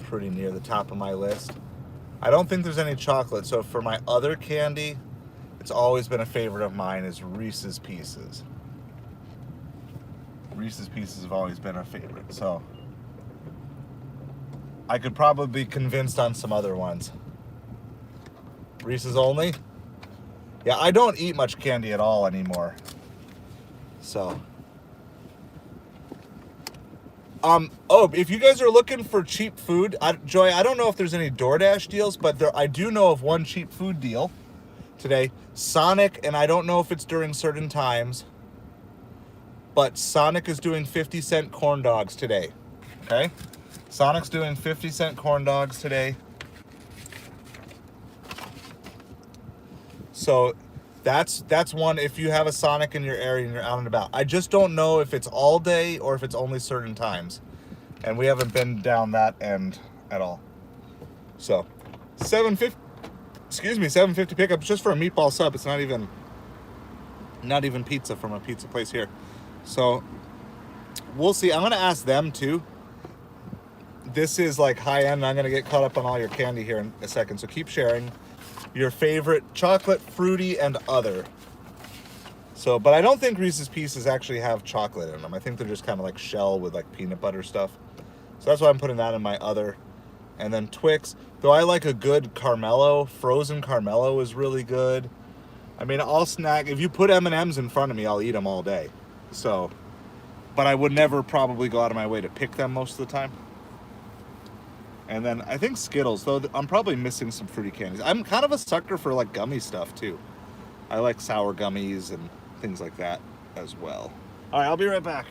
pretty near the top of my list. I don't think there's any chocolate, so for my other candy, it's always been a favorite of mine is Reese's Pieces. Reese's Pieces have always been a favorite, so I could probably be convinced on some other ones. Reese's only? Yeah, I don't eat much candy at all anymore. So if you guys are looking for cheap food, Joy, I don't know if there's any DoorDash deals, but I do know of one cheap food deal today. Sonic, and I don't know if it's during certain times, but Sonic is doing 50-cent corn dogs today. Okay? Sonic's doing 50-cent corn dogs today. So that's one if you have a Sonic in your area and you're out and about. I just don't know if it's all day or if it's only certain times. And we haven't been down that end at all. So $7.50 pickup just for a meatball sub. It's not even pizza from a pizza place here. So we'll see. I'm gonna ask them too. This is like high end. I'm gonna get caught up on all your candy here in a second. So keep sharing your favorite chocolate, fruity, and other. So, but I don't think Reese's Pieces actually have chocolate in them. I think they're just kind of like shell with like peanut butter stuff. So that's why I'm putting that in my other. And then Twix, though I like a good Carmelo. Frozen Carmelo is really good. I mean, I'll snack. If you put M&Ms in front of me, I'll eat them all day. So, but I would never probably go out of my way to pick them most of the time. And then I think Skittles, though I'm probably missing some fruity candies. I'm kind of a sucker for like gummy stuff too. I like sour gummies and things like that as well. All right, I'll be right back.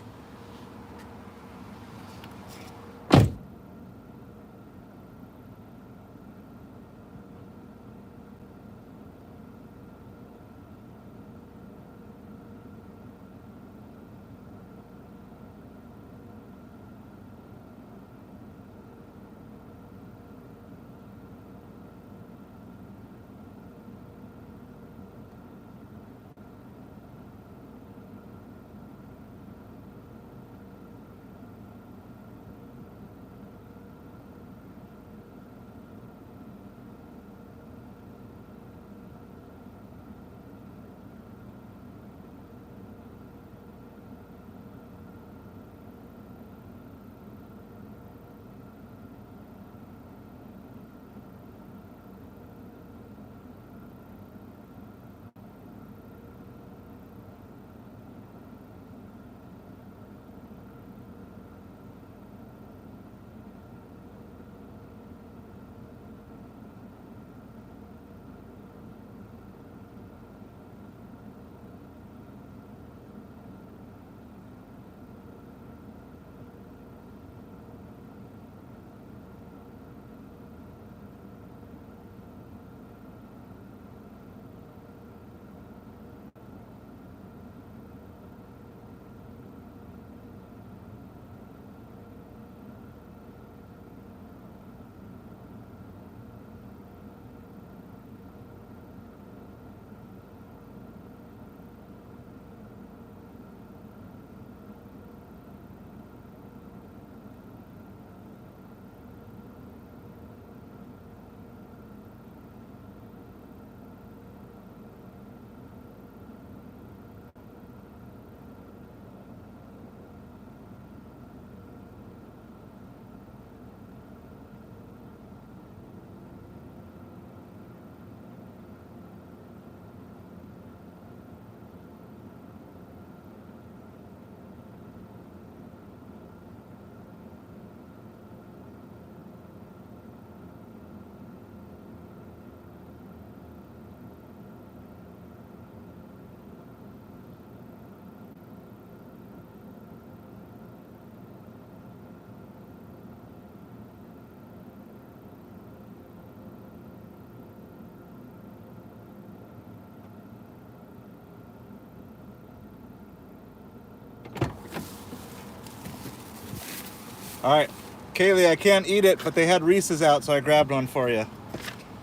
All right, Kaylee, I can't eat it, but they had Reese's out, so I grabbed one for you.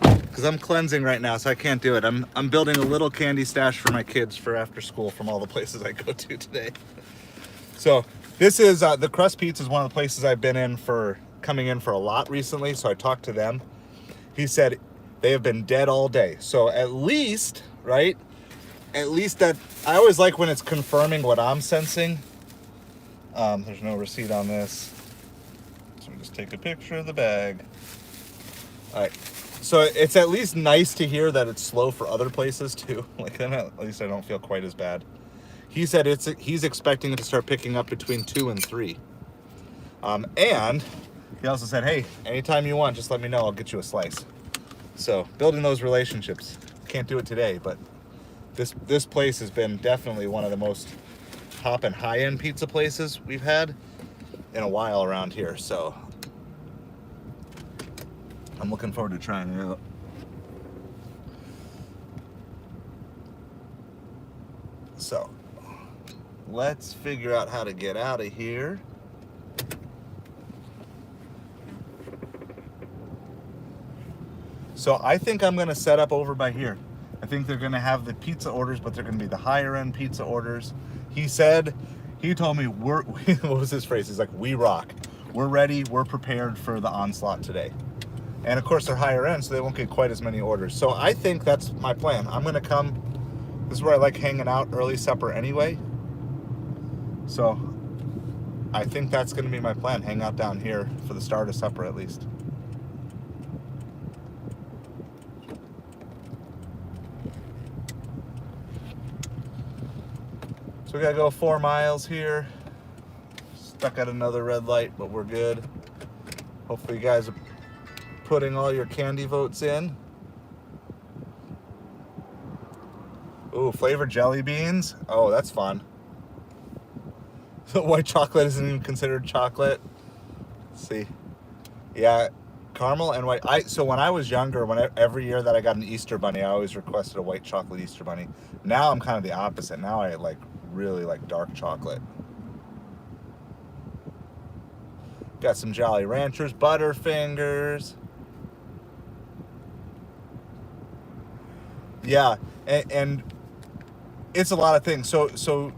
Because I'm cleansing right now, so I can't do it. I'm building a little candy stash for my kids for after school from all the places I go to today. So this is the Crust Pizza is one of the places I've been in for coming in for a lot recently. So I talked to them. He said they have been dead all day. So at least, right? At least that I always like when it's confirming what I'm sensing. There's no receipt on this. So just take a picture of the bag. All right. So it's at least nice to hear that it's slow for other places too. Like then at least I don't feel quite as bad. He said he's expecting it to start picking up between 2 and 3. And he also said, hey, anytime you want, just let me know. I'll get you a slice. So building those relationships. Can't do it today, but this place has been definitely one of the most top and high-end pizza places we've had in a while around here. So I'm looking forward to trying it out. So let's figure out how to get out of here. So I think I'm going to set up over by here. I think they're going to have the pizza orders, but they're going to be the higher end pizza orders. He told me, what was his phrase? He's like, we rock. We're ready. We're prepared for the onslaught today. And of course, they're higher end, so they won't get quite as many orders. So I think that's my plan. I'm going to come. This is where I like hanging out early supper anyway. So I think that's going to be my plan. Hang out down here for the start of supper at least. So we got to go 4 miles here. Stuck at another red light, but we're good. Hopefully you guys are putting all your candy votes in. Ooh, flavored jelly beans. Oh, that's fun. White chocolate isn't even considered chocolate. Let's see. Yeah, caramel and white. So when I was younger, every year that I got an Easter bunny, I always requested a white chocolate Easter bunny. Now I'm kind of the opposite. Now I really like dark chocolate. Got some Jolly Ranchers, Butterfingers. Yeah, and it's a lot of things. So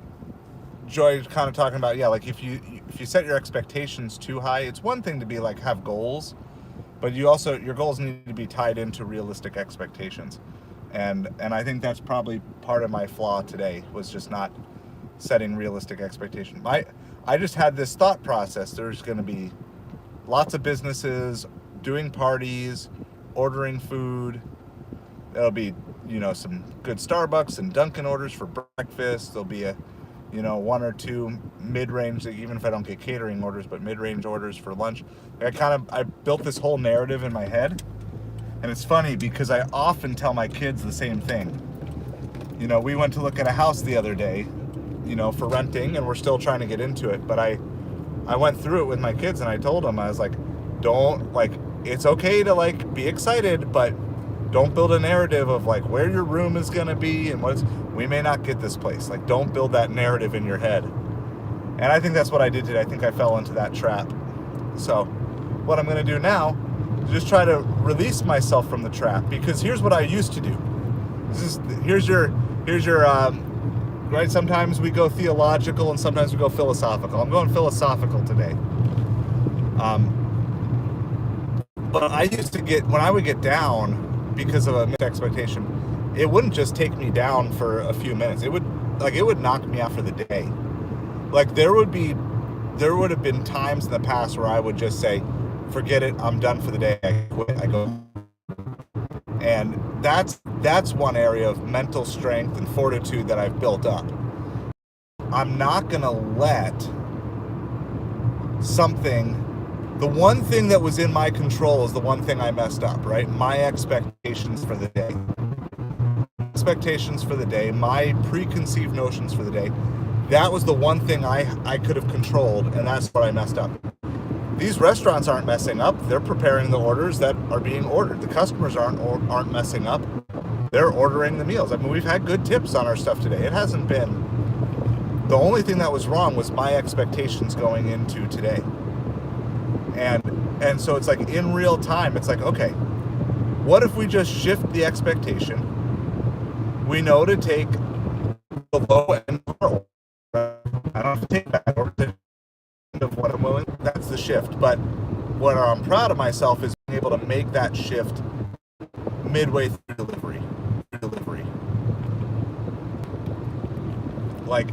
Joy kind of talking about, yeah, like if you set your expectations too high, it's one thing to be like have goals, but your goals need to be tied into realistic expectations. And I think that's probably part of my flaw today, was just not setting realistic expectations. I just had this thought process. There's going to be lots of businesses doing parties, ordering food. There'll be, some good Starbucks and Dunkin' orders for breakfast. There'll be 1 or 2 mid-range, even if I don't get catering orders, but mid-range orders for lunch. I built this whole narrative in my head. And it's funny because I often tell my kids the same thing. We went to look at a house the other day, for renting, and we're still trying to get into it. But I went through it with my kids, and I told them, I was like, it's okay to be excited, but don't build a narrative of where your room is going to be and we may not get this place. Don't build that narrative in your head. And I think that's what I did today. I think I fell into that trap. So what I'm going to do now is just try to release myself from the trap, because here's what I used to do. Here's your right? Sometimes we go theological and sometimes we go philosophical. I'm going philosophical today. But I used to when I would get down because of a missed expectation, it wouldn't just take me down for a few minutes. It would knock me out for the day. There would have been times in the past where I would just say, forget it, I'm done for the day, I quit, I go. And that's one area of mental strength and fortitude that I've built up. I'm not gonna let the one thing that was in my control is the one thing I messed up, right? My expectations for the day. My preconceived notions for the day. That was the one thing I could have controlled, and that's what I messed up. These restaurants aren't messing up. They're preparing the orders that are being ordered. The customers aren't messing up. They're ordering the meals. I mean, we've had good tips on our stuff today. It hasn't been... The only thing that was wrong was my expectations going into today. And so it's like in real time, it's like, okay, what if we just shift the expectation? We know to take the low end of our order. I don't have to take that order of what I'm willing. That's the shift. But what I'm proud of myself is being able to make that shift midway through delivery. Like,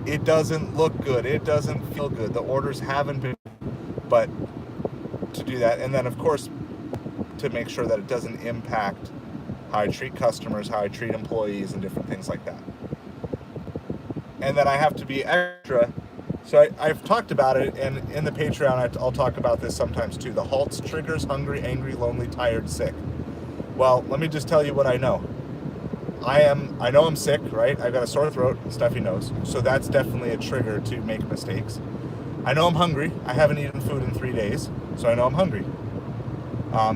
it doesn't look good. It doesn't feel good. The orders haven't been, but to do that, and then of course to make sure that it doesn't impact how I treat customers, how I treat employees, and different things like that. And then I have to be extra. So I've talked about it, and in the Patreon I'll talk about this sometimes too. The halts, triggers: hungry, angry, lonely, tired, sick. Well, let me just tell you what I know. I know I'm sick, right? I've got a sore throat, stuffy nose. So that's definitely a trigger to make mistakes. I know I'm hungry. I haven't eaten food in 3 days, so I know I'm hungry. I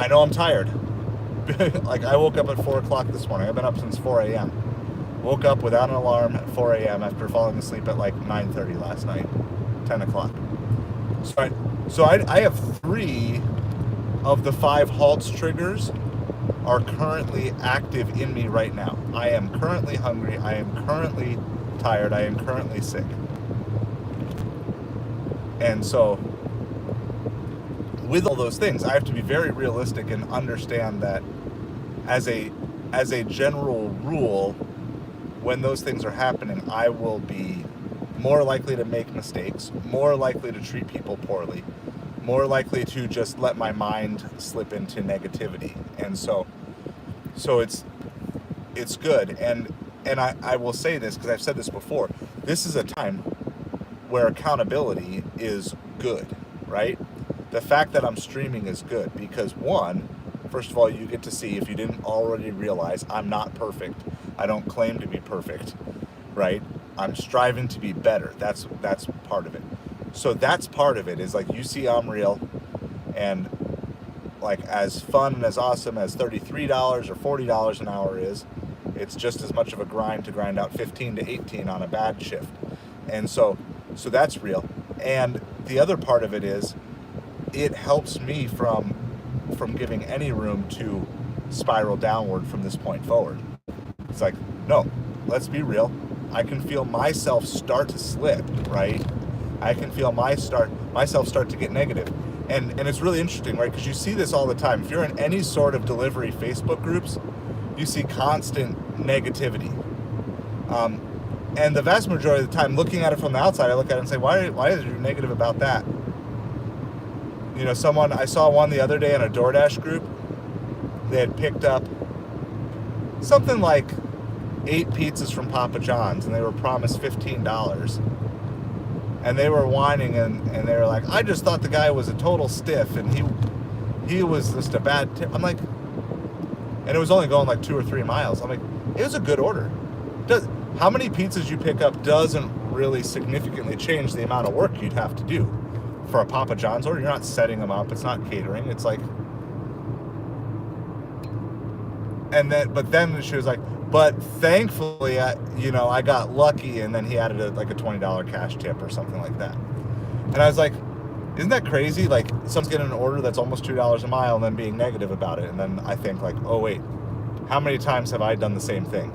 know I'm tired. Like, I woke up at 4 o'clock this morning. I've been up since 4 a.m. Woke up without an alarm at 4 a.m. after falling asleep at like 9:30 last night, 10 o'clock. So I have 3 of the 5 halts triggers are currently active in me right now. I am currently hungry. I am currently tired. I am currently sick. And so with all those things, I have to be very realistic and understand that as a general rule, when those things are happening, I will be more likely to make mistakes, more likely to treat people poorly, more likely to just let my mind slip into negativity. And so it's good. And I will say this because I've said this before. This is a time where accountability is good, right? The fact that I'm streaming is good because, one, first of all, you get to see, if you didn't already realize, I'm not perfect. I don't claim to be perfect, right? I'm striving to be better. That's part of it. So that's part of it, is like, you see I'm real, and like, as fun and as awesome as $33 or $40 an hour is, it's just as much of a grind to grind out 15 to 18 on a bad shift. And so that's real. And the other part of it is, it helps me from giving any room to spiral downward from this point forward. It's like, no, let's be real. I can feel myself start to slip, right? I can feel myself start to get negative. And it's really interesting, right? Because you see this all the time. If you're in any sort of delivery Facebook groups, you see constant negativity. And the vast majority of the time, looking at it from the outside, I look at it and say, why is you negative about that? You know, I saw one the other day in a Doordash group. They had picked up something like 8 pizzas from Papa John's, and they were promised $15. And they were whining, and they were like, I just thought the guy was a total stiff, and he was just a bad tip. I'm like, and it was only going like 2 or 3 miles. I'm like, it was a good order. How many pizzas you pick up doesn't really significantly change the amount of work you'd have to do. For a Papa John's order, you're not setting them up. It's not catering. It's like, but then she was like, but thankfully, I got lucky, and then he added a $20 cash tip or something like that. And I was like, isn't that crazy? Like, someone's getting an order that's almost $2 a mile and then being negative about it. And then I think, like, oh wait, how many times have I done the same thing?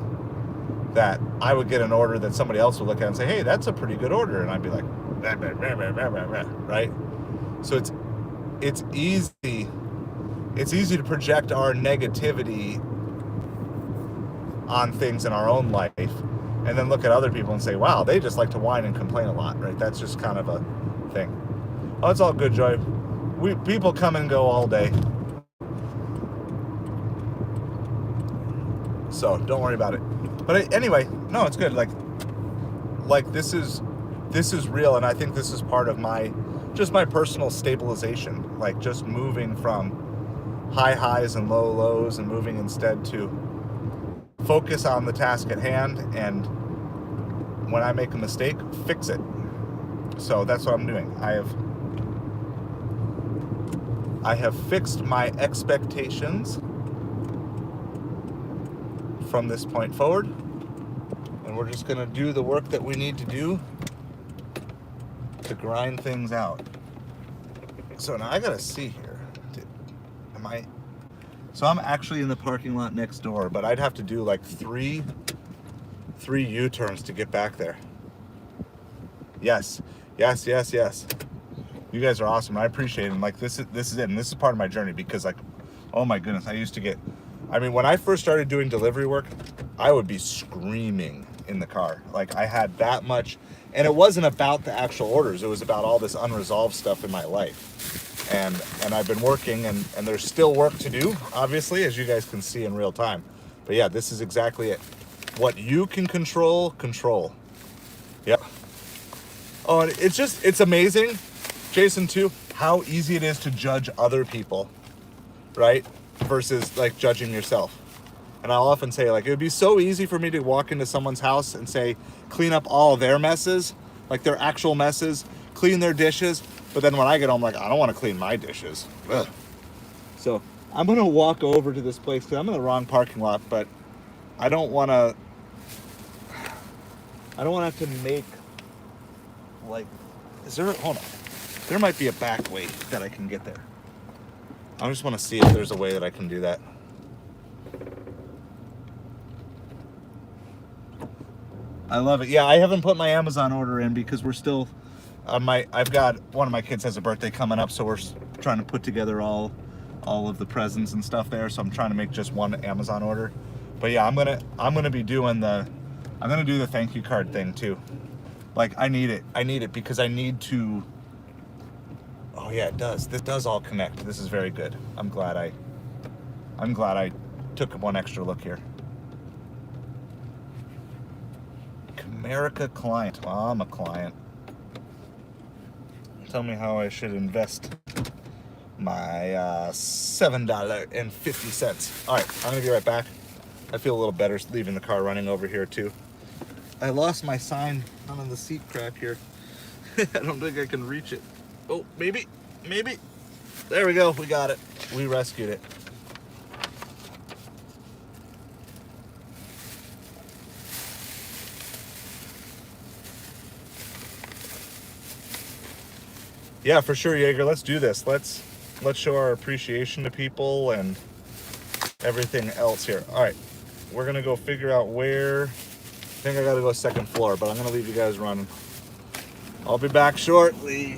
That I would get an order that somebody else would look at and say, hey, that's a pretty good order, and I'd be like, bah, bah, bah, bah, bah, bah, bah, right? So it's easy to project our negativity on things in our own life, and then look at other people and say, wow, they just like to whine and complain a lot, right? That's just kind of a thing. Oh, it's all good, Joy. People come and go all day, so don't worry about it. But anyway, no, it's good. Like this is real, and I think this is part of my personal stabilization. Like, just moving from high highs and low lows, and moving instead to focus on the task at hand, and when I make a mistake, fix it. So that's what I'm doing. I have fixed my expectations from this point forward, and we're just going to do the work that we need to do to grind things out. So now I gotta see here. Am I? So I'm actually in the parking lot next door, but I'd have to do like three U-turns to get back there. Yes. You guys are awesome. I appreciate it. And like this is it, and this is part of my journey because like, oh my goodness, I used to get. I mean, when I first started doing delivery work, I would be screaming in the car. Like I had that much, and it wasn't about the actual orders. It was about all this unresolved stuff in my life. And I've been working, and there's still work to do, obviously, as you guys can see in real time. But yeah, this is exactly it. What you can control. Yep. Oh, and it's amazing, Jason, too, how easy it is to judge other people, right? Versus like judging yourself. And I'll often say, like, it would be so easy for me to walk into someone's house and say, clean up all their messes, like their actual messes, clean their dishes. But then when I get home, like, I don't want to clean my dishes. Ugh. So I'm going to walk over to this place because I'm in the wrong parking lot, but I don't want to have to make, like, hold on. There might be a back way that I can get there. I just want to see if there's a way that I can do that. I love it. Yeah, I haven't put my Amazon order in because we're still, I've got, one of my kids has a birthday coming up, so we're trying to put together all of the presents and stuff there. So I'm trying to make just one Amazon order. But yeah, I'm gonna be doing I'm gonna do the thank you card thing too. Like I need it because I need to. Oh yeah, it does. This does all connect. This is very good. I'm glad I took one extra look here. America client. Well, I'm a client. Tell me how I should invest my $7.50. All right, I'm gonna be right back. I feel a little better leaving the car running over here too. I lost my sign on the seat crack here. I don't think I can reach it. Oh, maybe. There we go. We got it. We rescued it. Yeah, for sure, Jaeger. Let's do this. Let's show our appreciation to people and everything else here. All right, we're gonna go figure out where. I think I gotta go second floor, but I'm gonna leave you guys running. I'll be back shortly.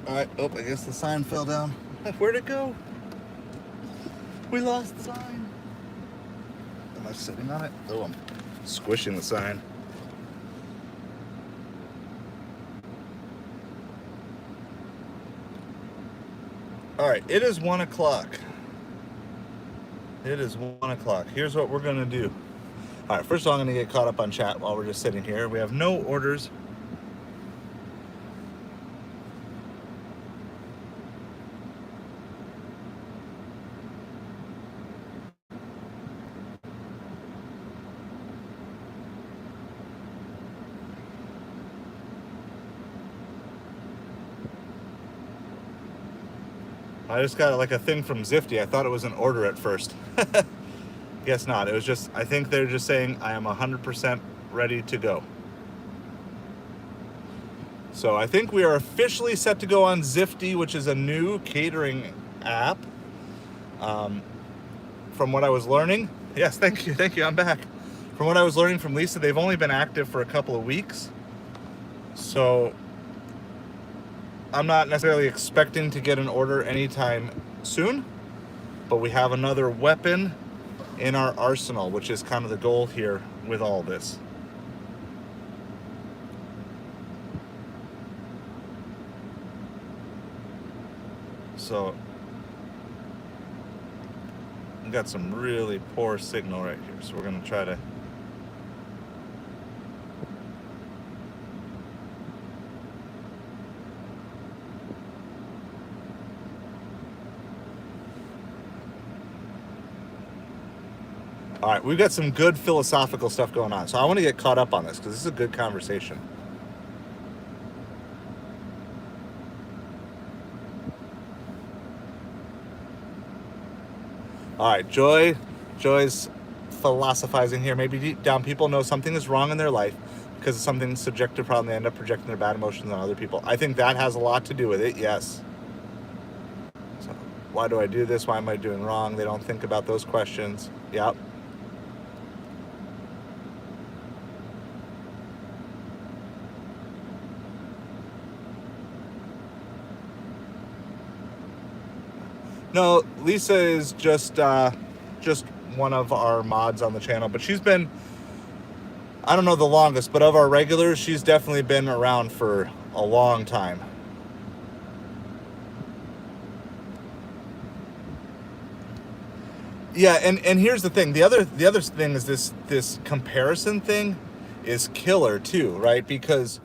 All right. Oh, I guess the sign fell down. Where'd it go? We lost the sign. Am I sitting on it? Oh, I'm squishing the sign. All right. It is 1 o'clock. It is 1 o'clock. Here's what we're going to do. All right. First of all, I'm going to get caught up on chat while we're just sitting here. We have no orders. I just got like a thing from Zifty. I thought it was an order at first. Guess not. It was just, I think they're just saying I am 100% ready to go. So I think we are officially set to go on Zifty, which is a new catering app. From what I was learning, yes, thank you, I'm back. From what I was learning from Lisa, they've only been active for a couple of weeks. So I'm not necessarily expecting to get an order anytime soon, but we have another weapon in our arsenal, which is kind of the goal here with all this. So we got some really poor signal right here, so we're going to try to all right, we've got some good philosophical stuff going on. So I want to get caught up on this because this is a good conversation. All right, Joy's philosophizing here. Maybe deep down people know something is wrong in their life because of something subjective problem. They end up projecting their bad emotions on other people. I think that has a lot to do with it, yes. So why do I do this? Why am I doing wrong? They don't think about those questions. Yep. No, Lisa is just one of our mods on the channel, but she's been, I don't know the longest, but of our regulars, she's definitely been around for a long time. Yeah, and here's the thing. The other thing is this comparison thing is killer too, right? Because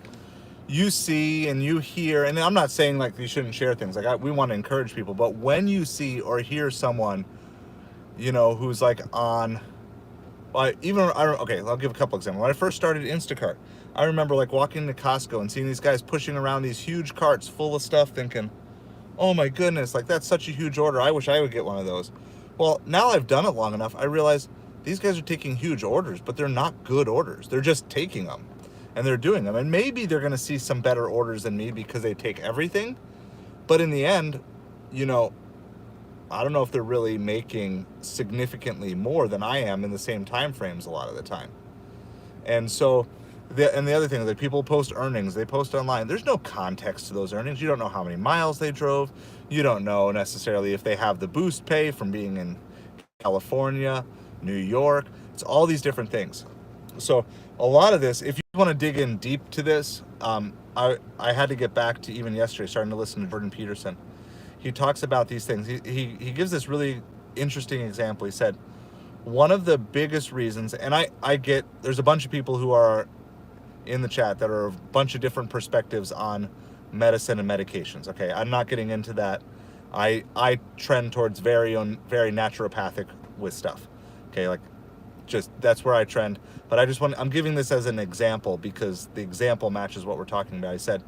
you see and you hear, and I'm not saying like you shouldn't share things. Like we want to encourage people, but when you see or hear someone, you know, who's like on, okay, I'll give a couple examples. When I first started Instacart, I remember like walking to Costco and seeing these guys pushing around these huge carts full of stuff, thinking, oh my goodness, like that's such a huge order. I wish I would get one of those. Well, now I've done it long enough, I realize these guys are taking huge orders, but they're not good orders. They're just taking them. And they're doing them. And maybe they're going to see some better orders than me because they take everything. But in the end, you know, I don't know if they're really making significantly more than I am in the same time frames a lot of the time. And so, the other thing is that people post earnings. They post online. There's no context to those earnings. You don't know how many miles they drove. You don't know necessarily if they have the boost pay from being in California, New York. It's all these different things. So a lot of this, if you want to dig in deep to this, I had to get back to even yesterday, starting to listen to Jordan Peterson. He talks about these things. He gives this really interesting example. He said, one of the biggest reasons, and I get, there's a bunch of people who are in the chat that are a bunch of different perspectives on medicine and medications. Okay, I'm not getting into that. I trend towards very naturopathic with stuff. Okay, like just that's where I trend. But I'm giving this as an example because the example matches what we're talking about. He said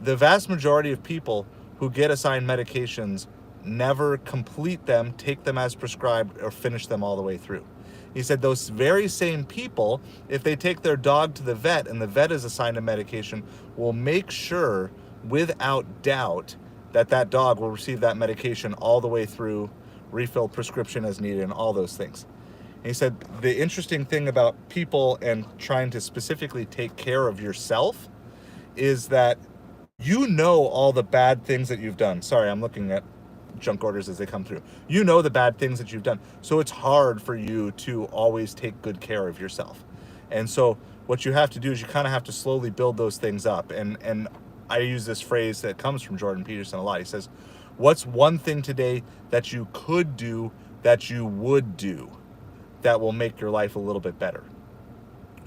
the vast majority of people who get assigned medications never complete them, take them as prescribed, or finish them all the way through. He said those very same people, if they take their dog to the vet and the vet is assigned a medication, will make sure without doubt that dog will receive that medication all the way through, refill prescription as needed, and all those things. And he said the interesting thing about people and trying to specifically take care of yourself is that You know all the bad things that you've done. Sorry, I'm looking at junk orders as they come through. You know the bad things that you've done. So it's hard for you to always take good care of yourself. And so what you have to do is you kind of have to slowly build those things up. And I use this phrase that comes from Jordan Peterson a lot. He says, "What's one thing today that you could do that you would do that will make your life a little bit better?"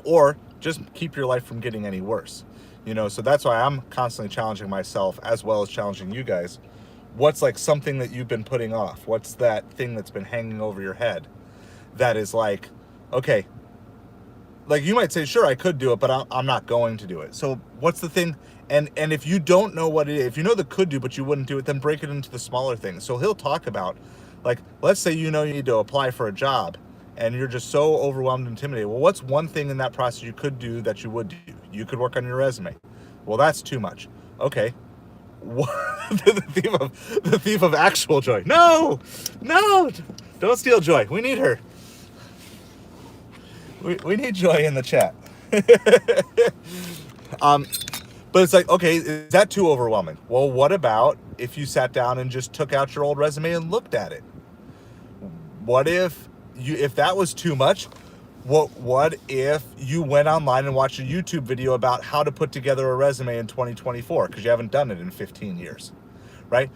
Or just keep your life from getting any worse. So that's why I'm constantly challenging myself as well as challenging you guys. What's like something that you've been putting off? What's that thing that's been hanging over your head that is like, okay, like you might say, sure, I could do it, but I'm not going to do it. So what's the thing? And if you don't know what it is, if you know the could do, but you wouldn't do it, then break it into the smaller things. So he'll talk about, like, let's say you need to apply for a job and you're just so overwhelmed and intimidated. Well, what's one thing in that process you could do that you would do? You could work on your resume. Well, that's too much. Okay. the thief of actual joy. No, don't steal Joy. We need her. We need Joy in the chat. But it's like, okay, is that too overwhelming? Well, what about if you sat down and just took out your old resume and looked at it? What if that was too much? What if you went online and watched a YouTube video about how to put together a resume in 2024 because you haven't done it in 15 years, right?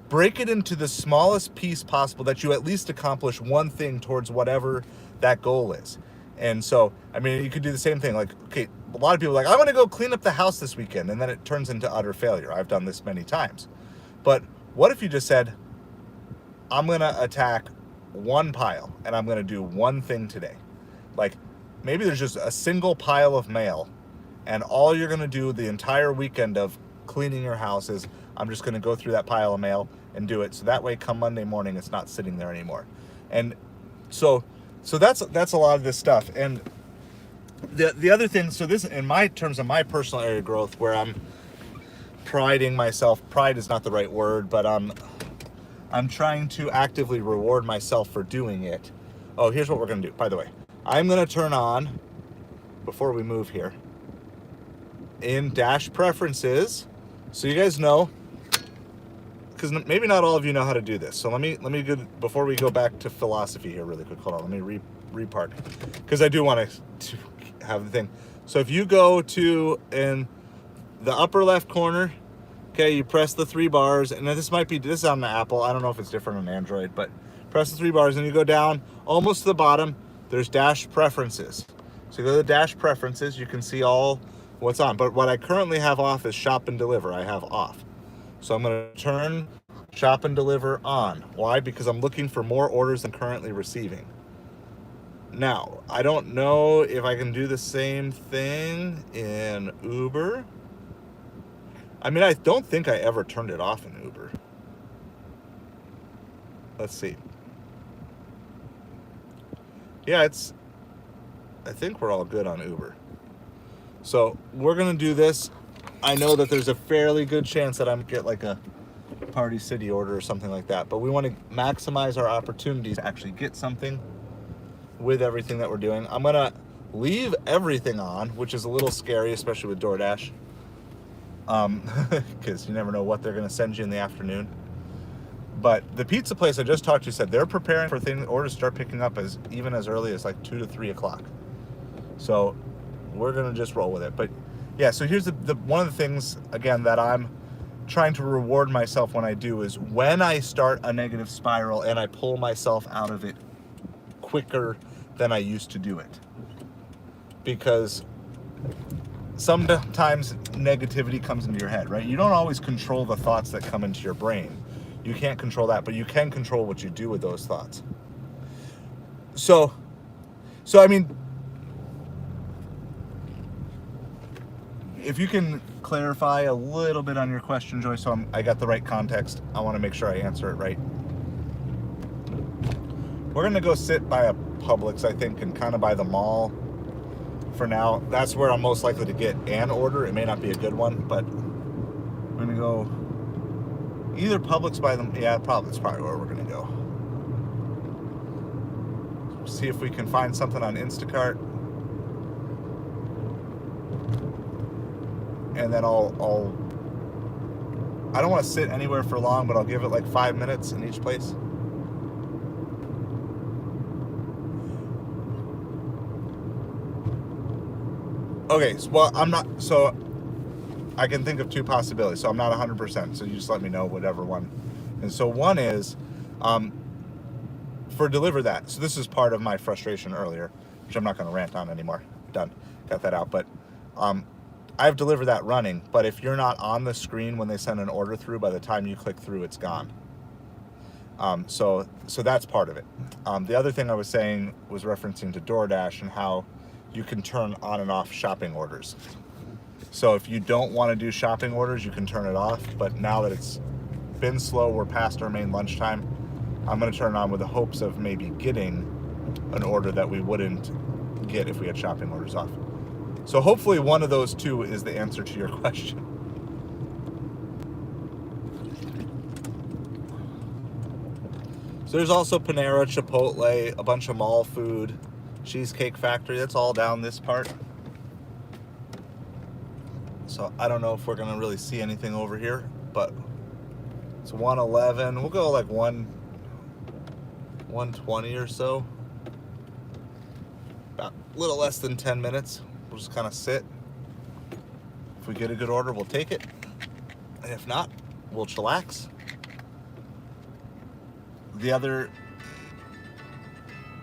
Break it into the smallest piece possible that you at least accomplish one thing towards whatever that goal is. And so, I mean, you could do the same thing. Like, okay, a lot of people are like, I'm going to go clean up the house this weekend. And then it turns into utter failure. I've done this many times. But what if you just said, I'm going to attack one pile and I'm going to do one thing today? Like, maybe there's just a single pile of mail and all you're going to do the entire weekend of cleaning your house is, I'm just going to go through that pile of mail and do it. So that way, come Monday morning, it's not sitting there anymore. And so that's a lot of this stuff. And the other thing, so this, in my terms of my personal area of growth, where I'm priding myself, pride is not the right word, but I'm trying to actively reward myself for doing it. Oh, here's what we're going to do. By the way, I'm going to turn on, before we move here, in Dash Preferences, so you guys know, because maybe not all of you know how to do this. So let me go, before we go back to philosophy here really quick. Hold on, let me repark, because I do want to have the thing. So if you go to in the upper left corner, okay, you press the 3 bars, and this is on the Apple. I don't know if it's different on Android, but press the 3 bars, and you go down almost to the bottom. There's Dash Preferences. So you go to the Dash Preferences, you can see all what's on. But what I currently have off is Shop and Deliver. I have off. So I'm going to turn Shop and Deliver on. Why? Because I'm looking for more orders than currently receiving. Now, I don't know if I can do the same thing in Uber. I mean, I don't think I ever turned it off in Uber. Let's see. Yeah, I think we're all good on Uber. So we're going to do this. I know that there's a fairly good chance that I'm going to get like a Party City order or something like that. But we want to maximize our opportunities to actually get something with everything that we're doing. I'm going to leave everything on, which is a little scary, especially with DoorDash. Because you never know what they're going to send you in the afternoon. But the pizza place I just talked to said they're preparing for orders to start picking up even as early as like 2 to 3 o'clock. So we're going to just roll with it. But yeah, so here's the one of the things, again, that I'm trying to reward myself when I do is when I start a negative spiral and I pull myself out of it quicker than I used to do it. Because sometimes negativity comes into your head, right? You don't always control the thoughts that come into your brain. You can't control that, but you can control what you do with those thoughts. So I mean, if you can clarify a little bit on your question, Joy, so I got the right context. I want to make sure I answer it right. We're going to go sit by a Publix, I think, and kind of by the mall for now. That's where I'm most likely to get an order. It may not be a good one, but we're going to go either Publix by them. Yeah, that's probably where we're going to go. See if we can find something on Instacart. And then I'll I don't want to sit anywhere for long, but I'll give it like 5 minutes in each place. Okay, well, I'm not, so I can think of two possibilities. So I'm not 100%. So you just let me know whatever one. And so one is for deliver that. So this is part of my frustration earlier, which I'm not going to rant on anymore. Done. Got that out. But I've delivered that running. But if you're not on the screen when they send an order through, by the time you click through, it's gone. So that's part of it. The other thing I was saying was referencing to DoorDash and how you can turn on and off shopping orders. So if you don't want to do shopping orders, you can turn it off. But now that it's been slow, we're past our main lunchtime, I'm going to turn it on with the hopes of maybe getting an order that we wouldn't get if we had shopping orders off. So hopefully one of those two is the answer to your question. So there's also Panera, Chipotle, a bunch of mall food, Cheesecake Factory. That's all down this part. So I don't know if we're gonna really see anything over here, but it's 111. We'll go like 120 or so. About a little less than 10 minutes. We'll just kind of sit. If we get a good order, we'll take it. And if not, we'll chillax. The other,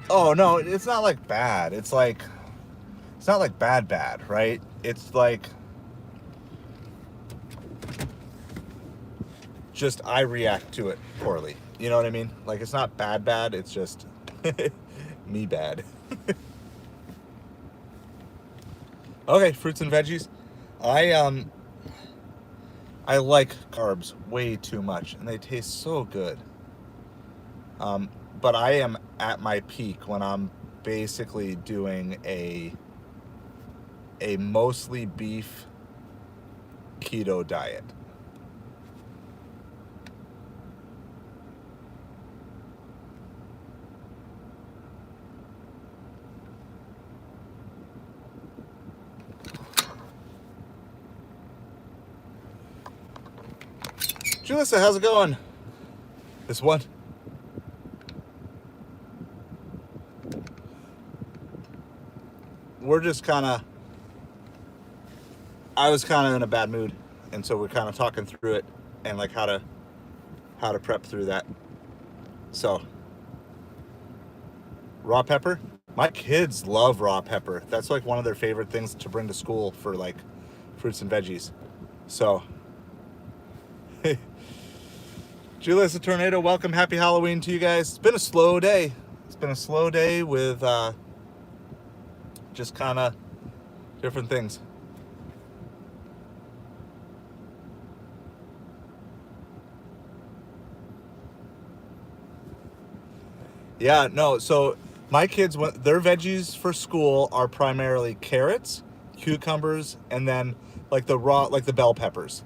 oh no, it's not like bad. It's not like bad, right? It's like, just I react to it poorly. You know what I mean? Like it's not bad, it's just me bad. Okay, fruits and veggies. I like carbs way too much and they taste so good. But I am at my peak when I'm basically doing a mostly beef keto diet. Julissa, how's it going? This one? We're just I was kind of in a bad mood, and so we're kind of talking through it and like how to prep through that. So, raw pepper. My kids love raw pepper. That's like one of their favorite things to bring to school for like fruits and veggies. So, Julius, a tornado. Welcome, happy Halloween to you guys. It's been a slow day. It's been a slow day with just kind of different things. Yeah, no, so my kids, their veggies for school are primarily carrots, cucumbers, and then like the raw, like the bell peppers.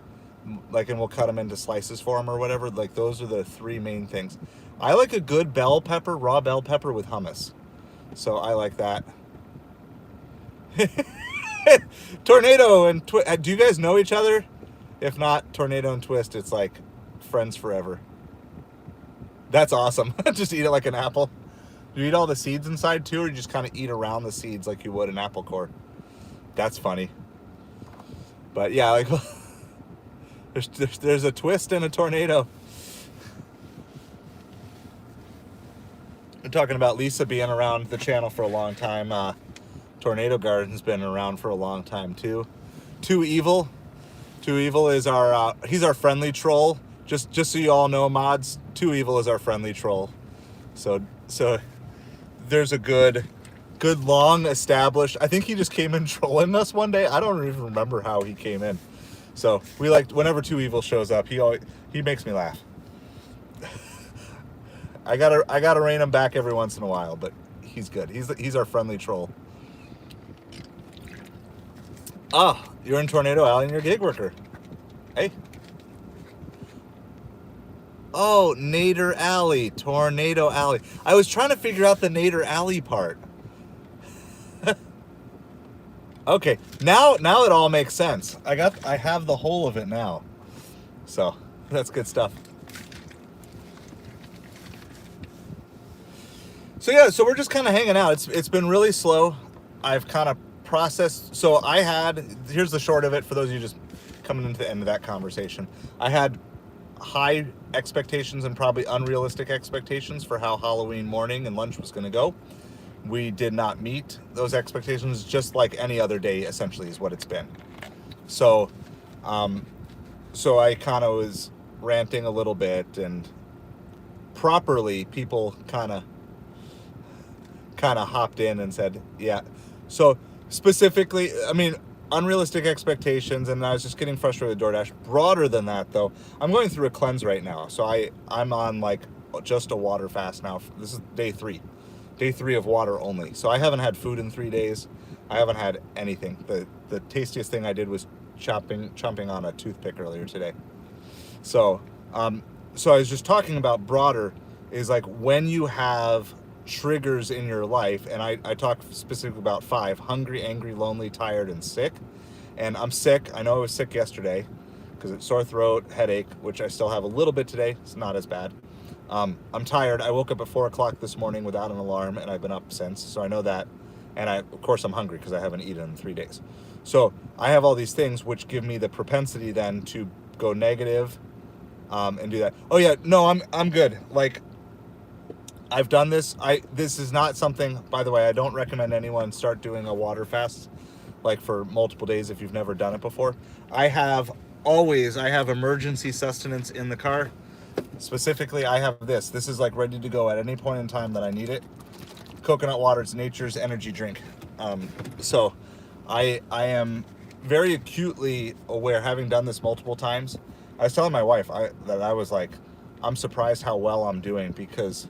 Like, and we'll cut them into slices for them or whatever. Like, those are the three main things. I like a good bell pepper, raw bell pepper with hummus. So I like that. Tornado and do you guys know each other? If not, Tornado and Twist, it's like friends forever. That's awesome. Just eat it like an apple. Do you eat all the seeds inside too, or you just kind of eat around the seeds like you would an apple core? That's funny. But yeah, like there's a twist and a tornado. We're talking about Lisa being around the channel for a long time. Tornado Garden's been around for a long time too. Too Evil is our he's our friendly troll. Just so you all know, mods, Too Evil is our friendly troll. So there's a good long established. I think he just came in trolling us one day. I don't even remember how he came in. So we like whenever Too Evil shows up, he makes me laugh. I gotta rein him back every once in a while, but he's good. He's our friendly troll. Ah, you're in Tornado Alley and you're a gig worker. Hey. Oh, Nader Alley, Tornado Alley. I was trying to figure out the Nader Alley part. Okay, now it all makes sense. I have the whole of it now. So That's good stuff. So yeah, so we're just kind of hanging out. It's been really slow. I've kind of processed. So here's the short of it for those of you just coming into the end of that conversation. I had high expectations and probably unrealistic expectations for how Halloween morning and lunch was going to go. We did not meet those expectations, just like any other day essentially is what it's been. So so I kind of was ranting a little bit, and properly people kind of hopped in and said, yeah. So specifically, I mean, unrealistic expectations, and I was just getting frustrated with DoorDash. Broader than that, though, I'm going through a cleanse right now. So I'm on like just a water fast now. This is day 3 of water only. So I haven't had food in 3 days. I haven't had anything. The tastiest thing I did was chomping on a toothpick earlier today. So so I was just talking about broader is like when you have triggers in your life, and I talk specifically about 5: hungry, angry, lonely, tired, and sick. And I'm sick. I know I was sick yesterday because it's sore throat, headache, which I still have a little bit today. It's not as bad. I'm tired. I woke up at 4 o'clock this morning without an alarm, and I've been up since, so I know that. And of course I'm hungry because I haven't eaten in 3 days. So I have all these things which give me the propensity then to go negative and do that. Oh yeah, no, I'm good. Like, I've done this. This is not something, by the way, I don't recommend anyone start doing a water fast like for multiple days if you've never done it before. I have emergency sustenance in the car. Specifically, I have this. This is like ready to go at any point in time that I need it. Coconut water, it's nature's energy drink. So I am very acutely aware, having done this multiple times. I was telling my wife that I was like, I'm surprised how well I'm doing, because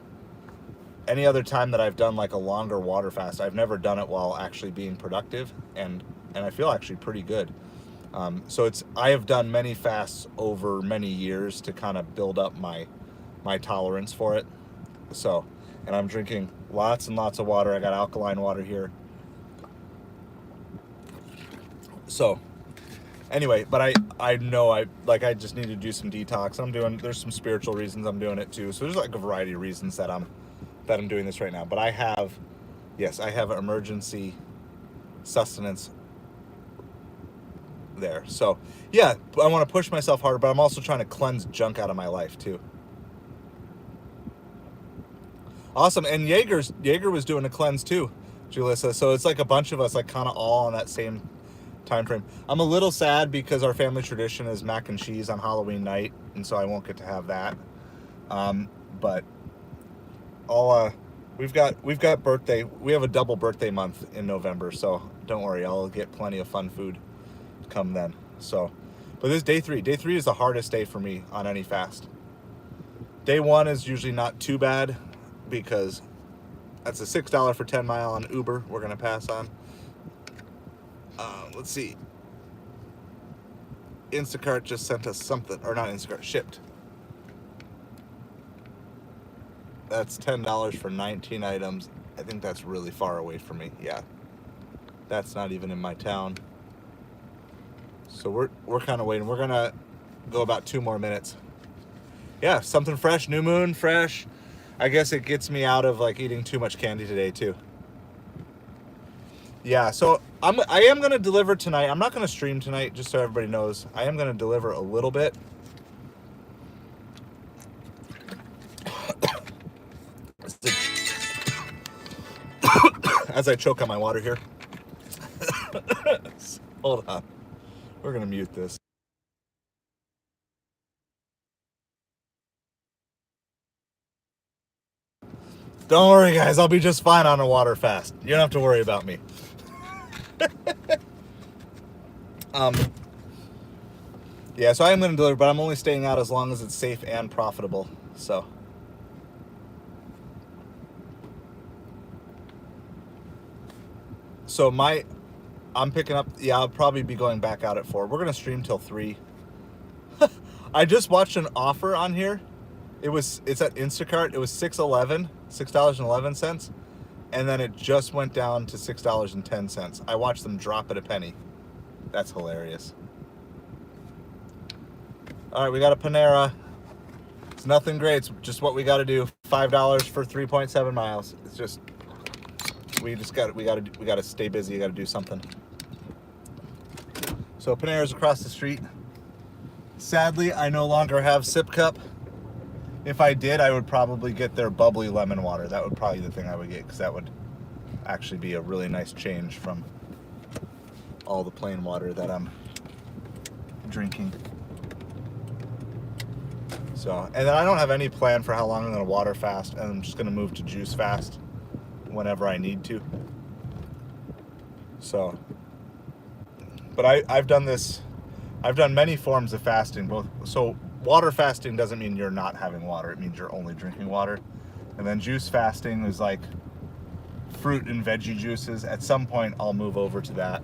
any other time that I've done like a longer water fast, I've never done it while actually being productive, and I feel actually pretty good. So I have done many fasts over many years to kind of build up my tolerance for it. So, and I'm drinking lots and lots of water. I got alkaline water here. So anyway, but I know I just need to do some detox. There's some spiritual reasons I'm doing it too. So there's like a variety of reasons that I'm doing this right now. But I have emergency sustenance there. So yeah, I want to push myself harder, but I'm also trying to cleanse junk out of my life too. Awesome. And Jaeger was doing a cleanse too, Julissa. So it's like a bunch of us, like kind of all on that same time frame. I'm a little sad because our family tradition is mac and cheese on Halloween night, and so I won't get to have that. But we've got birthday. We have a double birthday month in November, so don't worry, I'll get plenty of fun food come then. So, but this day 3. Day 3 is the hardest day for me on any fast. Day 1 is usually not too bad because that's a $6 for 10 mile on Uber. We're gonna pass on. Let's see. Instacart just sent us something, or not Instacart, shipped. That's $10 for 19 items. I think that's really far away from me. Yeah, that's not even in my town. So we're kind of waiting. We're gonna go about 2 more minutes. Yeah, something fresh, new moon, fresh. I guess it gets me out of like eating too much candy today too. Yeah, so I am gonna deliver tonight. I'm not gonna stream tonight, just so everybody knows. I am gonna deliver a little bit. As I choke on my water here. Hold on. We're gonna mute this. Don't worry, guys. I'll be just fine on a water fast. You don't have to worry about me. Yeah, so I am going to deliver, but I'm only staying out as long as it's safe and profitable. So I'm picking up. Yeah, I'll probably be going back out at 4. We're going to stream till 3. I just watched an offer on here. It's at Instacart. It was $6.11, and then it just went down to $6.10. I watched them drop it a penny. That's hilarious. All right, we got a Panera. It's nothing great. It's just what we got to do. $5 for 3.7 miles. It's just we got to stay busy. You got to do something. So Panera's across the street. Sadly, I no longer have Sip Cup. If I did, I would probably get their bubbly lemon water. That would probably be the thing I would get, because that would actually be a really nice change from all the plain water that I'm drinking. So, and then I don't have any plan for how long I'm going to water fast, and I'm just going to move to juice fast whenever I need to. So, but I've done this. I've done many forms of fasting. Both. So water fasting doesn't mean you're not having water. It means you're only drinking water. And then juice fasting is like fruit and veggie juices. At some point, I'll move over to that.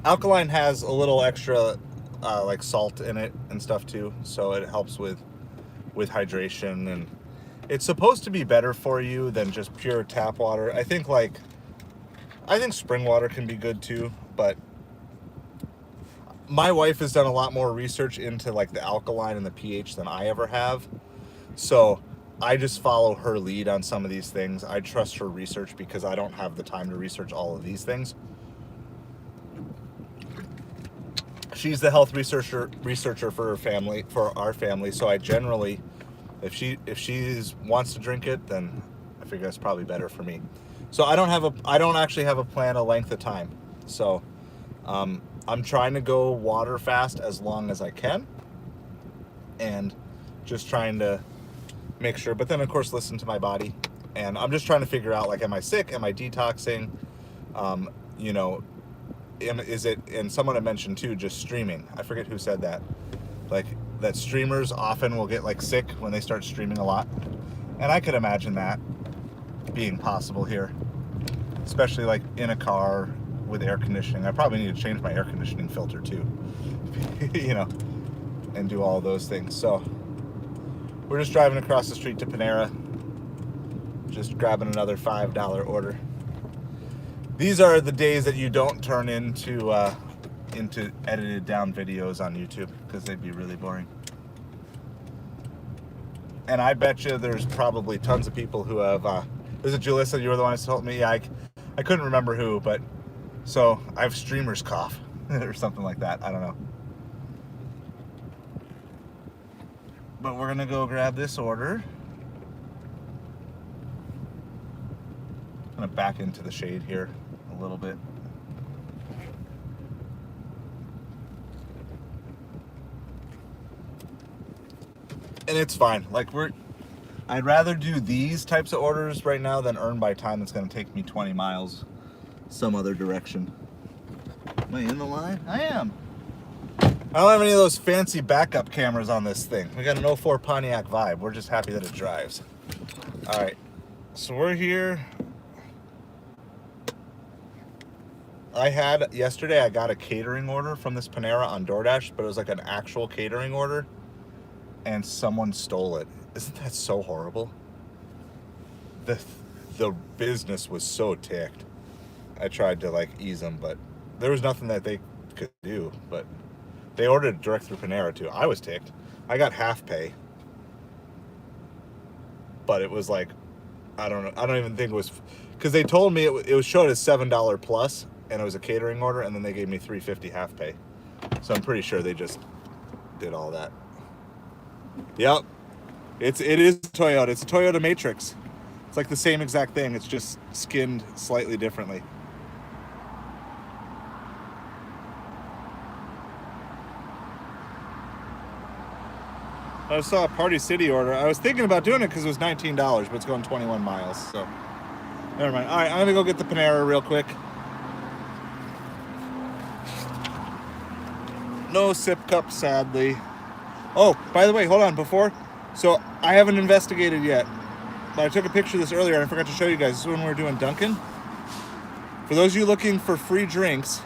Alkaline has a little extra like salt in it and stuff too, so it helps with hydration, and it's supposed to be better for you than just pure tap water. I think spring water can be good too, but my wife has done a lot more research into like the alkaline and the pH than I ever have. So I just follow her lead on some of these things. I trust her research because I don't have the time to research all of these things. She's the health researcher for her family, for our family. So I generally, if she wants to drink it, then I figure that's probably better for me. So I don't actually have a plan of length of time. So I'm trying to go water fast as long as I can, and just trying to make sure, but then of course listen to my body. And I'm just trying to figure out, like, am I sick? Am I detoxing? You know, is it, and someone had mentioned too, just streaming. I forget who said that. Like, that streamers often will get like sick when they start streaming a lot. And I could imagine that being possible here, especially like in a car with air conditioning. I probably need to change my air conditioning filter too, you know, and do all those things. So we're just driving across the street to Panera, just grabbing another $5 order. These are the days that you don't turn into edited down videos on YouTube, because they'd be really boring. And I bet you there's probably tons of people who have, was it Julissa? You were the one who told me? Yeah, I couldn't remember who, but so I have streamer's cough or something like that. I don't know. But we're gonna go grab this order. I'm gonna back into the shade here a little bit. And it's fine. Like, I'd rather do these types of orders right now than earn by time that's gonna take me 20 miles some other direction. Am I in the line? I am. I don't have any of those fancy backup cameras on this thing. We got an 04 Pontiac vibe. We're just happy that it drives. All right, so we're here. Yesterday I got a catering order from this Panera on Doordash, but it was like an actual catering order, and someone stole it. Isn't that so horrible? The business was so ticked. I tried to like ease them, but there was nothing that they could do. But they ordered it direct through Panera too. I was ticked. I got half pay, but it was like, I don't know. I don't even think it was, because they told me it was showed as $7 plus, and it was a catering order, and then they gave me $3.50 half pay. So I'm pretty sure they just did all that. Yep, it is Toyota. It's a Toyota Matrix. It's like the same exact thing. It's just skinned slightly differently. I saw a Party City order. I was thinking about doing it because it was $19, but it's going 21 miles. So never mind. All right, I'm gonna go get the Panera real quick. No Sip Cup, sadly. Oh, by the way, hold on. So I haven't investigated yet, but I took a picture of this earlier and I forgot to show you guys. This is when we were doing Dunkin'. For those of you looking for free drinks,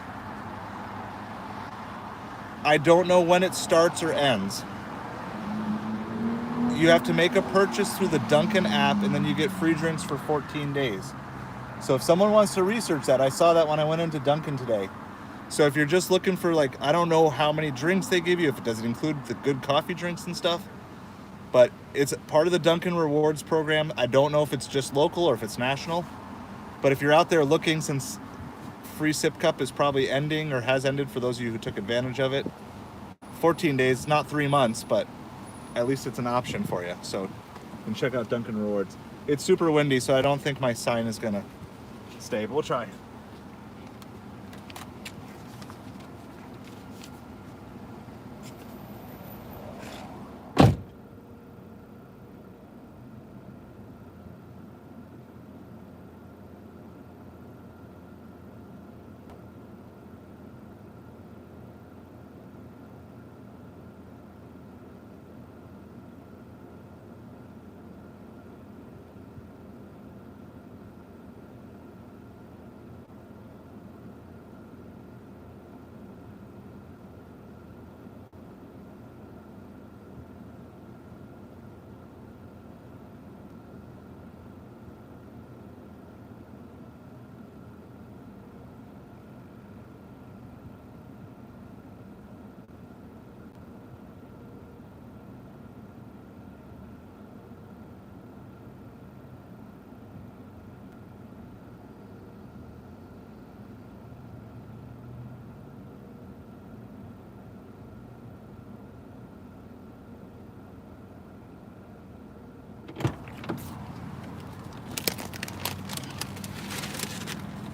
I don't know when it starts or ends. You have to make a purchase through the Dunkin' app, and then you get free drinks for 14 days. So if someone wants to research that, I saw that when I went into Dunkin' today. So if you're just looking for, like, I don't know how many drinks they give you, if it does it include the good coffee drinks and stuff, but it's part of the Dunkin' Rewards program. I don't know if it's just local or if it's national. But if you're out there looking, since free sip cup is probably ending or has ended for those of you who took advantage of it, 14 days, not 3 months, but at least it's an option for you. So you can check out Dunkin' Rewards. It's super windy, so I don't think my sign is gonna stay, but we'll try.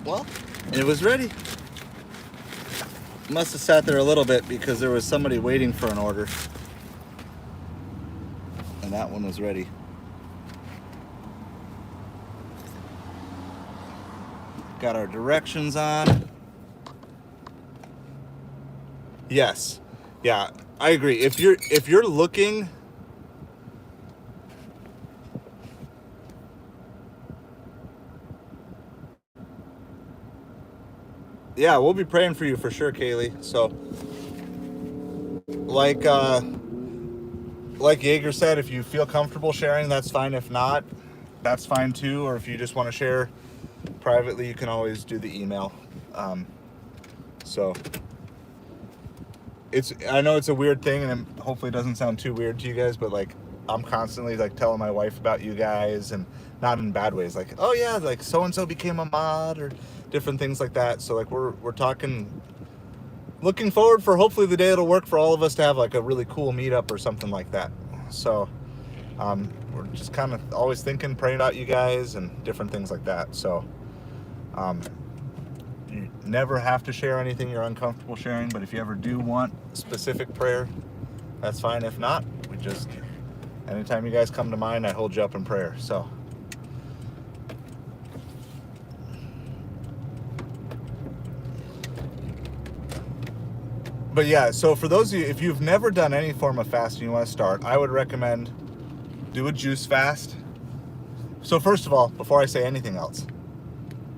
Well, it was ready. Must have sat there a little bit because there was somebody waiting for an order. And that one was ready. Got our directions on. Yes. Yeah, I agree. If you're looking, yeah, we'll be praying for you for sure, Kaylee. So like Jaeger said, if you feel comfortable sharing, that's fine. If not, that's fine too. Or if you just want to share privately, you can always do the email. So I know it's a weird thing, and hopefully it doesn't sound too weird to you guys, but like I'm constantly like telling my wife about you guys, and not in bad ways, like, oh yeah, like so and so became a mod or different things like that. So like we're talking, looking forward for hopefully the day it'll work for all of us to have like a really cool meetup or something like that. So we're just kind of always thinking, praying about you guys and different things like that. So you never have to share anything you're uncomfortable sharing, but if you ever do want specific prayer, that's fine. If not, we just, anytime you guys come to mind, I hold you up in prayer. So but yeah, so for those of you, if you've never done any form of fasting, you want to start, I would recommend do a juice fast. So first of all, before I say anything else,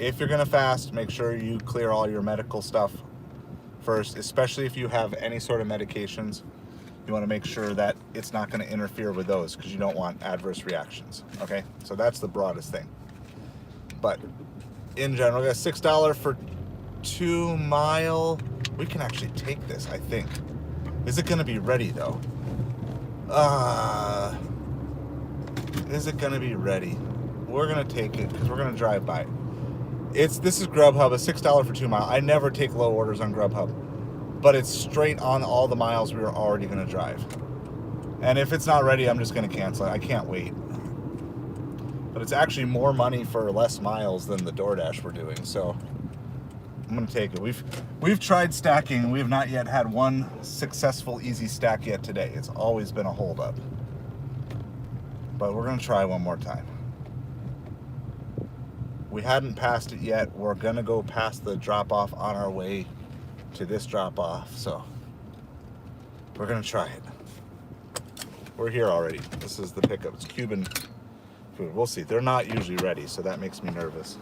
if you're going to fast, make sure you clear all your medical stuff first, especially if you have any sort of medications. You want to make sure that it's not going to interfere with those, because you don't want adverse reactions. Okay, so that's the broadest thing. But in general, we got $6 for 2 mile. We can actually take this, I think. Is it going to be ready though? Is it going to be ready? We're going to take it because we're going to drive by. This is Grubhub, a $6 for 2 mile. I never take low orders on Grubhub, but it's straight on all the miles we were already going to drive. And if it's not ready, I'm just going to cancel it. I can't wait. But it's actually more money for less miles than the Doordash we're doing, so I'm going to take it. We've tried stacking. We have not yet had one successful easy stack yet today. It's always been a holdup. But we're going to try one more time. We hadn't passed it yet. We're going to go past the drop-off on our way to this drop-off, so we're going to try it. We're here already. This is the pickup. It's Cuban food. We'll see. They're not usually ready, so that makes me nervous.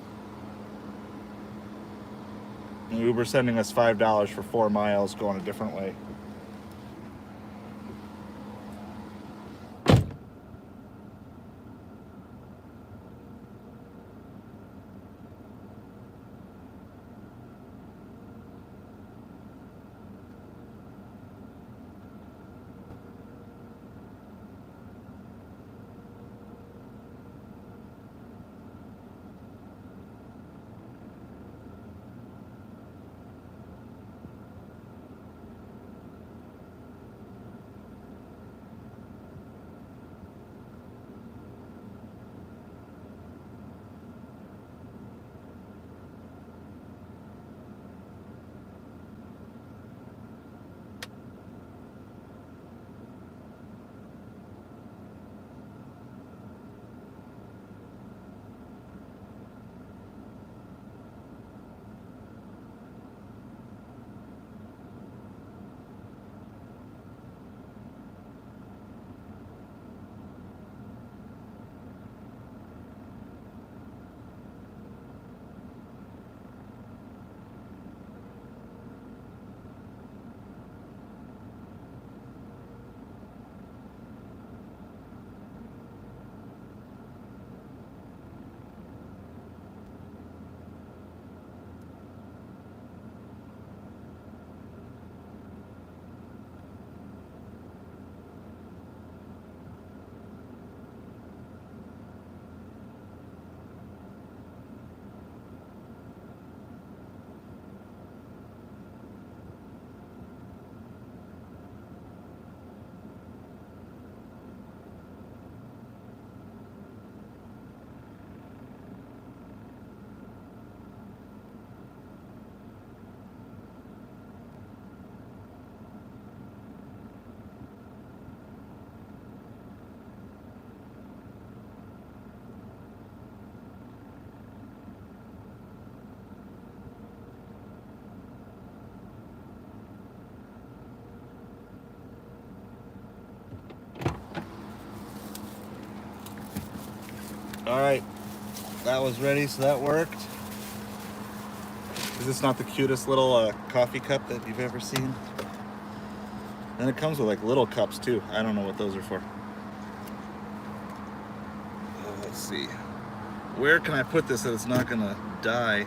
Uber sending us $5 for 4 miles going a different way. All right, that was ready, so that worked. Is this not the cutest little coffee cup that you've ever seen? And it comes with like little cups too. I don't know what those are for. Let's see. Where can I put this that it's not gonna die?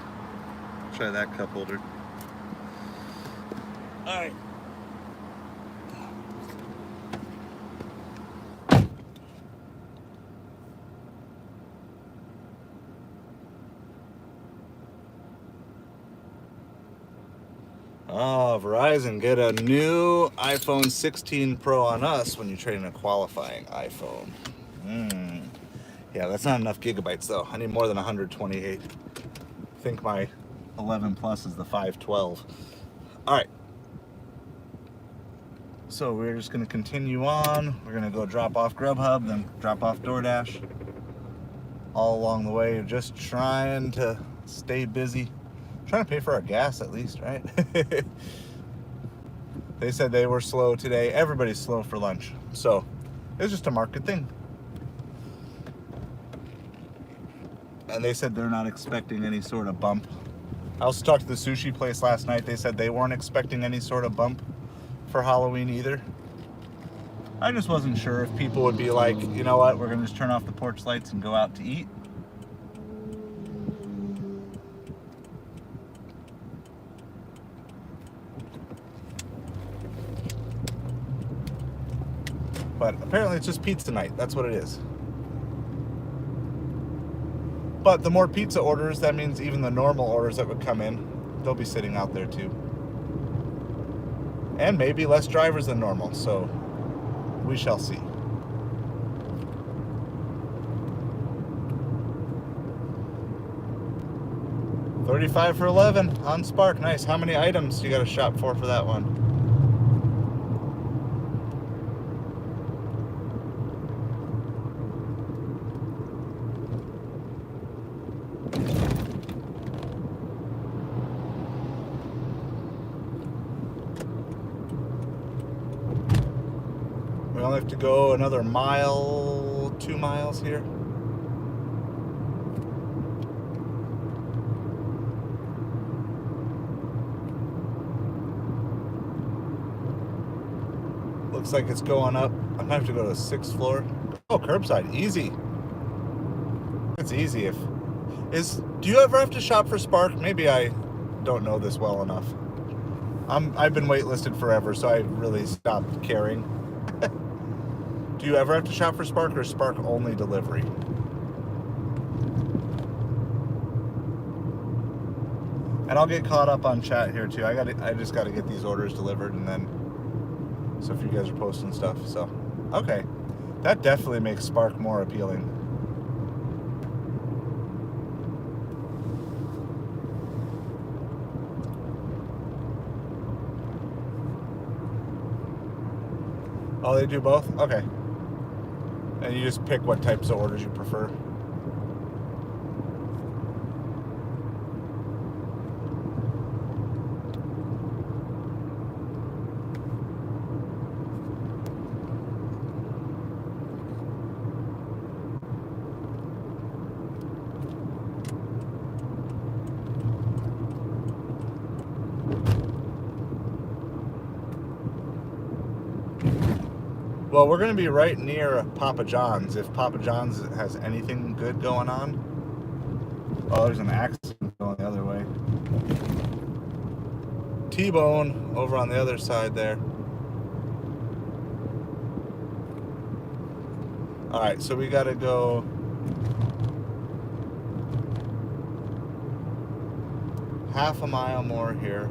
Try that cup holder. All right. Oh, Verizon, get a new iPhone 16 Pro on us when you trade in a qualifying iPhone. Yeah, that's not enough gigabytes though. I need more than 128. I think my 11 Plus is the 512. All right. So we're just gonna continue on. We're gonna go drop off Grubhub, then drop off Doordash. All along the way, just trying to stay busy. Trying to pay for our gas at least, right? They said they were slow today. Everybody's slow for lunch. So it's just a market thing. And they said they're not expecting any sort of bump. I also talked to the sushi place last night. They said they weren't expecting any sort of bump for Halloween either. I just wasn't sure if people would be like, you know what, we're gonna just turn off the porch lights and go out to eat. But apparently it's just pizza night. That's what it is. But the more pizza orders, that means even the normal orders that would come in, they'll be sitting out there too. And maybe less drivers than normal, so we shall see. $35 for 11 on Spark. Nice. How many items you got to shop for that one? We only have to go another mile, 2 miles here. Looks like it's going up. I'm gonna have to go to the 6th floor. Oh, curbside, easy. It's easy. Do you ever have to shop for Spark? Maybe I don't know this well enough. I've been waitlisted forever, so I really stopped caring. Do you ever have to shop for Spark, or is Spark only delivery? And I'll get caught up on chat here too. I just got to get these orders delivered, and then so if you guys are posting stuff, so okay, that definitely makes Spark more appealing. Oh, they do both? Okay. And you just pick what types of orders you prefer. Well, we're going to be right near Papa John's. If Papa John's has anything good going on. Oh, there's an accident going the other way. T-bone over on the other side there. All right, so we got to go half a mile more here.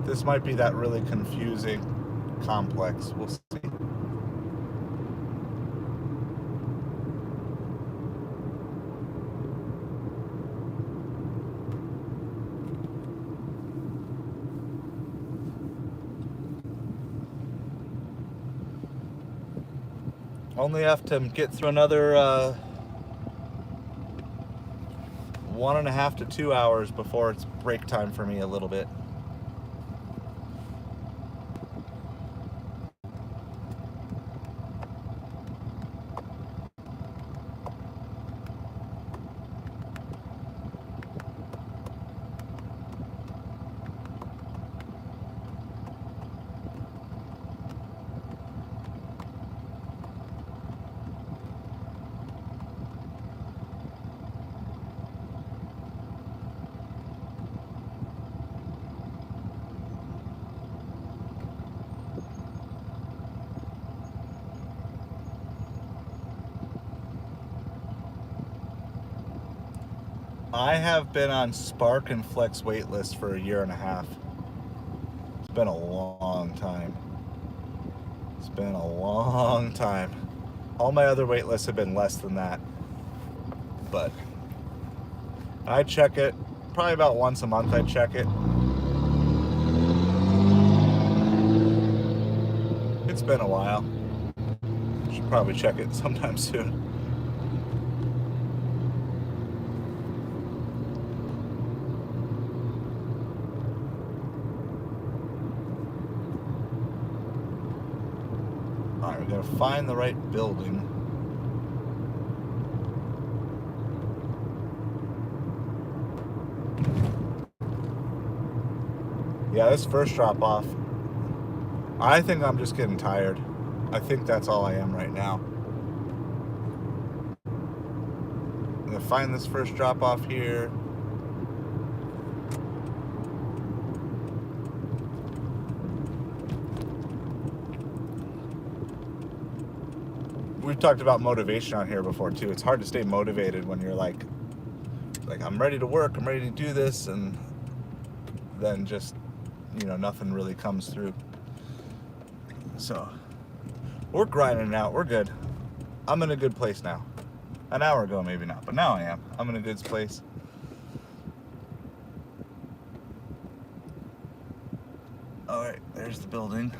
This might be that really confusing complex. We'll see. Only have to get through another 1.5 to 2 hours before it's break time for me a little bit. I have been on Spark and Flex waitlist for a year and a half. It's been a long time. It's been a long time. All my other waitlists have been less than that. But I check it probably about once a month. I check it. It's been a while. Should probably check it sometime soon. Alright, we gotta find the right building. Yeah, this first drop off, I think I'm just getting tired. I think that's all I am right now. I'm gonna find this first drop off here. We've talked about motivation on here before too. It's hard to stay motivated when you're like I'm ready to work, I'm ready to do this, and then just, nothing really comes through. So we're grinding it out. We're good. I'm in a good place now. An hour ago, maybe not, but now I am. I'm in a good place. All right, there's the building.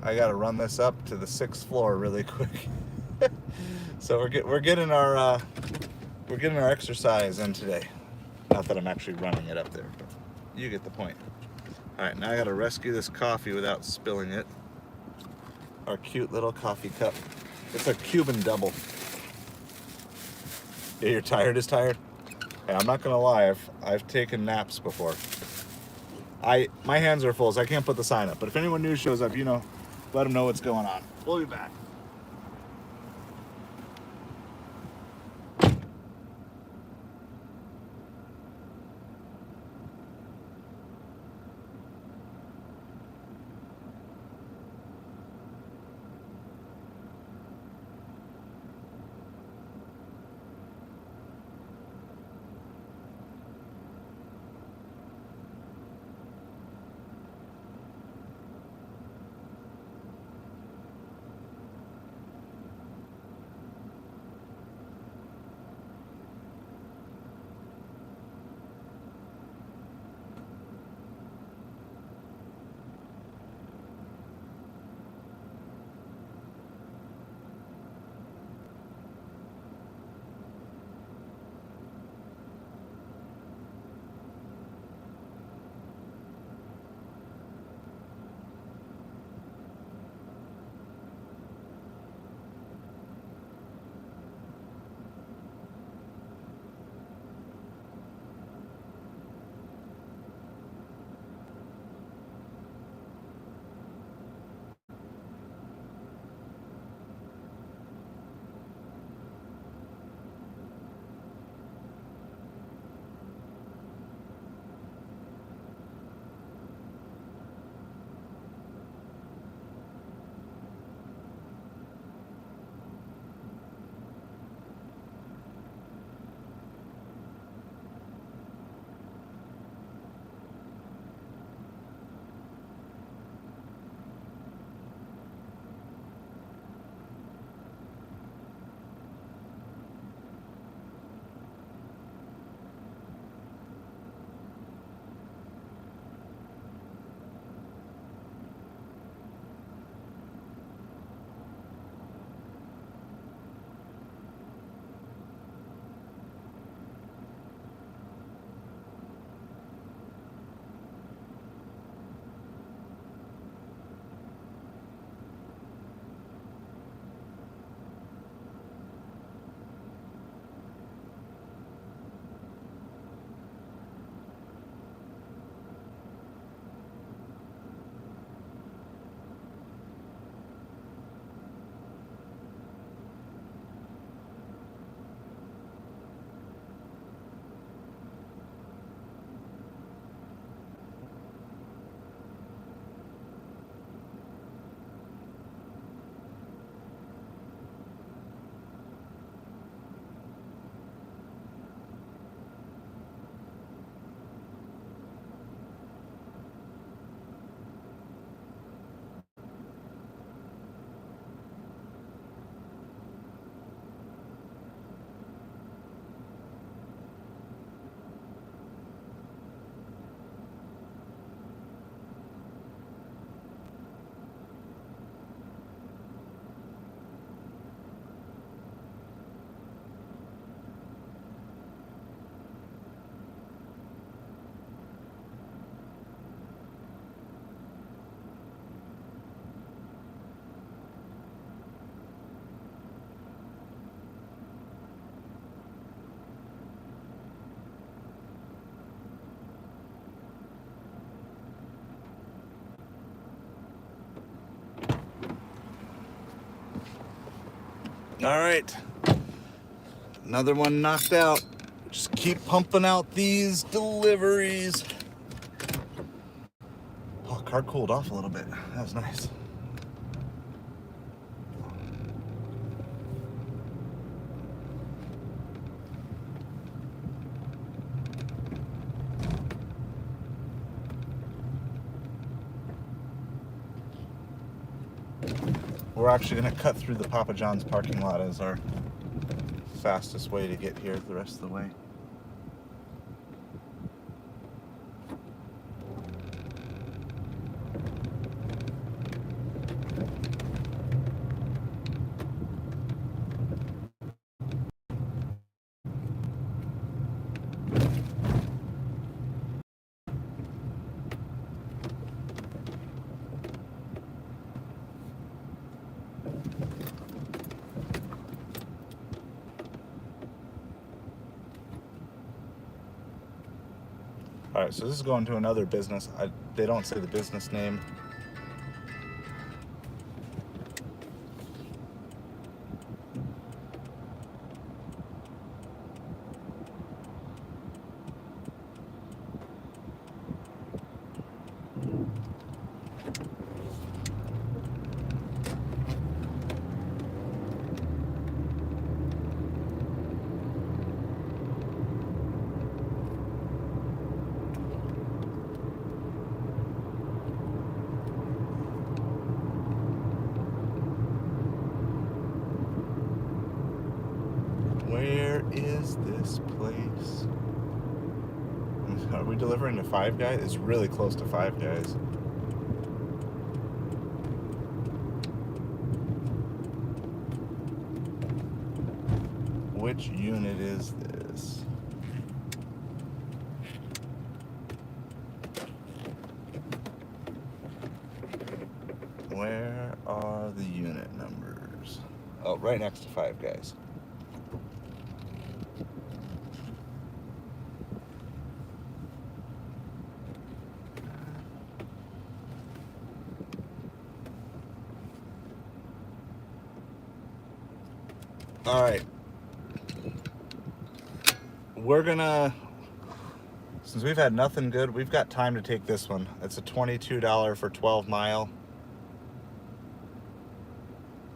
I gotta run this up to the 6th floor really quick. So we're getting our exercise in today. Not that I'm actually running it up there, but you get the point. All right, now I gotta rescue this coffee without spilling it. Our cute little coffee cup. It's a Cuban double. Yeah, you're tired as tired? Hey, I'm not gonna lie, I've taken naps before. My hands are full, so I can't put the sign up. But if anyone new shows up, let them know what's going on. We'll be back. All right. Another one knocked out. Just keep pumping out these deliveries. Oh, car cooled off a little bit. That was nice. We're actually going to cut through the Papa John's parking lot as our fastest way to get here the rest of the way. All right, so this is going to another business. They don't say the business name. Where is this place? Are we delivering to Five Guys? It's really close to Five Guys. Which unit is this? Where are the unit numbers? Oh, right next to Five Guys. All right. We're gonna, since we've had nothing good, we've got time to take this one. It's a $22 for 12 mile.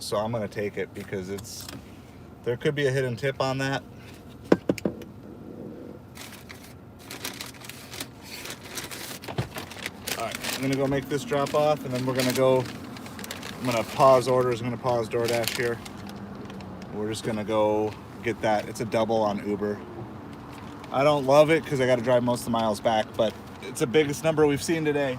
So I'm gonna take it because there could be a hidden tip on that. All right, I'm gonna go make this drop off and then I'm gonna pause orders, I'm gonna pause Doordash here. We're just gonna go get that. It's a double on Uber. I don't love it because I gotta drive most of the miles back, but it's the biggest number we've seen today.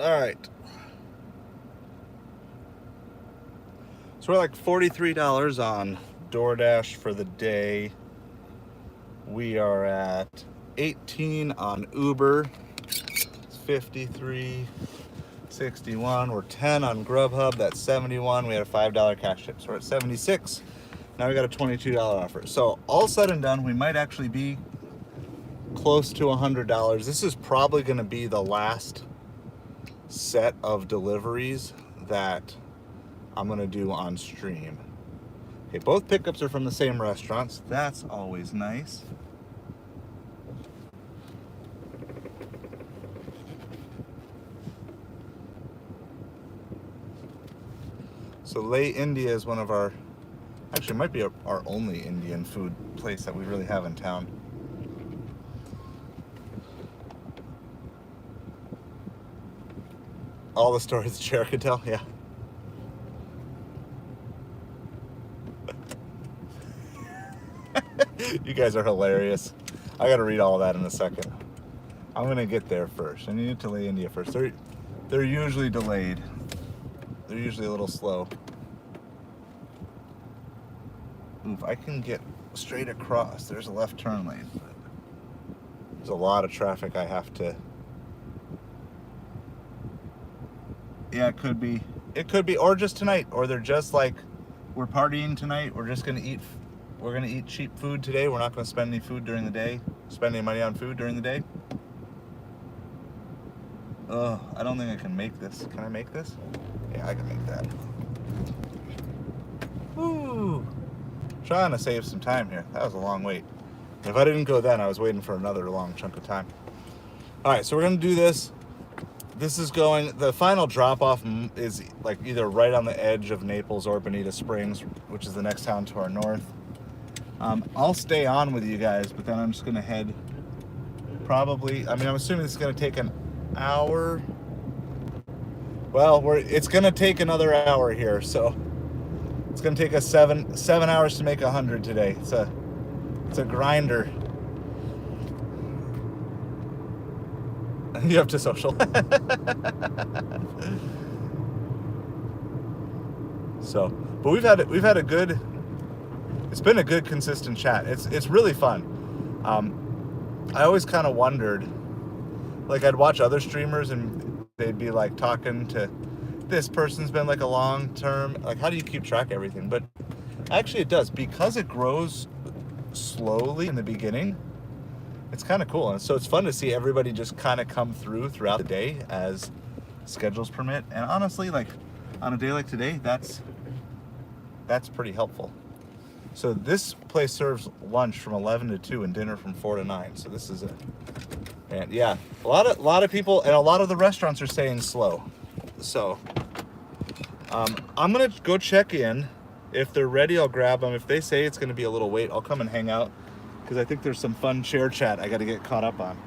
All right. So we're like $43 on Doordash for the day. We are at 18 on Uber. It's 53.61. We're 10 on Grubhub. That's 71. We had a $5 cash tip, so we're at 76. Now we got a $22 offer. So all said and done, we might actually be close to $100. This is probably going to be the last set of deliveries that I'm gonna do on stream. Okay, both pickups are from the same restaurants. That's always nice. So Lay India is one of our Actually, it might be our only Indian food place that we really have in town. All the stories the chair could tell, yeah. You guys are hilarious. I gotta read all that in a second. I'm gonna get there first. I need to delay India first. They're usually delayed. They're usually a little slow. Oof, I can get straight across. There's a left turn lane, but there's a lot of traffic I have to. Yeah, it could be. It could be, or just tonight, or they're just like, we're partying tonight. We're just gonna eat. We're gonna eat cheap food today. We're not gonna spend any food during the day. Spend any money on food during the day. Oh, I don't think I can make this. Can I make this? Yeah, I can make that. Woo! Trying to save some time here. That was a long wait. If I didn't go then, I was waiting for another long chunk of time. All right, so we're gonna do this. This is going, the final drop off is like either right on the edge of Naples or Bonita Springs, which is the next town to our north. I'll stay on with you guys, but then I'm just gonna head probably, I mean, I'm assuming it's gonna take an hour. Well, it's gonna take another hour here, so it's gonna take us seven hours to make 100 today. It's a grinder. You have to social. So, but we've had a good. It's been a good consistent chat. It's really fun. I always kind of wondered, like I'd watch other streamers and they'd be like talking to this person's been like a long term. Like, how do you keep track of everything? But actually, it does because it grows slowly in the beginning. It's kind of cool, and so it's fun to see everybody just kind of come throughout the day as schedules permit. And honestly, like on a day like today, that's pretty helpful. So this place serves lunch from 11 to 2 and dinner from 4 to 9. So this is it. And yeah, a lot of people and a lot of the restaurants are staying slow. So I'm gonna go check in. If they're ready, I'll grab them. If they say it's gonna be a little wait, I'll come and hang out. Because I think there's some fun chair chat I got to get caught up on.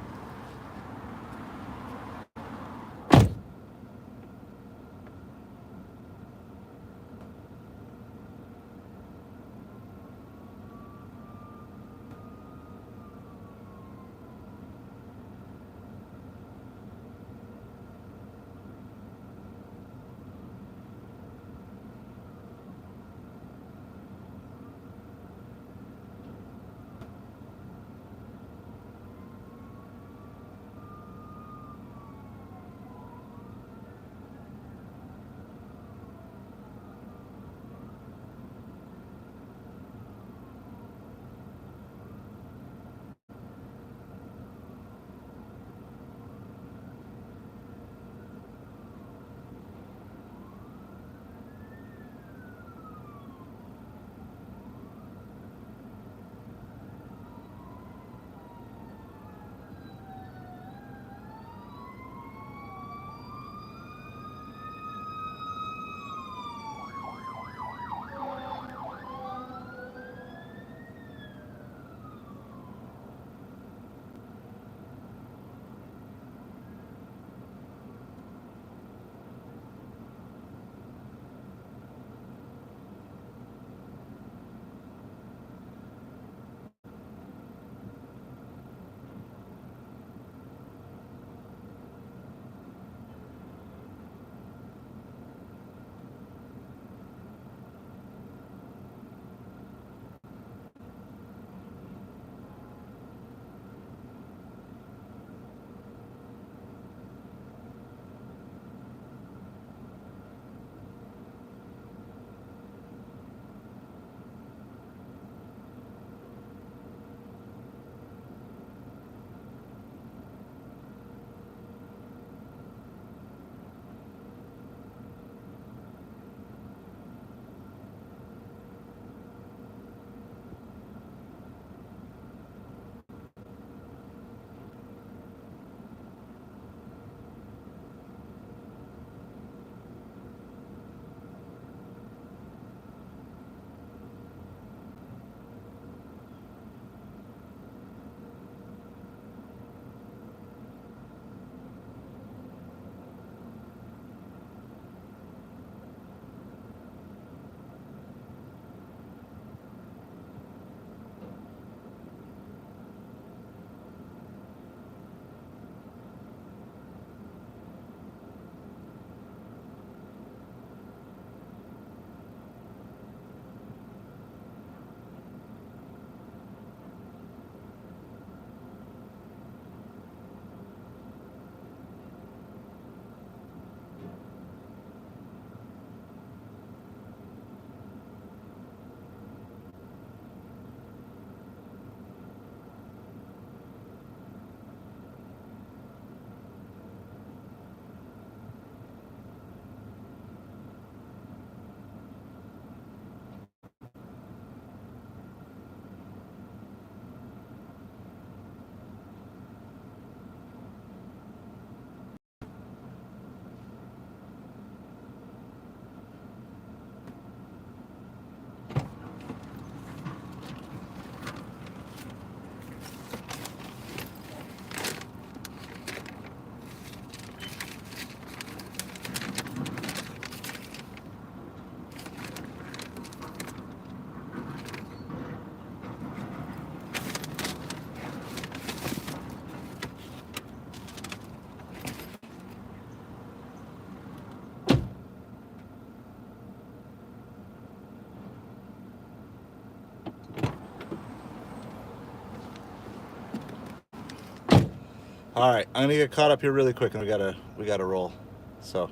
All right, I'm gonna get caught up here really quick, and we gotta roll. So,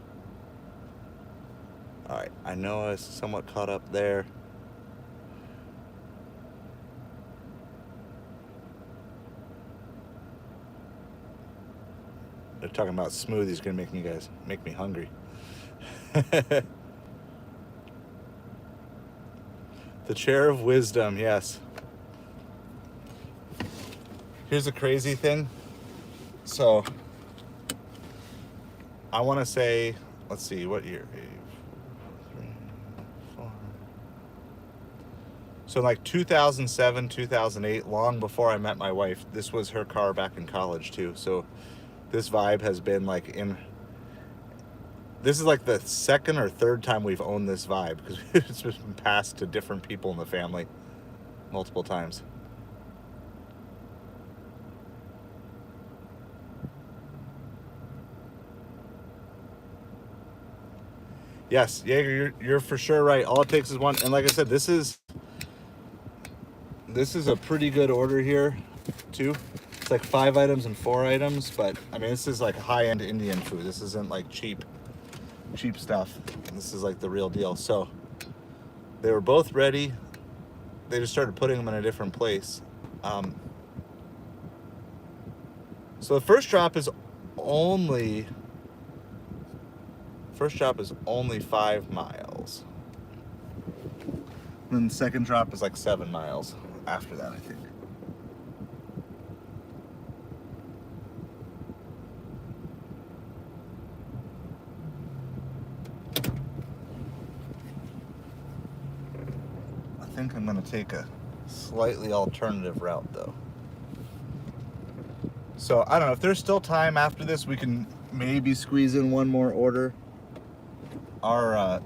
all right, I know I was somewhat caught up there. They're talking about smoothies gonna make me hungry. The chair of wisdom, yes. Here's a crazy thing. So, I want to say, let's see, what year? 3, 4. So, like 2007, 2008, long before I met my wife, this was her car back in college too. So, this vibe has been like this is like the second or third time we've owned this vibe because it's been passed to different people in the family multiple times. Yes, Jaeger, you're for sure right. All it takes is one, and like I said, this is a pretty good order here, too. It's like 5 items and 4 items, but I mean, this is like high-end Indian food. This isn't like cheap stuff. This is like the real deal. So they were both ready. They just started putting them in a different place. So the first drop is only 5 miles. And then the second drop is like 7 miles after that, I think. I think I'm going to take a slightly alternative route, though. So, I don't know. If there's still time after this, we can maybe squeeze in one more order. Our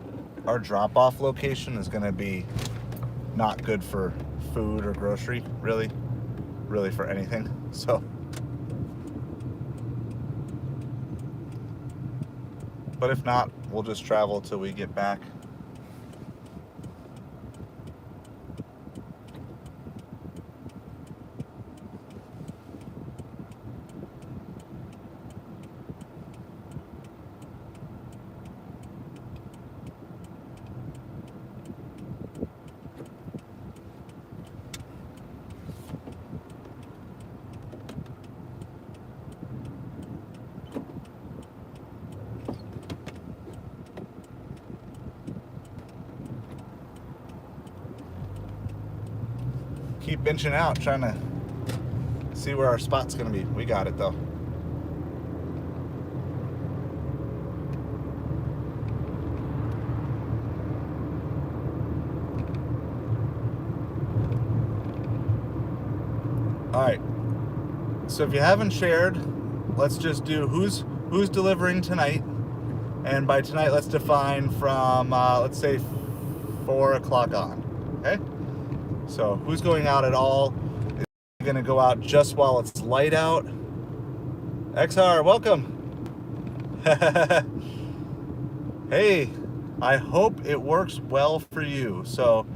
drop-off location is going to be not good for food or grocery, really for anything. So, but if not, we'll just travel till we get back. Keep benching out, trying to see where our spot's gonna be. We got it though. All right. So if you haven't shared, let's just do who's delivering tonight, and by tonight, let's define from let's say 4 o'clock on. Okay. So who's going out at all is going to go out just while it's light out. XR, welcome. Hey, I hope it works well for you. So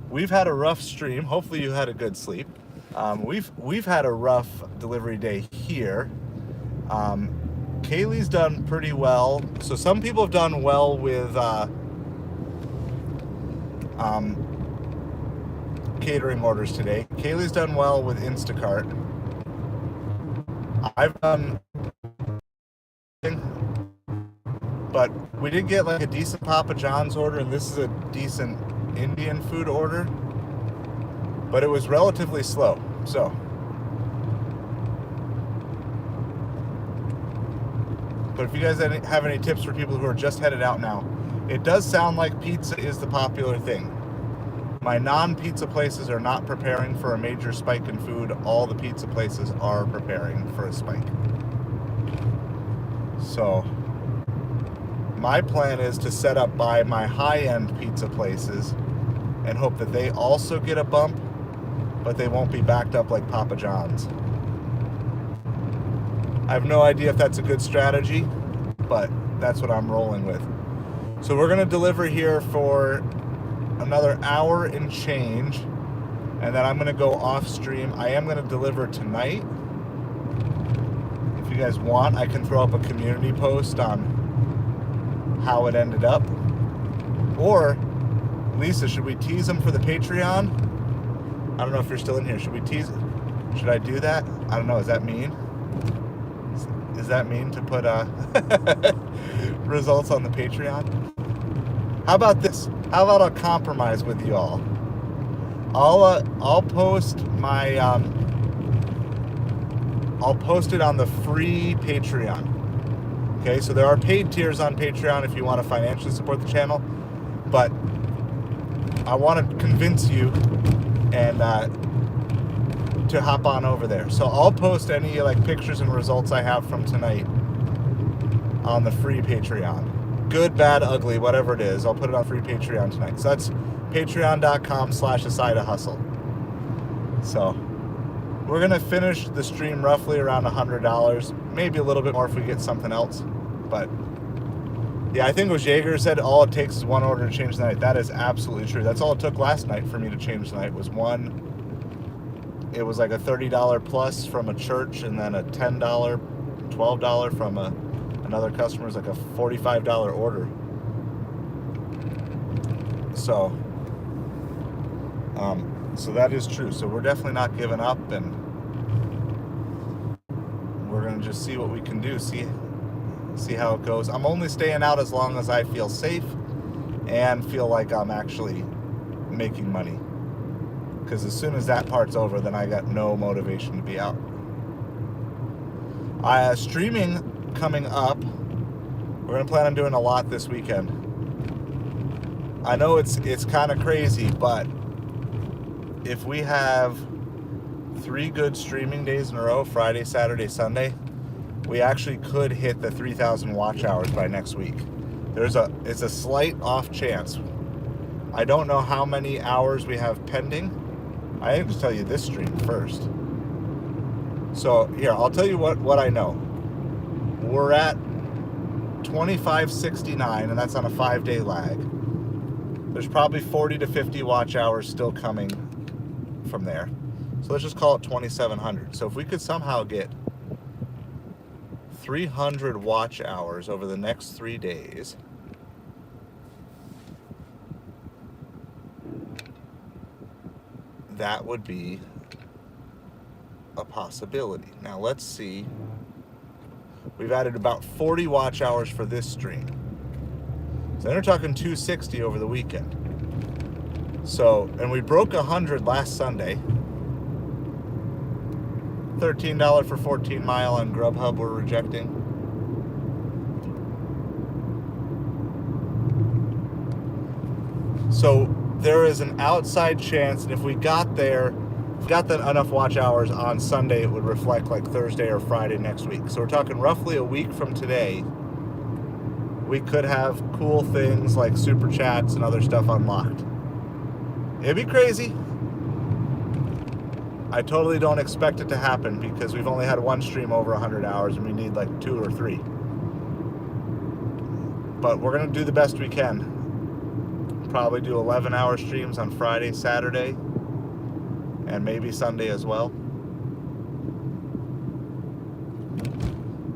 we've had a rough stream. Hopefully you had a good sleep. We've had a rough delivery day here. Kaylee's done pretty well. So some people have done well with catering orders today. Kaylee's done well with Instacart. I've done, but we did get like a decent Papa John's order, and this is a decent Indian food order, but it was relatively slow. So but if you guys have any tips for people who are just headed out now, it does sound like pizza is the popular thing. My non-pizza places are not preparing for a major spike in food. All the pizza places are preparing for a spike. So my plan is to set up by my high-end pizza places and hope that they also get a bump, but they won't be backed up like Papa John's. I have no idea if that's a good strategy, but that's what I'm rolling with. So we're going to deliver here for another hour and change, and then I'm going to go off stream. I am going to deliver tonight. In you guys want, I can throw up a community post on how it ended up. Or, Lisa, should we tease them for the Patreon? I don't know if you're still in here. Should we tease? Should I do that? I don't know. Is that mean? Is that mean to put results on the Patreon? How about this? How about a compromise with you all? I'll post my I'll post it on the free Patreon. Okay, so there are paid tiers on Patreon if you want to financially support the channel, but I want to convince you and to hop on over there. So I'll post any like pictures and results I have from tonight on the free Patreon. Good, bad, ugly, whatever it is, I'll put it on free Patreon tonight. So that's patreon.com/aside-a-hustle. So we're gonna finish the stream roughly around $100, maybe a little bit more if we get something else. But yeah, I think it was Jaeger said all it takes is one order to change the night. That is absolutely true. That's all it took last night for me to change the night was one. It was like a $30 plus from a church, and then a $10, $12 from another customer. It was like a $45 order. So that is true. So we're definitely not giving up, and we're gonna just see what we can do. See how it goes. I'm only staying out as long as I feel safe and feel like I'm actually making money. Because as soon as that part's over, then I got no motivation to be out. Streaming coming up. We're gonna plan on doing a lot this weekend. I know it's kind of crazy, but if we have 3 good streaming days in a row, Friday, Saturday, Sunday, we actually could hit the 3,000 watch hours by next week. It's a slight off chance. I don't know how many hours we have pending. I have to tell you this stream first. So here, I'll tell you what I know. We're at 2569, and that's on a 5-day lag. There's probably 40 to 50 watch hours still coming from there. So let's just call it 2,700. So if we could somehow get 300 watch hours over the next 3 days, that would be a possibility. Now let's see. We've added about 40 watch hours for this stream. So then we're talking 260 over the weekend. So, and we broke 100 last Sunday. $13 for 14 mile on Grubhub we're rejecting. So there is an outside chance, and if we got there, if we got that enough watch hours on Sunday, it would reflect like Thursday or Friday next week. So we're talking roughly a week from today, we could have cool things like super chats and other stuff unlocked. It'd be crazy. I totally don't expect it to happen because we've only had one stream over 100 hours and we need like 2 or 3. But we're going to do the best we can. Probably do 11-hour streams on Friday, Saturday, and maybe Sunday as well.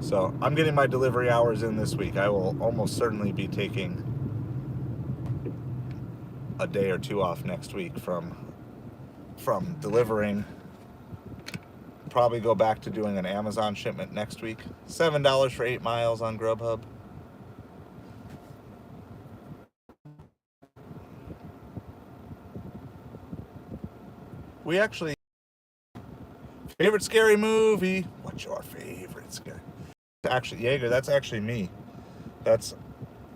So I'm getting my delivery hours in this week. I will almost certainly be taking a day or 2 off next week from delivering. Probably go back to doing an Amazon shipment next week. $7 for 8 miles on Grubhub. We actually, favorite scary movie? What's your favorite scary? Actually, Jaeger, that's actually me.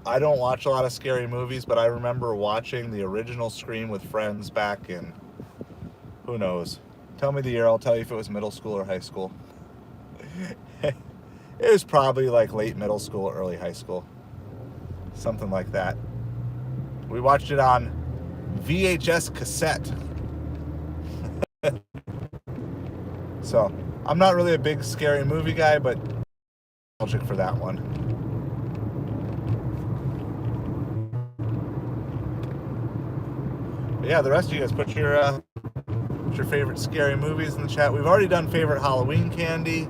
I don't watch a lot of scary movies, but I remember watching the original Scream with friends back in, who knows? Tell me the year, I'll tell you if it was middle school or high school. It was probably like late middle school, early high school. Something like that. We watched it on VHS cassette. So, I'm not really a big scary movie guy, but nostalgic for that one. But yeah, the rest of you guys put your favorite scary movies in the chat. We've already done favorite Halloween candy.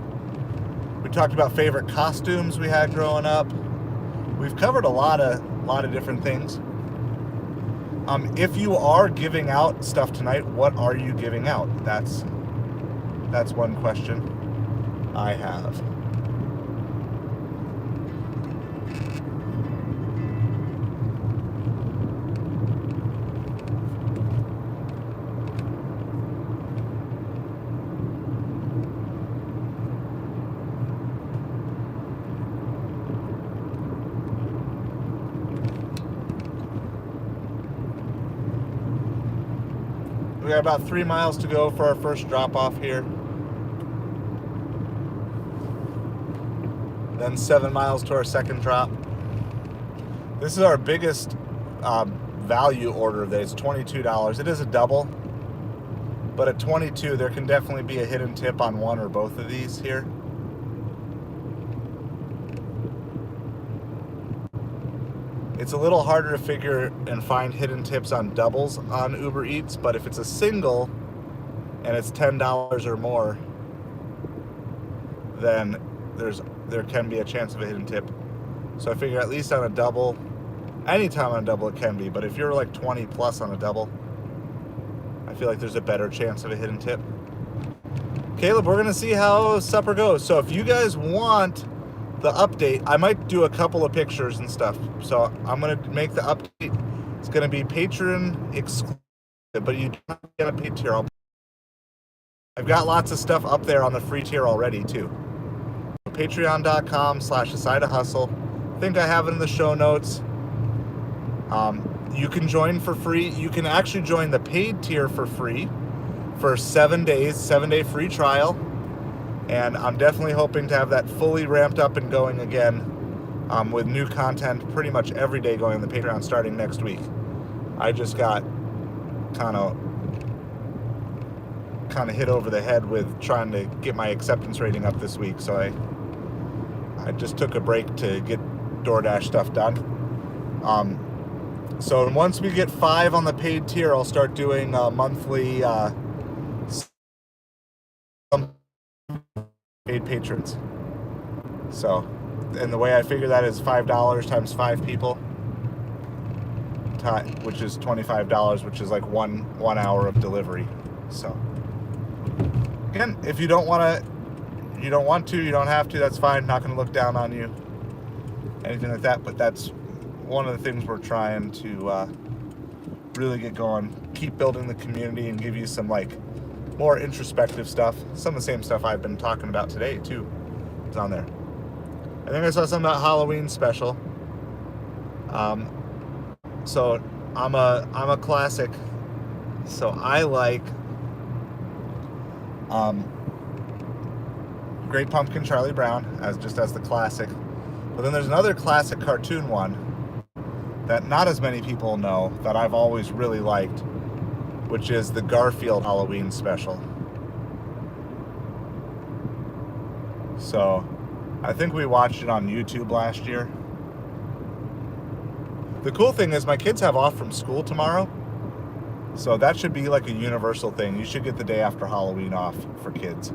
We talked about favorite costumes we had growing up. We've covered a lot of different things. If you are giving out stuff tonight, what are you giving out? That's one question I have. We got about 3 miles to go for our first drop off here. Then 7 miles to our second drop. This is our biggest value order of the day. It's $22. It is a double, but at $22 there can definitely be a hidden tip on one or both of these here. It's a little harder to figure and find hidden tips on doubles on Ubereats, but if it's a single and it's $10 or more, then there can be a chance of a hidden tip. So I figure at least on a double, anytime on a double it can be, but if you're like 20 plus on a double, I feel like there's a better chance of a hidden tip. Caleb, we're gonna see how supper goes. So if you guys want the update, I might do a couple of pictures and stuff. So I'm gonna make the update. It's gonna be Patreon exclusive, but you don't get a paid tier. I've got lots of stuff up there on the free tier already too. Patreon.com/AsideHustle. I think I have it in the show notes. You can join for free. You can actually join the paid tier for free for 7 days, 7-day free trial. And I'm definitely hoping to have that fully ramped up and going again with new content pretty much every day going on the Patreon starting next week. I just got kind of hit over the head with trying to get my acceptance rating up this week, so I just took a break to get Doordash stuff done. So once we get 5 on the paid tier, I'll start doing monthly paid patrons. So, and the way I figure that is $5 times 5 people, which is $25, which is like one hour of delivery. So, again, if you don't want to, you don't have to, that's fine. Not going to look down on you, anything like that. But that's one of the things we're trying to really get going, keep building the community, and give you some like more introspective stuff. Some of the same stuff I've been talking about today too is on there. I think I saw something about Halloween special. So I'm a classic. So I like Great Pumpkin Charlie Brown as the classic. But then there's another classic cartoon one that not as many people know that I've always really liked, which is the Garfield Halloween special. So I think we watched it on YouTube last year. The cool thing is my kids have off from school tomorrow, so that should be like a universal thing. You should get the day after Halloween off for kids.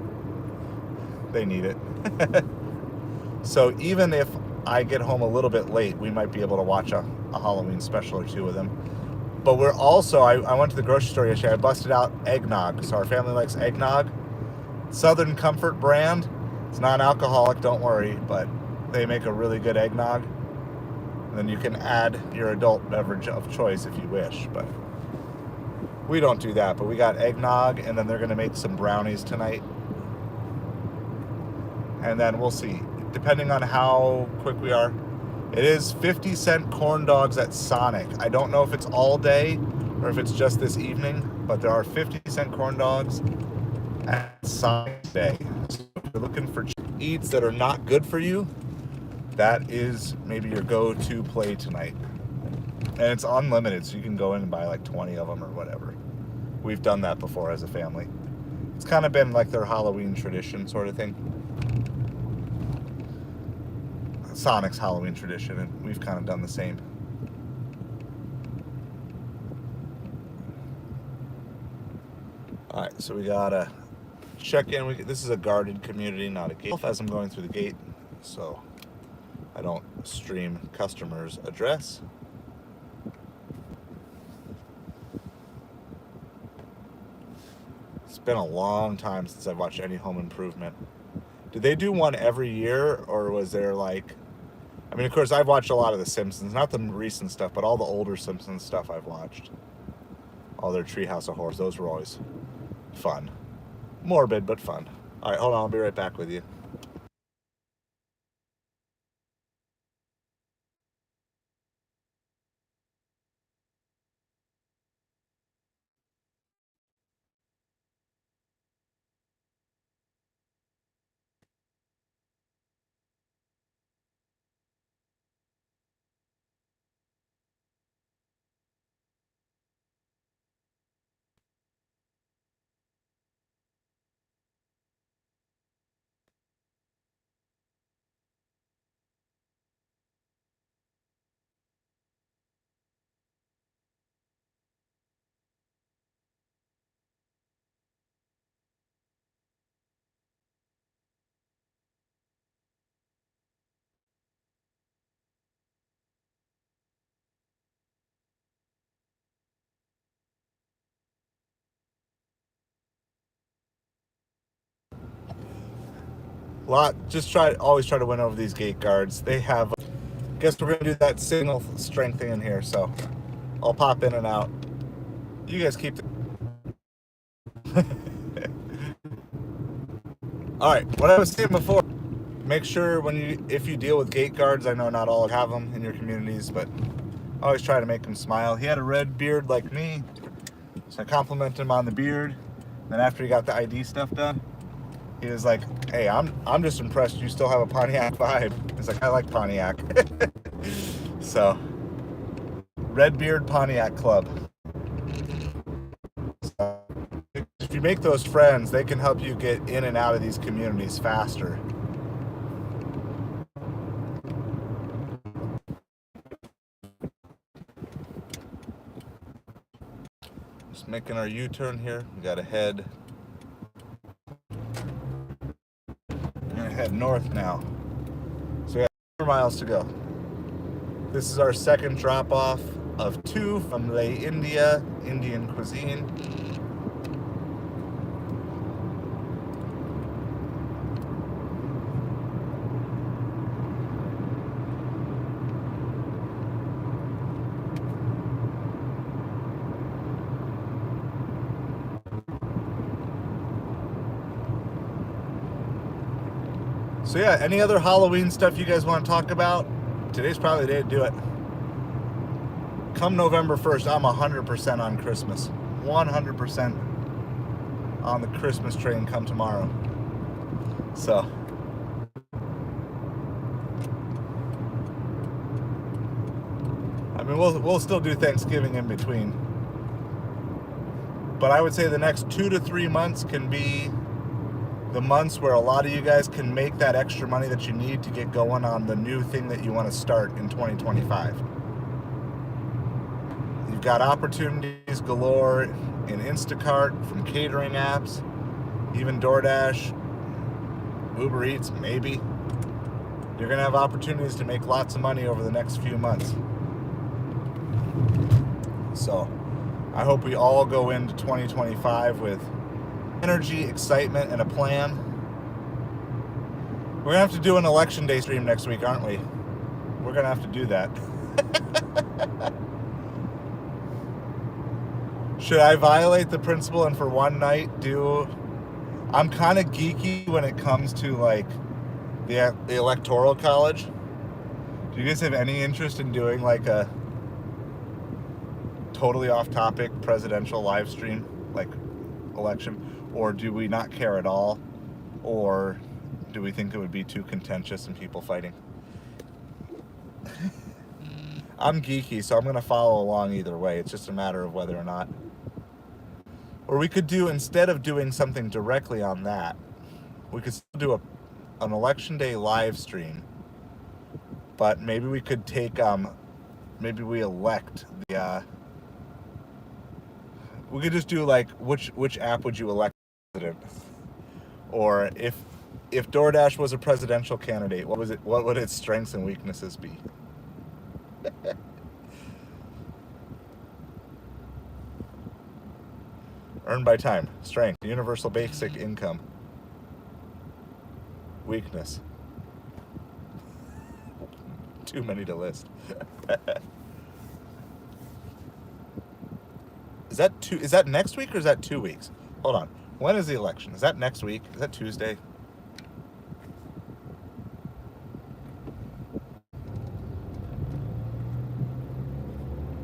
They need it. So even if I get home a little bit late, we might be able to watch a Halloween special or two with them. But we're also, I went to the grocery store yesterday, I busted out eggnog. So our family likes eggnog. Southern Comfort brand. It's non-alcoholic, don't worry, but they make a really good eggnog. And then you can add your adult beverage of choice if you wish, but we don't do that. But we got eggnog, and then they're gonna make some brownies tonight. And then we'll see, depending on how quick we are. It is 50-cent corn dogs at Sonic. I don't know if it's all day or if it's just this evening, but there are 50-cent corn dogs at Sonic today. So if you're looking for eats that are not good for you, that is maybe your go-to play tonight. And it's unlimited, so you can go in and buy like 20 of them or whatever. We've done that before as a family. It's kind of been like their Halloween tradition sort of thing. Sonic's Halloween tradition, and we've kind of done the same. All right, so we got a check in. This is a guarded community, not a gate. As I'm going through the gate, so I don't stream customers' address. It's been a long time since I've watched any home improvement. Did they do one every year, or was there like... I mean, of course, I've watched a lot of The Simpsons. Not the recent stuff, but all the older Simpsons stuff I've watched. All their Treehouse of Horrors. Those were always fun. Morbid, but fun. All right, hold on. I'll be right back with you. Always try to win over these gate guards. They have... Guess we're gonna do that signal strength thing in here, so I'll pop in and out. You guys keep... All right, what I was saying before, make sure if you deal with gate guards, I know not all have them in your communities, but always try to make them smile. He had a red beard like me, so I complimented him on the beard. Then after he got the ID stuff done, he was like, "Hey, I'm just impressed you still have a Pontiac vibe." He's like, "I like Pontiac." So, Red Beard Pontiac Club. So, if you make those friends, they can help you get in and out of these communities faster. Just making our U-turn here. We gotta head north now. So we have 4 miles to go. This is our second drop off of 2 from Le India, Indian cuisine. So yeah, any other Halloween stuff you guys want to talk about? Today's probably the day to do it. Come November 1st, I'm 100% on Christmas. 100% on the Christmas train come tomorrow. So. I mean, we'll still do Thanksgiving in between. But I would say the next 2 to 3 months can be the months where a lot of you guys can make that extra money that you need to get going on the new thing that you want to start in 2025. You've got opportunities galore in Instacart, from catering apps, even Doordash, Ubereats, maybe. You're going to have opportunities to make lots of money over the next few months. So, I hope we all go into 2025 with energy, excitement, and a plan. We're gonna have to do an election day stream next week, aren't we? We're gonna have to do that. Should I violate the principle and for one night I'm kind of geeky when it comes to like the electoral college. Do you guys have any interest in doing like a totally off-topic presidential live stream, like election? Or do we not care at all? Or do we think it would be too contentious and people fighting? I'm geeky, so I'm going to follow along either way. It's just a matter of whether or not. Or we could do, instead of doing something directly on that, we could still do an election day live stream. But maybe we could take, maybe we elect the, we could just do like, which app would you elect president? Or if DoorDash was a presidential candidate, what would its strengths and weaknesses be? Earned by time, strength, universal basic income, weakness. Too many to list. Is that next week or is that 2 weeks? Hold on. When is the election? Is that next week? Is that Tuesday?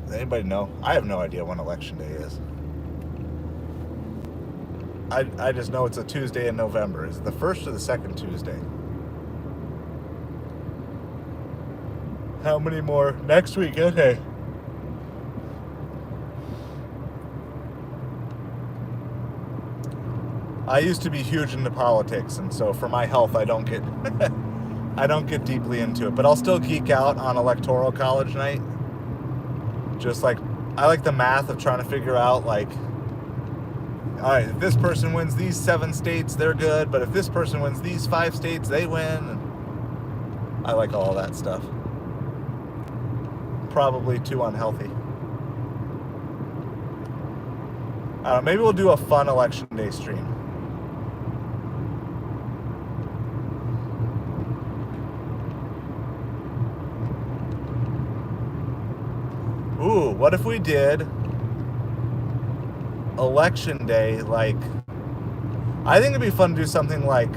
Does anybody know? I have no idea when election day is. I just know it's a Tuesday in November. Is it the first or the second Tuesday? How many more? Next week, okay. I used to be huge into politics, and so for my health, I don't get I don't get deeply into it. But I'll still geek out on electoral college night. Just like I like the math of trying to figure out like, all right, if this person wins these 7 states, they're good. But if this person wins these 5 states, they win. And I like all that stuff. Probably too unhealthy. Maybe we'll do a fun election day stream. Ooh, what if we did election day, like, I think it'd be fun to do something like,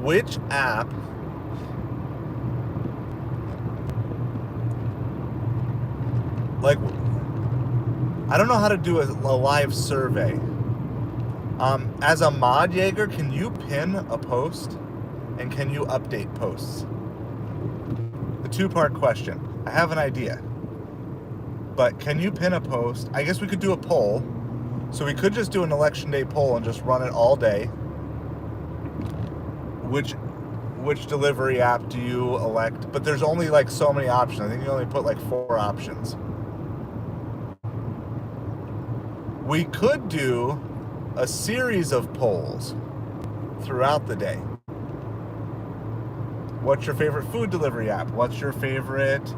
which app like, I don't know how to do a live survey. As a mod Jaeger, can you pin a post and can you update posts? The 2-part question. I have an idea, but can you pin a post? I guess we could do a poll. So we could just do an election day poll and just run it all day. Which delivery app do you elect? But there's only like so many options. I think you only put like 4 options. We could do a series of polls throughout the day. What's your favorite food delivery app? What's your favorite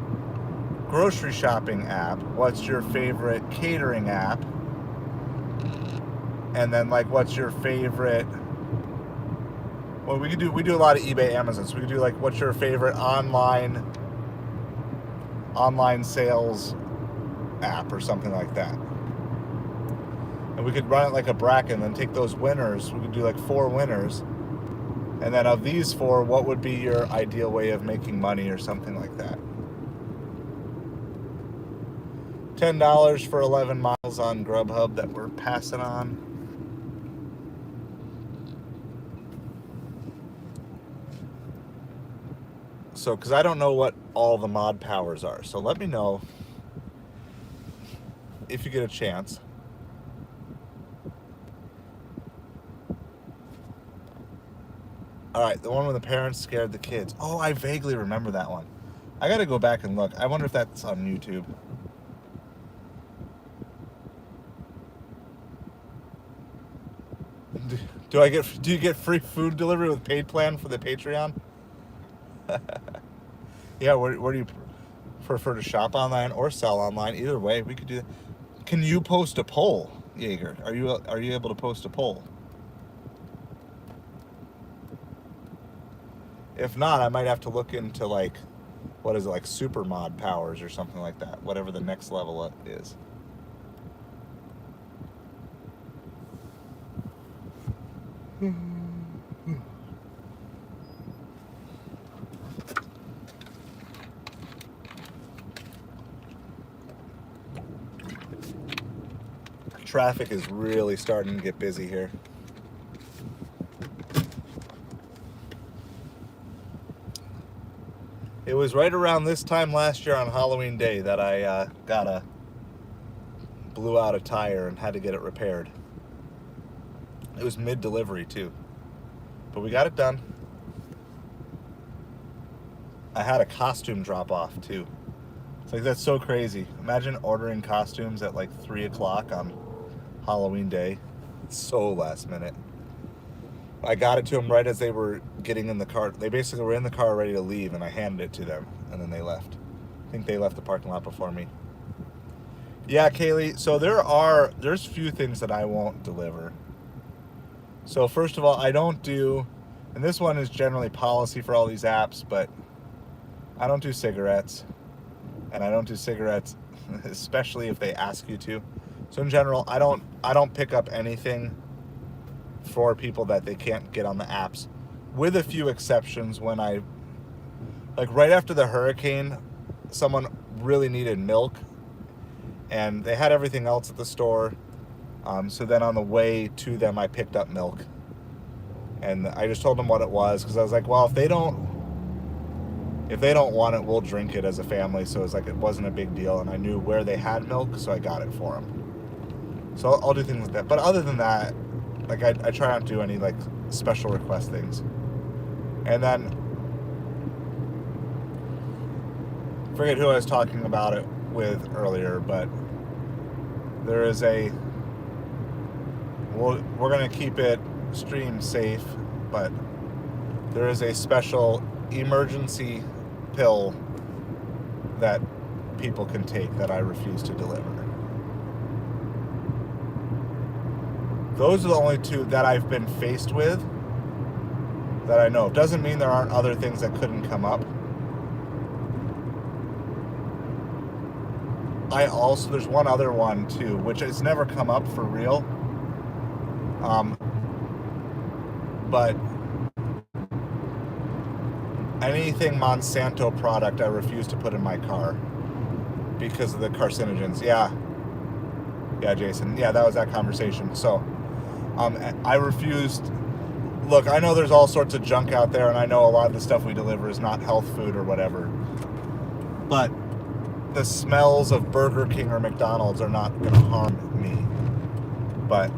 grocery shopping app? What's your favorite catering app? And then like, what's your favorite? Well, we do a lot of eBay, Amazon. So we could do like, what's your favorite online sales app or something like that. And we could run it like a bracket and then take those winners. We could do like 4 winners. And then of these 4, what would be your ideal way of making money or something like that? $10 for 11 miles on Grubhub that we're passing on. So, because I don't know what all the mod powers are. So let me know if you get a chance. All right, the one when the parents scared the kids. Oh, I vaguely remember that one. I got to go back and look. I wonder if that's on YouTube. Do you get free food delivery with paid plan for the Patreon? Yeah, where do you prefer to shop online or sell online? Either way, we could do that. Can you post a poll, Jaeger? Are you able to post a poll? If not, I might have to look into like, what is it, like super mod powers or something like that, whatever the next level is. Traffic is really starting to get busy here. It was right around this time last year on Halloween Day that I blew out a tire and had to get it repaired. It was mid-delivery too, but we got it done. I had a costume drop off too. It's like, that's so crazy. Imagine ordering costumes at like 3 o'clock on Halloween Day. It's so last minute. I got it to them right as they were getting in the car. They basically were in the car ready to leave, and I handed it to them, and then they left. I think they left the parking lot before me. Yeah, Kaylee, so there's few things that I won't deliver. So first of all, I don't do, and this one is generally policy for all these apps, but I don't do cigarettes. And I don't do cigarettes, especially if they ask you to. So in general, I don't pick up anything for people that they can't get on the apps, with a few exceptions. When like right after the hurricane, someone really needed milk, and they had everything else at the store. So then on the way to them, I picked up milk, and I just told them what it was, because I was like, well, if they don't want it, we'll drink it as a family. So it's like, it wasn't a big deal, and I knew where they had milk, so I got it for them. So I'll do things like that. But other than that, like I try not to do any like special request things. And then, forget who I was talking about it with earlier, but there is we're going to keep it stream safe, but there is a special emergency pill that people can take that I refuse to deliver. Those are the only two that I've been faced with that I know. Doesn't mean there aren't other things that couldn't come up. There's one other one too, which has never come up for real. But anything Monsanto product I refuse to put in my car because of the carcinogens. Yeah, Jason. Yeah, that was that conversation. So I refused. Look, I know there's all sorts of junk out there, and I know a lot of the stuff we deliver is not health food or whatever, but the smells of Burger King or McDonald's are not going to harm me. But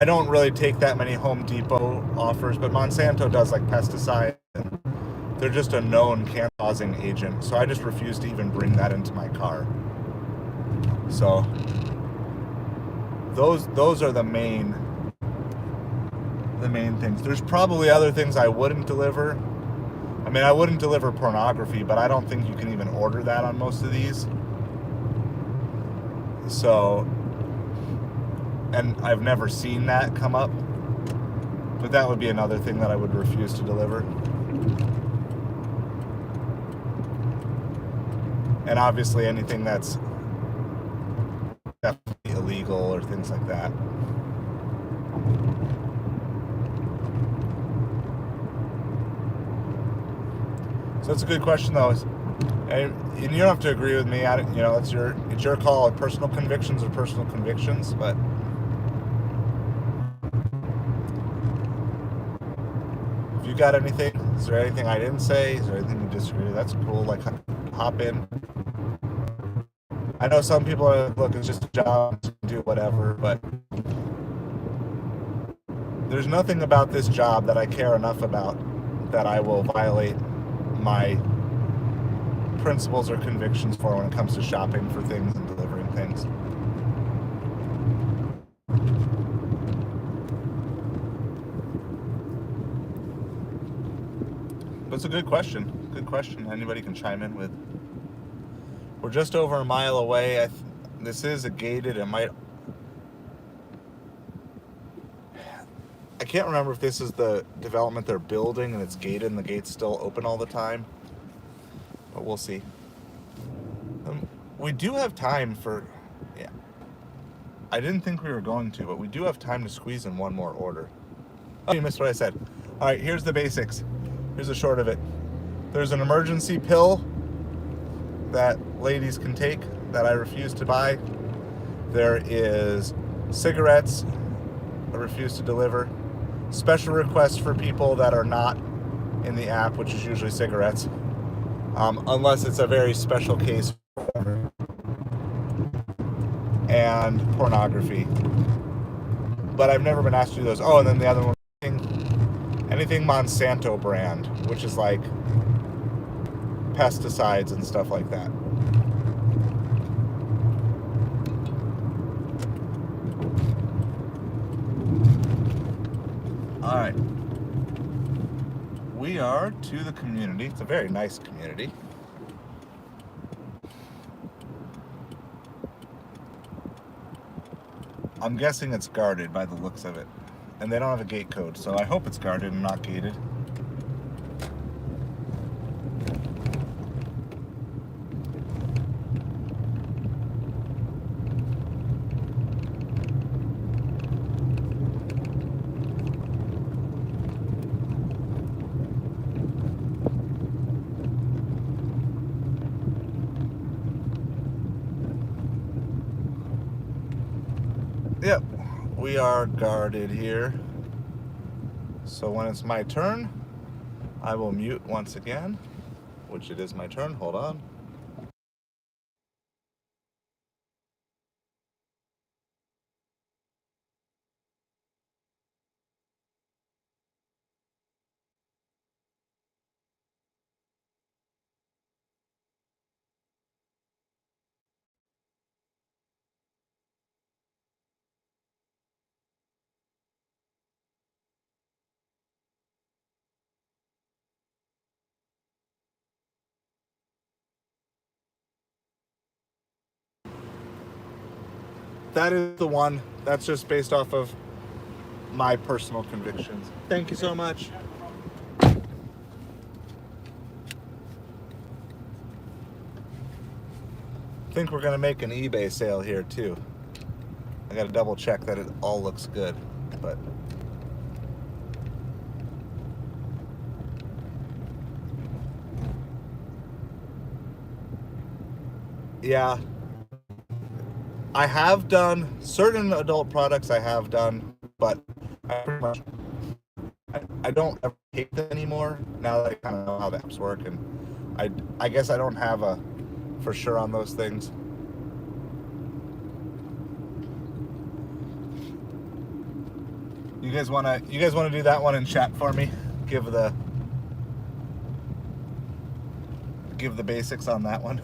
I don't really take that many Home Depot offers, but Monsanto does like pesticides, and they're just a known cancer-causing agent, so I just refuse to even bring that into my car. So those are the main things. There's probably other things I wouldn't deliver. I mean, I wouldn't deliver pornography, but I don't think you can even order that on most of these. So, and I've never seen that come up, but that would be another thing that I would refuse to deliver. And obviously anything that's definitely illegal or things like that. So that's a good question, though. And you don't have to agree with me. It's your call. Personal convictions are personal convictions. But if you got anything, is there anything I didn't say? Is there anything you disagree with? That's cool. Like, hop in. I know some people are, look, it's just a job, do whatever, but there's nothing about this job that I care enough about that I will violate my principles or convictions for when it comes to shopping for things and delivering things. But it's a good question. Good question. Anybody can chime in with. We're just over a mile away. This is a gated. I can't remember if this is the development they're building and it's gated and the gate's still open all the time. But we'll see. We do have time for... Yeah. I didn't think we were going to, but we do have time to squeeze in one more order. Oh, you missed what I said. All right, here's the basics. Here's the short of it. There's an emergency pill that ladies can take that I refuse to buy. There is cigarettes I refuse to deliver. Special requests for people that are not in the app, which is usually cigarettes, unless it's a very special case, and pornography. But I've never been asked to do those. Oh, and then the other one, anything Monsanto brand, which is like pesticides and stuff like that. All right. We are to the community. It's a very nice community. I'm guessing it's guarded by the looks of it. And they don't have a gate code, so I hope it's guarded and not gated. Yep, we are guarded here. So when it's my turn, I will mute once again, which it is my turn. Hold on. That is the one. That's just based off of my personal convictions. Thank you so much. I think we're gonna make an eBay sale here too. I gotta double check that it all looks good, but yeah, I have done certain adult products. I have done, but I pretty much I don't ever take them anymore now that I kind of know how the apps work, and I guess I don't have a for sure on those things. You guys wanna do that one in chat for me? Give the basics on that one.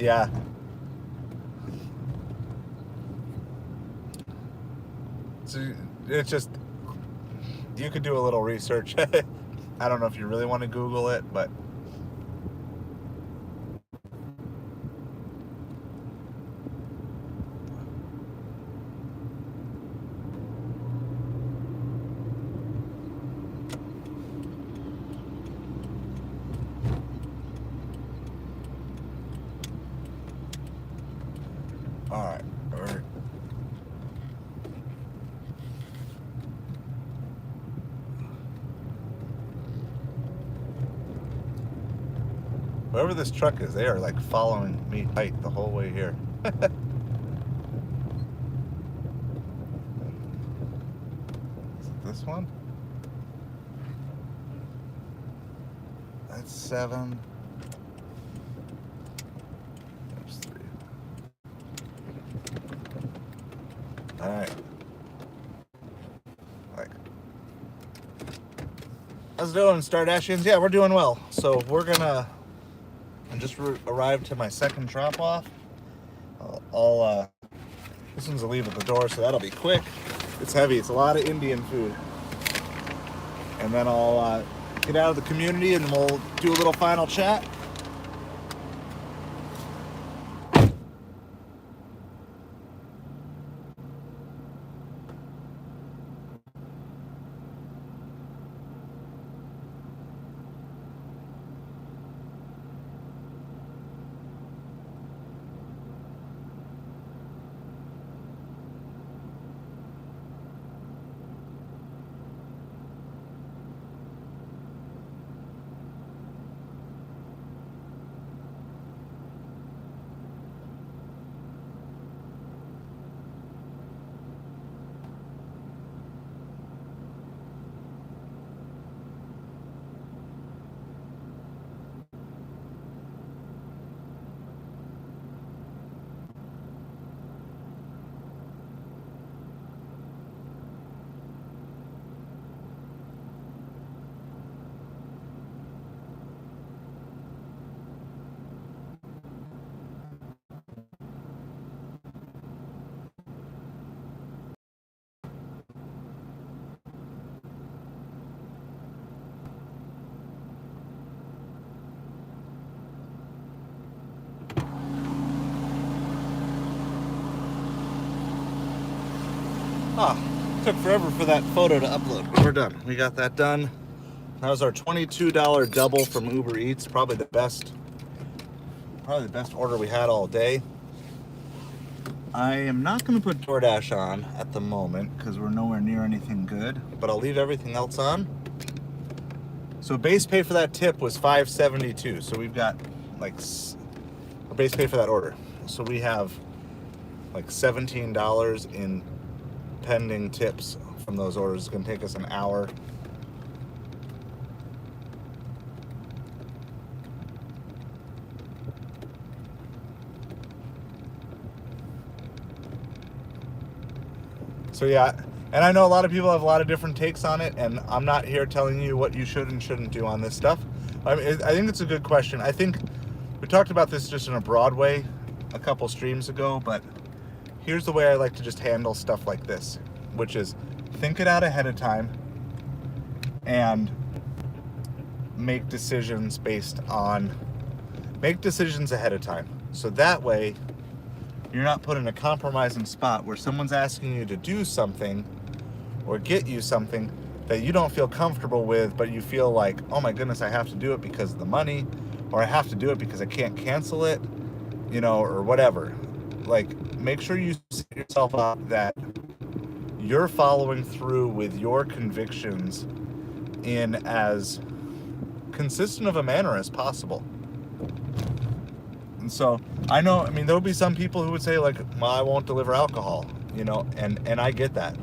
Yeah. So it's just, you could do a little research. I don't know if you really want to Google it, but all right. Whoever this truck is, they are like following me tight the whole way here. Is it this one? That's 7. There's 3. All right. Like, how's it doing, Stardashians? Yeah, we're doing well. So we're gonna. I just arrived to my second drop off. This one's a leave at the door, so that'll be quick. It's heavy. It's a lot of Indian food. And then I'll get out of the community and we'll do a little final chat. Took forever for that photo to upload, but we're done. We got that done. That was our $22 double from Ubereats. Probably the best order we had all day. I am not going to put Doordash on at the moment because we're nowhere near anything good, but I'll leave everything else on. So base pay for that tip was $5.72. So we've got like base pay for that order. So we have like $17 in pending tips from those orders. It's going to take us an hour. So yeah, and I know a lot of people have a lot of different takes on it, and I'm not here telling you what you should and shouldn't do on this stuff. I think it's a good question. I think we talked about this just in a broad way a couple streams ago, but here's the way I like to just handle stuff like this, which is think it out ahead of time and make decisions ahead of time. So that way you're not put in a compromising spot where someone's asking you to do something or get you something that you don't feel comfortable with, but you feel like, oh my goodness, I have to do it because of the money, or I have to do it because I can't cancel it, or whatever. Like, make sure you set yourself up that you're following through with your convictions in as consistent of a manner as possible. And so I know, there'll be some people who would say like, well, I won't deliver alcohol, and I get that.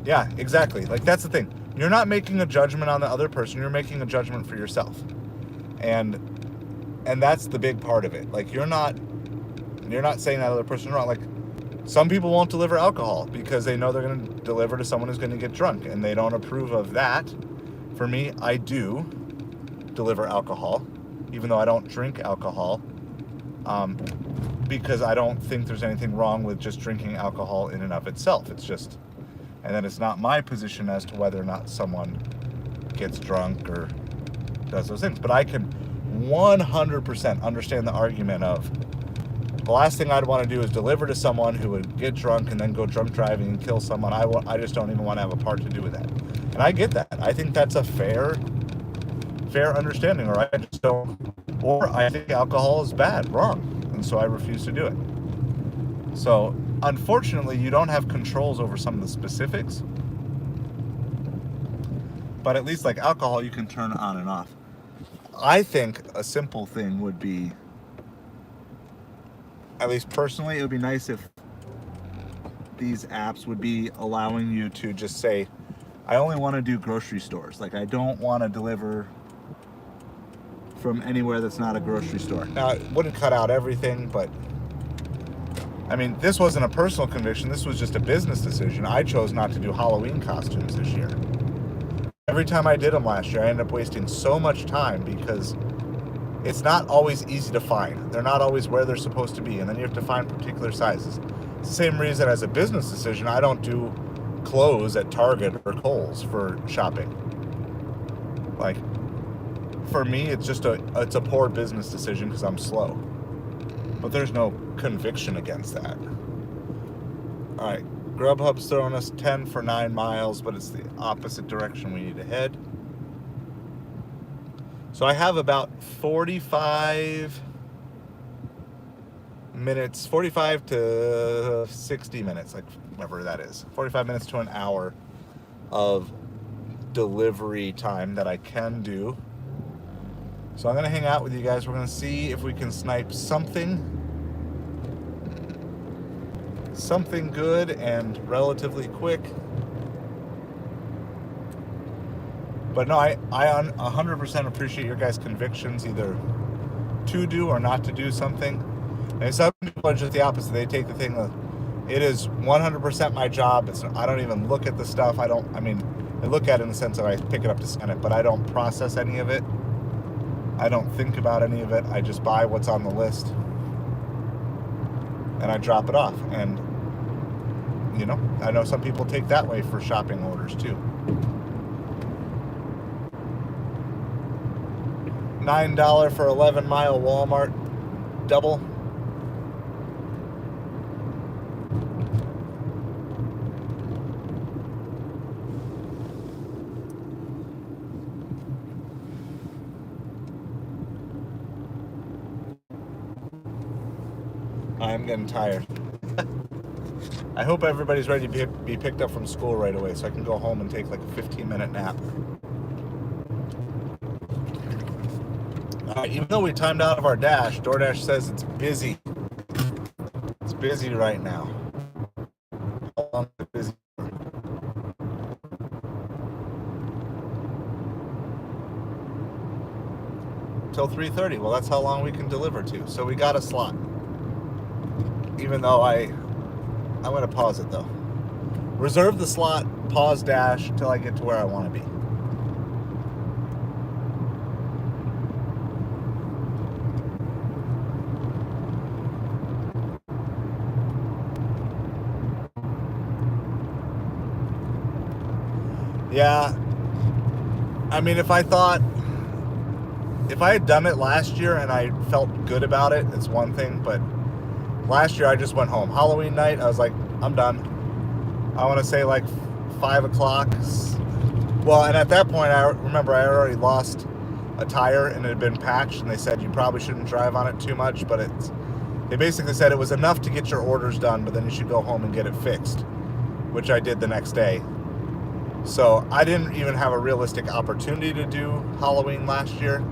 Yeah, exactly. Like, that's the thing. You're not making a judgment on the other person. You're making a judgment for yourself. And that's the big part of it. Like, you're not saying that other person wrong. Like, some people won't deliver alcohol because they know they're going to deliver to someone who's going to get drunk, and they don't approve of that. For me, I do deliver alcohol, even though I don't drink alcohol, because I don't think there's anything wrong with just drinking alcohol in and of itself. It's just, and then it's not my position as to whether or not someone gets drunk or does those things. But I can 100% understand the argument of, the last thing I'd want to do is deliver to someone who would get drunk and then go drunk driving and kill someone. I just don't even want to have a part to do with that. And I get that. I think that's a fair understanding, or I think alcohol is bad, wrong, and so I refuse to do it. So unfortunately, you don't have controls over some of the specifics, but at least like alcohol, you can turn on and off. I think a simple thing would be, at least personally, it would be nice if these apps would be allowing you to just say, I only want to do grocery stores. Like, I don't want to deliver from anywhere that's not a grocery store. Now, it wouldn't cut out everything, but this wasn't a personal conviction. This was just a business decision. I chose not to do Halloween costumes this year. Every time I did them last year, I ended up wasting so much time because it's not always easy to find. They're not always where they're supposed to be, and then you have to find particular sizes. It's the same reason as a business decision, I don't do clothes at Target or Kohl's for shopping. Like, for me, it's a poor business decision because I'm slow. But there's no conviction against that. All right, Grubhub's throwing us 10 for 9 miles, but it's the opposite direction we need to head. So I have about 45 to 60 minutes, like whatever that is, 45 minutes to an hour of delivery time that I can do. So I'm going to hang out with you guys. We're going to see if we can snipe something good and relatively quick. But no, I 100% appreciate your guys' convictions, either to do or not to do something. And some people are just the opposite. They take the thing that it is 100% my job. I don't even look at the stuff. I look at it in the sense of I pick it up to scan it, but I don't process any of it. I don't think about any of it. I just buy what's on the list and I drop it off. And, I know some people take that way for shopping orders too. $9 for 11-mile Walmart double. am getting tired. I hope everybody's ready to be picked up from school right away so I can go home and take like a 15-minute nap. Even though we timed out of our dash, DoorDash says it's busy. It's busy right now. How long is it busy? Till 3:30. Well, that's how long we can deliver to. So we got a slot. Even though I'm going to pause it though. Reserve the slot, pause dash till I get to where I want to be. Yeah. I mean, if I had done it last year and I felt good about it, it's one thing, but last year I just went home. Halloween night, I was like, I'm done. I want to say like 5 o'clock. Well, and at that point, I remember I already lost a tire and it had been patched, and they said you probably shouldn't drive on it too much, but they basically said it was enough to get your orders done, but then you should go home and get it fixed, which I did the next day. So I didn't even have a realistic opportunity to do Halloween last year.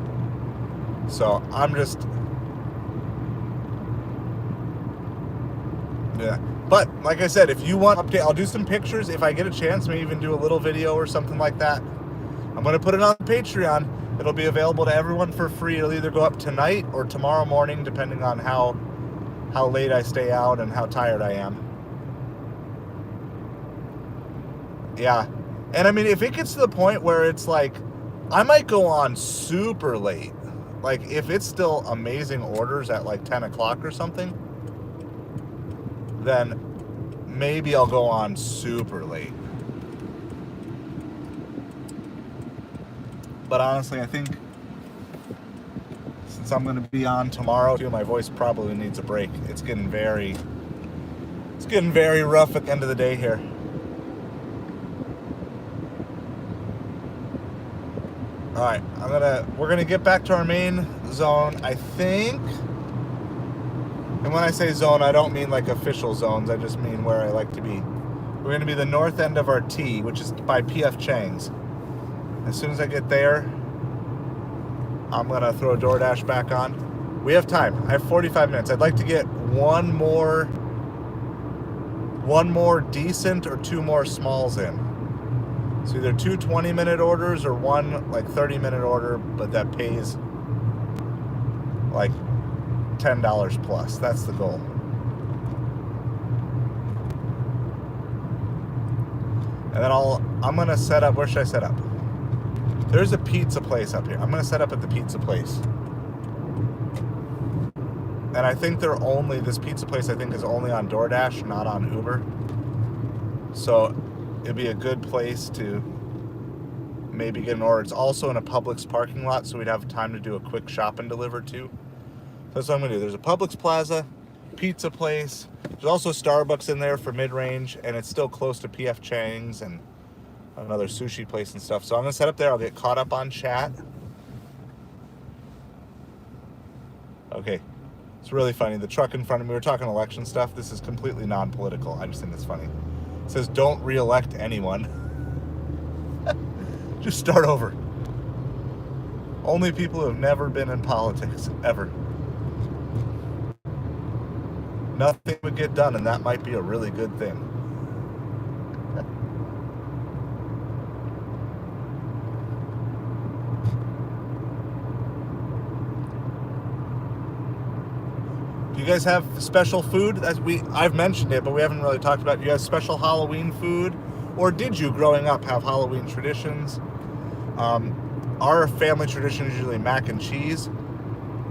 So I'm just, yeah. But like I said, if you want update, I'll do some pictures. If I get a chance, maybe even do a little video or something like that. I'm going to put it on Patreon. It'll be available to everyone for free. It'll either go up tonight or tomorrow morning, depending on how late I stay out and how tired I am. Yeah. And I mean, if it gets to the point where it's like, I might go on super late. Like, if it's still amazing orders at like 10 o'clock or something, then maybe I'll go on super late. But honestly, I think since I'm going to be on tomorrow too, my voice probably needs a break. It's getting very rough at the end of the day here. All right, we're gonna get back to our main zone, I think. And when I say zone, I don't mean like official zones. I just mean where I like to be. We're gonna be the north end of our T, which is by PF Chang's. As soon as I get there, I'm gonna throw DoorDash back on. We have time. I have 45 minutes. I'd like to get one more decent or two more smalls in. So either two 20-minute orders or one like 30-minute order, but that pays like $10 plus. That's the goal. And then I'm gonna set up. Where should I set up? There's a pizza place up here. I'm gonna set up at the pizza place. And I think this pizza place I think is only on DoorDash, not on Uber. So it'd be a good place to maybe get an order. It's also in a Publix parking lot, so we'd have time to do a quick shop and deliver too. So that's what I'm gonna do. There's a Publix Plaza, pizza place. There's also Starbucks in there for mid-range, and it's still close to PF Chang's and another sushi place and stuff. So I'm gonna set up there. I'll get caught up on chat. Okay, it's really funny. The truck in front of me, we were talking election stuff. This is completely non-political. I just think it's funny. It says, don't re-elect anyone. Just start over. Only people who have never been in politics, ever. Nothing would get done, and that might be a really good thing. Do you guys have special food? I've mentioned it, but we haven't really talked about it. Do you have special Halloween food? Or did you, growing up, have Halloween traditions? Our family tradition is usually mac and cheese.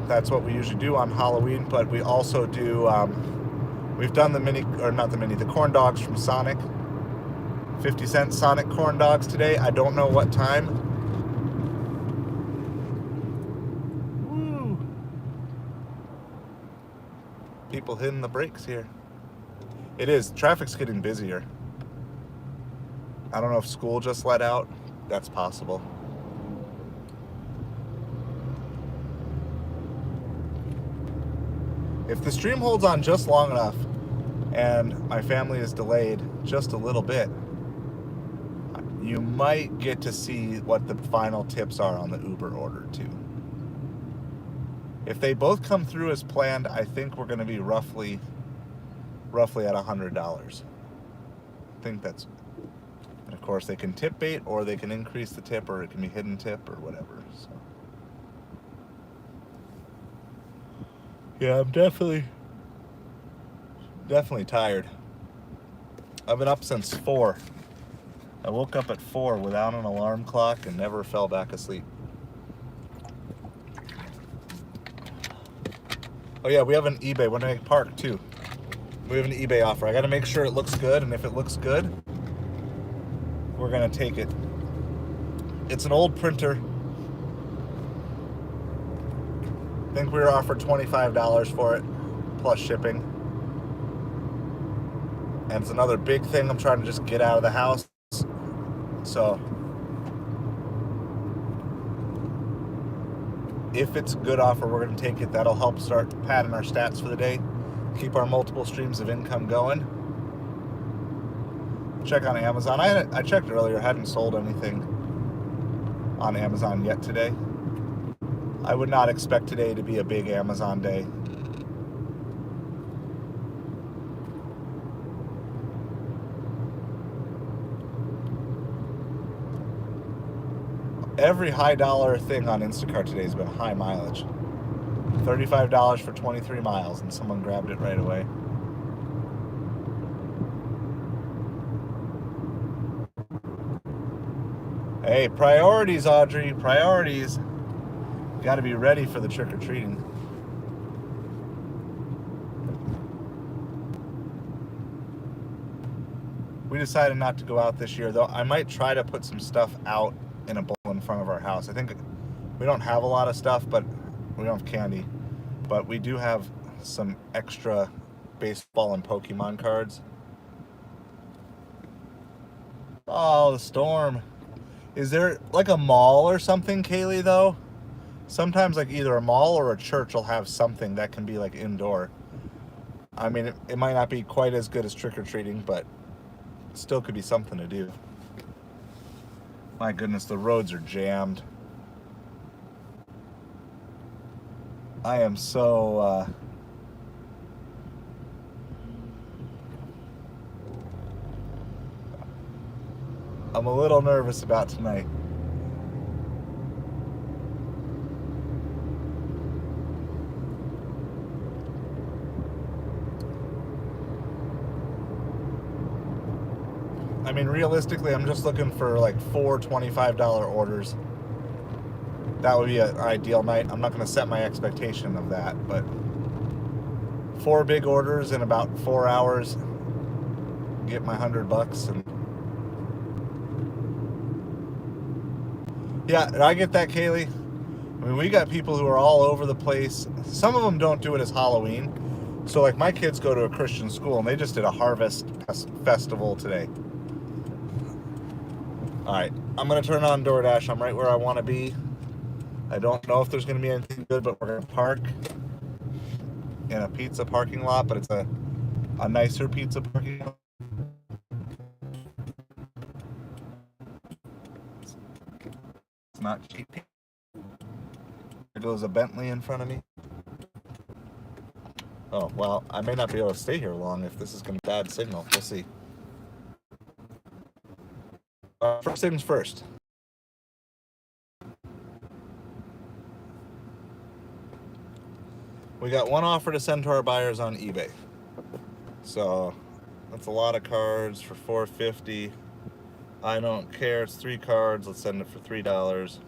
That's what we usually do on Halloween, but we also do, we've done the corn dogs from Sonic. 50-cent Sonic corn dogs today. I don't know what time. Woo. People hitting the brakes here. It is. Traffic's getting busier. I don't know if school just let out. That's possible. If the stream holds on just long enough and my family is delayed just a little bit, you might get to see what the final tips are on the Uber order too. If they both come through as planned, I think we're going to be roughly at $100. I think that's, and of course they can tip bait, or they can increase the tip, or it can be hidden tip, or whatever. So yeah, I'm definitely tired. I've been up since 4. I woke up at 4 without an alarm clock and never fell back asleep. Oh yeah, we have an eBay. When I park too, we have an eBay offer. I got to make sure it looks good, and if it looks good, we're gonna take it. It's an old printer. I think we were offered $25 for it, plus shipping. And it's another big thing I'm trying to just get out of the house. So if it's a good offer, we're going to take it. That'll help start padding our stats for the day, keep our multiple streams of income going. Check on Amazon. I checked earlier, hadn't sold anything on Amazon yet today. I would not expect today to be a big Amazon day. Every high dollar thing on Instacart today has been high mileage. $35 for 23 miles, and someone grabbed it right away. Hey, priorities, Audrey, priorities. Got to be ready for the trick-or-treating. We decided not to go out this year, though. I might try to put some stuff out in a bowl in front of our house. I think we don't have a lot of stuff, but we don't have candy. But we do have some extra baseball and Pokemon cards. Oh, the storm. Is there like a mall or something, Kaylee, though? Sometimes like either a mall or a church will have something that can be like indoor. I mean, it might not be quite as good as trick-or-treating, but it still could be something to do. My goodness, the roads are jammed. I am so I'm a little nervous about tonight. I mean, realistically, I'm just looking for like 4 $25 orders. That would be an ideal night. I'm not going to set my expectation of that, but 4 big orders in about 4 hours, get my $100, and yeah, I get that, Kaylee. I mean, we got people who are all over the place. Some of them don't do it as Halloween. So, like, my kids go to a Christian school, and they just did a harvest festival today. All right, I'm going to turn on Doordash. I'm right where I want to be. I don't know if there's going to be anything good, but we're going to park in a pizza parking lot, but it's a nicer pizza parking lot. It's not cheap. There goes a Bentley in front of me. Oh, well, I may not be able to stay here long if this is going to be bad signal. We'll see. First things first. We got one offer to send to our buyers on eBay. So that's a lot of cards for $4.50. I don't care. It's 3 cards. Let's send it for $3.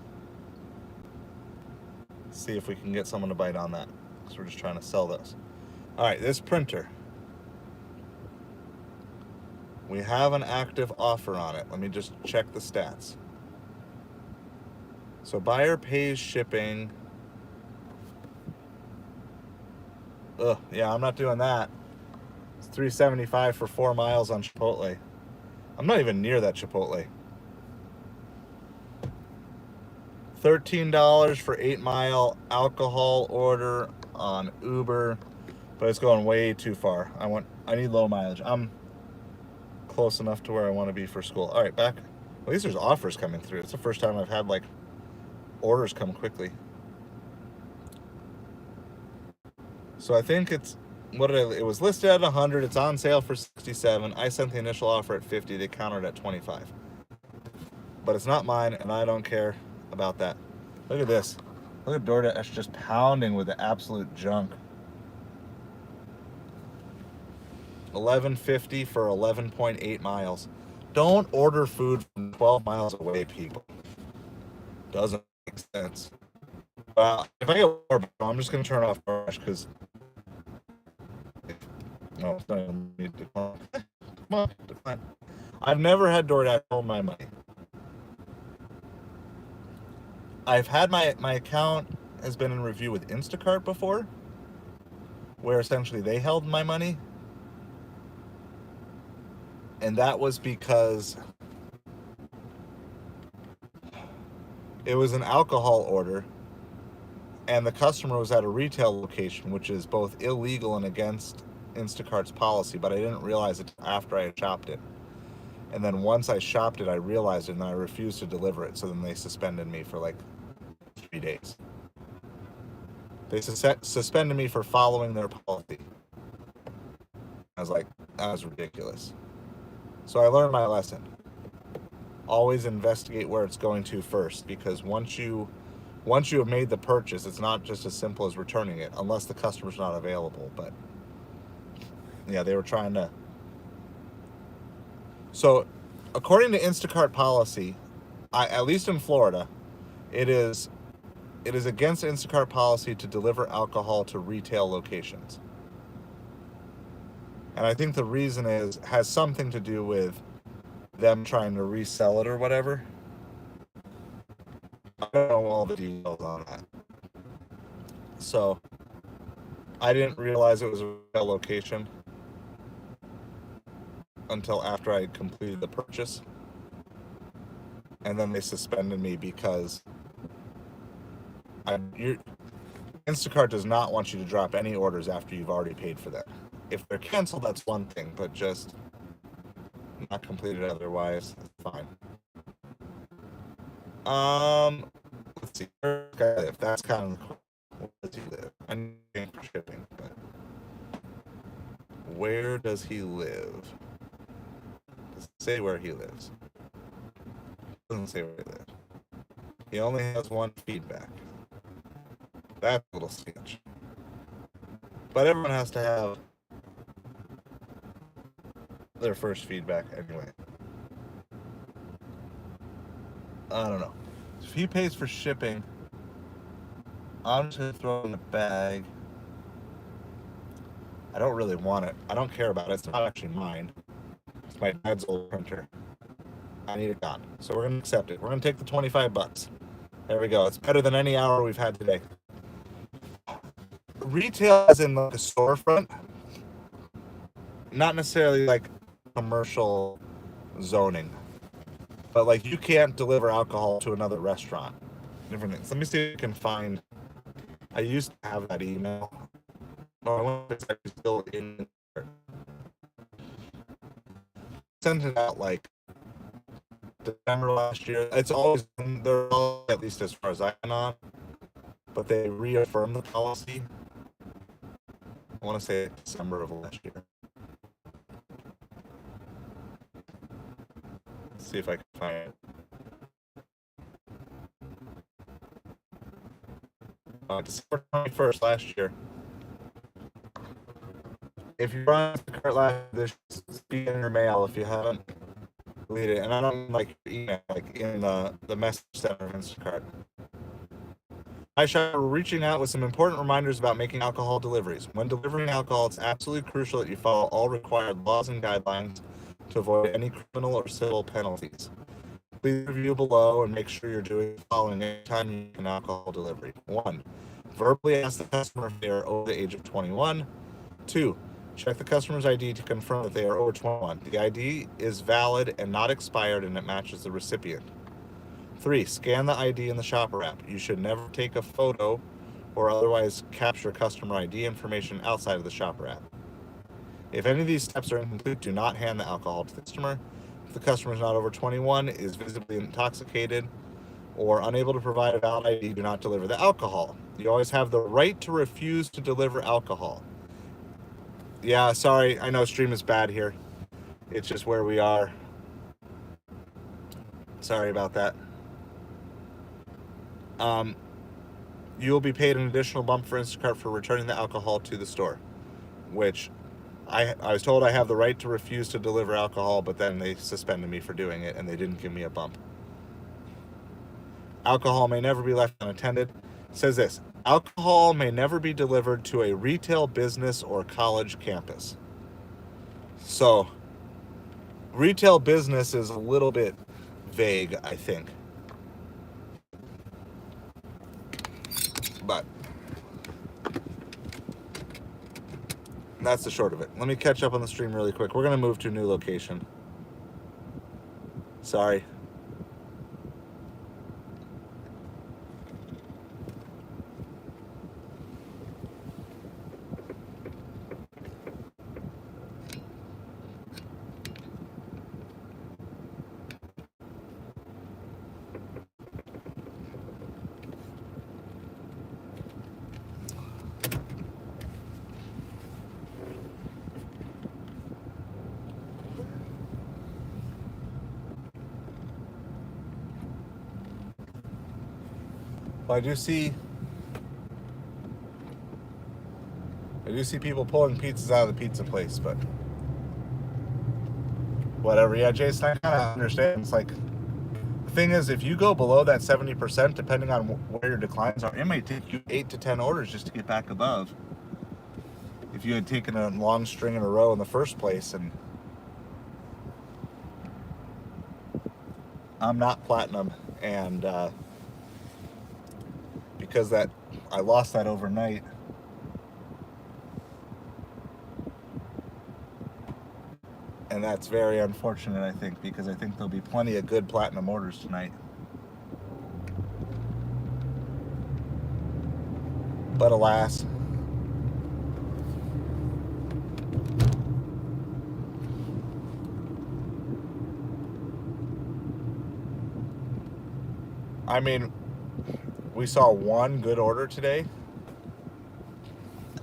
See if we can get someone to bite on that, because we're just trying to sell this. All right, this printer. We have an active offer on it. Let me just check the stats. So buyer pays shipping. Ugh, yeah, I'm not doing that. It's $3.75 for 4 miles on Chipotle. I'm not even near that Chipotle. $13 for 8-mile alcohol order on Uber. but it's going way too far. I need low mileage. I'm close enough to where I want to be for school. All right, back. At least there's offers coming through. It's the first time I've had like orders come quickly. So I think it's it was listed at 100. It's on sale for 67. I sent the initial offer at 50. They countered at 25. But it's not mine, and I don't care about that. Look at this. Look at Doordash just pounding with the absolute junk. 11.50 for 11.8 miles. Don't order food from 12 miles away, people. Doesn't make sense. Well, if I get more, I'm just gonna turn off Doordash because no, it's not even need to decline. Come on, decline. I've never had Doordash hold my money. I've had my account has been in review with Instacart before, where essentially they held my money. And that was because it was an alcohol order and the customer was at a retail location, which is both illegal and against Instacart's policy, but I didn't realize it after I had shopped it. And then once I shopped it, I realized it and I refused to deliver it. So then they suspended me for like 3 days. They suspended me for following their policy. I was like, that was ridiculous. So I learned my lesson. Always investigate where it's going to first, because once you have made the purchase, it's not just as simple as returning it, unless the customer's not available. But yeah, they were trying to. So, according to Instacart policy, at least in Florida, it is against Instacart policy to deliver alcohol to retail locations. And I think the reason has something to do with them trying to resell it or whatever. I don't know all the details on that. So I didn't realize it was a retail location until after I completed the purchase. And then they suspended me because Instacart does not want you to drop any orders after you've already paid for them. If they're canceled, that's one thing, but just not completed otherwise, that's fine. Let's see. If that's kind of where does he live? I need for shipping, but where does he live? Does it say where he lives? It doesn't say where he lives. He only has one feedback. That's a little sketch. But everyone has to have their first feedback anyway. I don't know. If he pays for shipping, I'm just gonna throw it in the bag. I don't really want it. I don't care about it. It's not actually mine. It's my dad's old printer. I need it gone. So we're gonna accept it. We're gonna take the $25. There we go. It's better than any hour we've had today. Retail is in like a storefront, not necessarily like commercial zoning, but like you can't deliver alcohol to another restaurant. Different things. Let me see if I can find. I used to have that email. No, I wonder if it's actually still in there. Sent it out like December last year. It's always been there, at least as far as I know. But they reaffirmed the policy. I want to say December of last year. Let's see if I can find it. December 21st last year. If you're on Instacart last, this should be in your mail if you haven't deleted it. And I don't like email, like in the message center of Instacart. Hi, shopper. We're reaching out with some important reminders about making alcohol deliveries. When delivering alcohol, it's absolutely crucial that you follow all required laws and guidelines to avoid any criminal or civil penalties. Please review below and make sure you're doing the following anytime you make an alcohol delivery. 1. Verbally ask the customer if they are over the age of 21. 2. Check the customer's ID to confirm that they are over 21. The ID is valid and not expired and it matches the recipient. 3. Scan the ID in the shopper app. You should never take a photo or otherwise capture customer ID information outside of the shopper app. If any of these steps are incomplete, do not hand the alcohol to the customer. If the customer is not over 21, is visibly intoxicated, or unable to provide a valid ID, do not deliver the alcohol. You always have the right to refuse to deliver alcohol. Yeah, sorry, I know stream is bad here. It's just where we are. Sorry about that. You will be paid an additional bump for Instacart for returning the alcohol to the store, which I was told I have the right to refuse to deliver alcohol, but then they suspended me for doing it and they didn't give me a bump. Alcohol may never be left unattended. It says this: alcohol may never be delivered to a retail, business, or college campus. So, retail business is a little bit vague, I think. But that's the short of it. Let me catch up on the stream really quick. We're going to move to a new location. Sorry. Well, I do see people pulling pizzas out of the pizza place, but whatever. Yeah, Jason, I kind of understand. It's like, the thing is, if you go below that 70%, depending on where your declines are, it may take you 8 to 10 orders just to get back above. If you had taken a long string in a row in the first place, and I'm not platinum, and because that I lost that overnight, and that's very unfortunate, I think, because I think there'll be plenty of good platinum orders tonight. But alas, I mean, we saw one good order today,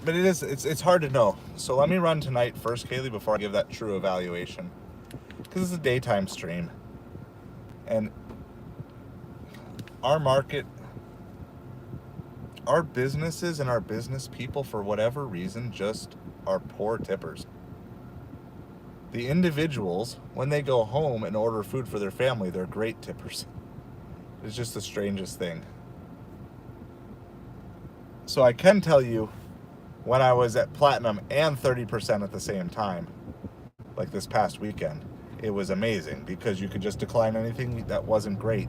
but it's hard to know. So let me run tonight first, Kaylee, before I give that true evaluation, because it's a daytime stream, and our market, our businesses and our business people, for whatever reason, just are poor tippers. The individuals, when they go home and order food for their family, they're great tippers. It's just the strangest thing. So I can tell you, when I was at platinum and 30% at the same time, like this past weekend, it was amazing, because you could just decline anything that wasn't great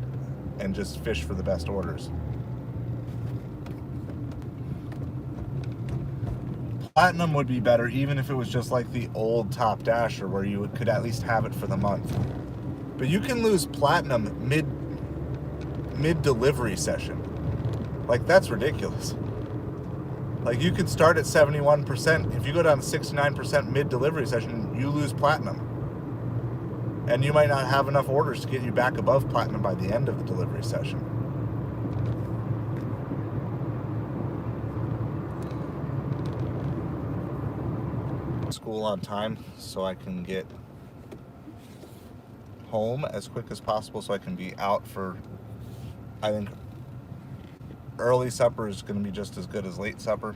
and just fish for the best orders. Platinum would be better even if it was just like the old Top Dasher, where you could at least have it for the month. But you can lose platinum mid delivery session. Like, that's ridiculous. Like, you could start at 71%. If you go down to 69% mid delivery session, you lose platinum. And you might not have enough orders to get you back above platinum by the end of the delivery session. School on time so I can get home as quick as possible, so I can be out for, I think early supper is going to be just as good as late supper.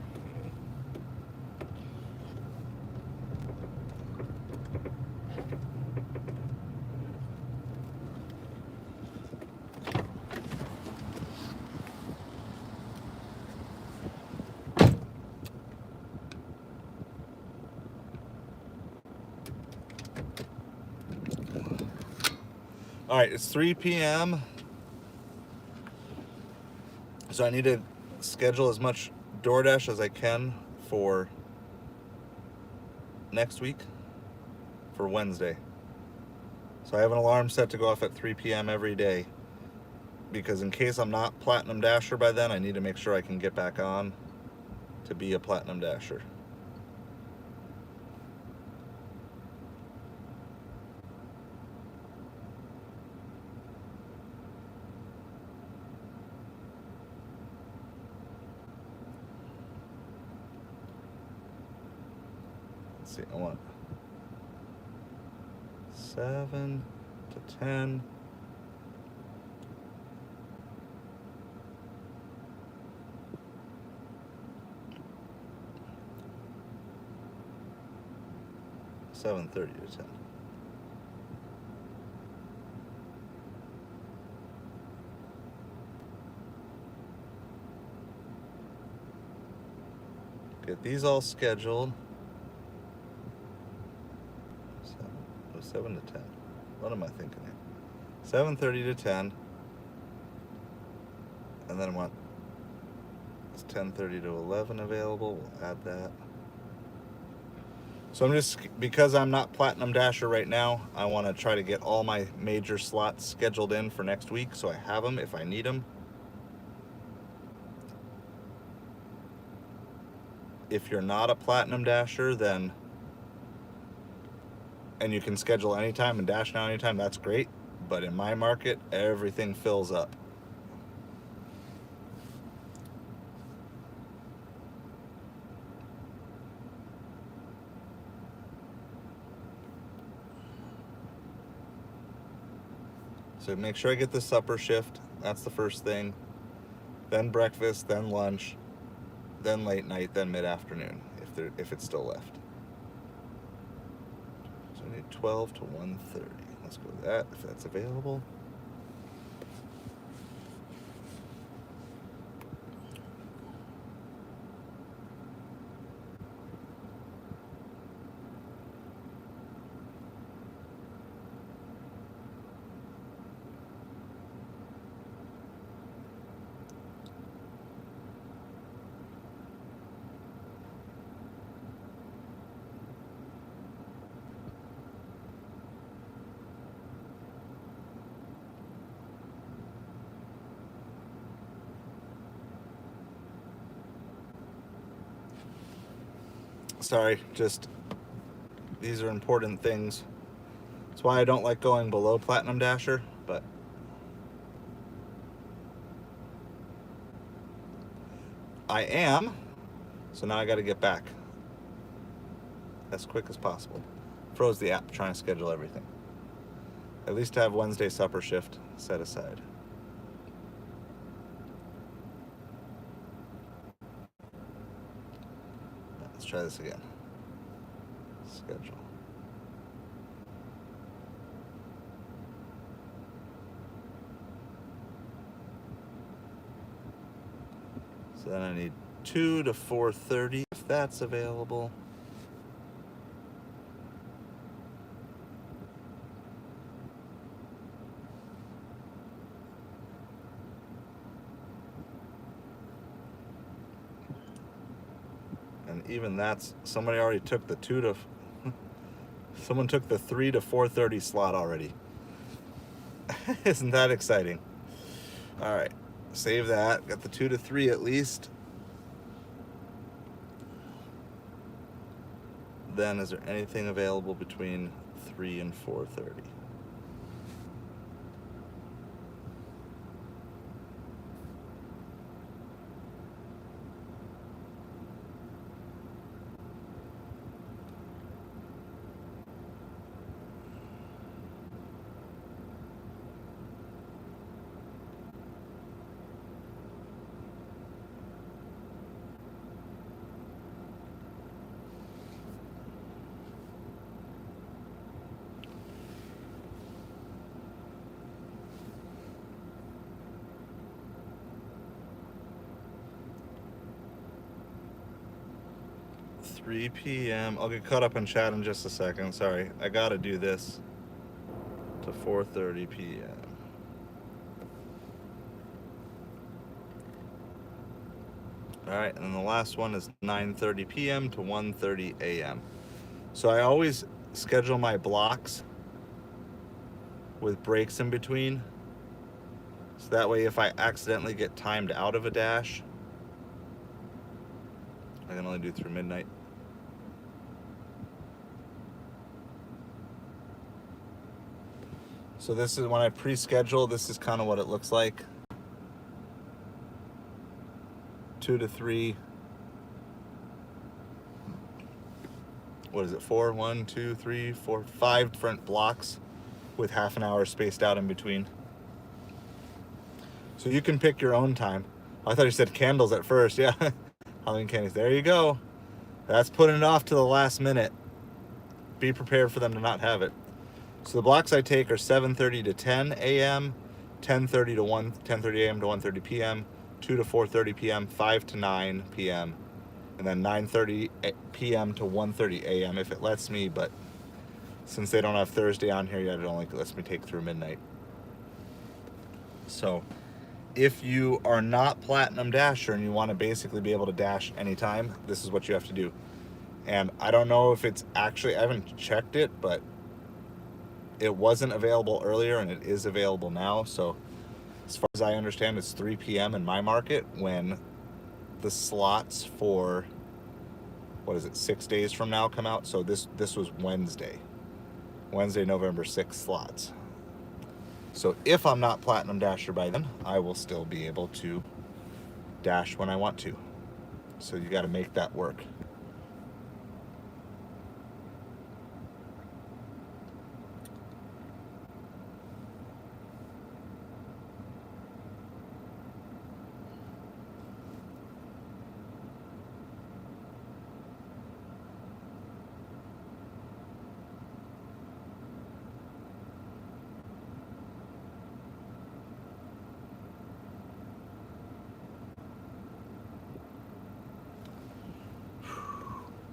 All right, it's 3 p.m. So I need to schedule as much Doordash as I can for next week, for Wednesday. So I have an alarm set to go off at 3 p.m. every day. because in case I'm not Platinum Dasher by then, I need to make sure I can get back on to be a Platinum Dasher. Let's see, I want 7 to 10. $7:30 to 10. Get these all scheduled. 7 to 10. What am I thinking here? 7:30 to 10. And then what? It's 10:30 to 11 available. We'll add that. So I'm just, because I'm not Platinum Dasher right now, I want to try to get all my major slots scheduled in for next week so I have them if I need them. If you're not a Platinum Dasher, then, and you can schedule anytime and dash now anytime, that's great. But in my market, everything fills up. So make sure I get the supper shift. That's the first thing. Then breakfast, then lunch, then late night, then mid-afternoon, if it's still left. So I need 12 to 1:30. Let's go with that if that's available. Sorry, just these are important things. That's why I don't like going below Platinum Dasher, but I am. So now I got to get back as quick as possible. Froze the app trying to schedule everything. At least have Wednesday supper shift set aside. Let's try this again. Schedule. So then I need 2 to 4:30 if that's available. And even that's, somebody already took the 2 to someone took the 3 to 4:30 slot already. Isn't that exciting? All right, save that. Got the 2 to 3 at least. Then is there anything available between 3 and 4:30? $3 p.m. I'll get caught up in chat in just a second. Sorry, I gotta do this to 4:30 p.m. All right, and then the last one is 9:30 p.m. to 1:30 a.m. So I always schedule my blocks with breaks in between. So that way if I accidentally get timed out of a dash, I can only do through midnight. So this is when I pre-schedule, this is kind of what it looks like. 2 to 3. What is it? 4, 1, 2, 3, 4, 5 different blocks with half an hour spaced out in between. So you can pick your own time. I thought you said candles at first. Yeah, Halloween candies. There you go. That's putting it off to the last minute. Be prepared for them to not have it. So the blocks I take are 7:30 to 10 a.m., 10:30 to 10:30 a.m. to 1:30 p.m., 2 to 4:30 p.m., 5 to 9 p.m., and then 9:30 p.m. to 1:30 a.m. if it lets me, but since they don't have Thursday on here yet, it only lets me take through midnight. So if you are not Platinum Dasher and you want to basically be able to dash anytime, this is what you have to do. And I don't know if it's actually, I haven't checked it, but it wasn't available earlier and it is available now. So as far as I understand, it's 3 p.m. in my market when the slots for, 6 days from now come out. So this was Wednesday, November 6th slots. So if I'm not Platinum Dasher by then, I will still be able to dash when I want to. So you got to make that work.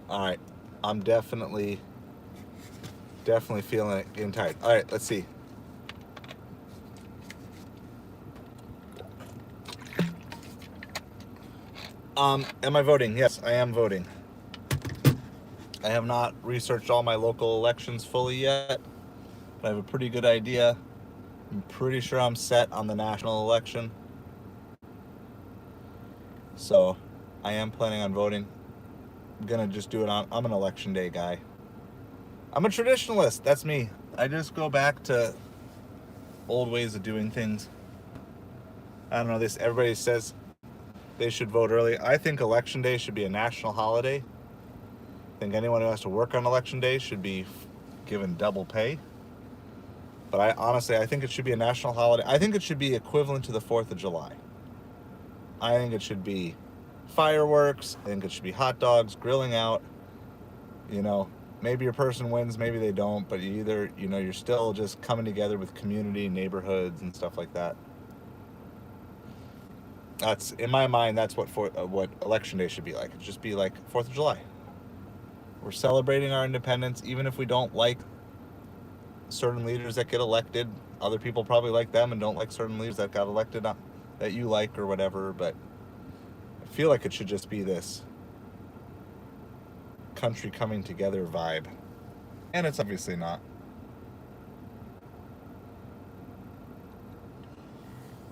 All right, I'm definitely feeling it, getting tired. All right, let's see. Am I voting? Yes, I am voting. I have not researched all my local elections fully yet, but I have a pretty good idea. I'm pretty sure I'm set on the national election. So I am planning on voting. I'm gonna just do it on, I'm an election day guy. I'm a traditionalist, that's me. I just go back to old ways of doing things. I don't know, everybody says they should vote early. I think election day should be a national holiday. I think anyone who has to work on election day should be given double pay. But I think it should be a national holiday. I think it should be equivalent to the 4th of July. I think it should be fireworks. I think it should be hot dogs, grilling out. You know, maybe your person wins, maybe they don't, but you're still just coming together with community, neighborhoods, and stuff like that. That's, in my mind, that's what election day should be like. It should just be like 4th of July. We're celebrating our independence, even if we don't like certain leaders that get elected. Other people probably like them and don't like certain leaders that got elected that you like or whatever, but I feel like it should just be this country coming together vibe. And it's obviously not.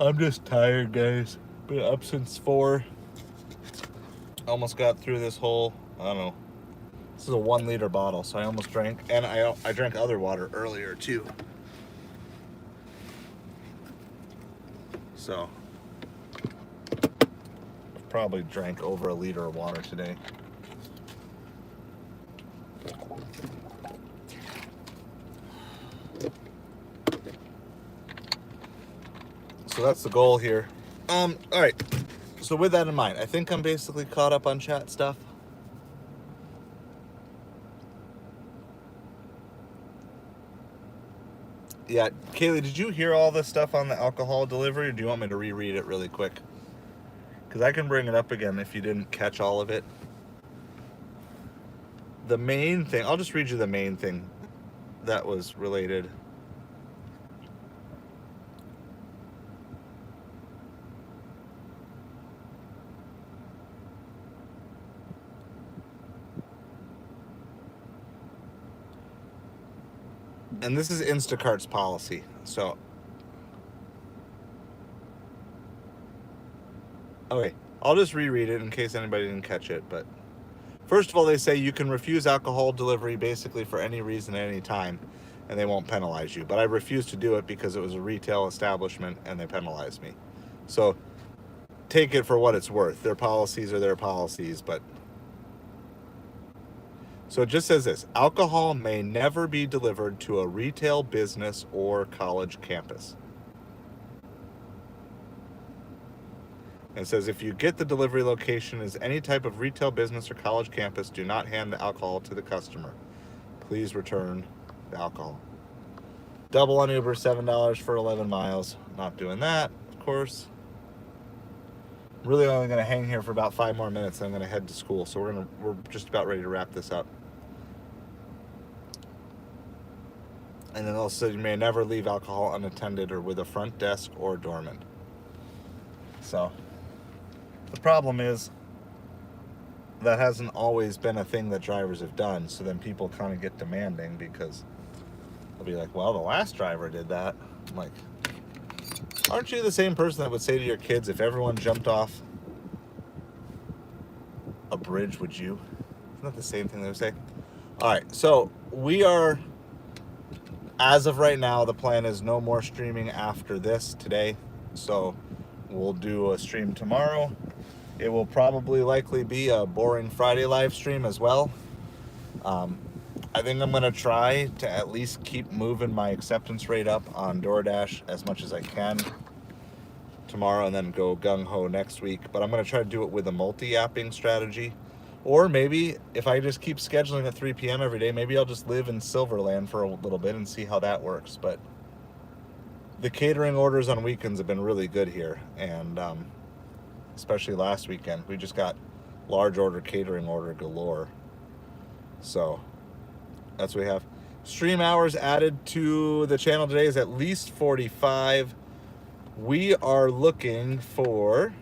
I'm just tired, guys. Been up since 4. Almost got through this whole, I don't know. This is a 1-liter bottle, so I almost drank, and I drank other water earlier too. So I've probably drank over 1 liter of water today. So that's the goal here. All right. So with that in mind, I think I'm basically caught up on chat stuff. Yeah, Kaylee, did you hear all this stuff on the alcohol delivery, or do you want me to reread it really quick? Because I can bring it up again if you didn't catch all of it. The main thing, I'll just read you the main thing that was related. And this is Instacart's policy. So Okay, I'll just reread it in case anybody didn't catch it. But first of all, they say you can refuse alcohol delivery basically for any reason at any time, and they won't penalize you. But I refused to do it because it was a retail establishment and they penalized me. So take it for what it's worth. Their policies are their policies, but so it just says this: alcohol may never be delivered to a retail business or college campus. And it says if you get the delivery location as any type of retail business or college campus, do not hand the alcohol to the customer. Please return the alcohol. Double on Uber, $7 for 11 miles. Not doing that, of course. I'm really only going to hang here for about 5 more minutes, then I'm going to head to school. So we're just about ready to wrap this up. And then also, you may never leave alcohol unattended or with a front desk or doorman. So the problem is that hasn't always been a thing that drivers have done. So then people kind of get demanding because they'll be like, well, the last driver did that. I'm like, aren't you the same person that would say to your kids, if everyone jumped off a bridge, would you? Isn't that the same thing they would say? All right, so we are, as of right now, the plan is no more streaming after this today. So we'll do a stream tomorrow. It will probably likely be a boring Friday live stream as well. I think I'm going to try to at least keep moving my acceptance rate up on Doordash as much as I can tomorrow and then go gung-ho next week. But I'm going to try to do it with a multi-apping strategy. Or maybe if I just keep scheduling at 3 p.m. every day, maybe I'll just live in Silverland for a little bit and see how that works. But the catering orders on weekends have been really good here. And especially last weekend, we just got large order catering order galore. So that's what we have. Stream hours added to the channel today is at least 45. We are looking for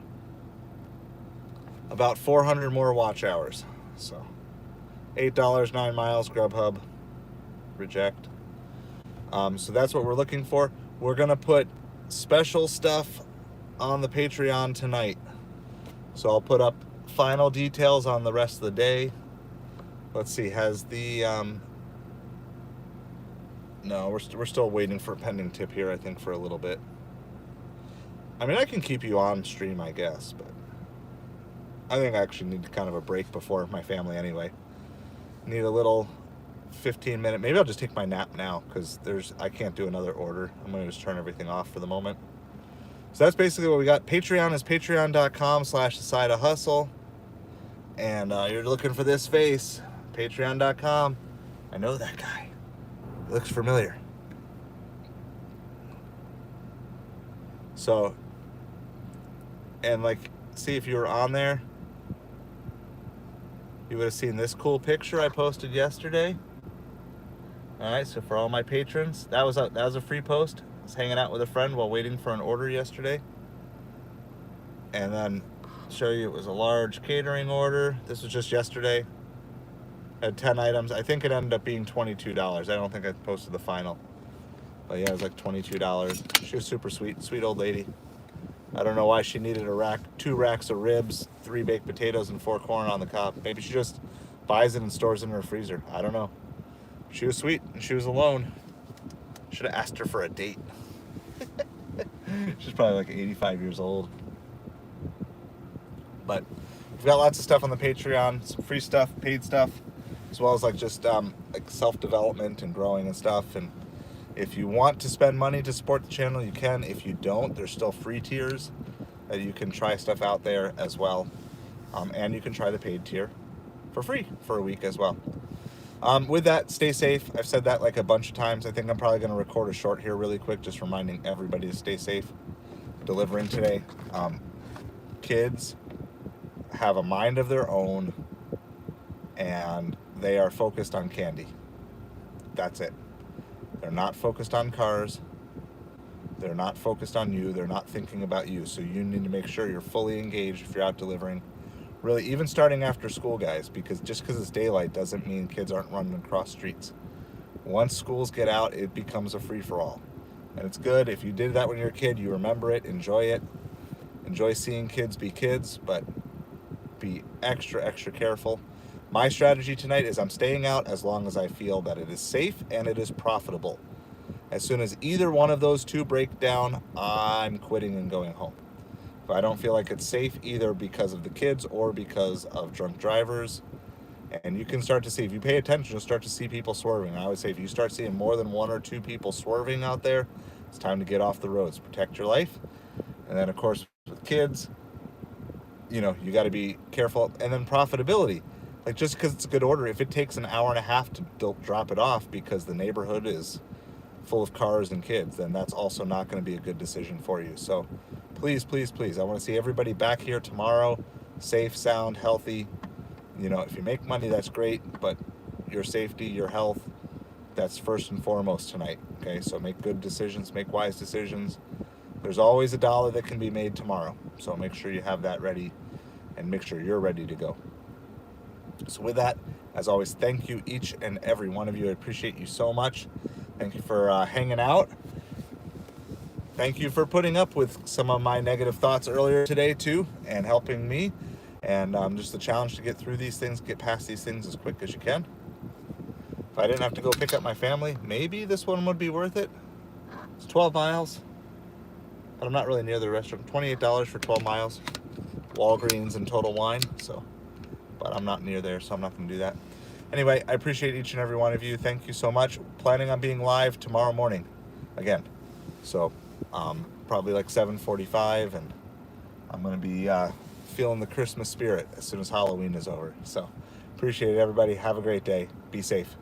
about 400 more watch hours. So $8, 9 miles, Grubhub, reject. So that's what we're looking for. We're going to put special stuff on the Patreon tonight. So I'll put up final details on the rest of the day. Let's see, has the... no, we're still waiting for a pending tip here, I think, for a little bit. I mean, I can keep you on stream, I guess, but I think I actually need kind of a break before my family anyway. Need a little 15-minute. Maybe I'll just take my nap now because I can't do another order. I'm going to just turn everything off for the moment. So that's basically what we got. Patreon is patreon.com/thesideofhustle. And you're looking for this face, patreon.com. I know that guy. He looks familiar. So, and like, see, if you were on there, you would have seen this cool picture I posted yesterday. All right, so for all my patrons, that was a free post. I was hanging out with a friend while waiting for an order yesterday. And then show you it was a large catering order. This was just yesterday. Had 10 items. I think it ended up being $22. I don't think I posted the final. But yeah, it was like $22. She was super sweet old lady. I don't know why she needed 2 racks of ribs, 3 baked potatoes, and 4 corn on the cob. Maybe she just buys it and stores it in her freezer. I don't know. She was sweet, and she was alone. Should have asked her for a date. She's probably like 85 years old. But we've got lots of stuff on the Patreon, some free stuff, paid stuff, as well as like just like self-development and growing and stuff. And if you want to spend money to support the channel, you can. If you don't, there's still free tiers that you can try stuff out there as well. And you can try the paid tier for free for a week as well. With that, stay safe. I've said that like a bunch of times. I think I'm probably going to record a short here really quick, just reminding everybody to stay safe. Delivering today. Kids have a mind of their own, and they are focused on candy. That's it. They're not focused on cars. They're not focused on you. They're not thinking about you. So you need to make sure you're fully engaged if you're out delivering. Really, even starting after school, guys, because just because it's daylight doesn't mean kids aren't running across streets. Once schools get out, it becomes a free-for-all. And it's good. If you did that when you were a kid, you remember it, enjoy it. Enjoy seeing kids be kids, but be extra, extra careful. My strategy tonight is I'm staying out as long as I feel that it is safe and it is profitable. As soon as either one of those two break down, I'm quitting and going home. If I don't feel like it's safe, either because of the kids or because of drunk drivers, and you can start to see, if you pay attention, you'll start to see people swerving. I would say if you start seeing more than one or two people swerving out there, it's time to get off the roads, protect your life. And then, of course, with kids, you got to be careful. And then profitability. Like, just because it's a good order, if it takes an hour and a half to drop it off because the neighborhood is full of cars and kids, then that's also not going to be a good decision for you. So please, please, please, I want to see everybody back here tomorrow, safe, sound, healthy. If you make money, that's great, but your safety, your health, that's first and foremost tonight. Okay, so make good decisions, make wise decisions. There's always a dollar that can be made tomorrow, so make sure you have that ready and make sure you're ready to go. So with that, as always, thank you, each and every one of you. I appreciate you so much. Thank you for hanging out. Thank you for putting up with some of my negative thoughts earlier today too, and helping me. And just a challenge to get through these things, get past these things as quick as you can. If I didn't have to go pick up my family, maybe this one would be worth it. It's 12 miles, but I'm not really near the restaurant. $28 for 12 miles. Walgreens and Total Wine, but I'm not near there, so I'm not going to do that. Anyway, I appreciate each and every one of you. Thank you so much. Planning on being live tomorrow morning again. So probably like 7:45, and I'm going to be feeling the Christmas spirit as soon as Halloween is over. So appreciate it, everybody. Have a great day. Be safe.